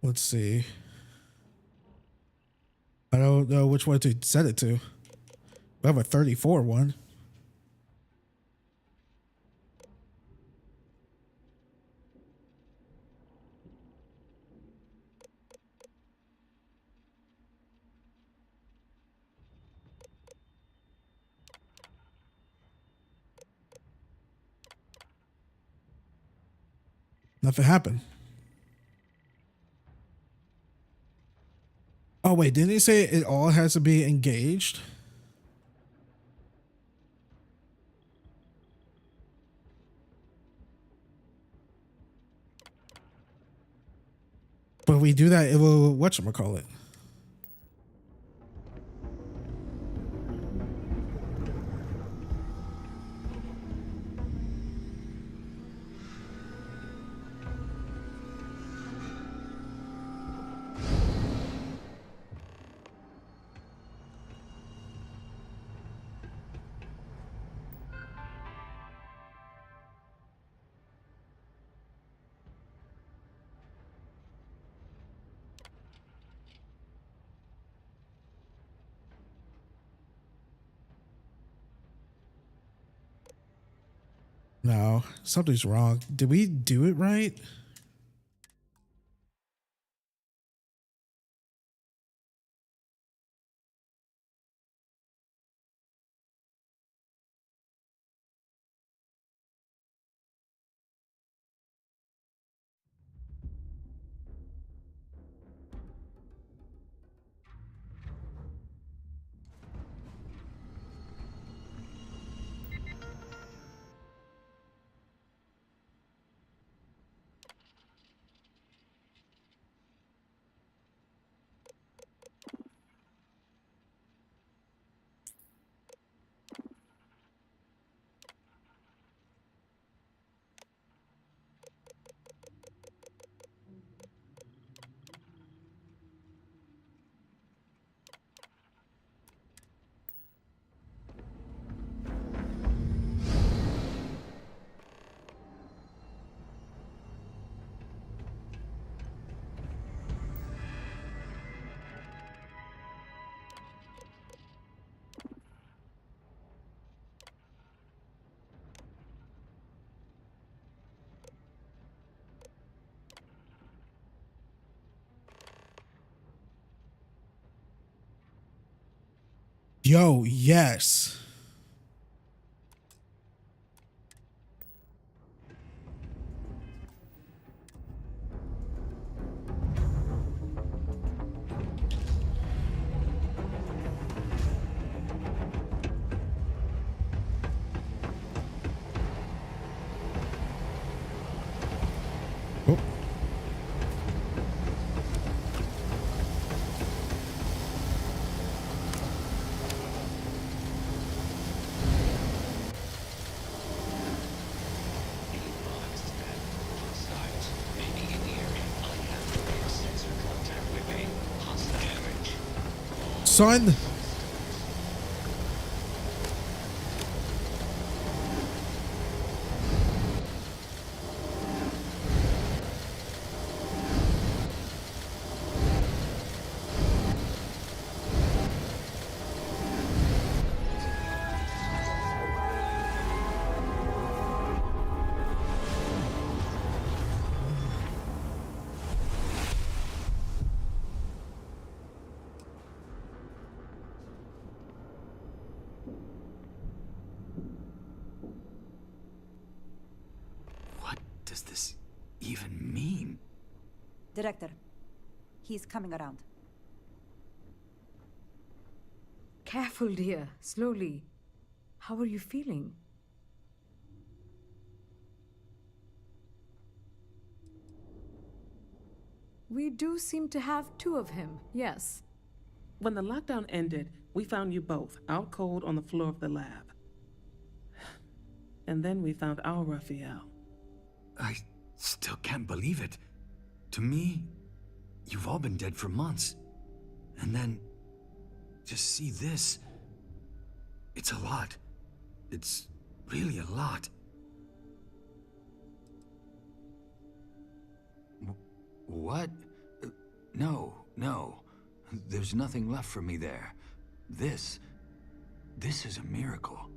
Let's see. I don't know which one to set it to. We have a 34 one. Nothing happened. Oh wait, didn't he say it all has to be engaged? But if we do that, it will whatchamacallit. No, something's wrong. Did we do it right? Yo, yes. Oh. Son. Director, he's coming around. Careful, dear. Slowly. How are you feeling? We do seem to have two of him, yes. When the lockdown ended, we found you both out cold on the floor of the lab. And then we found our Raphael. I still can't believe it. To me, you've all been dead for months. And then, just see this. It's a lot. It's really a lot. What? No. There's nothing left for me there. This is a miracle.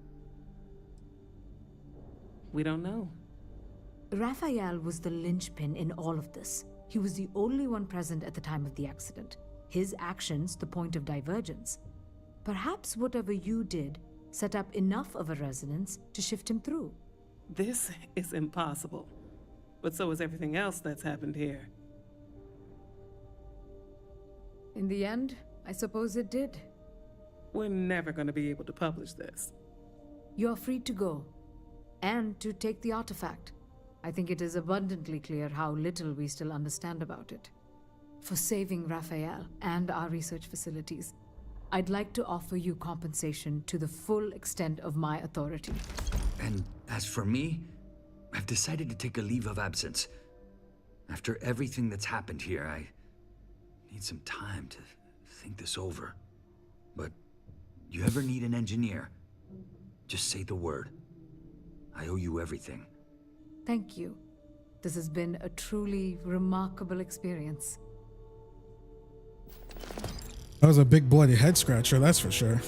We don't know. Raphael was the linchpin in all of this. He was the only one present at the time of the accident. His actions, the point of divergence. Perhaps whatever you did set up enough of a resonance to shift him through. This is impossible. But so is everything else that's happened here. In the end, I suppose it did. We're never going to be able to publish this. You're free to go. And to take the artifact. I think it is abundantly clear how little we still understand about it. For saving Raphael and our research facilities, I'd like to offer you compensation to the full extent of my authority. And as for me, I've decided to take a leave of absence. After everything that's happened here, I need some time to think this over. But you ever need an engineer, just say the word. I owe you everything. Thank you. This has been a truly remarkable experience. That was a big bloody head scratcher, that's for sure.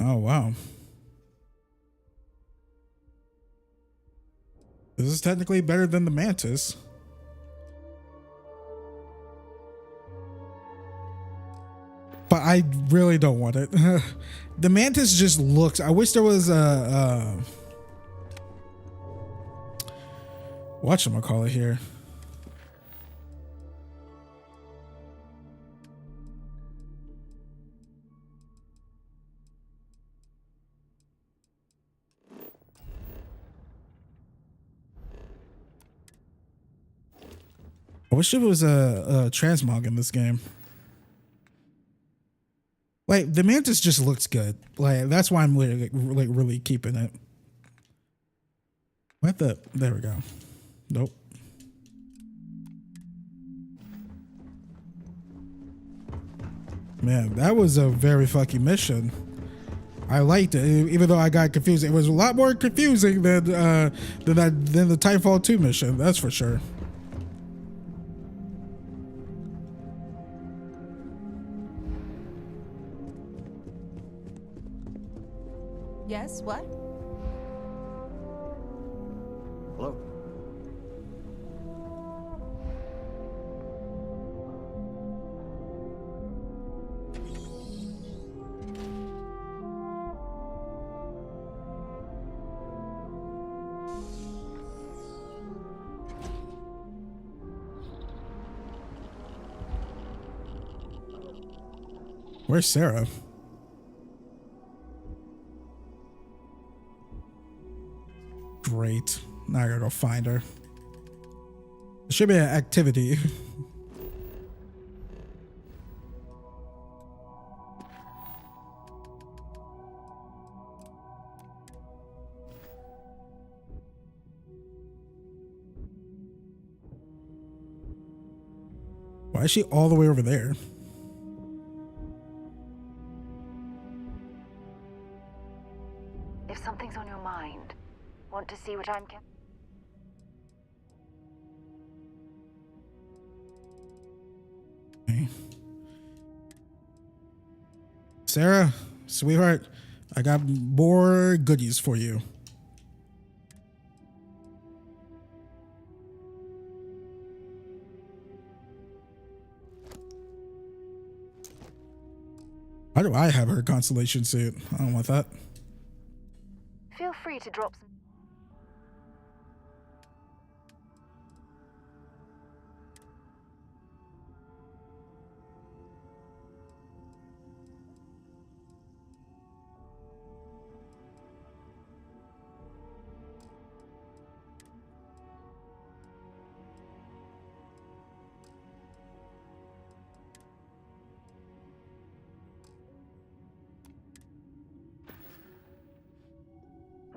Oh, wow. This is technically better than the Mantis. But I really don't want it. The Mantis just looks... I wish there was a... whatchamacallit here. I wish there was a transmog in this game. Like, the Mantis just looks good. Like, that's why I'm really keeping it. What the? There we go. Nope. Man, that was a very fucking mission. I liked it, even though I got confused. It was a lot more confusing than the Titanfall 2 mission. That's for sure. Yes, what? Hello? Where's Sarah? Great. Now I gotta go find her. There should be an activity. Why is she all the way over there? If something's on your mind, want to see what I'm Okay. Sarah, sweetheart, I got more goodies for you. Why do I have her constellation suit? I don't want that. Feel free to drop some.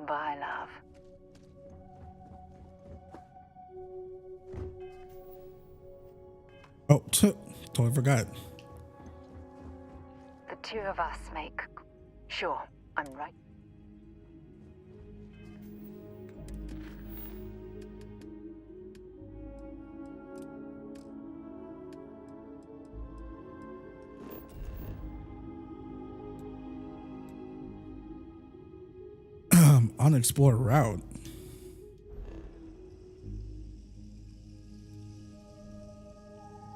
Bye, love. Oh, totally forgot. The two of us make. Sure, I'm right. Unexplored route.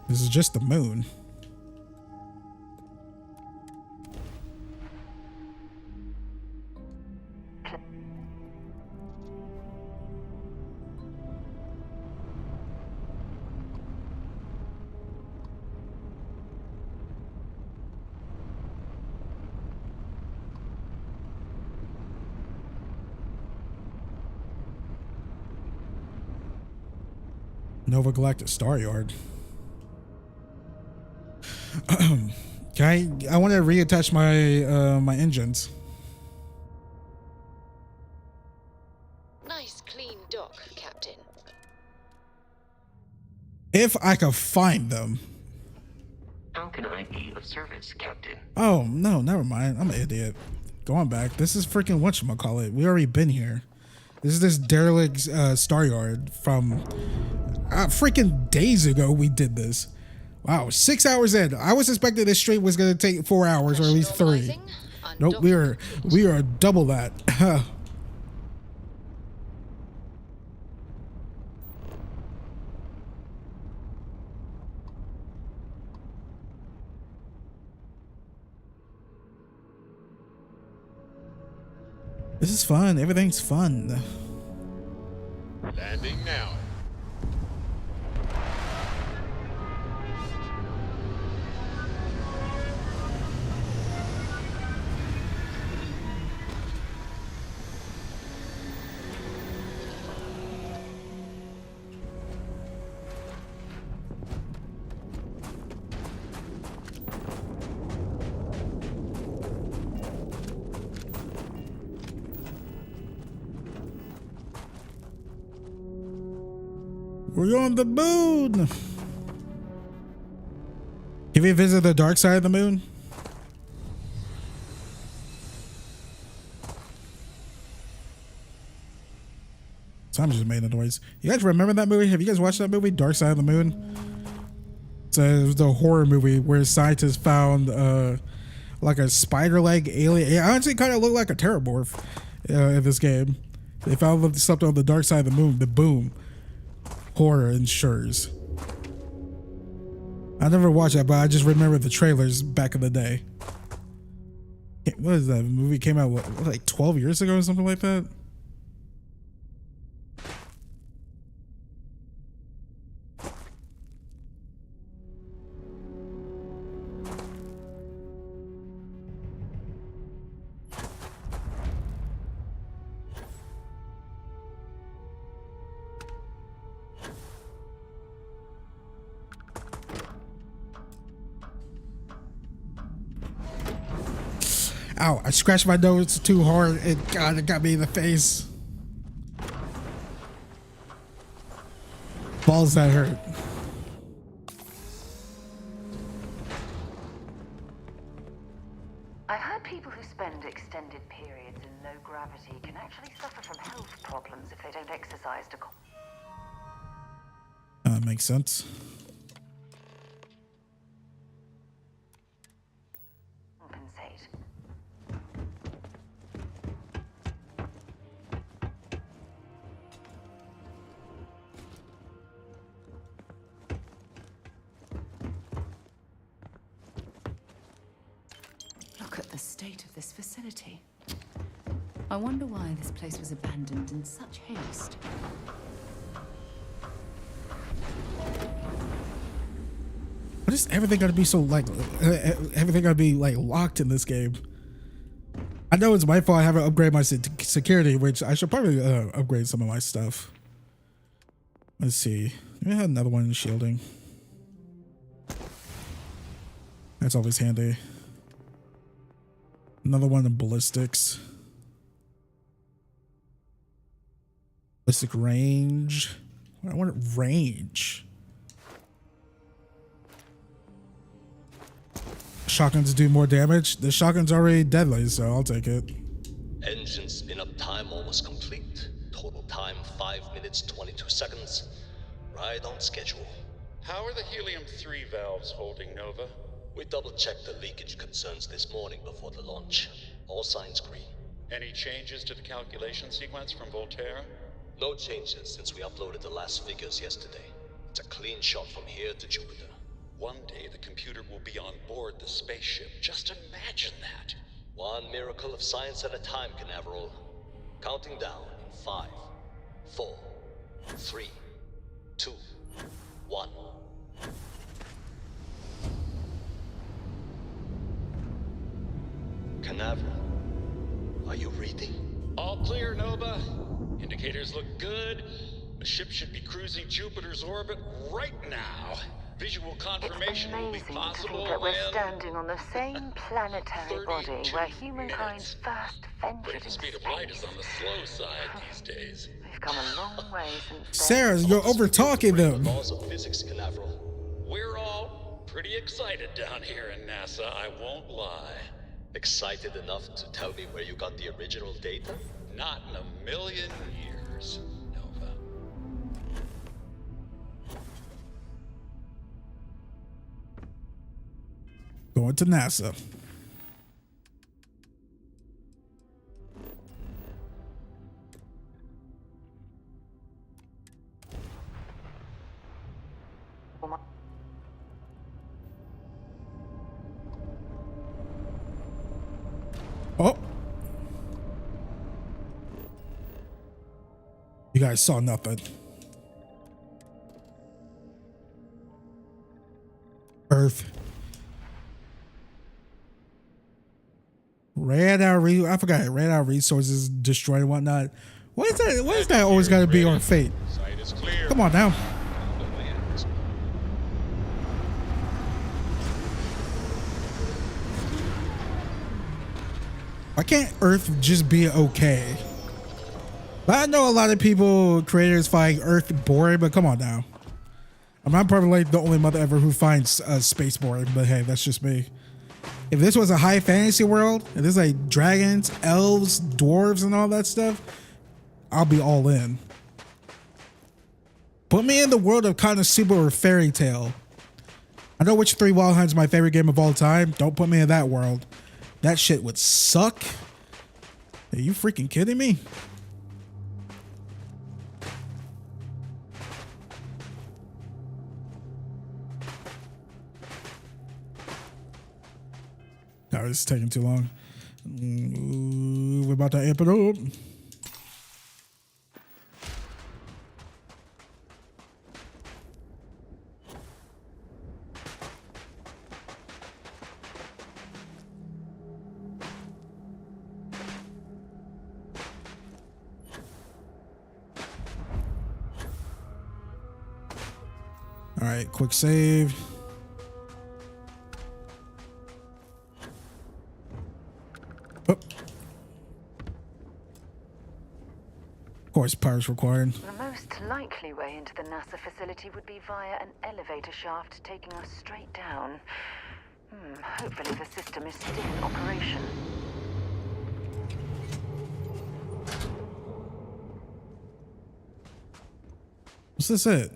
This is just the moon. Nova Galactic Star Yard. Can I want to reattach my my engines. Nice clean dock, Captain. If I could find them. How can I be of service, Captain? Oh no, never mind. I'm an idiot. Going back. This is freaking whatchamacallit. We already been here. This is this derelict Star Yard from freaking days ago. We did this. Wow, 6 hours in. I was expecting this stream was gonna take 4 hours or at least 3. Nope, we are double that. This is fun. Everything's fun. Landing now. We're on the moon. Have you visited the dark side of the moon? Tom just made a noise. You guys remember that movie? Have you guys watched that movie, Dark Side of the Moon? It was the horror movie where scientists found like a spider leg alien. It honestly kind of looked like a Terramorph in this game. They found something on the dark side of the moon. The boom. Horror ensures. I never watched that, but I just remember the trailers back in the day. What is that? The movie came out what, like 12 years ago or something like that? Ow, I scratched my nose too hard and God, it got me in the face. Balls that hurt. I've heard people who spend extended periods in low gravity can actually suffer from health problems if they don't exercise to Makes sense. compensate. Look at the state of this facility. I wonder why this place was abandoned in such haste. What is everything gotta be so like? Everything gotta be like locked in this game. I know it's my fault. I haven't upgraded my security, which I should probably upgrade some of my stuff. Let's see. We have another one in shielding. That's always handy. Another one in ballistics. Ballistic range. I want range. Shotguns do more damage. The shotgun's already deadly, so I'll take it. Engine spin-up time almost complete. Total time 5 minutes 22 seconds. Right on schedule. How are the helium-3 valves holding, Nova? We double-checked the leakage concerns this morning before the launch. All signs green. Any changes to the calculation sequence from Volterra? No changes since we uploaded the last figures yesterday. It's a clean shot from here to Jupiter. One day the computer will be on board the spaceship. Just imagine that. One miracle of science at a time, Canaveral. Counting down in 5, 4, 3, 2, 1. Canaveral, are you reading? All clear, Nova. Indicators look good. The ship should be cruising Jupiter's orbit right now. Visual confirmation will be possible that we're in standing on the same planetary body where humankind's first ventured Rate of speed of light is on the slow side these days. We've come a long way since Sarah, you're over talking them. Laws of physics, Canaveral. We're all pretty excited down here in NASA, I won't lie. Excited enough to tell me where you got the original data? Not in a million years, Nova. Going to NASA. Oh. You guys saw nothing. Earth. Ran out resources, destroyed and whatnot. What is that? What is that always got to be our fate? Come on now. Why can't Earth just be okay? But I know a lot of people, creators, find Earth boring, but come on now. I'm probably like the only mother ever who finds space boring, but hey, that's just me. If this was a high fantasy world, if there's like dragons, elves, dwarves, and all that stuff, I'll be all in. Put me in the world of Konosuba or Fairy Tale. I know Witcher 3 Wild Hunt's my favorite game of all time. Don't put me in that world. That shit would suck. Are you freaking kidding me? No, this is taking too long. We're about to amp it up. All right, quick save. Oh. Of course, powers required. The most likely way into the NASA facility would be via an elevator shaft taking us straight down. Hopefully the system is still in operation. What's this it?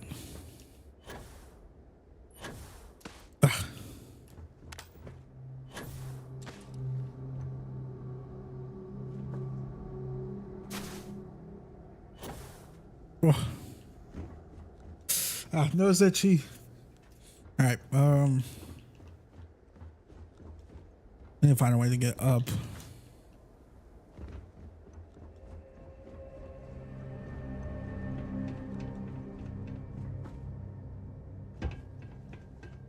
Nose itchy. All right. I need to find a way to get up.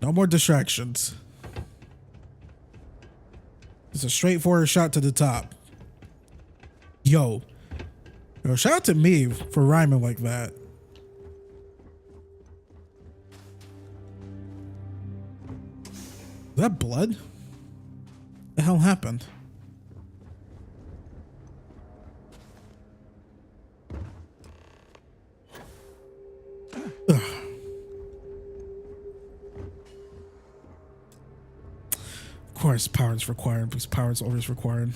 No more distractions. It's a straightforward shot to the top. Yo, shout out to me for rhyming like that. Is that blood? What the hell happened? Ugh. Of course, power is required because power is always required.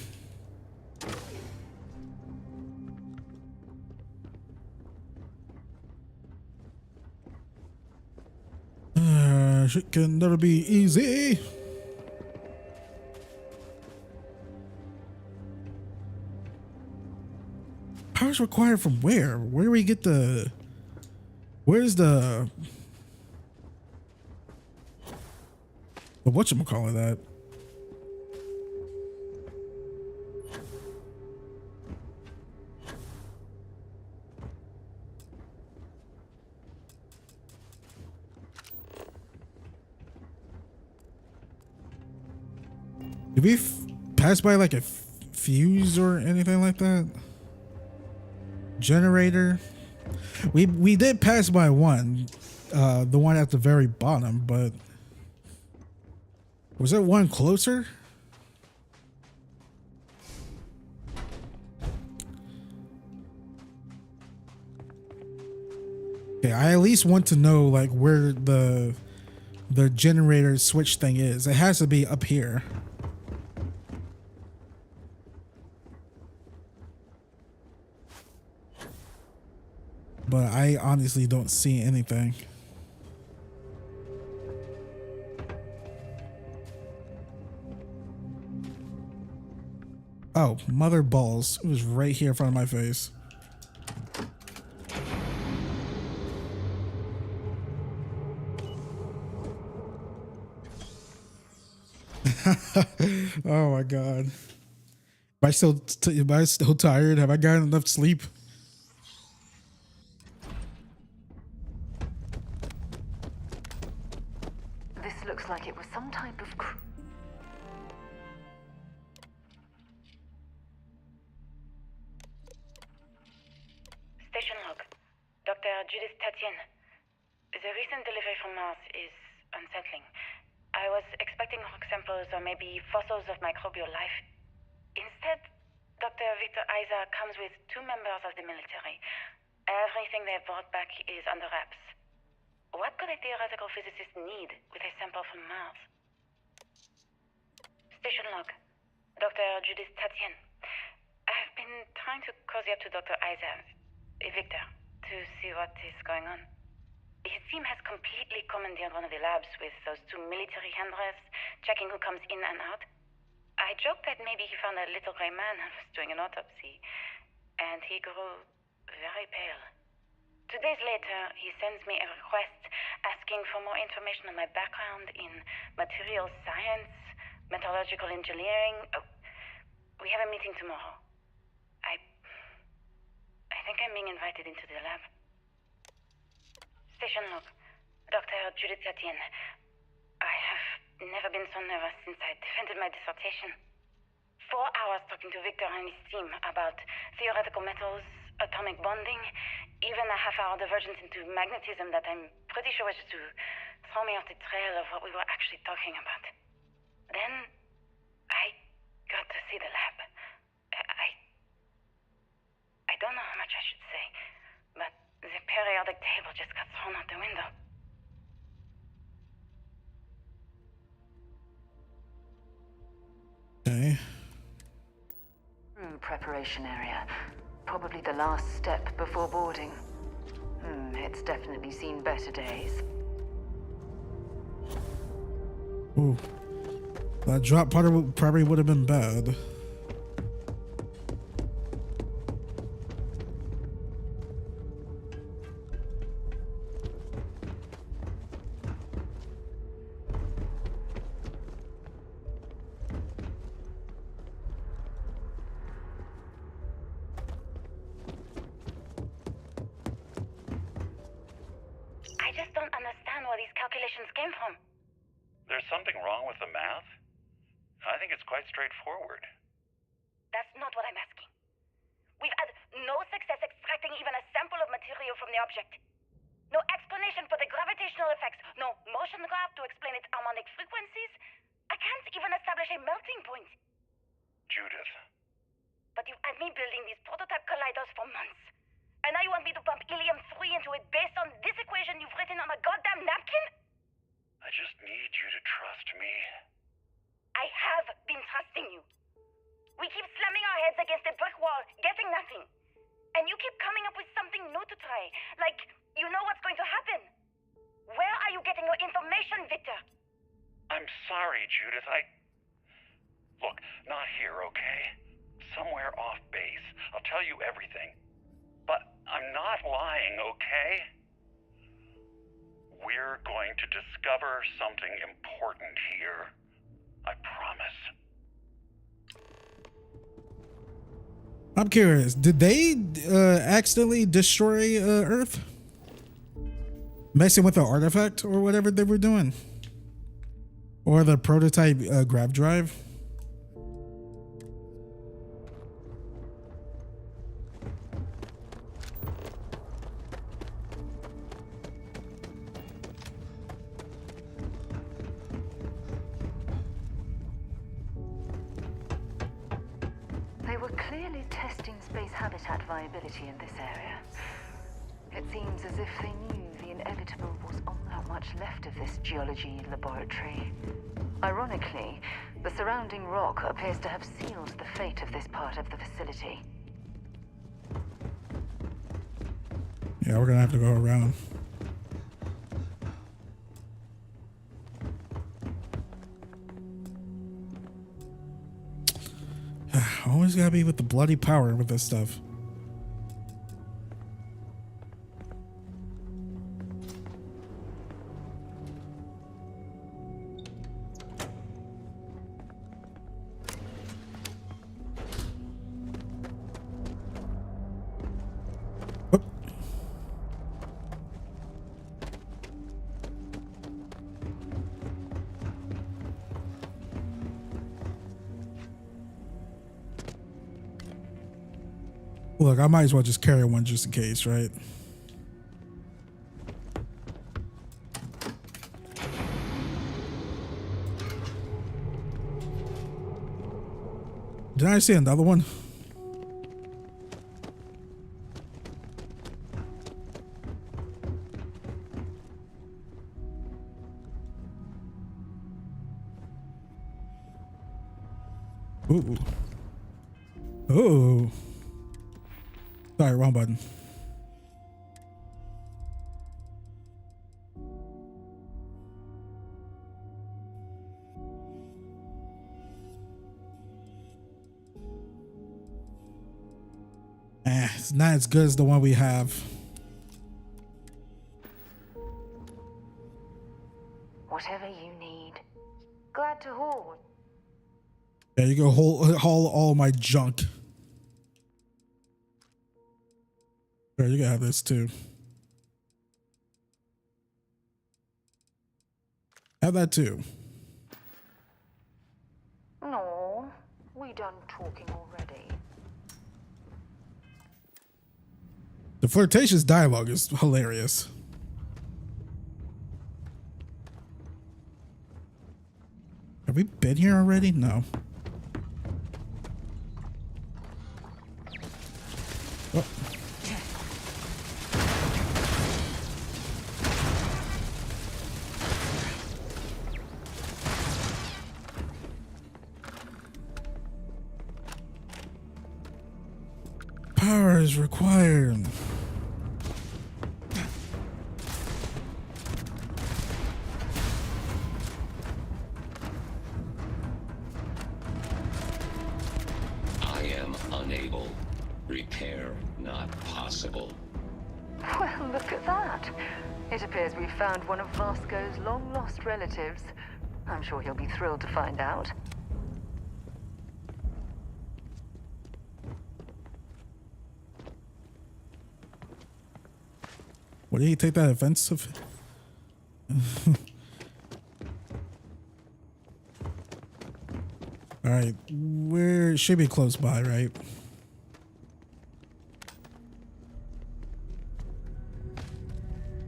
Shit can never be easy. Power's required from where? Where do we get the... Where's the... Whatchamacallit that? Did we pass by like a fuse or anything like that? Generator. We did pass by one, the one at the very bottom, but was there one closer? Okay, I at least want to know like where the generator switch thing is. It has to be up here. But I honestly don't see anything. Oh, mother balls. It was right here in front of my face. Oh my god. Am I still tired? Have I gotten enough sleep? Looks like it was some type of Station log. Dr. Judith Tatienne. The recent delivery from Mars is unsettling. I was expecting rock samples or maybe fossils of microbial life. Instead, Dr. Victor Isa comes with 2 members of the military. Everything they brought back is under wraps. What could a theoretical physicist need with a sample from Mars? Station log. Dr. Judith Tatienne. I've been trying to cozy up to Dr. Isa, Victor, to see what is going on. His team has completely commandeered one of the labs with those 2 military handlers, checking who comes in and out. I joked that maybe he found a little gray man and was doing an autopsy, and he grew very pale. 2 days later, he sends me a request asking for more information on my background in material science, metallurgical engineering. Oh, we have a meeting tomorrow. I think I'm being invited into the lab. Station log. Dr. Judith Tatienne. I have never been so nervous since I defended my dissertation. 4 hours talking to Victor and his team about theoretical metals, atomic bonding, even a half-hour divergence into magnetism that I'm pretty sure was to throw me off the trail of what we were actually talking about. Then, I got to see the lab. I don't know how much I should say, but the periodic table just got thrown out the window. Okay. Crew preparation area. Probably the last step before boarding. It's definitely seen better days. Ooh. That drop probably would have been bad. came from. There's something wrong with the math? I think it's quite straightforward. That's not what I'm asking. We've had no success extracting even a sample of material from the object. No explanation for the gravitational effects. No motion graph to explain its harmonic frequencies. I can't even establish a melting point. Judith. But you've had me building these prototype colliders for months. And now you want me to pump helium-3 into it based on this equation you've written on a goddamn napkin? I just need you to trust me. I have been trusting you. We keep slamming our heads against a brick wall, getting nothing. And you keep coming up with something new to try. Like, you know what's going to happen. Where are you getting your information, Victor? I'm sorry, Judith. Look, not here, okay? Somewhere off base. I'll tell you everything. But I'm not lying, okay? We're going to discover something important here. I promise. I'm curious, did they accidentally destroy Earth? Messing with the artifact or whatever they were doing? Or the prototype grav drive? They were clearly testing space habitat viability in this area. It seems as if they knew the inevitable was on not much left of this geology laboratory. Ironically, the surrounding rock appears to have sealed the fate of this part of the facility. Yeah, we're gonna have to go around. Always gotta be with the bloody power with this stuff. Look, I might as well just carry one just in case, right? Did I see another one? Ooh. Ooh. Sorry, wrong button. It's not as good as the one we have. Whatever you need. Glad to haul. There you go, haul all my junk. Sure, you can have this too. Have that too. No, we done talking already. The flirtatious dialogue is hilarious. Have we been here already? No. Oh. Power is required. I am unable. Repair not possible. Well, look at that. It appears we've found one of Vasco's long-lost relatives. I'm sure he'll be thrilled to find out. What do you take that offensive? All right, where it should be close by, right?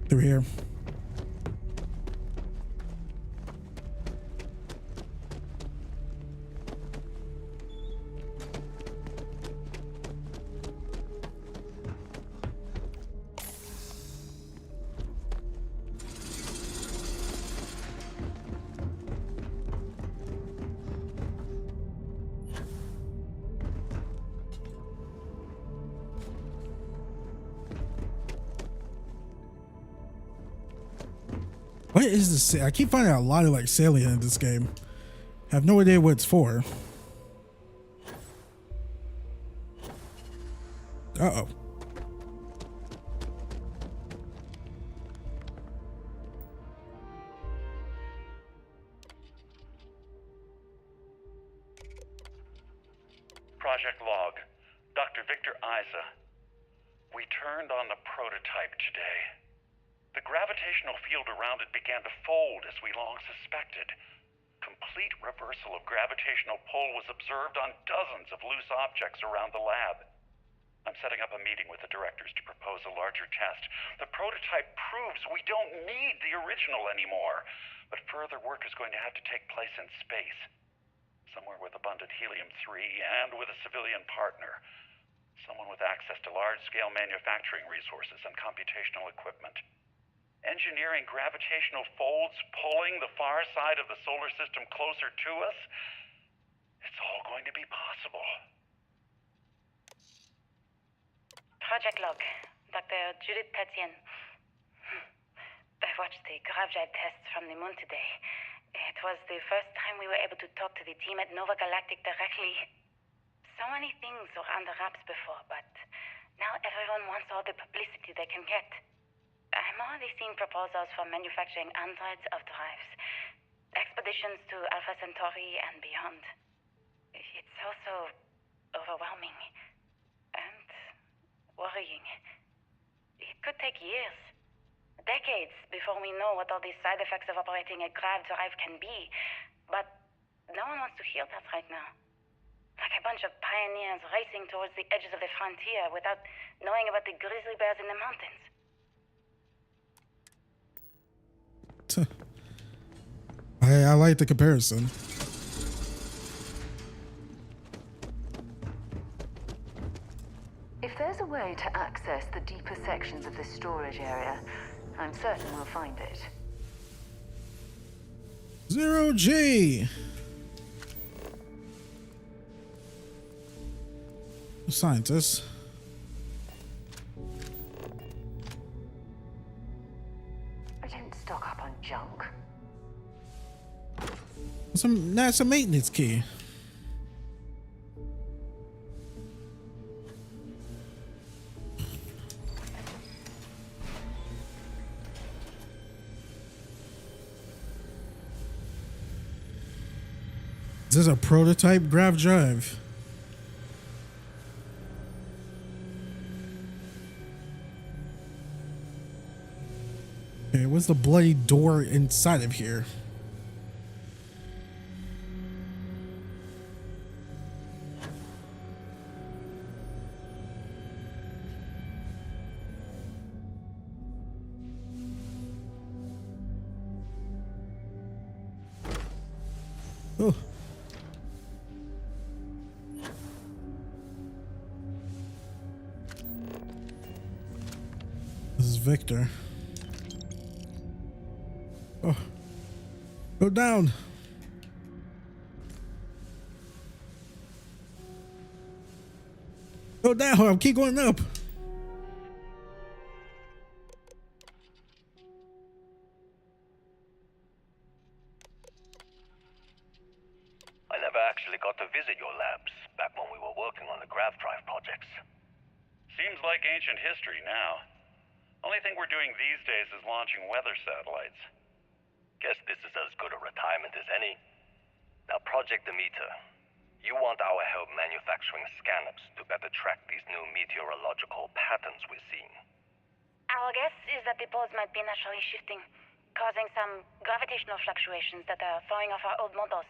Through here. What is this? I keep finding a lot of like salient in this game. I have no idea what it's for. Uh-oh. Project log. Dr. Victor Isa. We turned on the prototype today. The gravitational field around it began to fold as we long suspected. Complete reversal of gravitational pull was observed on dozens of loose objects around the lab. I'm setting up a meeting with the directors to propose a larger test. The prototype proves we don't need the original anymore, but further work is going to have to take place in space. Somewhere with abundant helium-3 and with a civilian partner. Someone with access to large-scale manufacturing resources and computational equipment. Engineering gravitational folds pulling the far side of the solar system closer to us? It's all going to be possible. Project log. Dr. Judith Tatien. I watched the grav drive tests from the moon today. It was the first time we were able to talk to the team at Nova Galactic directly. So many things were under wraps before, but now everyone wants all the publicity they can get. I'm already seeing proposals for manufacturing androids of drives. Expeditions to Alpha Centauri and beyond. It's also overwhelming. And worrying. It could take years. Decades before we know what all these side effects of operating a grav drive can be. But no one wants to hear that right now. Like a bunch of pioneers racing towards the edges of the frontier without knowing about the grizzly bears in the mountains. I like the comparison. If there's a way to access the deeper sections of this storage area, I'm certain we'll find it. 0G. Scientist. I don't stock up on junk. Some NASA maintenance key. Is this a prototype grav drive? Okay, what's the bloody door inside of here? Oh. This is Victor. Oh. Go down. Go down. I'll keep going up. I never actually got to visit your labs back when we were working on the grav drive projects. Seems like ancient history now. Only thing we're doing these days is launching weather satellites. Guess this is as good a retirement as any. Now, Project Demeter, you want our help manufacturing scanners to better track these new meteorological patterns we're seeing. Our guess is that the poles might be naturally shifting, causing some gravitational fluctuations that are throwing off our old models.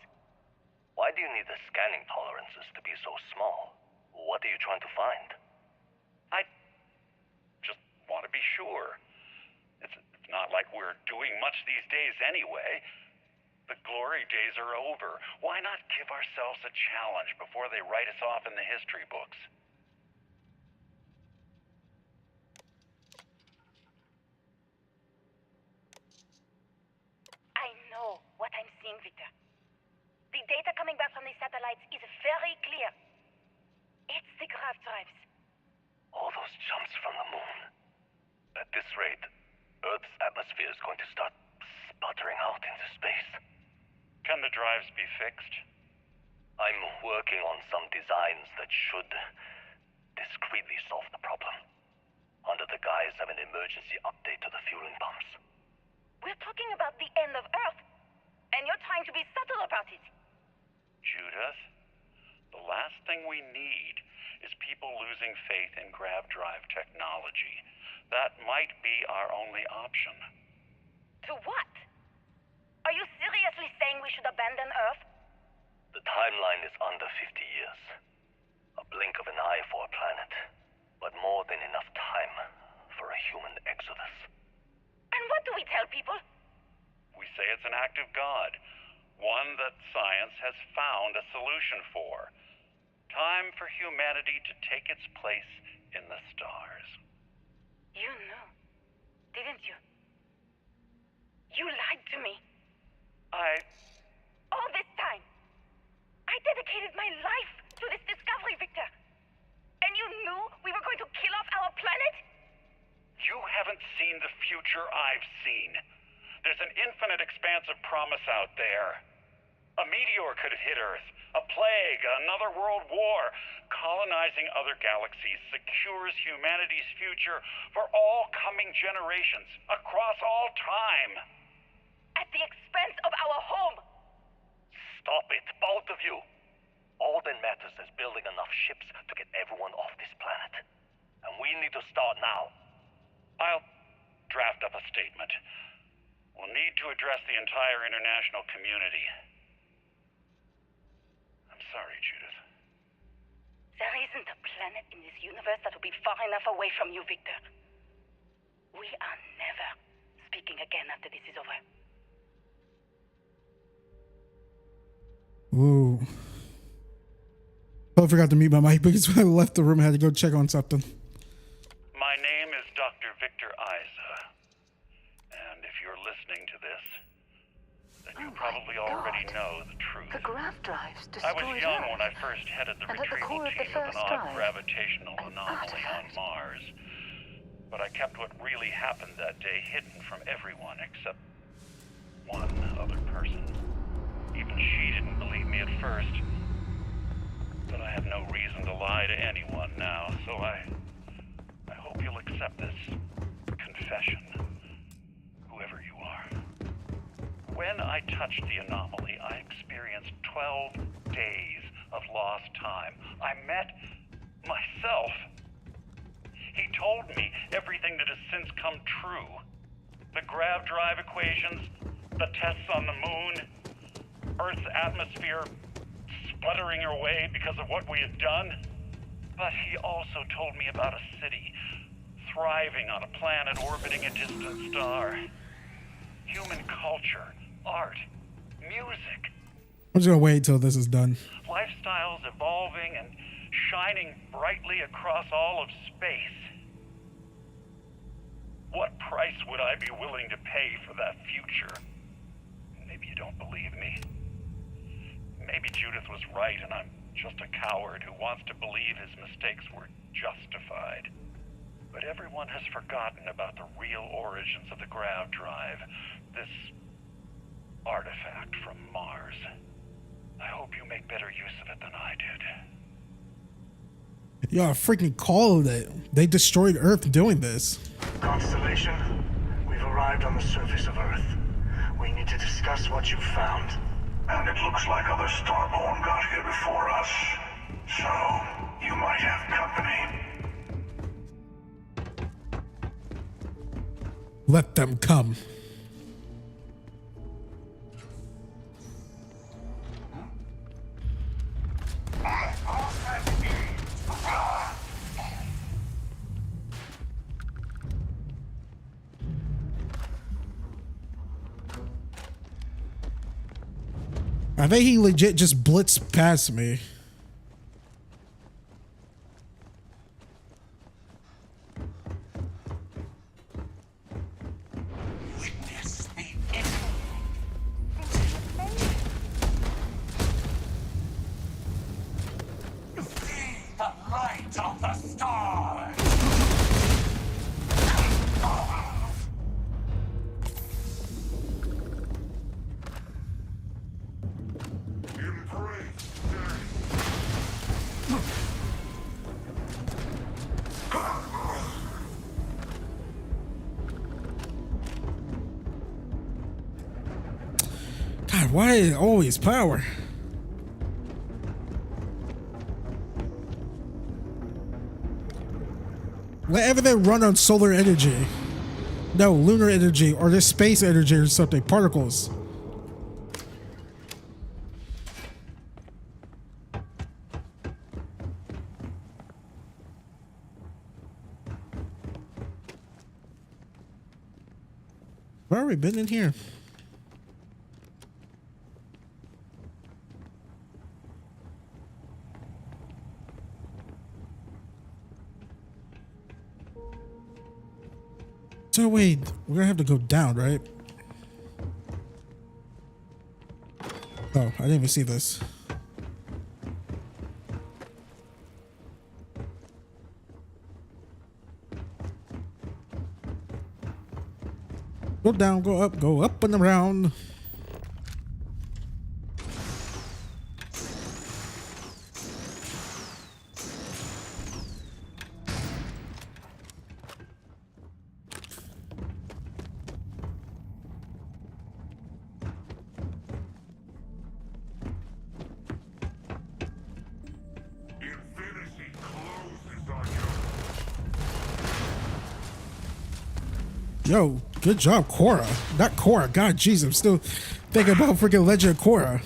Why do you need the scanning tolerances to be so small? What are you trying to find? I just want to be sure. It's not like we're doing much these days anyway. The glory days are over. Why not give ourselves a challenge before they write us off in the history books? I know what I'm seeing, Victor. The data coming back from the satellites is very clear. It's the grav drives. All those jumps from the moon. At this rate, Earth's atmosphere is going to start sputtering out into space. Can the drives be fixed? I'm working on some designs that should discreetly solve the problem, under the guise of an emergency update to the fueling pumps. We're talking about the end of Earth, and you're trying to be subtle about it. Judith, the last thing we need is people losing faith in grav drive technology. That might be our only option. To what? Are you seriously saying we should abandon Earth? The timeline is under 50 years. A blink of an eye for a planet, but more than enough time for a human exodus. And what do we tell people? We say it's an act of God, one that science has found a solution for. Time for humanity to take its place in the stars. You knew, didn't you? You lied to me. All this time, I dedicated my life to this discovery, Victor. And you knew we were going to kill off our planet? You haven't seen the future I've seen. There's an infinite expanse of promise out there. A meteor could hit Earth, a plague, another world war. Colonizing other galaxies secures humanity's future for all coming generations, across all time. At the expense of our home. Stop it, both of you. All that matters is building enough ships to get everyone off this planet. And we need to start now. I'll draft up a statement. We'll need to address the entire international community. I'm sorry, Judith. There isn't a planet in this universe that will be far enough away from you, Victor. We are never speaking again after this is over. Ooh. I forgot to mute my mic because when I left the room, I had to go check on something. My name is Dr. Victor Isa. And if you're listening to this, then you probably already know the truth. The grav drives I destroyed was young Earth. when I first headed the And at the retrieval core of the team of an first odd drive, gravitational anomaly on artifact. Mars. But I kept what really happened that day hidden from everyone except one other person. Even she didn't believe me at first. But I have no reason to lie to anyone now, so I hope you'll accept this confession, whoever you are. When I touched the anomaly, I experienced 12 days of lost time. I met myself. He told me everything that has since come true. The grav drive equations, the tests on the moon, Earth's atmosphere sputtering away because of what we had done. But he also told me about a city thriving on a planet orbiting a distant star. Human culture, art, music. I'm just gonna wait till this is done. Lifestyles evolving and shining brightly across all of space. What price would I be willing to pay for that future? Maybe you don't believe me. Maybe Judith was right and I'm just a coward who wants to believe his mistakes were justified. But everyone has forgotten about the real origins of the grav drive, this artifact from Mars. I hope you make better use of it than I did. Y'all freaking called it. They destroyed Earth doing this. Constellation, we've arrived on the surface of Earth. We need to discuss what you found. And it looks like other Starborn got here before us. So, you might have company. Let them come. I think he legit just blitzed past me. The light of the stars! God, why is it always power? Let everything run on solar energy. No, lunar energy or just space energy or something. Particles. Where have we been in here? So wait, we're gonna have to go down, right? Oh, I didn't even see this. Go down, go up and around. Yo, good job, Korra. Not Korra. God, jeez, I'm still thinking about freaking Legend of Korra.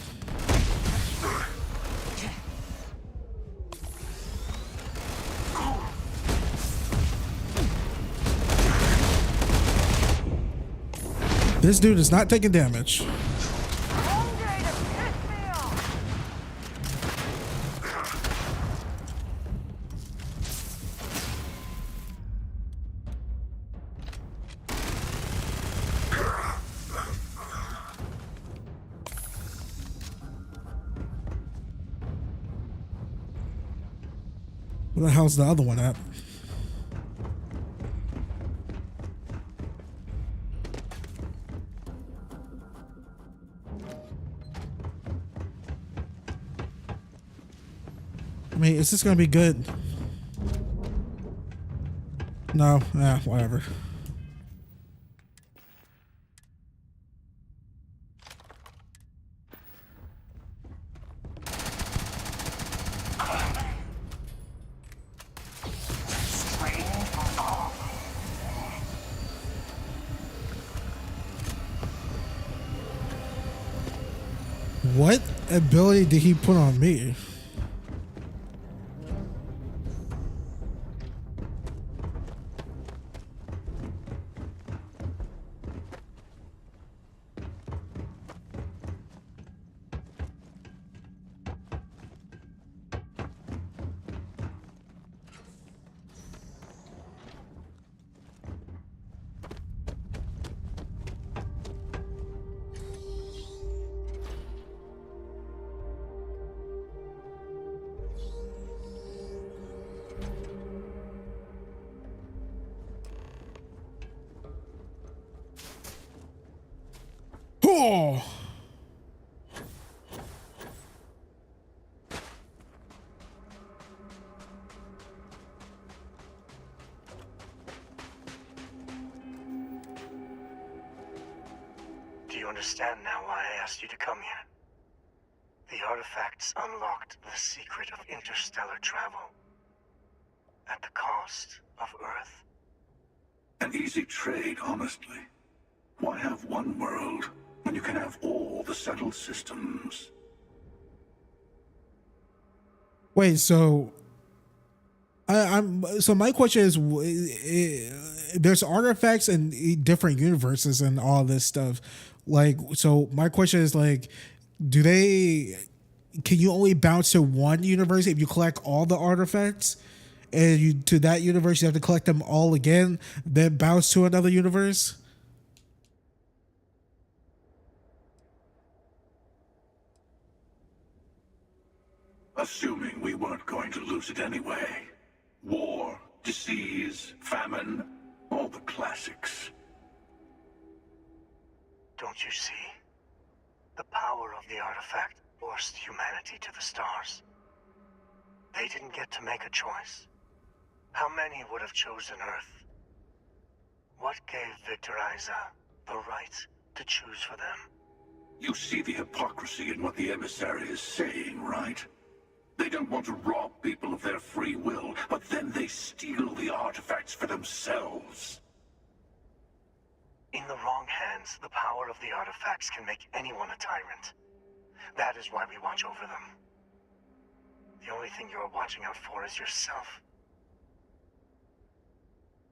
This dude is not taking damage. Where the hell's the other one at? I mean, is this gonna be good? No, whatever. What ability did he put on me? Oh. Do you understand now why I asked you to come here? The artifacts unlocked the secret of interstellar travel. At the cost of Earth. An easy trade, honestly. Why have one world when you can have all the settled systems? Wait, so so my question is, there's artifacts in different universes and all this stuff. Like, so my question is like, do they? Can you only bounce to one universe if you collect all the artifacts? And you to that universe, you have to collect them all again, then bounce to another universe. Assuming we weren't going to lose it anyway. War, disease, famine, all the classics. Don't you see? The power of the artifact forced humanity to the stars. They didn't get to make a choice. How many would have chosen Earth? What gave Victor Isa the right to choose for them? You see the hypocrisy in what the emissary is saying, right? They don't want to rob people of their free will, but then they steal the artifacts for themselves. In the wrong hands, the power of the artifacts can make anyone a tyrant. That is why we watch over them. The only thing you're watching out for is yourself.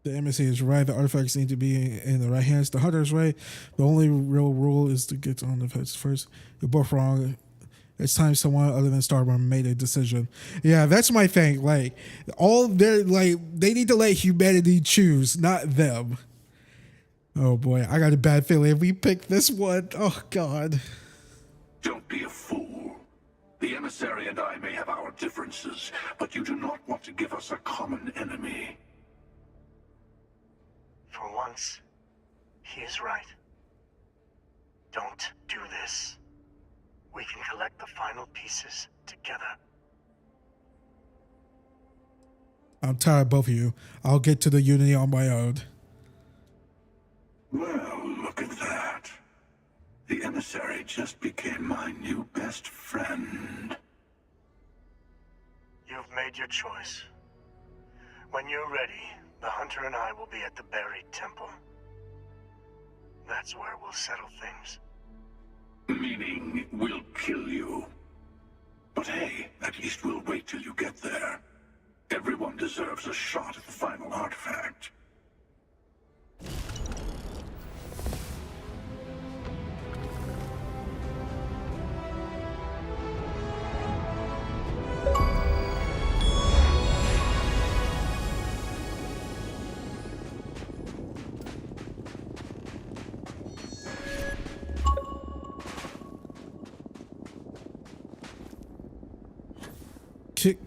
The emissary is right. The artifacts need to be in the right hands. The hunter is right. The only real rule is to get on the pets first. You're both wrong. It's time someone other than Starborn made a decision. Yeah, that's my thing. Like, all their they need to let humanity choose, not them. Oh boy, I got a bad feeling if we pick this one. Oh god. Don't be a fool. The emissary and I may have our differences, but you do not want to give us a common enemy. For once, he is right. Don't do this. We can collect the final pieces together. I'm tired of both of you. I'll get to the Unity on my own. Well, look at that. The emissary just became my new best friend. You've made your choice. When you're ready, the hunter and I will be at the buried temple. That's where we'll settle things. Meaning, we'll kill you. But hey, at least we'll wait till you get there. Everyone deserves a shot at the final artifact.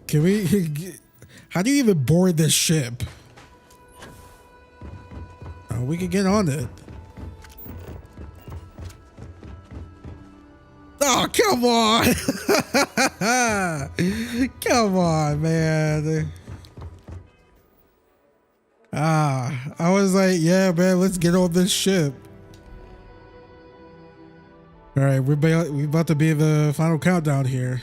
Can we? How do you even board this ship? Oh, we can get on it. Oh, come on. Come on, man. I was like, yeah, man, let's get on this ship. All right, we're about to be in the final countdown here.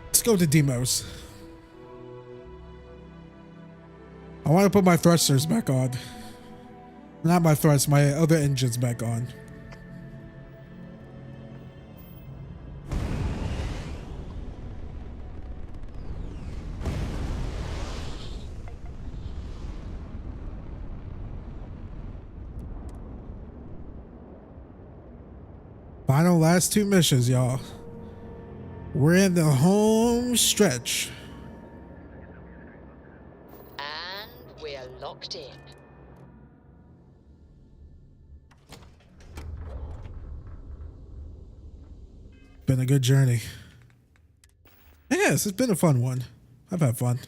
Let's go to Demos. I want to put my thrusters back on. Not my thrust, my other engines back on. Final last two missions, y'all. We're in the home stretch. And we're locked in. Been a good journey. Yes, it's been a fun one. I've had fun.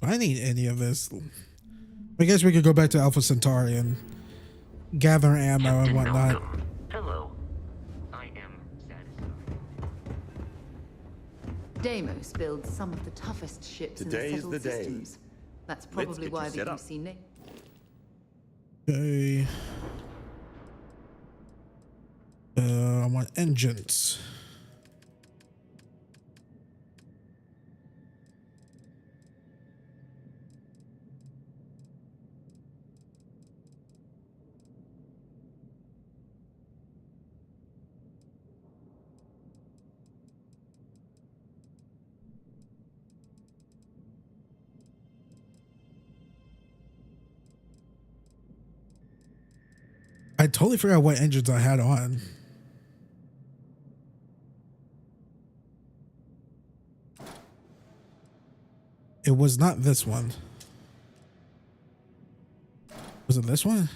I need any of this. I guess we could go back to Alpha Centauri and gather ammo and whatnot. Hello. I am satisfied. Deimos builds some of the toughest ships in the Today's settled the day. systems. That's Let's probably get why you the set up. UC name. Okay. I want engines. totally forgot what engines I had on. It was not this one. Was it this one?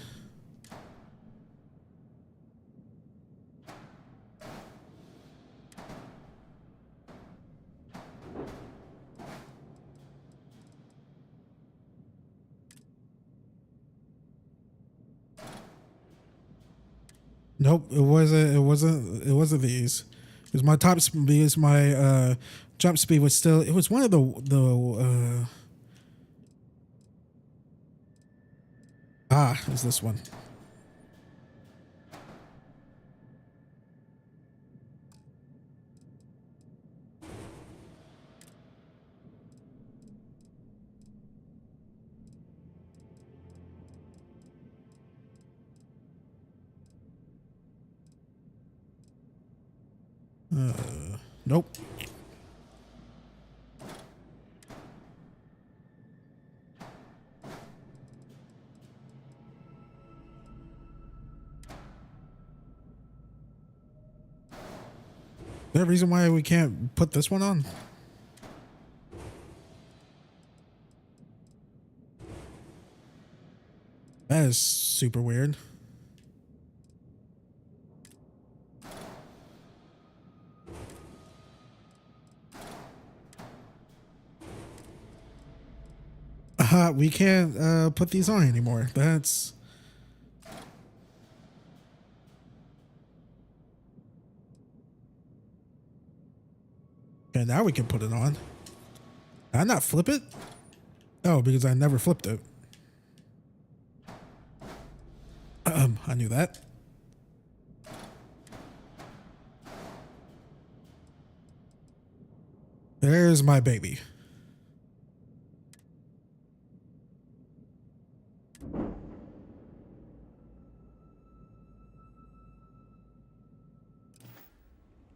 Nope, it wasn't. It wasn't these. It was my top speed. Because my jump speed was still. It was one of the. It was this one. Nope. Is there a reason why we can't put this one on? That is super weird. We can't put these on anymore. That's... Okay, now we can put it on. Did I not flip it? Oh, because I never flipped it. I knew that. There's my baby.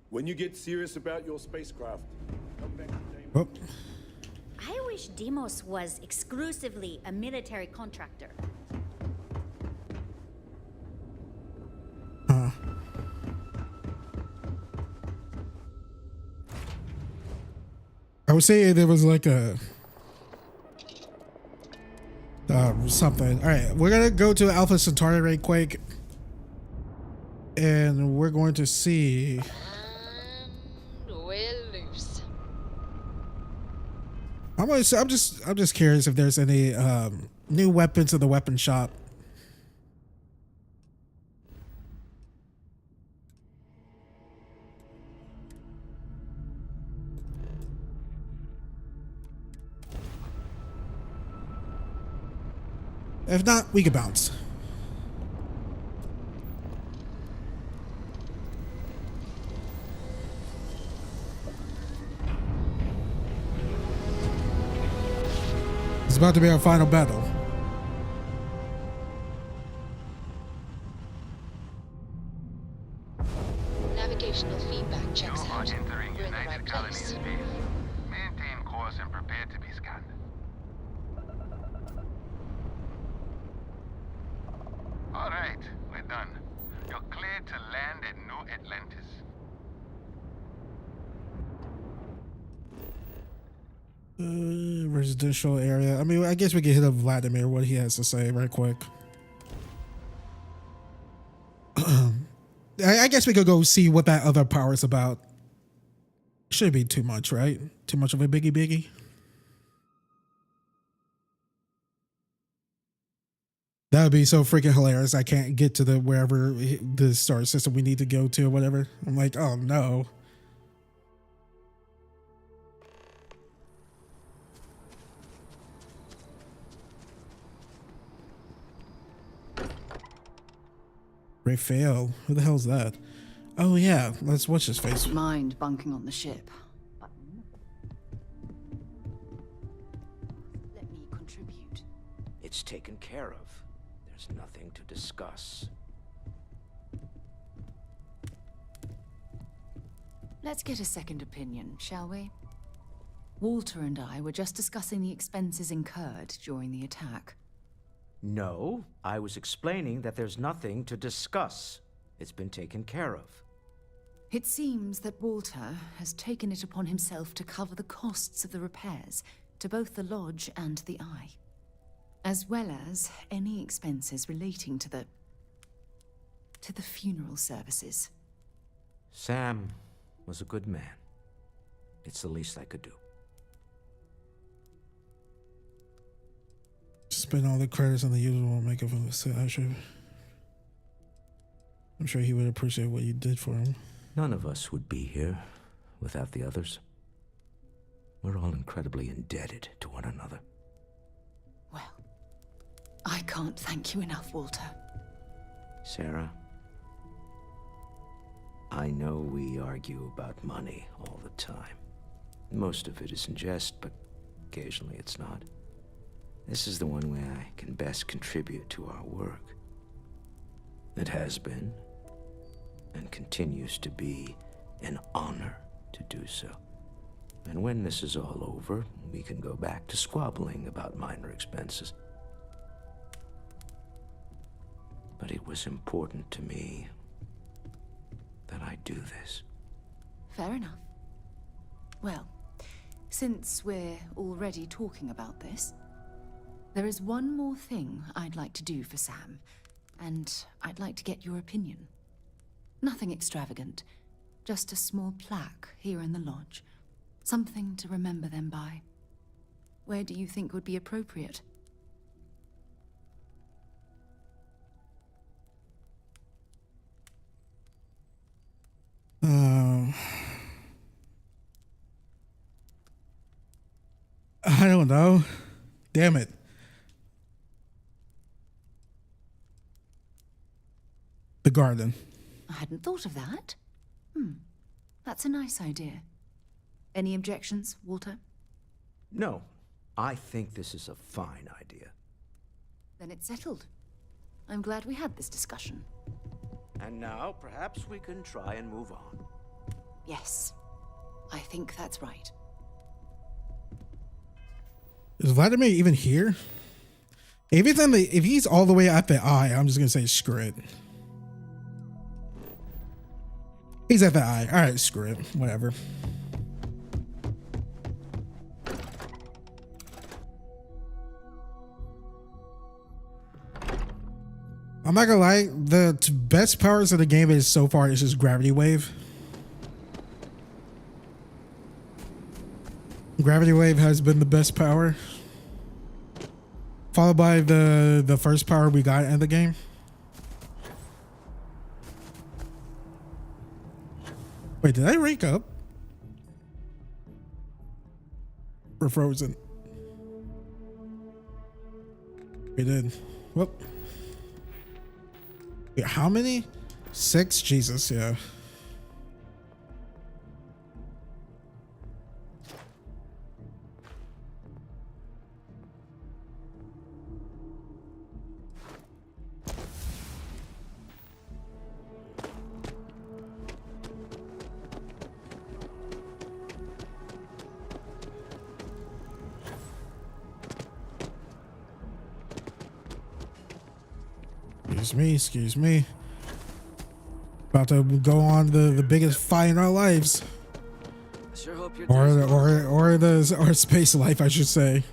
When you get serious about your spacecraft, come back to Dame. Oh. I wish Deimos was exclusively a military contractor. I would say there was like a something. All right, we're gonna go to Alpha Centauri right quick, and we're going to see. We're loose. I'm just curious if there's any new weapons in the weapon shop. If not, we could bounce. It's about to be our final battle. Navigational feedback checks out. We're in the right place. Maintain course and prepare to be scanned. All right, we're done. You're cleared to land at New Atlantis. Residential area. I mean, I guess we can hit up Vladimir, what he has to say right quick. I guess we could go see what that other power is about. Shouldn't be too much, right? Too much of a biggie. That would be so freaking hilarious. I can't get to the wherever the star system we need to go to or whatever. I'm like, oh no. Raphael, who the hell's that? Oh yeah, let's watch his face. Mind bunking on the ship. Let me contribute. It's taken care of. There's nothing to discuss. Let's get a second opinion, shall we? Walter and I were just discussing the expenses incurred during the attack. No, I was explaining that there's nothing to discuss. It's been taken care of. It seems that Walter has taken it upon himself to cover the costs of the repairs to both the lodge and the Eye, as well as any expenses relating to the funeral services. Sam was a good man. It's the least I could do. Spend all the credits on the usual makeup of the I'm sure he would appreciate what you did for him. None of us would be here without the others. We're all incredibly indebted to one another. Well, I can't thank you enough, Walter. Sarah, I know we argue about money all the time. Most of it is in jest, but occasionally it's not. This is the one way I can best contribute to our work. It has been, and continues to be, an honor to do so. And when this is all over, we can go back to squabbling about minor expenses. But it was important to me that I do this. Fair enough. Well, since we're already talking about this, there is one more thing I'd like to do for Sam, and I'd like to get your opinion. Nothing extravagant, just a small plaque here in the lodge. Something to remember them by. Where do you think would be appropriate? I don't know. Damn it. The garden. I hadn't thought of that. That's a nice idea. Any objections, Walter? No, I think this is a fine idea. Then it's settled. I'm glad we had this discussion. And now, perhaps we can try and move on. Yes, I think that's right. Is Vladimir even here? If he's all the way at the Eye, I'm just gonna say screw it. He's at the Eye. All right, screw it. Whatever. I'm not gonna lie. The best powers of the game is so far is just Gravity Wave. Gravity Wave has been the best power, followed by the first power we got in the game. Wait, did I wake up? We're frozen. We did. Whoop. Wait, how many? 6? Jesus, yeah. Excuse me. About to go on the biggest fight in our lives. Sure hope you're or space life, I should say.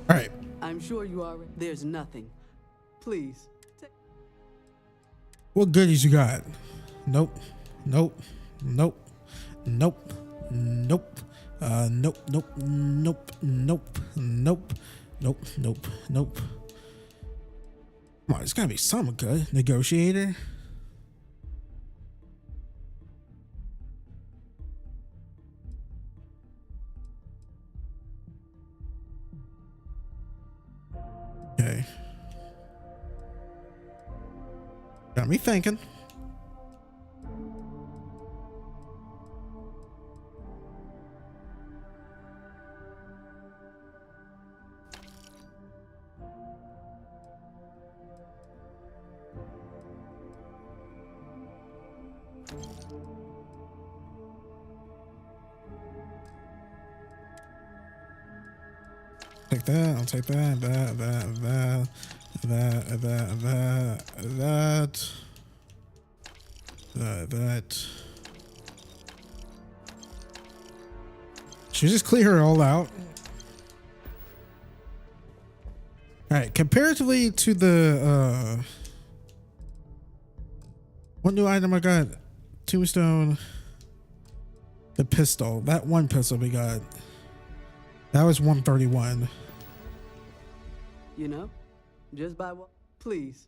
All right. I'm sure you are. There's nothing. Please. What goodies you got? Nope. Nope. Nope. Nope. Nope. Nope. Nope. Nope. Nope. Nope. Nope. Nope. Nope. Come on, there's gotta be something good. Negotiator. Okay. Got me thinking. Take that. I'll take that. That. Should we just clear her all out? All right. Comparatively to the what new item I got? Tombstone. The pistol. That one pistol we got. That was 131. You know, just by what? Please.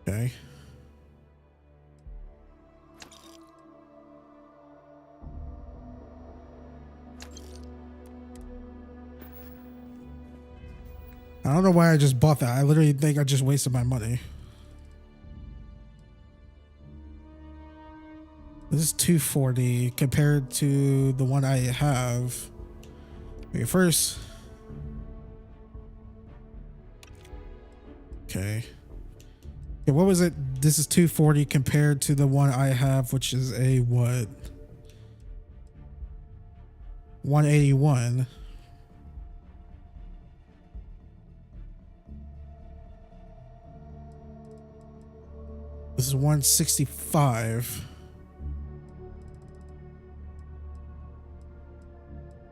Okay. I don't know why I just bought that. I literally think I just wasted my money. This is 240 compared to the one I have. Okay, first. Okay. Okay, what was it? This is 240 compared to the one I have, which is a what? 181. This is 165.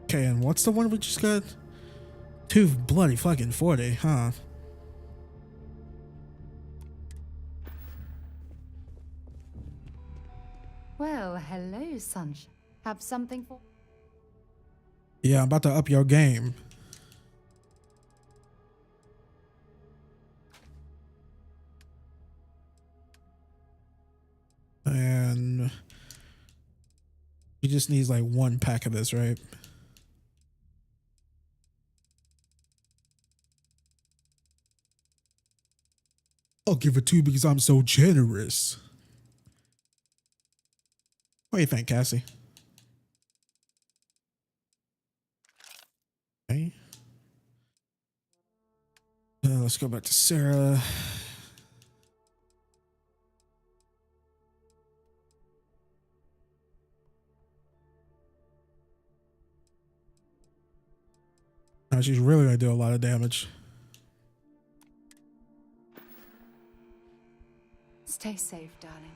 Okay, and what's the one we just got? 2 bloody fucking 40, huh? Well, hello, sunshine. Have something for... Yeah, I'm about to up your game. And he just needs like 1 pack of this, right? I'll give it 2 because I'm so generous. What do you think, Cassie? Okay. Let's go back to Sarah. Now she's really gonna do a lot of damage. Stay safe, darling.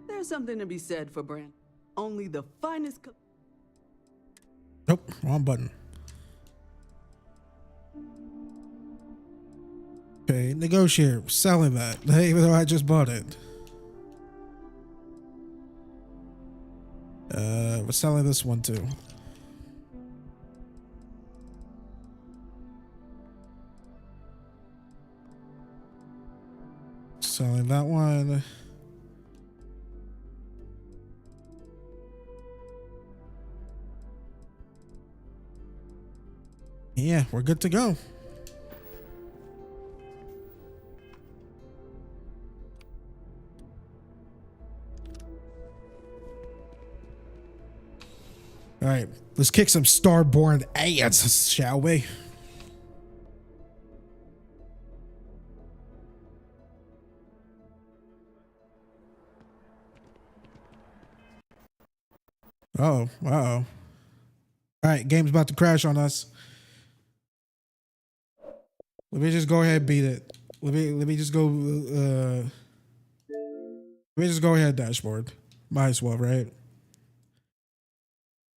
There's something to be said for Brand. Only the finest. Nope, wrong button. Okay, negotiate. Selling that, even though I just bought it. We're selling this one too. Selling that one. Yeah, we're good to go. All right, let's kick some Starborn ass, shall we? Oh, wow. All right, game's about to crash on us. Let me just go ahead and beat it. Let me just go let me just go ahead dashboard. Might as well, right?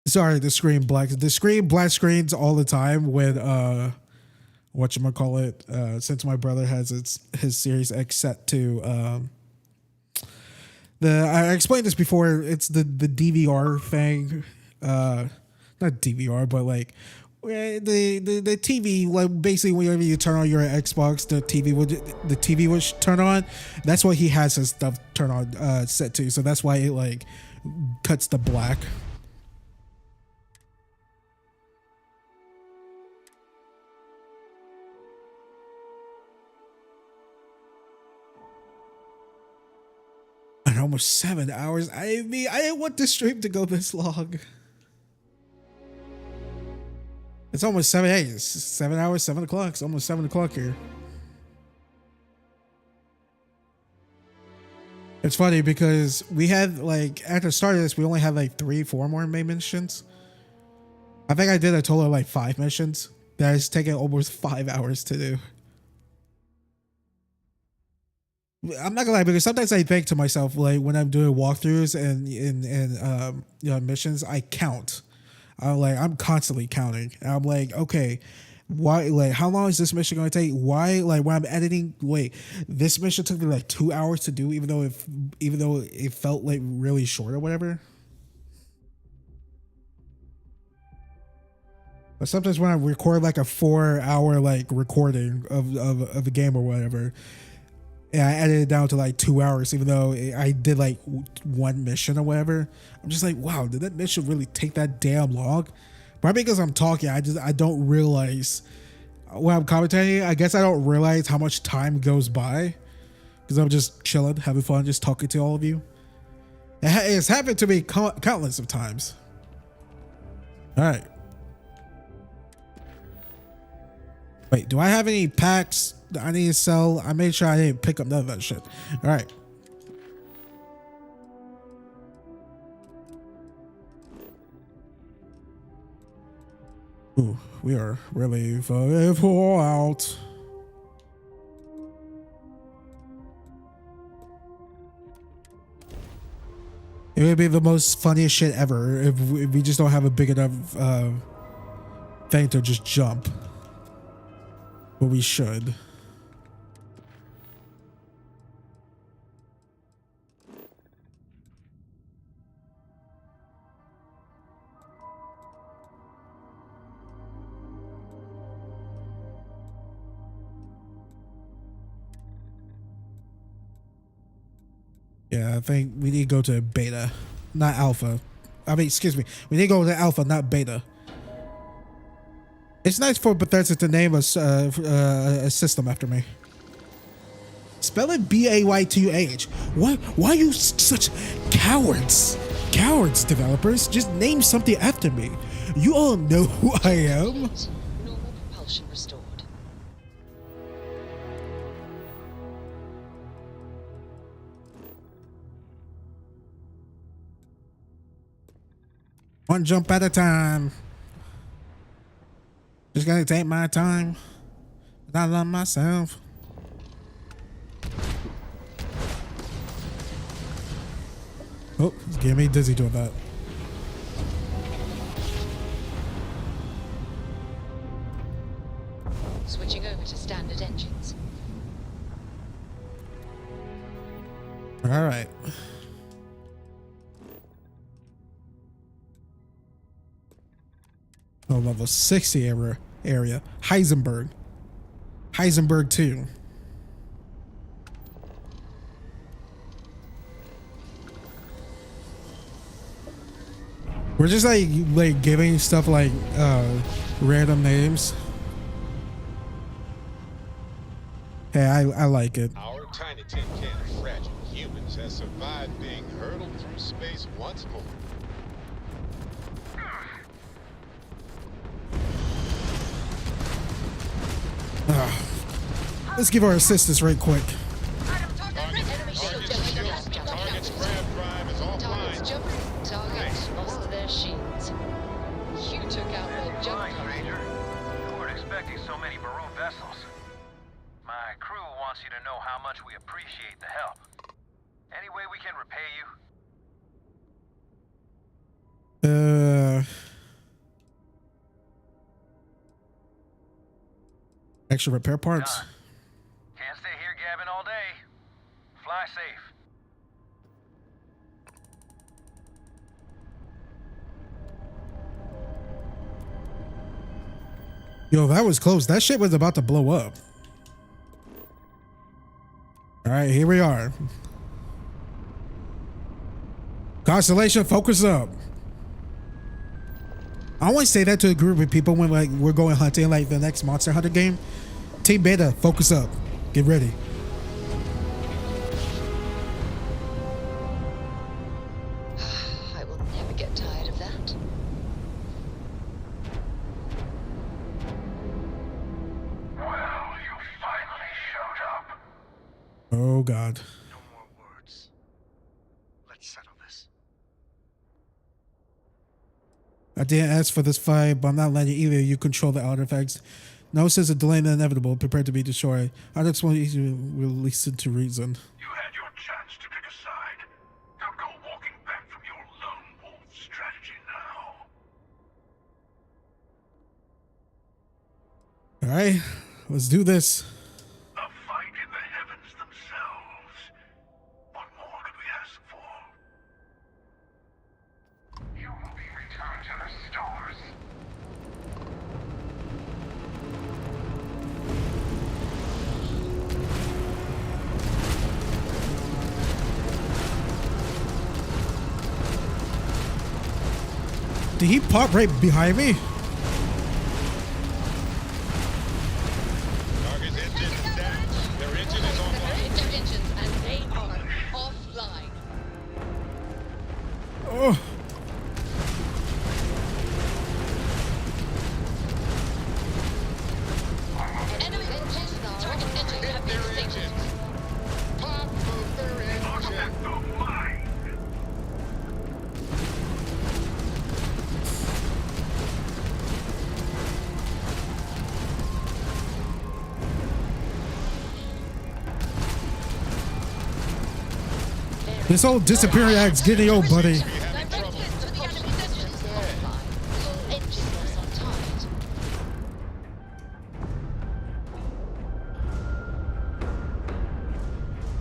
Sorry, the screen black. The screen black screens all the time when whatchamacallit, since my brother has his Series X set to I explained this before, it's the DVR thing. Not DVR, but like the TV, like basically whenever you turn on your Xbox, the TV would turn on. That's what he has his stuff turn on set to. So that's why it like cuts the black. And almost 7 hours. I mean, I didn't want this stream to go this long. It's almost 7. Hey, it's 7 hours, 7 o'clock. It's almost 7 o'clock here. It's funny because we had like at the start of this, we only had like 3-4 more main missions. I think I did a total of like 5 missions. That has taken almost 5 hours to do. I'm not gonna lie, because sometimes I think to myself, like when I'm doing walkthroughs and you know, missions, I count. I'm constantly counting. And I'm like, okay, why? Like, how long is this mission gonna take? Why? Like when I'm editing, wait, this mission took me like 2 hours to do, even though it felt like really short or whatever. But sometimes when I record like a 4-hour like recording of the game or whatever, and I edited it down to like 2 hours, even though I did like 1 mission or whatever. I'm just like, wow, did that mission really take that damn long? Probably because I'm talking, I don't realize when I'm commentating. I guess I don't realize how much time goes by because I'm just chilling, having fun, just talking to all of you. It's happened to me countless of times. All right. Wait, do I have any packs that I need to sell? I made sure I didn't pick up none of that shit. All right. Ooh, we are really fucking full out. It would be the most funniest shit ever if we just don't have a big enough thing to just jump. But we should. Yeah, I think we need to go to beta, not alpha. I mean, excuse me. We need to go to alpha, not beta. It's nice for Bethesda to name a system after me. Spell it Baytuh. Why are you such cowards? Cowards, developers. Just name something after me. You all know who I am. Normal propulsion restored. One jump at a time. Just gonna take my time. I love myself. Oh, it's getting me dizzy doing that. Switching over to standard engines. All right. Oh, level 60 area. Heisenberg 2. We're just like giving stuff like random names. Hey, I like it. Our tiny tin can of fragile humans has survived being hurtled through space once more. Let's give our assistance right quick. Targets lost their shields. You took out their jump. Major. You weren't expecting so many Baru vessels. My crew wants you to know how much we appreciate the help. Any way we can repay you? Extra repair parts. Done. Can't stay here gabbing all day. Fly safe. Yo, that was close. That shit was about to blow up. All right, here we are. Constellation, focus up. I want to say that to a group of people when like we're going hunting, like the next Monster Hunter game. Team Beta, focus up. Get ready. I will never get tired of that. Oh God. No more words. Let's settle this. I didn't ask for this fight, but I'm not letting either of you control the artifacts. No sense of delaying the inevitable, prepared to be destroyed. I just want you to listen to reason. You had your chance to pick a side. Now go walking back from your lone wolf strategy now. Alright, let's do this. A fight in the heavens themselves. What more could we ask for? You will be returned to the stars. Did he pop right behind me? Target's engine is down. Their engine is offline. Their engines, and they are offline. Oh. Enemy engines, target engines have been disabled. Pop move their engine. This whole disappearing act's getting old, buddy.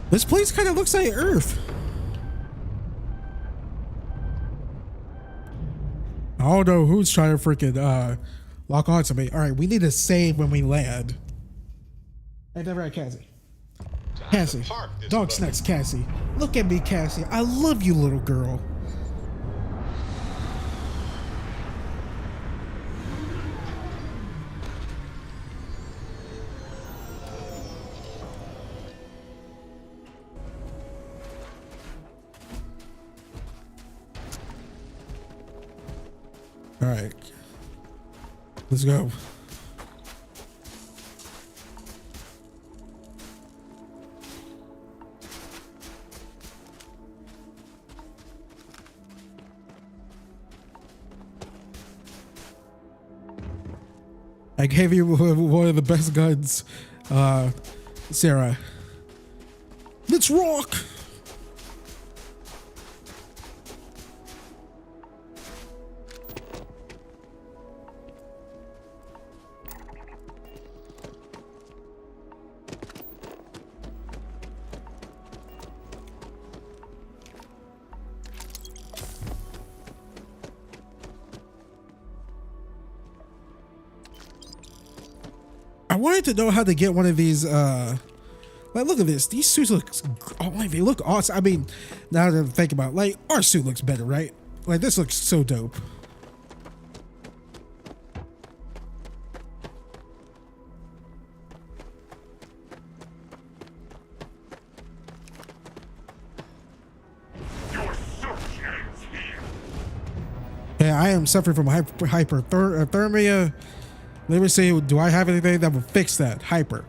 This place kind of looks like Earth. I don't know who's trying to freaking lock on to me. All right, we need to save when we land. Ain't that right, Cassie? Cassie, dog snacks, Cassie. Look at me, Cassie. I love you, little girl. All right, let's go. I gave you one of the best guns, Sarah. Let's rock! I wanted to know how to get one of these, like, look at this. These suits look, oh, like, they look awesome. I mean, now that I think about it, like, our suit looks better, right? Like, this looks so dope. Yeah, I am suffering from hyperthermia. Let me see, do I have anything that will fix that? Hyper.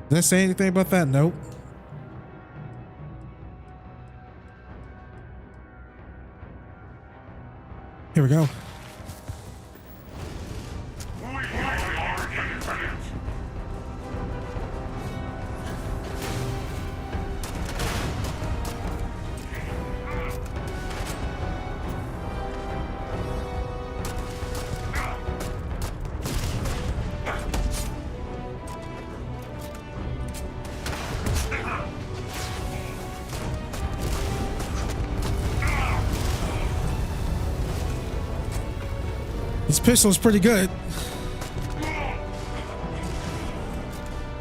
Did I say anything about that? Nope. Here we go. This pistol's pretty good.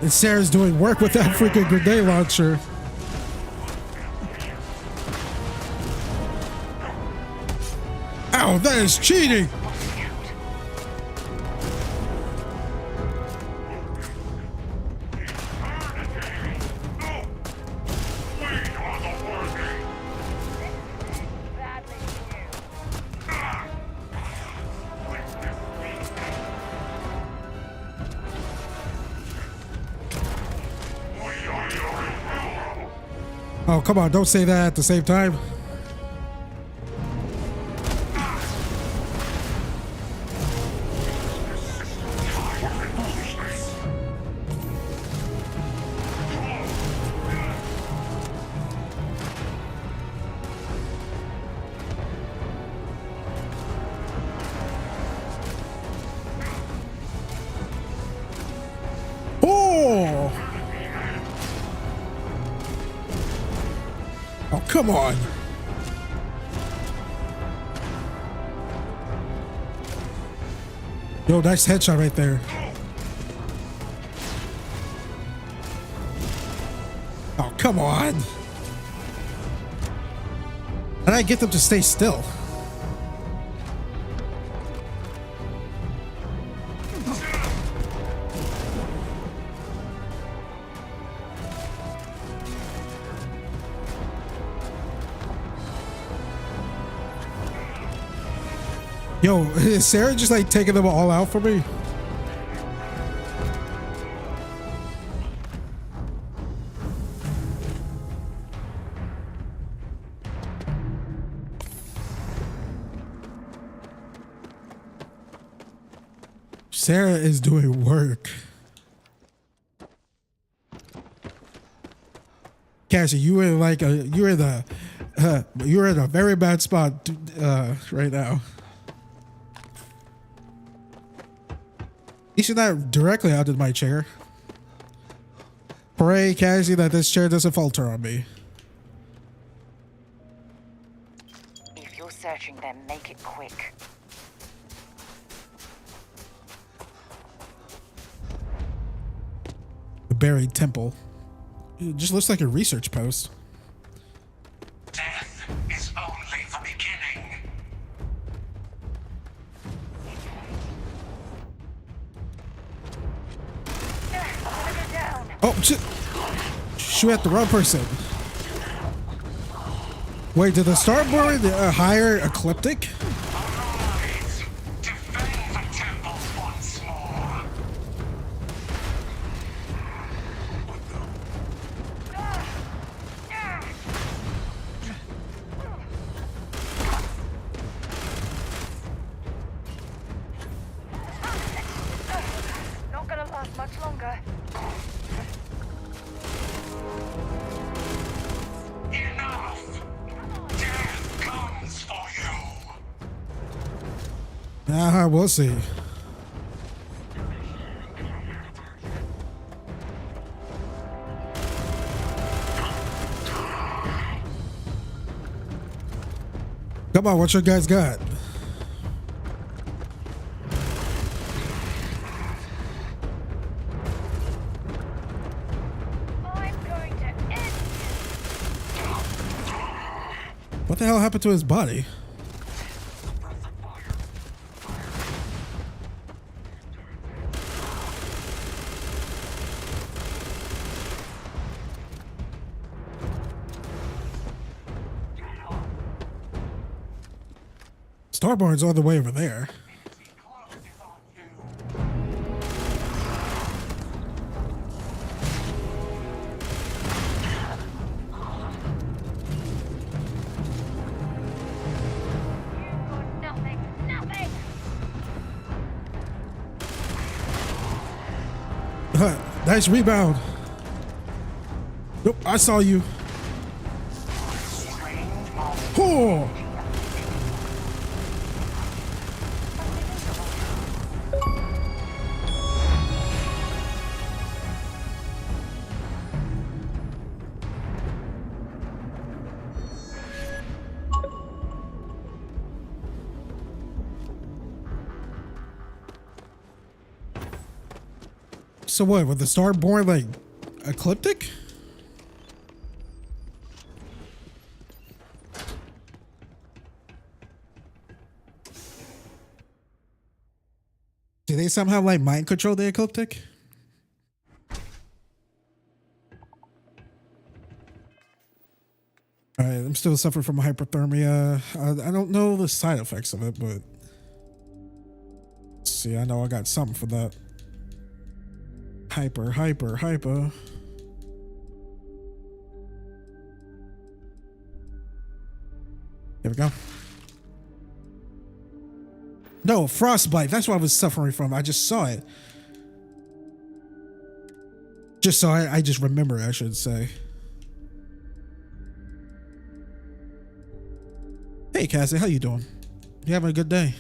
And Sarah's doing work with that freaking grenade launcher. Ow, that is cheating! Oh, come on, don't say that at the same time. Oh! Oh, come on. Yo, nice headshot right there. Oh, come on. How did I get them to stay still? Yo, is Sarah just like taking them all out for me? Sarah is doing work. Cassie, you were like you're in a very bad spot right now. You should not directly under my chair. Pray, Cassie, that this chair doesn't falter on me. If you're searching them, make it quick. The buried temple. It just looks like a research post. Death is only the beginning. Oh, shit. Shoot at the wrong person. Wait, did the starboard hire Ecliptic? Not gonna last much longer. We'll see. Come on, what you guys got? What the hell happened to his body? Starboard's all the way over there. Nice rebound. Nope, I saw you. Oh. So what, with the starboard like ecliptic? Do they somehow like mind control the ecliptic? All right, I'm still suffering from hypothermia. I don't know the side effects of it, but let's see, I know I got something for that. Hyper. There we go. No, frostbite. That's what I was suffering from. I just saw it. Just saw it. I just remember it, I should say. Hey, Cassie. How you doing? You having a good day?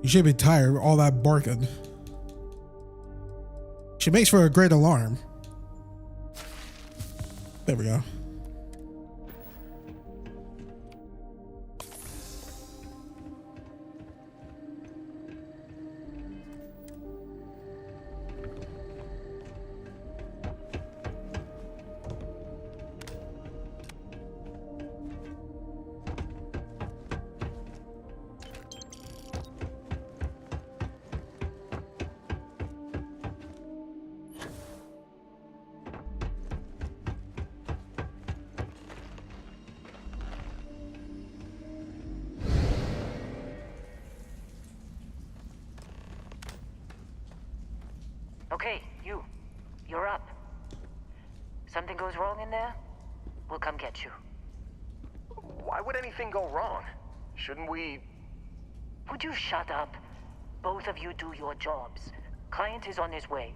You should be tired. All that barking. She makes for a great alarm. There we go. Okay, you're up. Something goes wrong in there, we'll come get you. Why would anything go wrong? Shouldn't we... Would you shut up? Both of you do your jobs. Client is on his way.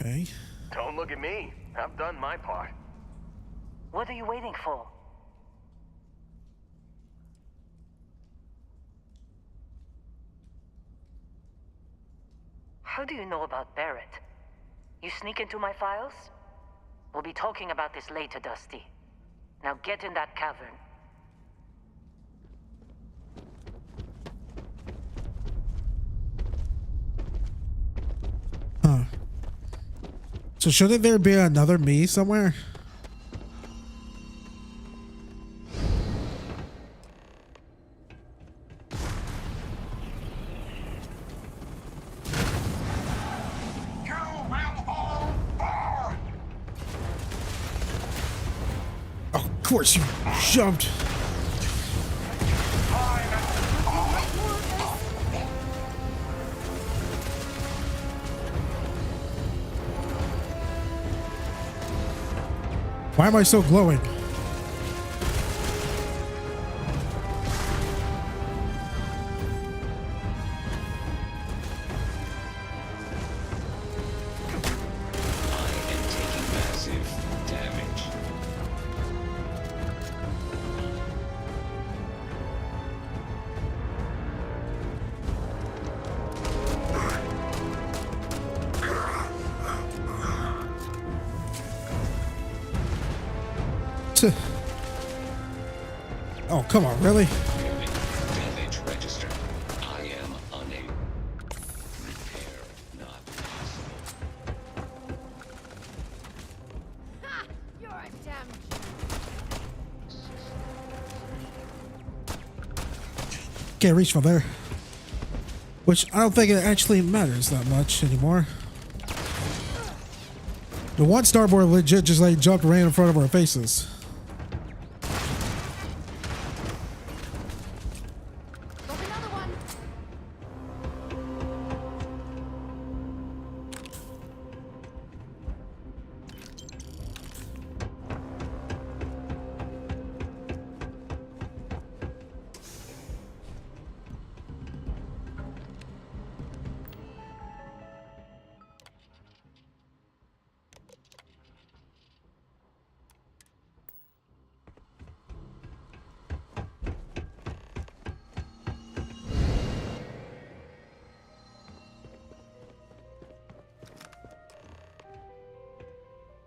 Okay. Don't look at me. I've done my part. What are you waiting for? How do you know about Barrett? You sneak into my files? We'll be talking about this later, Dusty. Now get in that cavern. Huh. So shouldn't there be another me somewhere? Of course you jumped. Why am I so glowing? Oh, come on, really? Damage register. I am unable. Repair not possible. Ha! You're a damn. Can't reach from there. Which I don't think it actually matters that much anymore. The one starboard legit just like jumped right in front of our faces.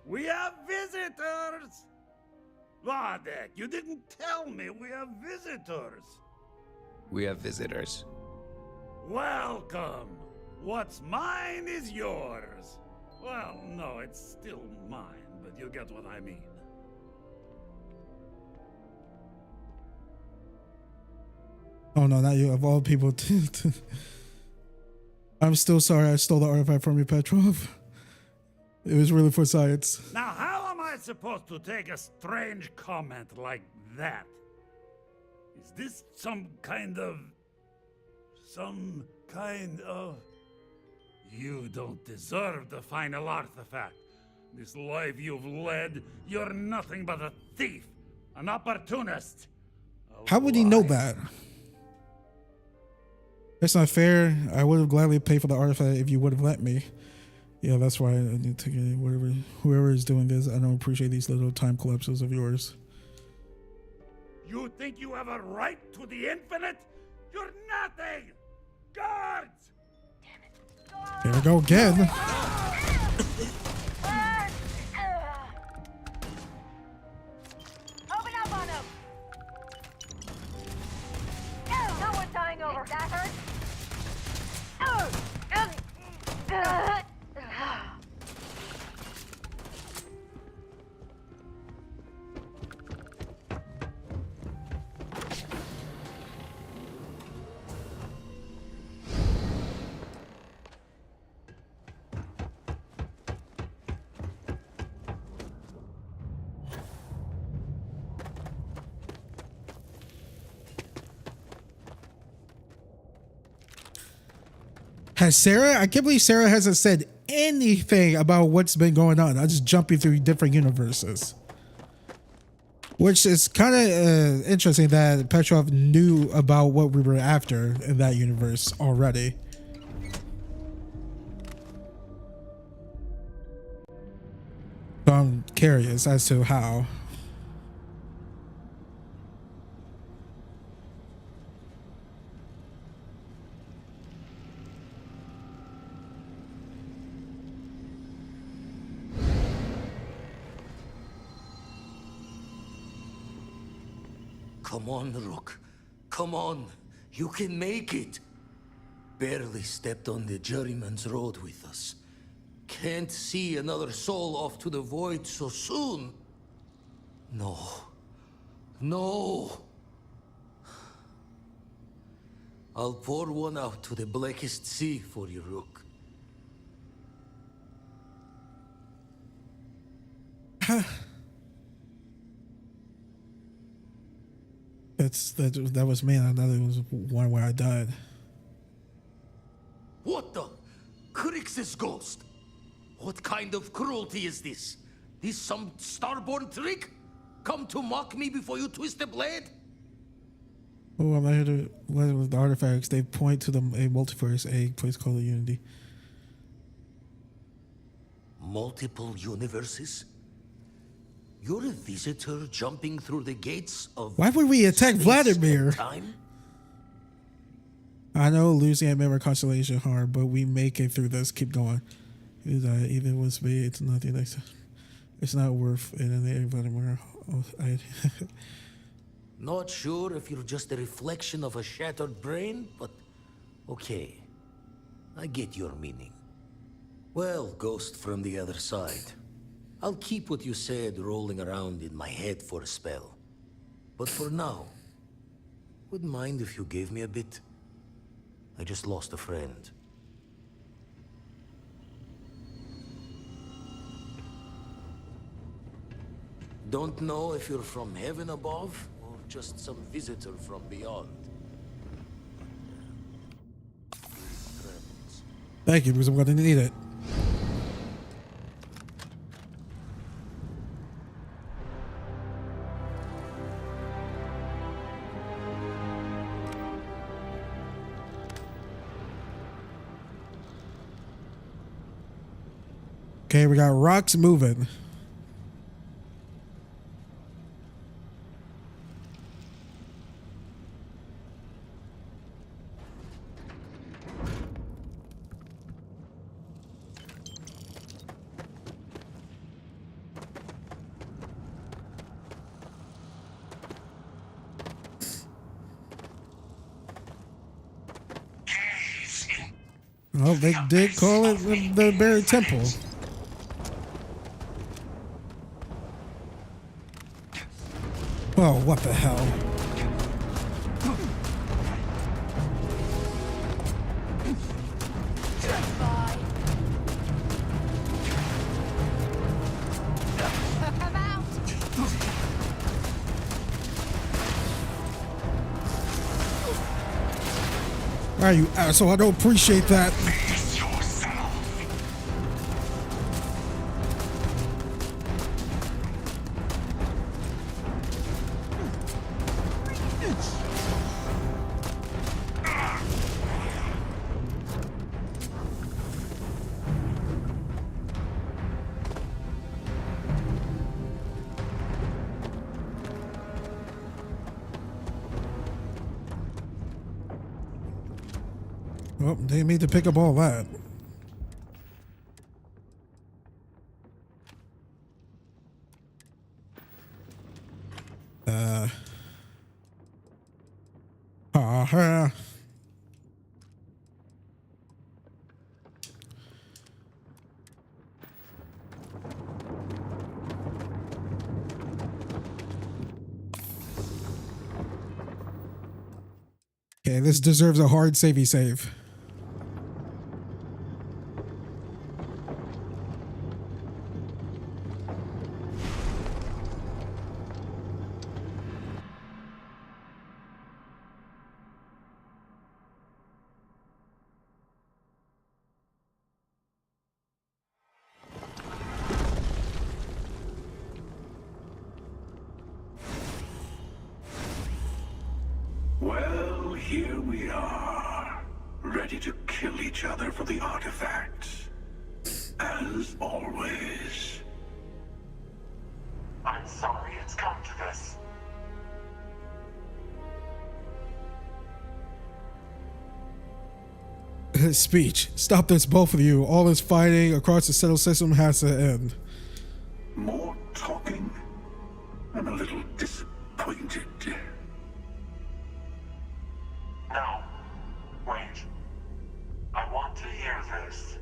We have visitors! Vardek, you didn't tell me we have visitors. We have visitors. Welcome. What's mine is yours. Well, no, it's still mine, but you get what I mean. Oh no, not you, of all people. I'm still sorry I stole the artifact from you, Petrov. It was really for science. Now, how am I supposed to take a strange comment like that? Is this some kind of... You don't deserve the final artifact. This life you've led, you're nothing but a thief, an opportunist. How would he know that? That's not fair. I would have gladly paid for the artifact if you would have let me. Yeah, that's why I need to get whatever. Whoever is doing this, I don't appreciate these little time collapses of yours. You think you have a right to the infinite? You're nothing! Guards! Here we go again. Open up on him! No one's dying over. That hurt? Has Sarah? I can't believe Sarah hasn't said anything about what's been going on. I'm just jumping through different universes. Which is kind of interesting that Petrov knew about what we were after in that universe already. So I'm curious as to how. Come on, Rook. Come on. You can make it. Barely stepped on the juryman's road with us. Can't see another soul off to the void so soon. No. No. I'll pour one out to the blackest sea for you, Rook. That was me. I thought it was one where I died. What the? Crix's ghost? What kind of cruelty is this? This some starborn trick? Come to mock me before you twist the blade? Oh, I'm here to what with the artifacts. They point to a multiverse, a place called the Unity. Multiple universes? You're a visitor jumping through the gates of... Why would we attack Vladimir? Time? I know losing at Memory Constellation hard, but we make it through this. Keep going. Even with me, it's nothing. It's not worth it. And Vladimir, Not sure if you're just a reflection of a shattered brain, but okay. I get your meaning. Well, ghost from the other side. I'll keep what you said rolling around in my head for a spell. But for now, wouldn't mind if you gave me a bit. I just lost a friend. Don't know if you're from heaven above, or just some visitor from beyond. Thank you, because I'm going to need it. Okay, we got rocks moving. Well, they did call it the Buried Temple. Oh, what the hell? Why are you asshole? I don't appreciate that. bitch. Well, they need to pick up all that. Okay, this deserves a hard savey save. Well, here we are, ready to kill each other for the artifacts. As always. I'm sorry it's come to this. Speech. Stop this, both of you. All this fighting across the settled system has to end. More talking? I'm a little disappointed. No. Wait. I want to hear this.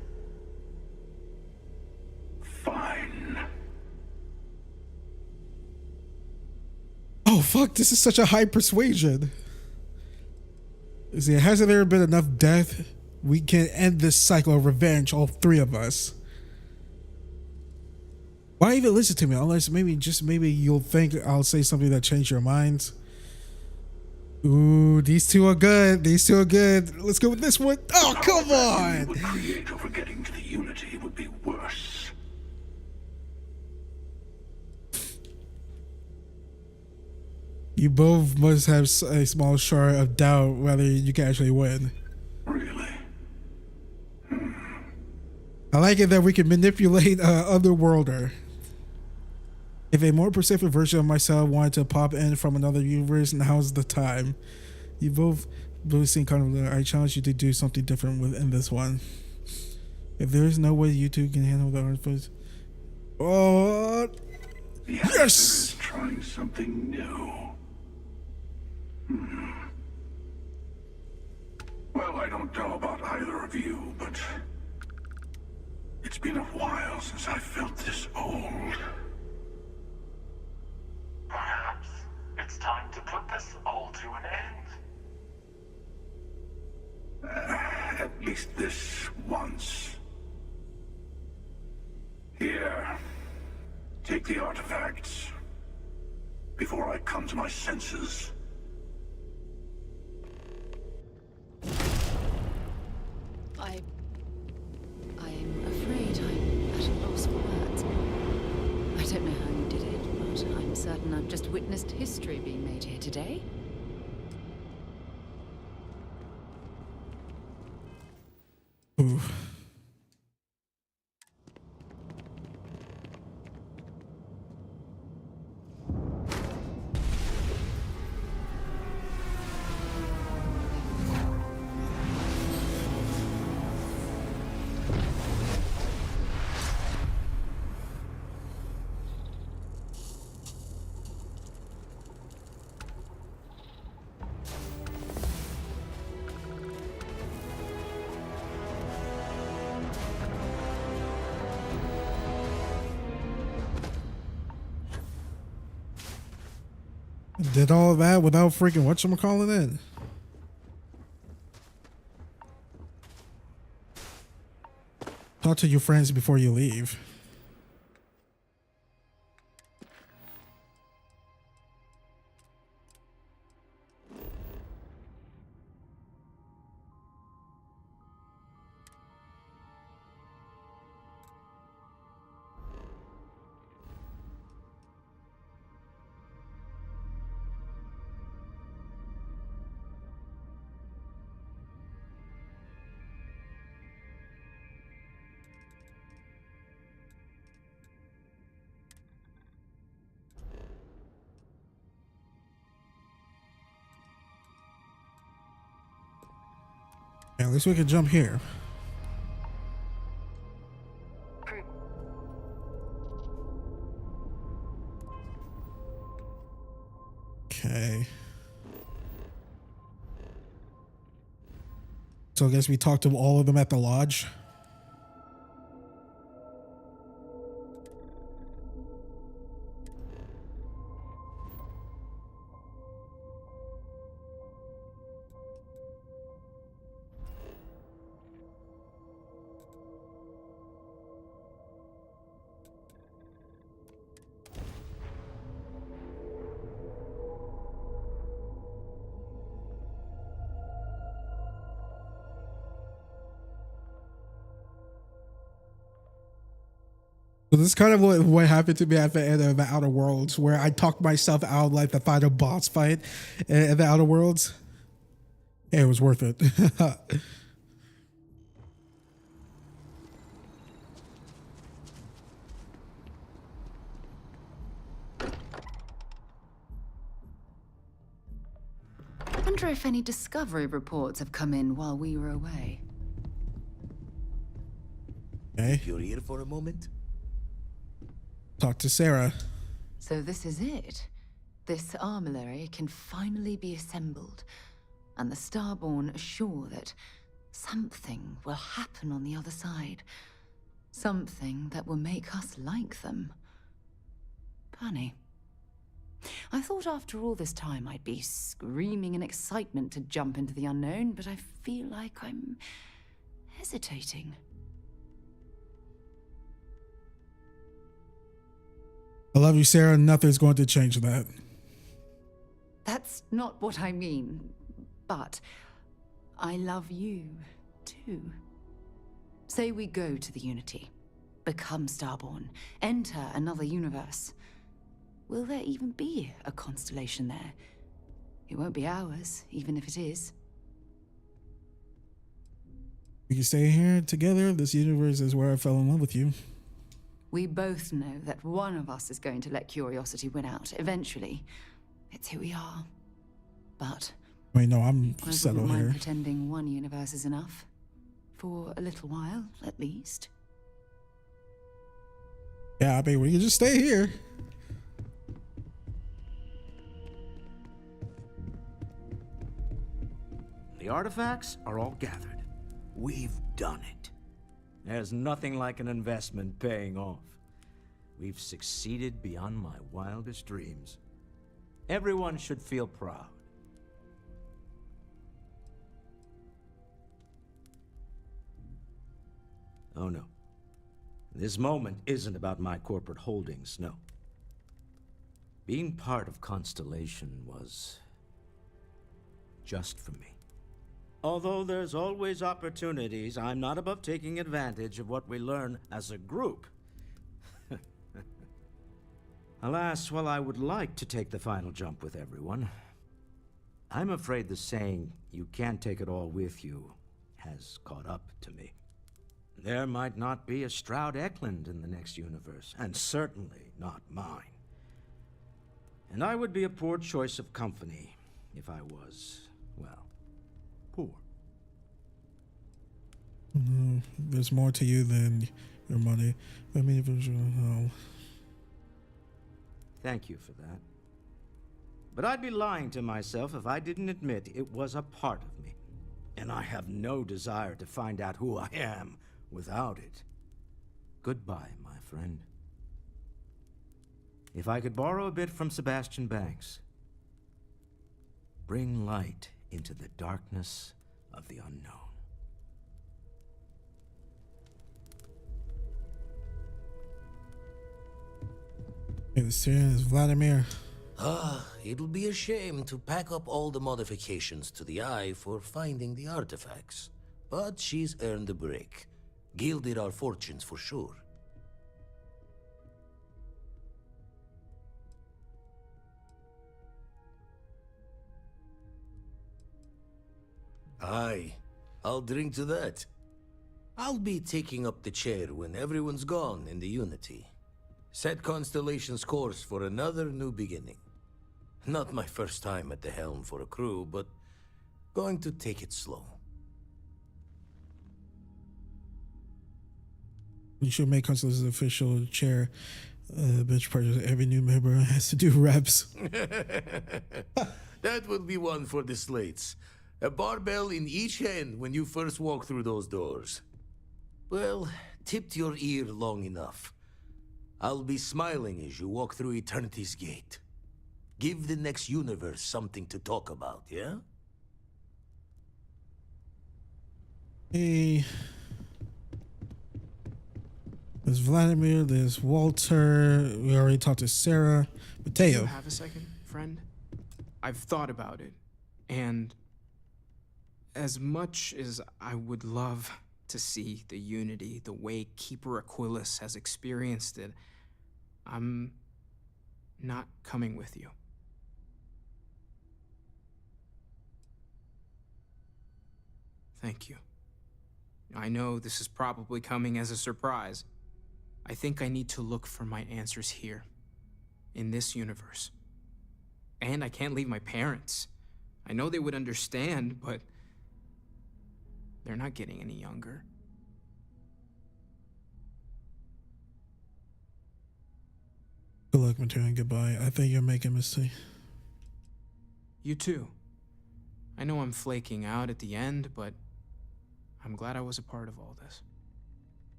Fine. Oh fuck, this is such a high persuasion. See, hasn't there been enough death? We can end this cycle of revenge, all three of us. Why even listen to me? Unless maybe you'll think I'll say something that changed your minds. Ooh, these two are good. These two are good. Let's go with this one. Oh, come on! What create over getting to the Unity would be worse. You both must have a small shard of doubt whether you can actually win. Really? I like it that we can manipulate Otherworlder. If a more Pacific version of myself wanted to pop in from another universe, now's the time. You both seem kind of. I challenge you to do something different within this one. If there is no way you two can handle the artifacts, oh yes! Trying something new. Well, I don't know about either of you, but it's been a while since I felt this old. Perhaps it's time to put this all to an end. At least this once. Here, take the artifacts before I come to my senses. I'm afraid I'm at a loss for words. I don't know how you did it, but I'm certain I've just witnessed history being made here today. Ooh. Did all of that without freaking whatchamacallit in. Talk to your friends before you leave. At least we can jump here. Okay. So I guess we talked to all of them at the lodge. So this is kind of what happened to me at the end of the Outer Worlds, where I talked myself out like the final boss fight in the Outer Worlds. Hey, it was worth it. I wonder if any discovery reports have come in while we were away. Okay. You're here for a moment? Talk to Sarah. So this is it. This armillary can finally be assembled, and the Starborn are sure that something will happen on the other side. Something that will make us like them. Funny. I thought after all this time I'd be screaming in excitement to jump into the unknown, but I feel like I'm hesitating. I love you, Sarah. Nothing's going to change that. That's not what I mean, but I love you, too. Say we go to the Unity, become Starborn, enter another universe. Will there even be a constellation there? It won't be ours, even if it is. We can stay here together. This universe is where I fell in love with you. We both know that one of us is going to let curiosity win out eventually. It's who we are. But I mean, no, I'm I settled wouldn't mind here. pretending one universe is enough. For a little while, at least. Yeah, I mean, we can just stay here. The artifacts are all gathered. We've done it. There's nothing like an investment paying off. We've succeeded beyond my wildest dreams. Everyone should feel proud. Oh no. This moment isn't about my corporate holdings, no. Being part of Constellation was just for me. Although there's always opportunities, I'm not above taking advantage of what we learn as a group. Alas, while I would like to take the final jump with everyone, I'm afraid the saying, "you can't take it all with you," has caught up to me. There might not be a Stroud Eklund in the next universe, and certainly not mine. And I would be a poor choice of company if I was, well, poor. There's more to you than your money. I mean, Thank you for that. But I'd be lying to myself if I didn't admit it was a part of me. And I have no desire to find out who I am without it. Goodbye, my friend. If I could borrow a bit from Sebastian Banks, bring light into the darkness of the unknown. This is Vladimir. It'll be a shame to pack up all the modifications to the Eye for finding the artifacts. But she's earned a break. Gilded our fortunes for sure. Aye, I'll drink to that. I'll be taking up the chair when everyone's gone in the Unity. Set Constellation's course for another new beginning. Not my first time at the helm for a crew, but going to take it slow. You should make Consulas official chair. Bench press. Every new member has to do reps. That will be one for the slates. A barbell in each hand when you first walk through those doors. Well, tipped your ear long enough. I'll be smiling as you walk through Eternity's gate. Give the next universe something to talk about, yeah? Hey. There's Vladimir, there's Walter. We already talked to Sarah. Do you Mateo. have a second, friend? I've thought about it, and as much as I would love to see the Unity the way Keeper Aquilus has experienced it, I'm not coming with you. Thank you. I know this is probably coming as a surprise. I think I need to look for my answers here, in this universe. And I can't leave my parents. I know they would understand, but they're not getting any younger. Good luck, Mateo, and goodbye. I think you're making a mistake. You too. I know I'm flaking out at the end, but I'm glad I was a part of all this.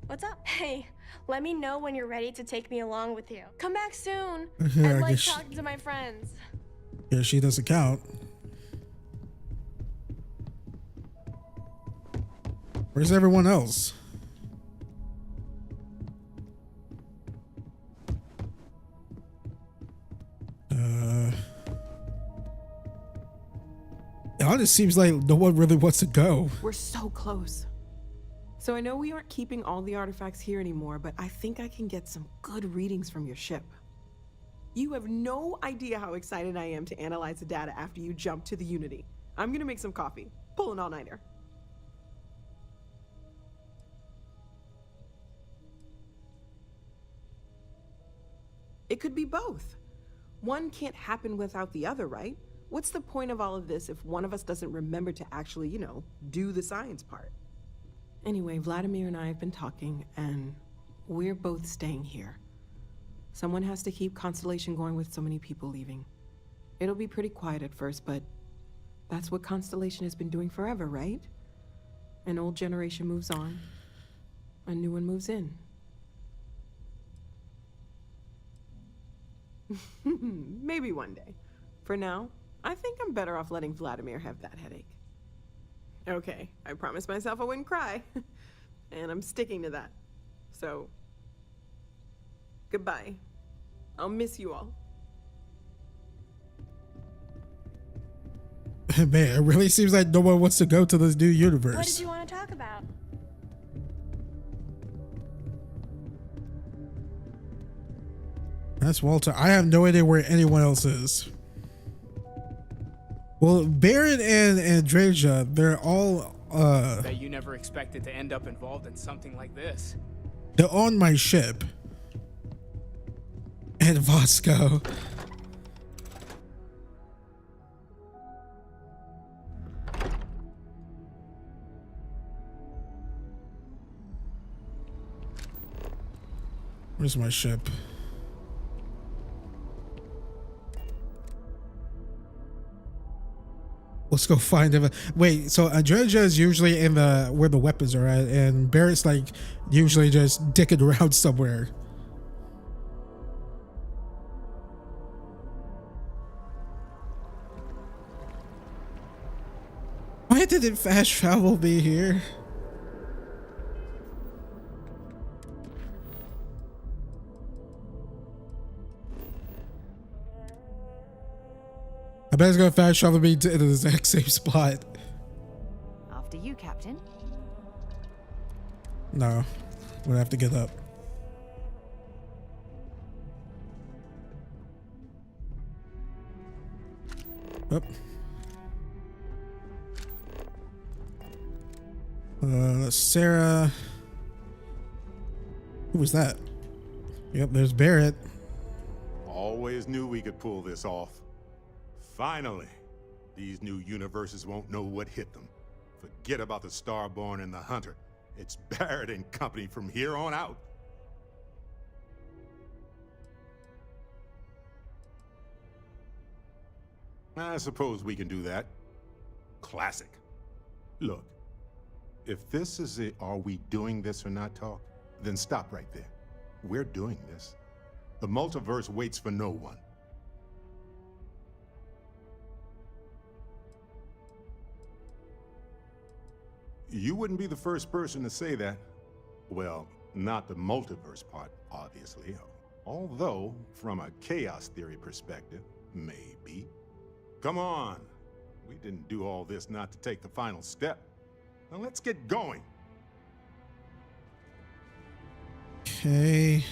What's up? Hey, let me know when you're ready to take me along with you. Come back soon. Yeah, I I like guess talking to my friends. Yeah, she doesn't count. Where's everyone else? It honestly seems like no one really wants to go. We're so close. So I know we aren't keeping all the artifacts here anymore, but I think I can get some good readings from your ship. You have no idea how excited I am to analyze the data after you jump to the Unity. I'm gonna make some coffee. Pull an all-nighter. It could be both. One can't happen without the other, right? What's the point of all of this if one of us doesn't remember to actually, you know, do the science part? Anyway, Vladimir and I have been talking, and we're both staying here. Someone has to keep Constellation going with so many people leaving. It'll be pretty quiet at first, but that's what Constellation has been doing forever, right? An old generation moves on, a new one moves in. Maybe one day. For now, I think I'm better off letting Vladimir have that headache. Okay, I promised myself I wouldn't cry. And I'm sticking to that. So, goodbye. I'll miss you all. Man, it really seems like no one wants to go to this new universe. What did you want to talk about? That's Walter. I have no idea where anyone else is. Well, Barrett and Andreja, they're all Bet you never expected to end up involved in something like this. they're on my ship. And Vasco. Where's my ship? Let's go find him. Wait, so Andreja is usually in the where the weapons are at, and Barrett's like usually just dicking around somewhere. Why didn't fast travel be here? I bet it's gonna fast travel me to the exact same spot. After you, Captain. No, I'm gonna have to get up. Up. Sarah. Who was that? Yep, there's Barrett. Always knew we could pull this off. Finally. These new universes won't know what hit them. Forget about the Starborn and the Hunter. It's Barrett and company from here on out. I suppose we can do that. Classic. Look, if this is a are we doing this or not talk, then stop right there. We're doing this. The multiverse waits for no one. You wouldn't be the first person to say that. Well, not the multiverse part, obviously. Although, from a chaos theory perspective, maybe. Come on. We didn't do all this not to take the final step. Now let's get going. Okay.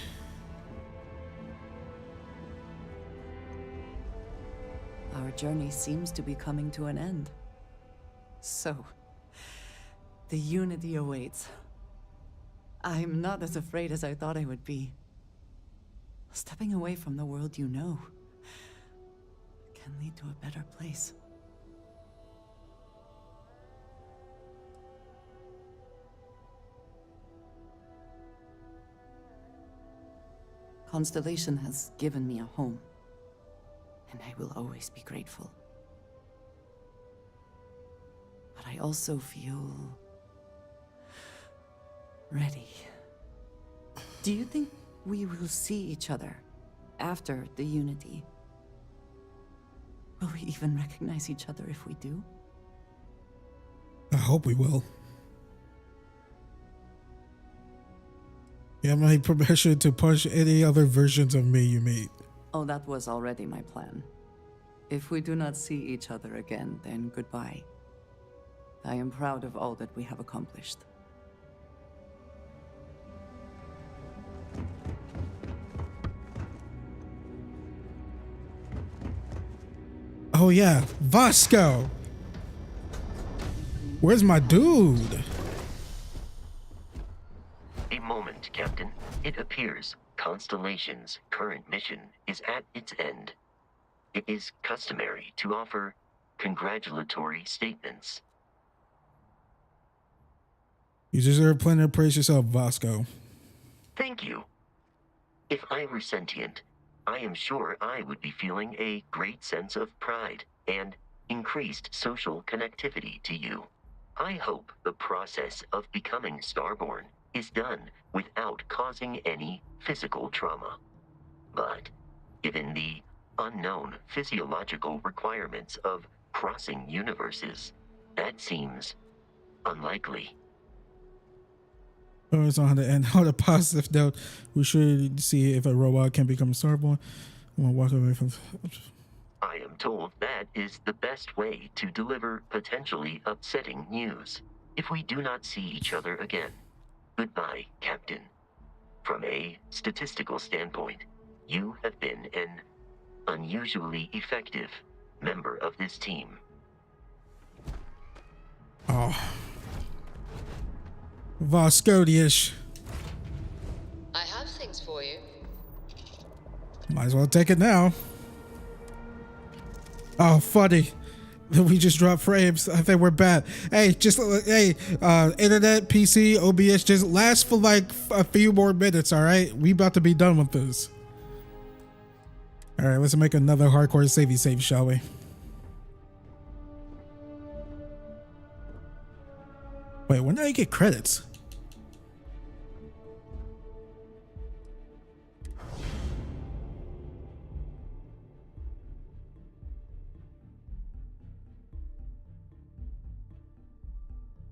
Our journey seems to be coming to an end. So, the Unity awaits. I'm not as afraid as I thought I would be. Stepping away from the world you know can lead to a better place. Constellation has given me a home, and I will always be grateful. But I also feel ready. Do you think we will see each other after the Unity? Will we even recognize each other if we do? I hope we will. You have my permission to punch any other versions of me you meet. Oh, that was already my plan. If we do not see each other again, then goodbye. I am proud of all that we have accomplished. Oh yeah, Vasco. Where's my dude? A moment, Captain. It appears Constellation's current mission is at its end. It is customary to offer congratulatory statements. You deserve plenty to praise yourself, Vasco. Thank you. If I were sentient, I am sure I would be feeling a great sense of pride and increased social connectivity to you. I hope the process of becoming Starborn is done without causing any physical trauma. But given the unknown physiological requirements of crossing universes, that seems unlikely. It's on the end. On a positive note, we should see if a robot can become Starborn. I'm gonna walk away from. I am told that is the best way to deliver potentially upsetting news. If we do not see each other again, goodbye, Captain. From a statistical standpoint, you have been an unusually effective member of this team. Oh. Vasco-ish. I have things for you. Might as well take it now. Oh, funny. We just dropped frames. I think we're bad. Hey, internet, PC, OBS, just last for like a few more minutes, all right? We about to be done with this. All right, let's make another hardcore savey save, shall we? Wait, when do I get credits?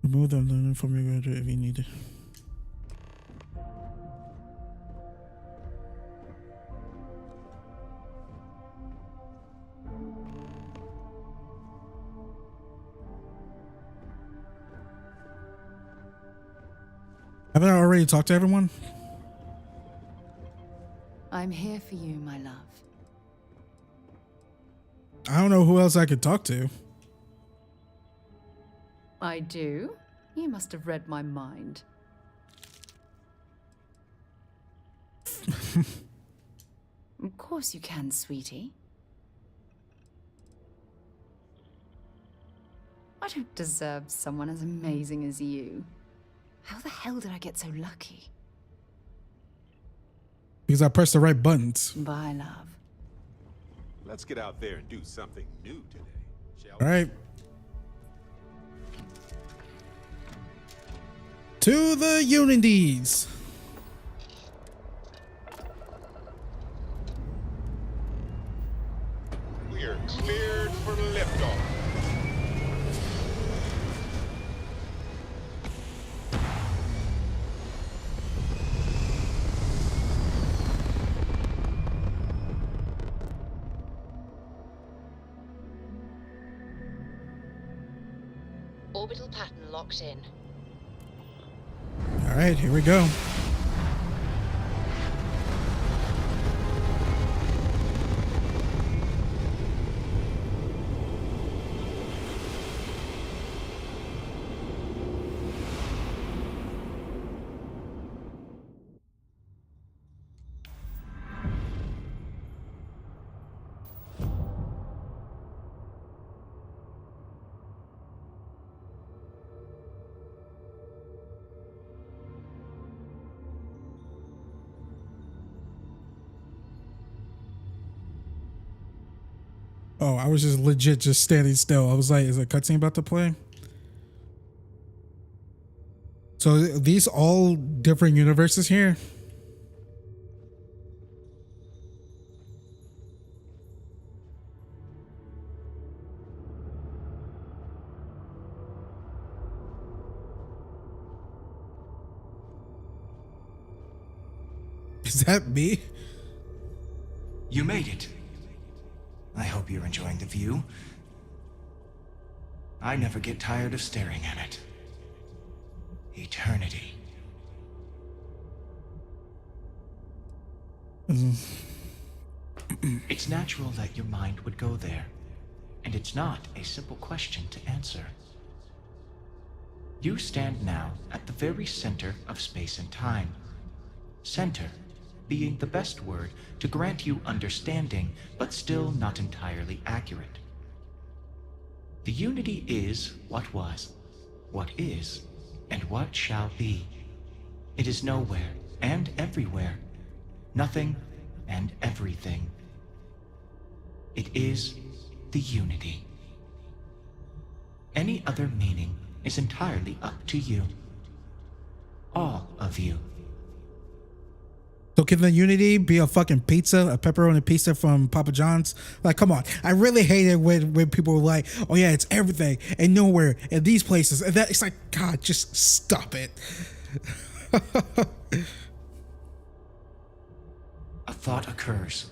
Remove them from your graduate if you need it. Haven't I already talked to everyone? I'm here for you, my love. I don't know who else I could talk to. I do? You must have read my mind. Of course you can, sweetie. I don't deserve someone as amazing as you. How the hell did I get so lucky? Because I pressed the right buttons. Bye, love. Let's get out there and do something new today, shall we? All right. To the Unities. We're cleared for liftoff. Orbital pattern locked in. All right, here we go. Oh, I was just legit just standing still. I was like, is a cutscene about to play? So these all different universes here? Is that me? You made it. I hope you're enjoying the view. I never get tired of staring at it. Eternity. It's natural that your mind would go there, and it's not a simple question to answer. You stand now at the very center of space and time. Center being the best word to grant you understanding, but still not entirely accurate. The unity is what was, what is, and what shall be. It is nowhere and everywhere, nothing and everything. It is the unity. Any other meaning is entirely up to you. All of you. So can the Unity be a fucking pizza, a pepperoni pizza from Papa John's? Like, come on. I really hate it when people are like, oh yeah, it's everything and nowhere and these places. And that, it's like, God, just stop it. A thought occurs.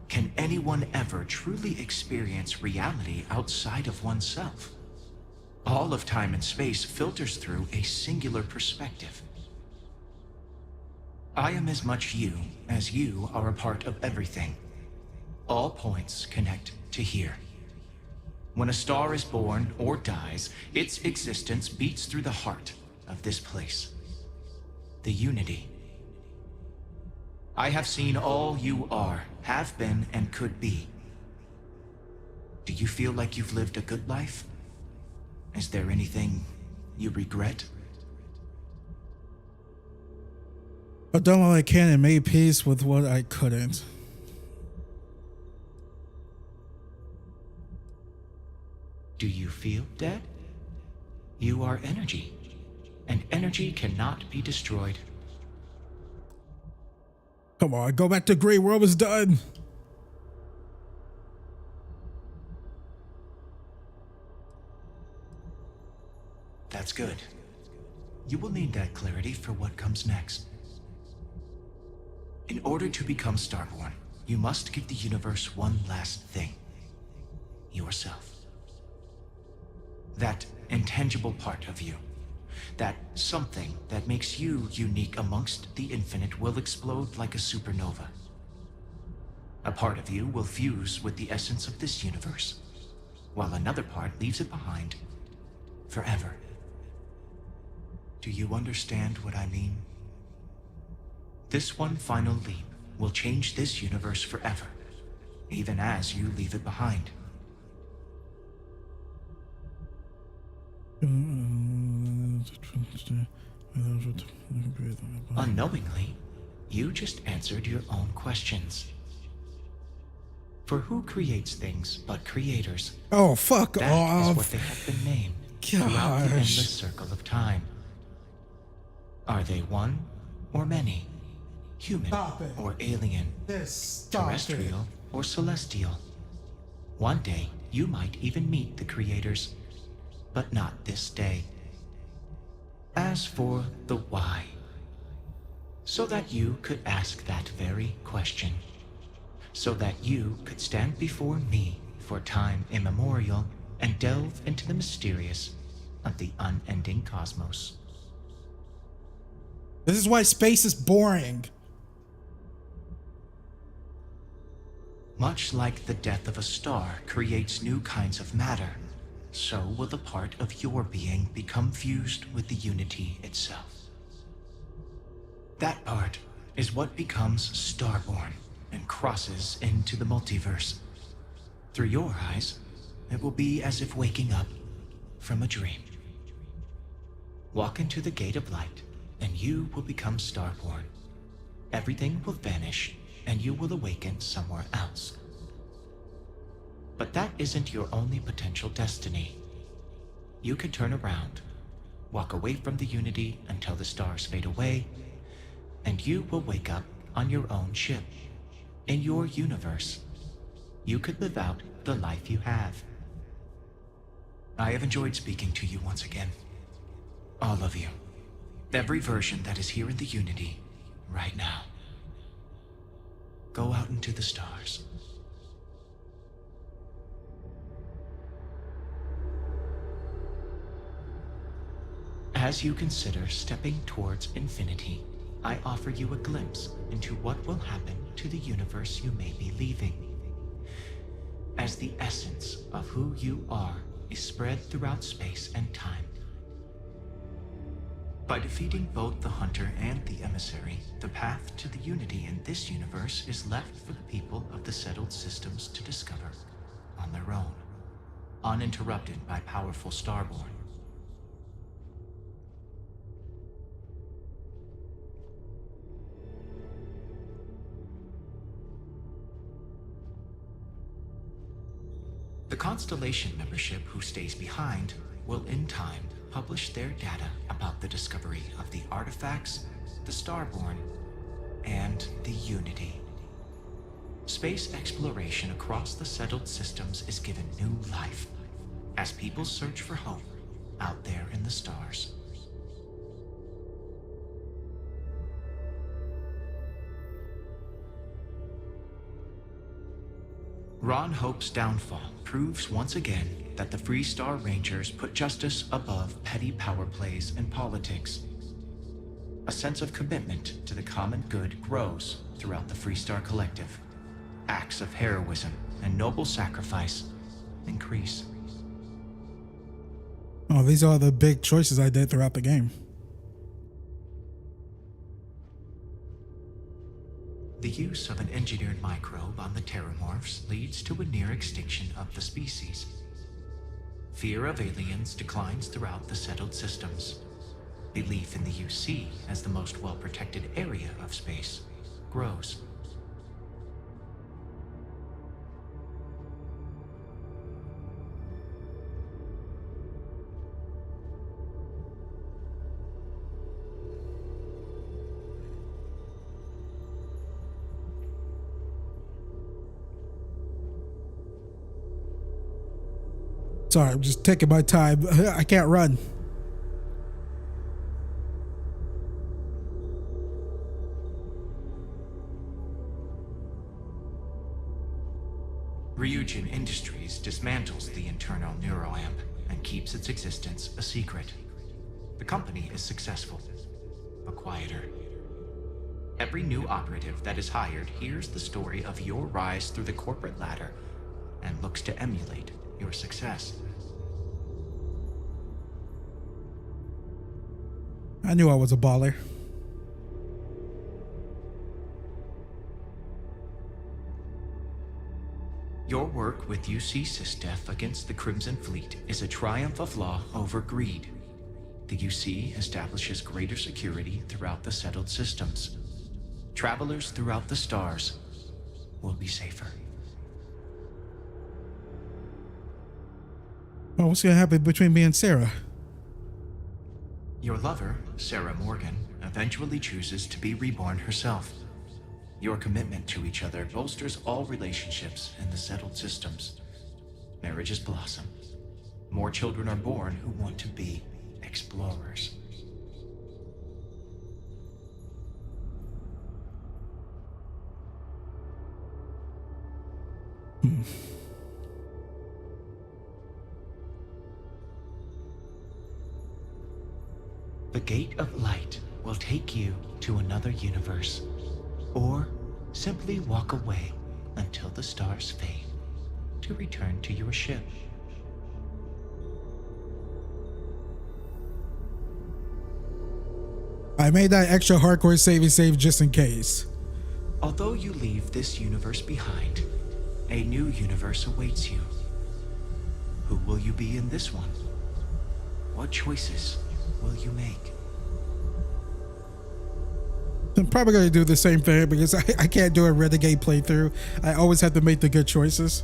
Can anyone ever truly experience reality outside of oneself? All of time and space filters through a singular perspective. I am as much you as you are a part of everything. All points connect to here. When a star is born or dies, its existence beats through the heart of this place. The unity. I have seen all you are, have been, and could be. Do you feel like you've lived a good life? Is there anything you regret? I've done all I can and made peace with what I couldn't. Do you feel dead? You are energy, and energy cannot be destroyed. Come on, go back to Grey. We're almost done. That's good. You will need that clarity for what comes next. In order to become Starborn, you must give the universe one last thing. Yourself. That intangible part of you. That something that makes you unique amongst the infinite will explode like a supernova. A part of you will fuse with the essence of this universe, while another part leaves it behind forever. Do you understand what I mean? This one final leap will change this universe forever, even as you leave it behind. Unknowingly, you just answered your own questions. For who creates things but creators? Oh, fuck That off. is what they have been named throughout the endless Gosh. circle of time. Are they one or many? Human or alien? Terrestrial or celestial? One day, you might even meet the creators, but not this day. As for the why, so that you could ask that very question, so that you could stand before me for time immemorial and delve into the mysterious of the unending cosmos. This is why space is boring. Much like the death of a star creates new kinds of matter, so will the part of your being become fused with the unity itself. That part is what becomes starborn and crosses into the multiverse. Through your eyes, it will be as if waking up from a dream. Walk into the gate of light, and you will become starborn. Everything will vanish, and you will awaken somewhere else. But that isn't your only potential destiny. You could turn around, walk away from the unity until the stars fade away, and you will wake up on your own ship, in your universe. You could live out the life you have. I have enjoyed speaking to you once again. All of you. Every version that is here in the Unity, right now. Go out into the stars. As you consider stepping towards infinity, I offer you a glimpse into what will happen to the universe you may be leaving. As the essence of who you are is spread throughout space and time. By defeating both the hunter and the emissary, the path to the unity in this universe is left for the people of the settled systems to discover on their own, uninterrupted by powerful Starborn. The Constellation membership who stays behind will in time publish their data about the discovery of the artifacts, the Starborn, and the Unity. Space exploration across the settled systems is given new life as people search for hope out there in the stars. Ron Hope's downfall proves once again that the Free Star Rangers put justice above petty power plays and politics. A sense of commitment to the common good grows throughout the Free Star Collective. Acts of heroism and noble sacrifice increase. Oh, these are the big choices I did throughout the game. The use of an engineered microbe on the Terramorphs leads to a near extinction of the species. Fear of aliens declines throughout the settled systems. Belief in the UC as the most well-protected area of space grows. Sorry, I'm just taking my time. I can't run. Ryujin Industries dismantles the internal neuroamp and keeps its existence a secret. The company is successful, but quieter. Every new operative that is hired hears the story of your rise through the corporate ladder and looks to emulate your success. I knew I was a baller. Your work with UC SysDef against the Crimson Fleet is a triumph of law over greed. The UC establishes greater security throughout the settled systems. Travelers throughout the stars will be safer. Oh, what's gonna happen between me and Sarah? Your lover, Sarah Morgan, eventually chooses to be reborn herself. Your commitment to each other bolsters all relationships in the settled systems. Marriages blossom. More children are born who want to be explorers. The Gate of Light will take you to another universe, or simply walk away until the stars fade to return to your ship. I made that extra hardcore save just in case. Although you leave this universe behind, a new universe awaits you. Who will you be in this one? What choices will you make? I'm probably going to do the same thing because I can't do a Renegade playthrough. I always have to make the good choices.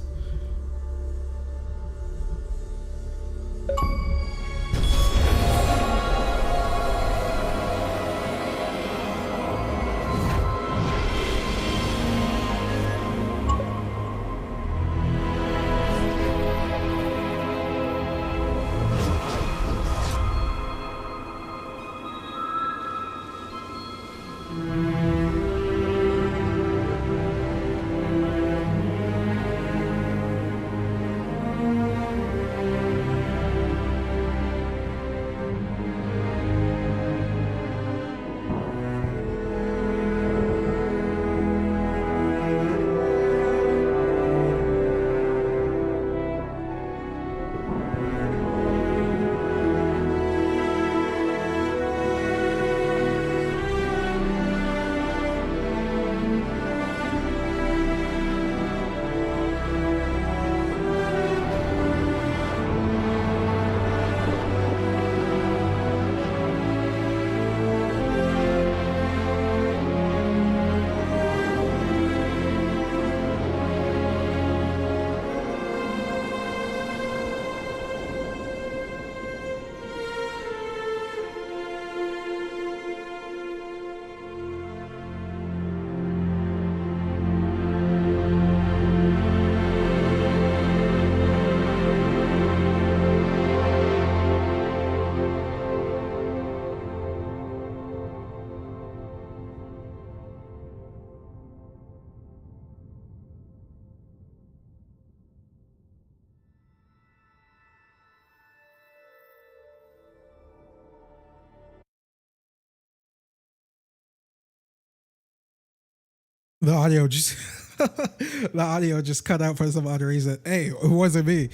The audio just the audio just cut out for some odd reason. Hey, it wasn't me.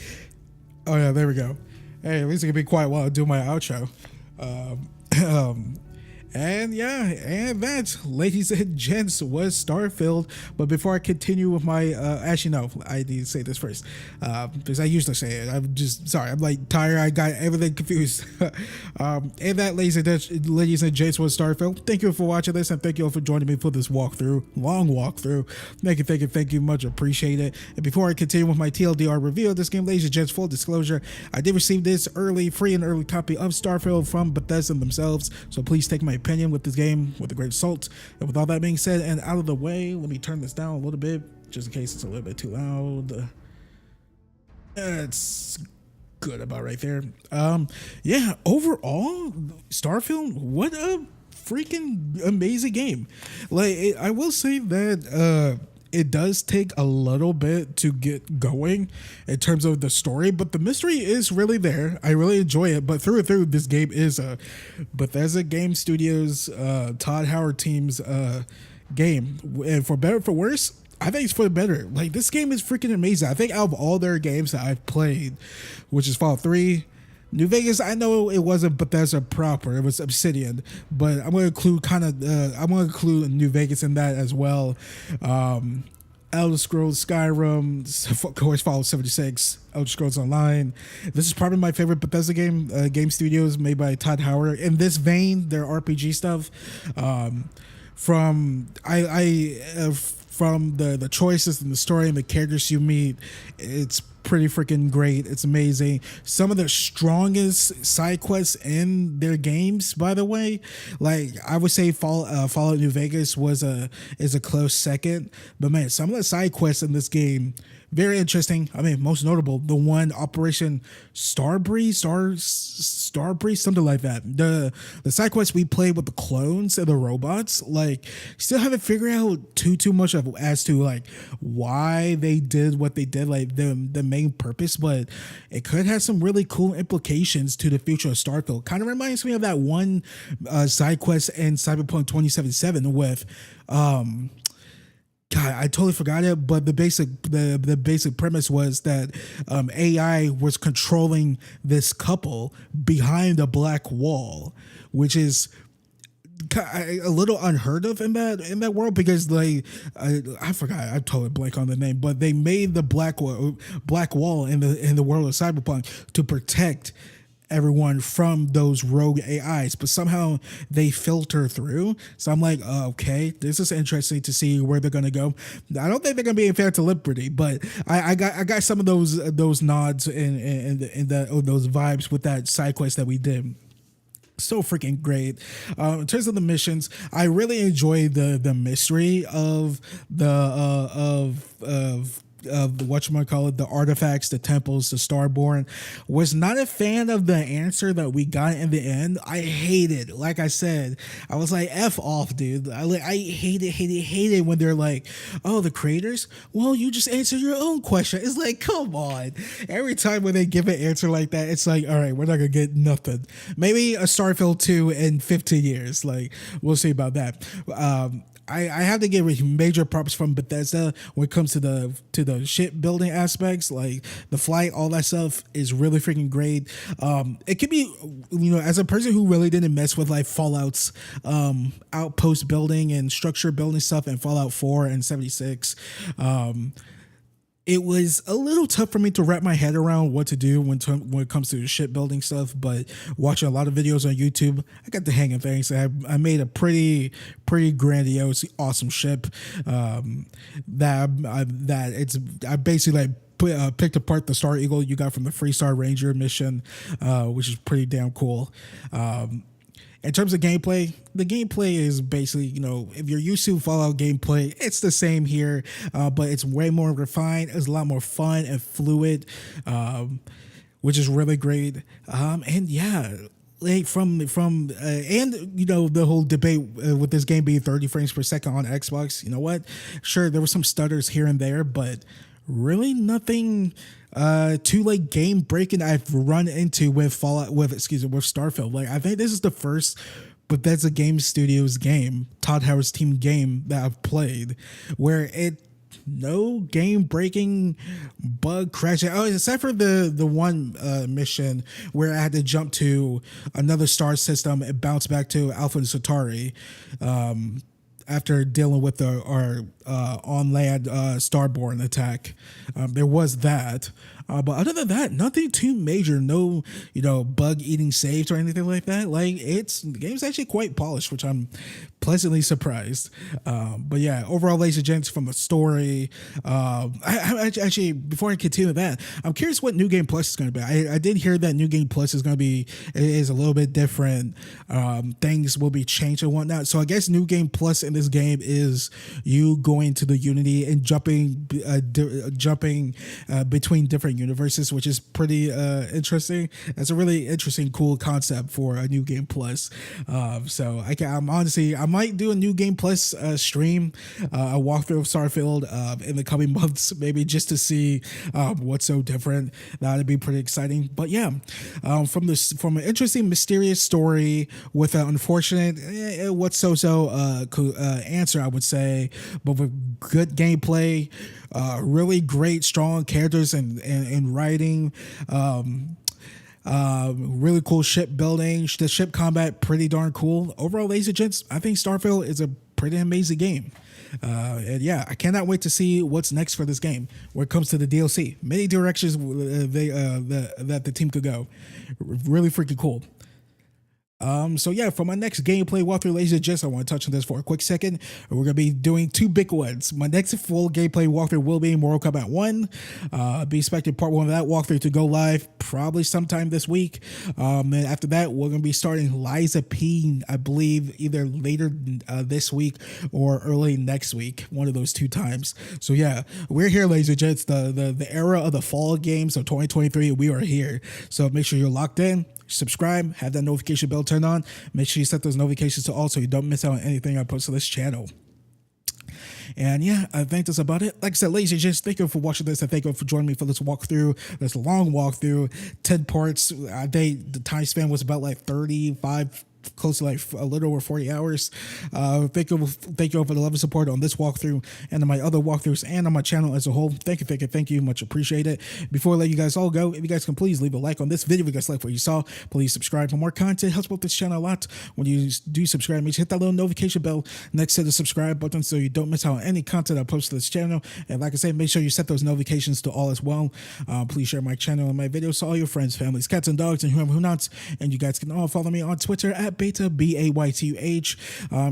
Oh yeah, there we go. Hey, at least it can be quiet while I do my outro. And yeah, and that, ladies and gents, was Starfield. But before I continue with my, actually no, I need to say this first, because I usually say it. I'm just sorry. I'm like tired. I got everything confused. And that, ladies and gents, was Starfield. Thank you for watching this, and thank you all for joining me for this walkthrough, long walkthrough. Thank you, much appreciated. And before I continue with my TLDR review of this game, ladies and gents, full disclosure, I did receive this free and early copy of Starfield from Bethesda themselves. So please take my opinion with this game with a grain of salt. And with all that being said and out of the way, let me turn this down a little bit just in case it's a little bit too loud. It's good about right there. Yeah, overall, Starfield, what a freaking amazing game. Like, I will say that it does take a little bit to get going in terms of the story, but the mystery is really there. I really enjoy it, but through and through, this game is a Bethesda Game Studios, Todd Howard team's game. And for better or for worse, I think it's for the better. Like, this game is freaking amazing. I think out of all their games that I've played, which is Fallout 3, New Vegas, I know it wasn't Bethesda proper, it was Obsidian, but I'm going to include I'm going to include New Vegas in that as well. Elder Scrolls Skyrim, of course, Fallout 76, Elder Scrolls Online. This is probably my favorite Bethesda game. Game Studios, made by Todd Howard. In this vein, their RPG stuff, from the choices and the story and the characters you meet, it's pretty freaking great. It's amazing. Some of the strongest side quests in their games, by the way. Like, I would say Fallout New Vegas is a close second, but man, some of the side quests in this game, very interesting. I mean, most notable, the one Operation Starbreeze, something like that. The side quests we played with the clones and the robots, like, still haven't figured out too much of as to like why they did what they did, like the main purpose, but it could have some really cool implications to the future of Starfield. Kind of reminds me of that one side quest in Cyberpunk 2077 with God, I totally forgot it, but the basic premise was that AI was controlling this couple behind a black wall, which is a little unheard of in that world, because I forgot, I totally blank on the name, but they made the black wall in the world of Cyberpunk to protect everyone from those rogue AIs, but somehow they filter through. So I'm like, okay, this is interesting to see where they're gonna go. I don't think they're gonna be fair to Liberty, but I got some of those nods and those vibes with that side quest that we did. So freaking great. In terms of the missions, I really enjoy the mystery of whatchamacallit, the artifacts, the temples, the Starborn. Was not a fan of the answer that we got in the end. I hated, like I said, I was like, F off, dude. I hate it when they're like, oh, the creators? Well, you just answer your own question. It's like, come on. Every time when they give an answer like that, it's like, all right, we're not gonna get nothing. Maybe a Starfield 2 in 15 years. Like, we'll see about that. I have to give major props from Bethesda when it comes to the shipbuilding aspects, like the flight, all that stuff is really freaking great. It could be, as a person who really didn't mess with like Fallout's outpost building and structure building stuff in Fallout 4 and 76, it was a little tough for me to wrap my head around what to do when it comes to shipbuilding stuff, but watching a lot of videos on YouTube, I got the hang of things. I made a pretty grandiose, awesome ship that I basically like picked apart the Star Eagle you got from the Freestar Ranger mission, which is pretty damn cool. In terms of gameplay, the gameplay is basically, if you're used to Fallout gameplay, it's the same here, but it's way more refined. It's a lot more fun and fluid, which is really great. And yeah, like from the whole debate with this game being 30 frames per second on Xbox. You know what? Sure, there were some stutters here and there, but really nothing too like game breaking I've run into with Starfield. Like, I think this is the first Bethesda Game Studios game, Todd Howard's team game, that I've played where no game breaking bug crashing. Oh, except for the one mission where I had to jump to another star system and bounce back to Alpha Centauri after dealing with our on-land Starborn attack. There was that. But other than that, nothing too major. No, bug-eating saves or anything like that. Like, the game's actually quite polished, which I'm pleasantly surprised. But yeah, overall, ladies and gents, from the story, I actually, before I continue that, I'm curious what New Game Plus is going to be. I did hear that New Game Plus is a little bit different. Things will be changed and whatnot. So I guess New Game Plus in this game is you going to the Unity and jumping between different universes, which is pretty interesting. That's a really interesting, cool concept for a New Game Plus. So I'm honestly, I might do a New Game Plus stream, a walkthrough of Starfield in the coming months, maybe just to see what's so different. That'd be pretty exciting. But yeah, from an interesting, mysterious story with an unfortunate, what's so answer, I would say, but with good gameplay, really great, strong characters and writing. Really cool ship building. The ship combat, pretty darn cool. Overall, ladies and gents, I think Starfield is a pretty amazing game. And yeah, I cannot wait to see what's next for this game when it comes to the DLC. Many directions that the team could go. Really freaking cool. So yeah, for my next gameplay walkthrough, ladies and gents, I want to touch on this for a quick second. We're going to be doing two big ones. My next full gameplay walkthrough will be Mortal Kombat 1. Be expecting part 1 of that walkthrough to go live probably sometime this week. And after that, we're going to be starting Liza P, I believe, either later this week or early next week. One of those two times. So yeah, we're here, ladies and gents. The era of the fall games of 2023, we are here. So make sure you're locked in. Subscribe, have that notification bell turned on. Make sure you set those notifications to all so you don't miss out on anything I post to this channel. And yeah, I think that's about it. Like I said, ladies and gents, thank you for watching this, and thank you for joining me for this walkthrough, this long walkthrough, 10 parts. I think the time span was about like 35, close to like a little over 40 hours. Thank you for the love and support on this walkthrough and on my other walkthroughs and on my channel as a whole. Thank you, much appreciated. Before I let you guys all go, if you guys can please leave a like on this video if you guys like what you saw. Please subscribe for more content. It helps out this channel a lot. When you do subscribe, make sure you hit that little notification bell next to the subscribe button so you don't miss out on any content I post to this channel. And like I said, make sure you set those notifications to all as well. Please share my channel and my videos to all your friends, families, cats and dogs, and whoever who not. And you guys can all follow me on Twitter at Baytuh, Baytuh.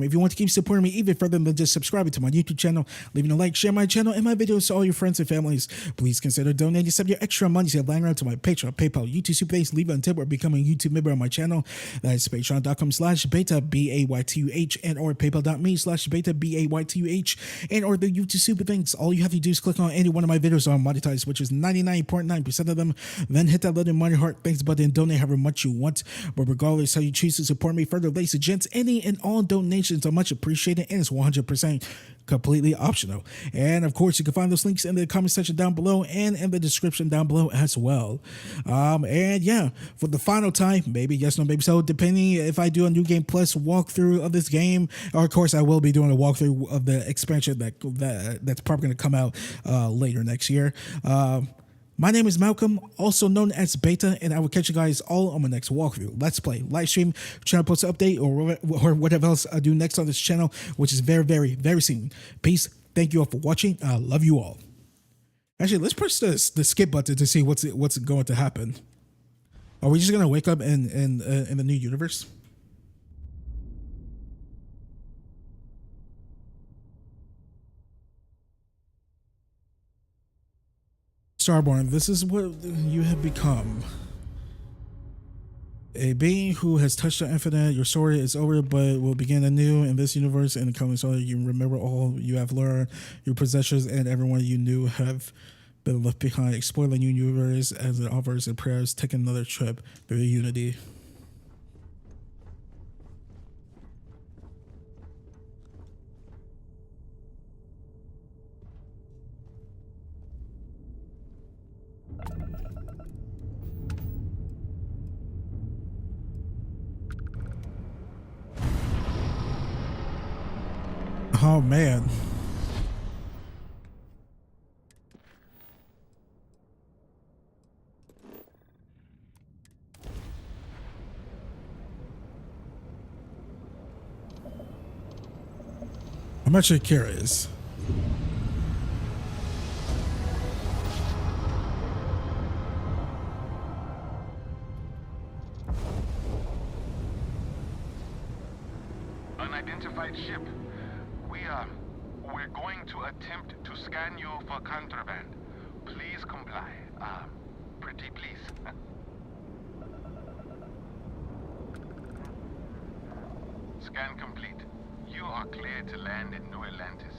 If you want to keep supporting me even further than just subscribing to my YouTube channel, leaving a like, share my channel and my videos to all your friends and families, please consider donating some of your extra money to lying around to my Patreon, PayPal, YouTube Super Thanks, leave a tip, or becoming a YouTube member on my channel. That's patreon.com/Baytuh, Baytuh, and or paypal.me/Baytuh, Baytuh, and or the YouTube Super Thanks. All you have to do is click on any one of my videos on monetized, which is 99.9% of them. Then hit that little money heart thanks button and donate however much you want. But regardless how you choose to support me further, ladies and gents, any and all donations are much appreciated, and it's 100% completely optional. And of course, you can find those links in the comment section down below and in the description down below as well. And yeah, for the final time, maybe yes, no, maybe so, depending if I do a New Game Plus walkthrough of this game, or of course I will be doing a walkthrough of the expansion that's probably going to come out later next year. My name is Malcolm, also known as Baytuh, and I will catch you guys all on my next walkthrough, Let's Play, live stream, channel post update, or whatever else I do next on this channel, which is very, very, very soon. Peace. Thank you all for watching. I love you all. Actually, let's press the skip button to see what's going to happen. Are we just gonna wake up in the new universe? Starborn, this is what you have become. A being who has touched the infinite. Your story is over, but will begin anew in this universe and the coming story. You remember all you have learned, your possessions, and everyone you knew have been left behind. Explore the new universe as it offers and prayers. Take another trip through unity. Oh man. I'm actually curious. Unidentified ship. We're going to attempt to scan you for contraband. Please comply. Pretty please. Scan complete. You are cleared to land in New Atlantis.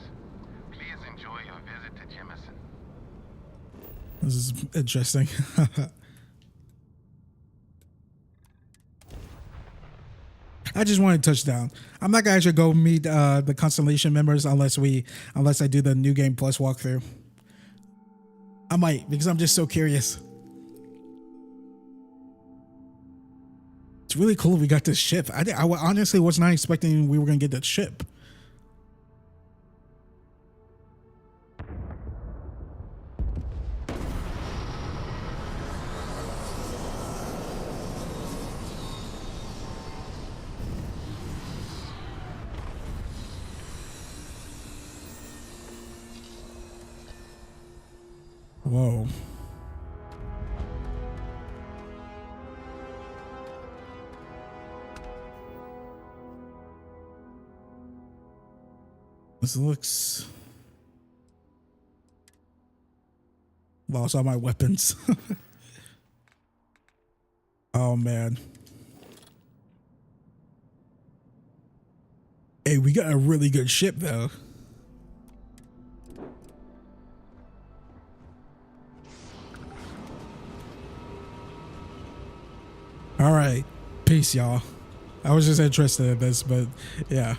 Please enjoy your visit to Jemison. This is interesting. I just want to touch down. I'm not gonna actually go meet the Constellation members unless I do the New Game Plus walkthrough. I might, because I'm just so curious. It's really cool we got this ship. I honestly was not expecting we were gonna get that ship. Whoa. This looks... Lost all my weapons. Oh, man. Hey, we got a really good ship, though. All right. Peace, y'all. I was just interested in this, but yeah.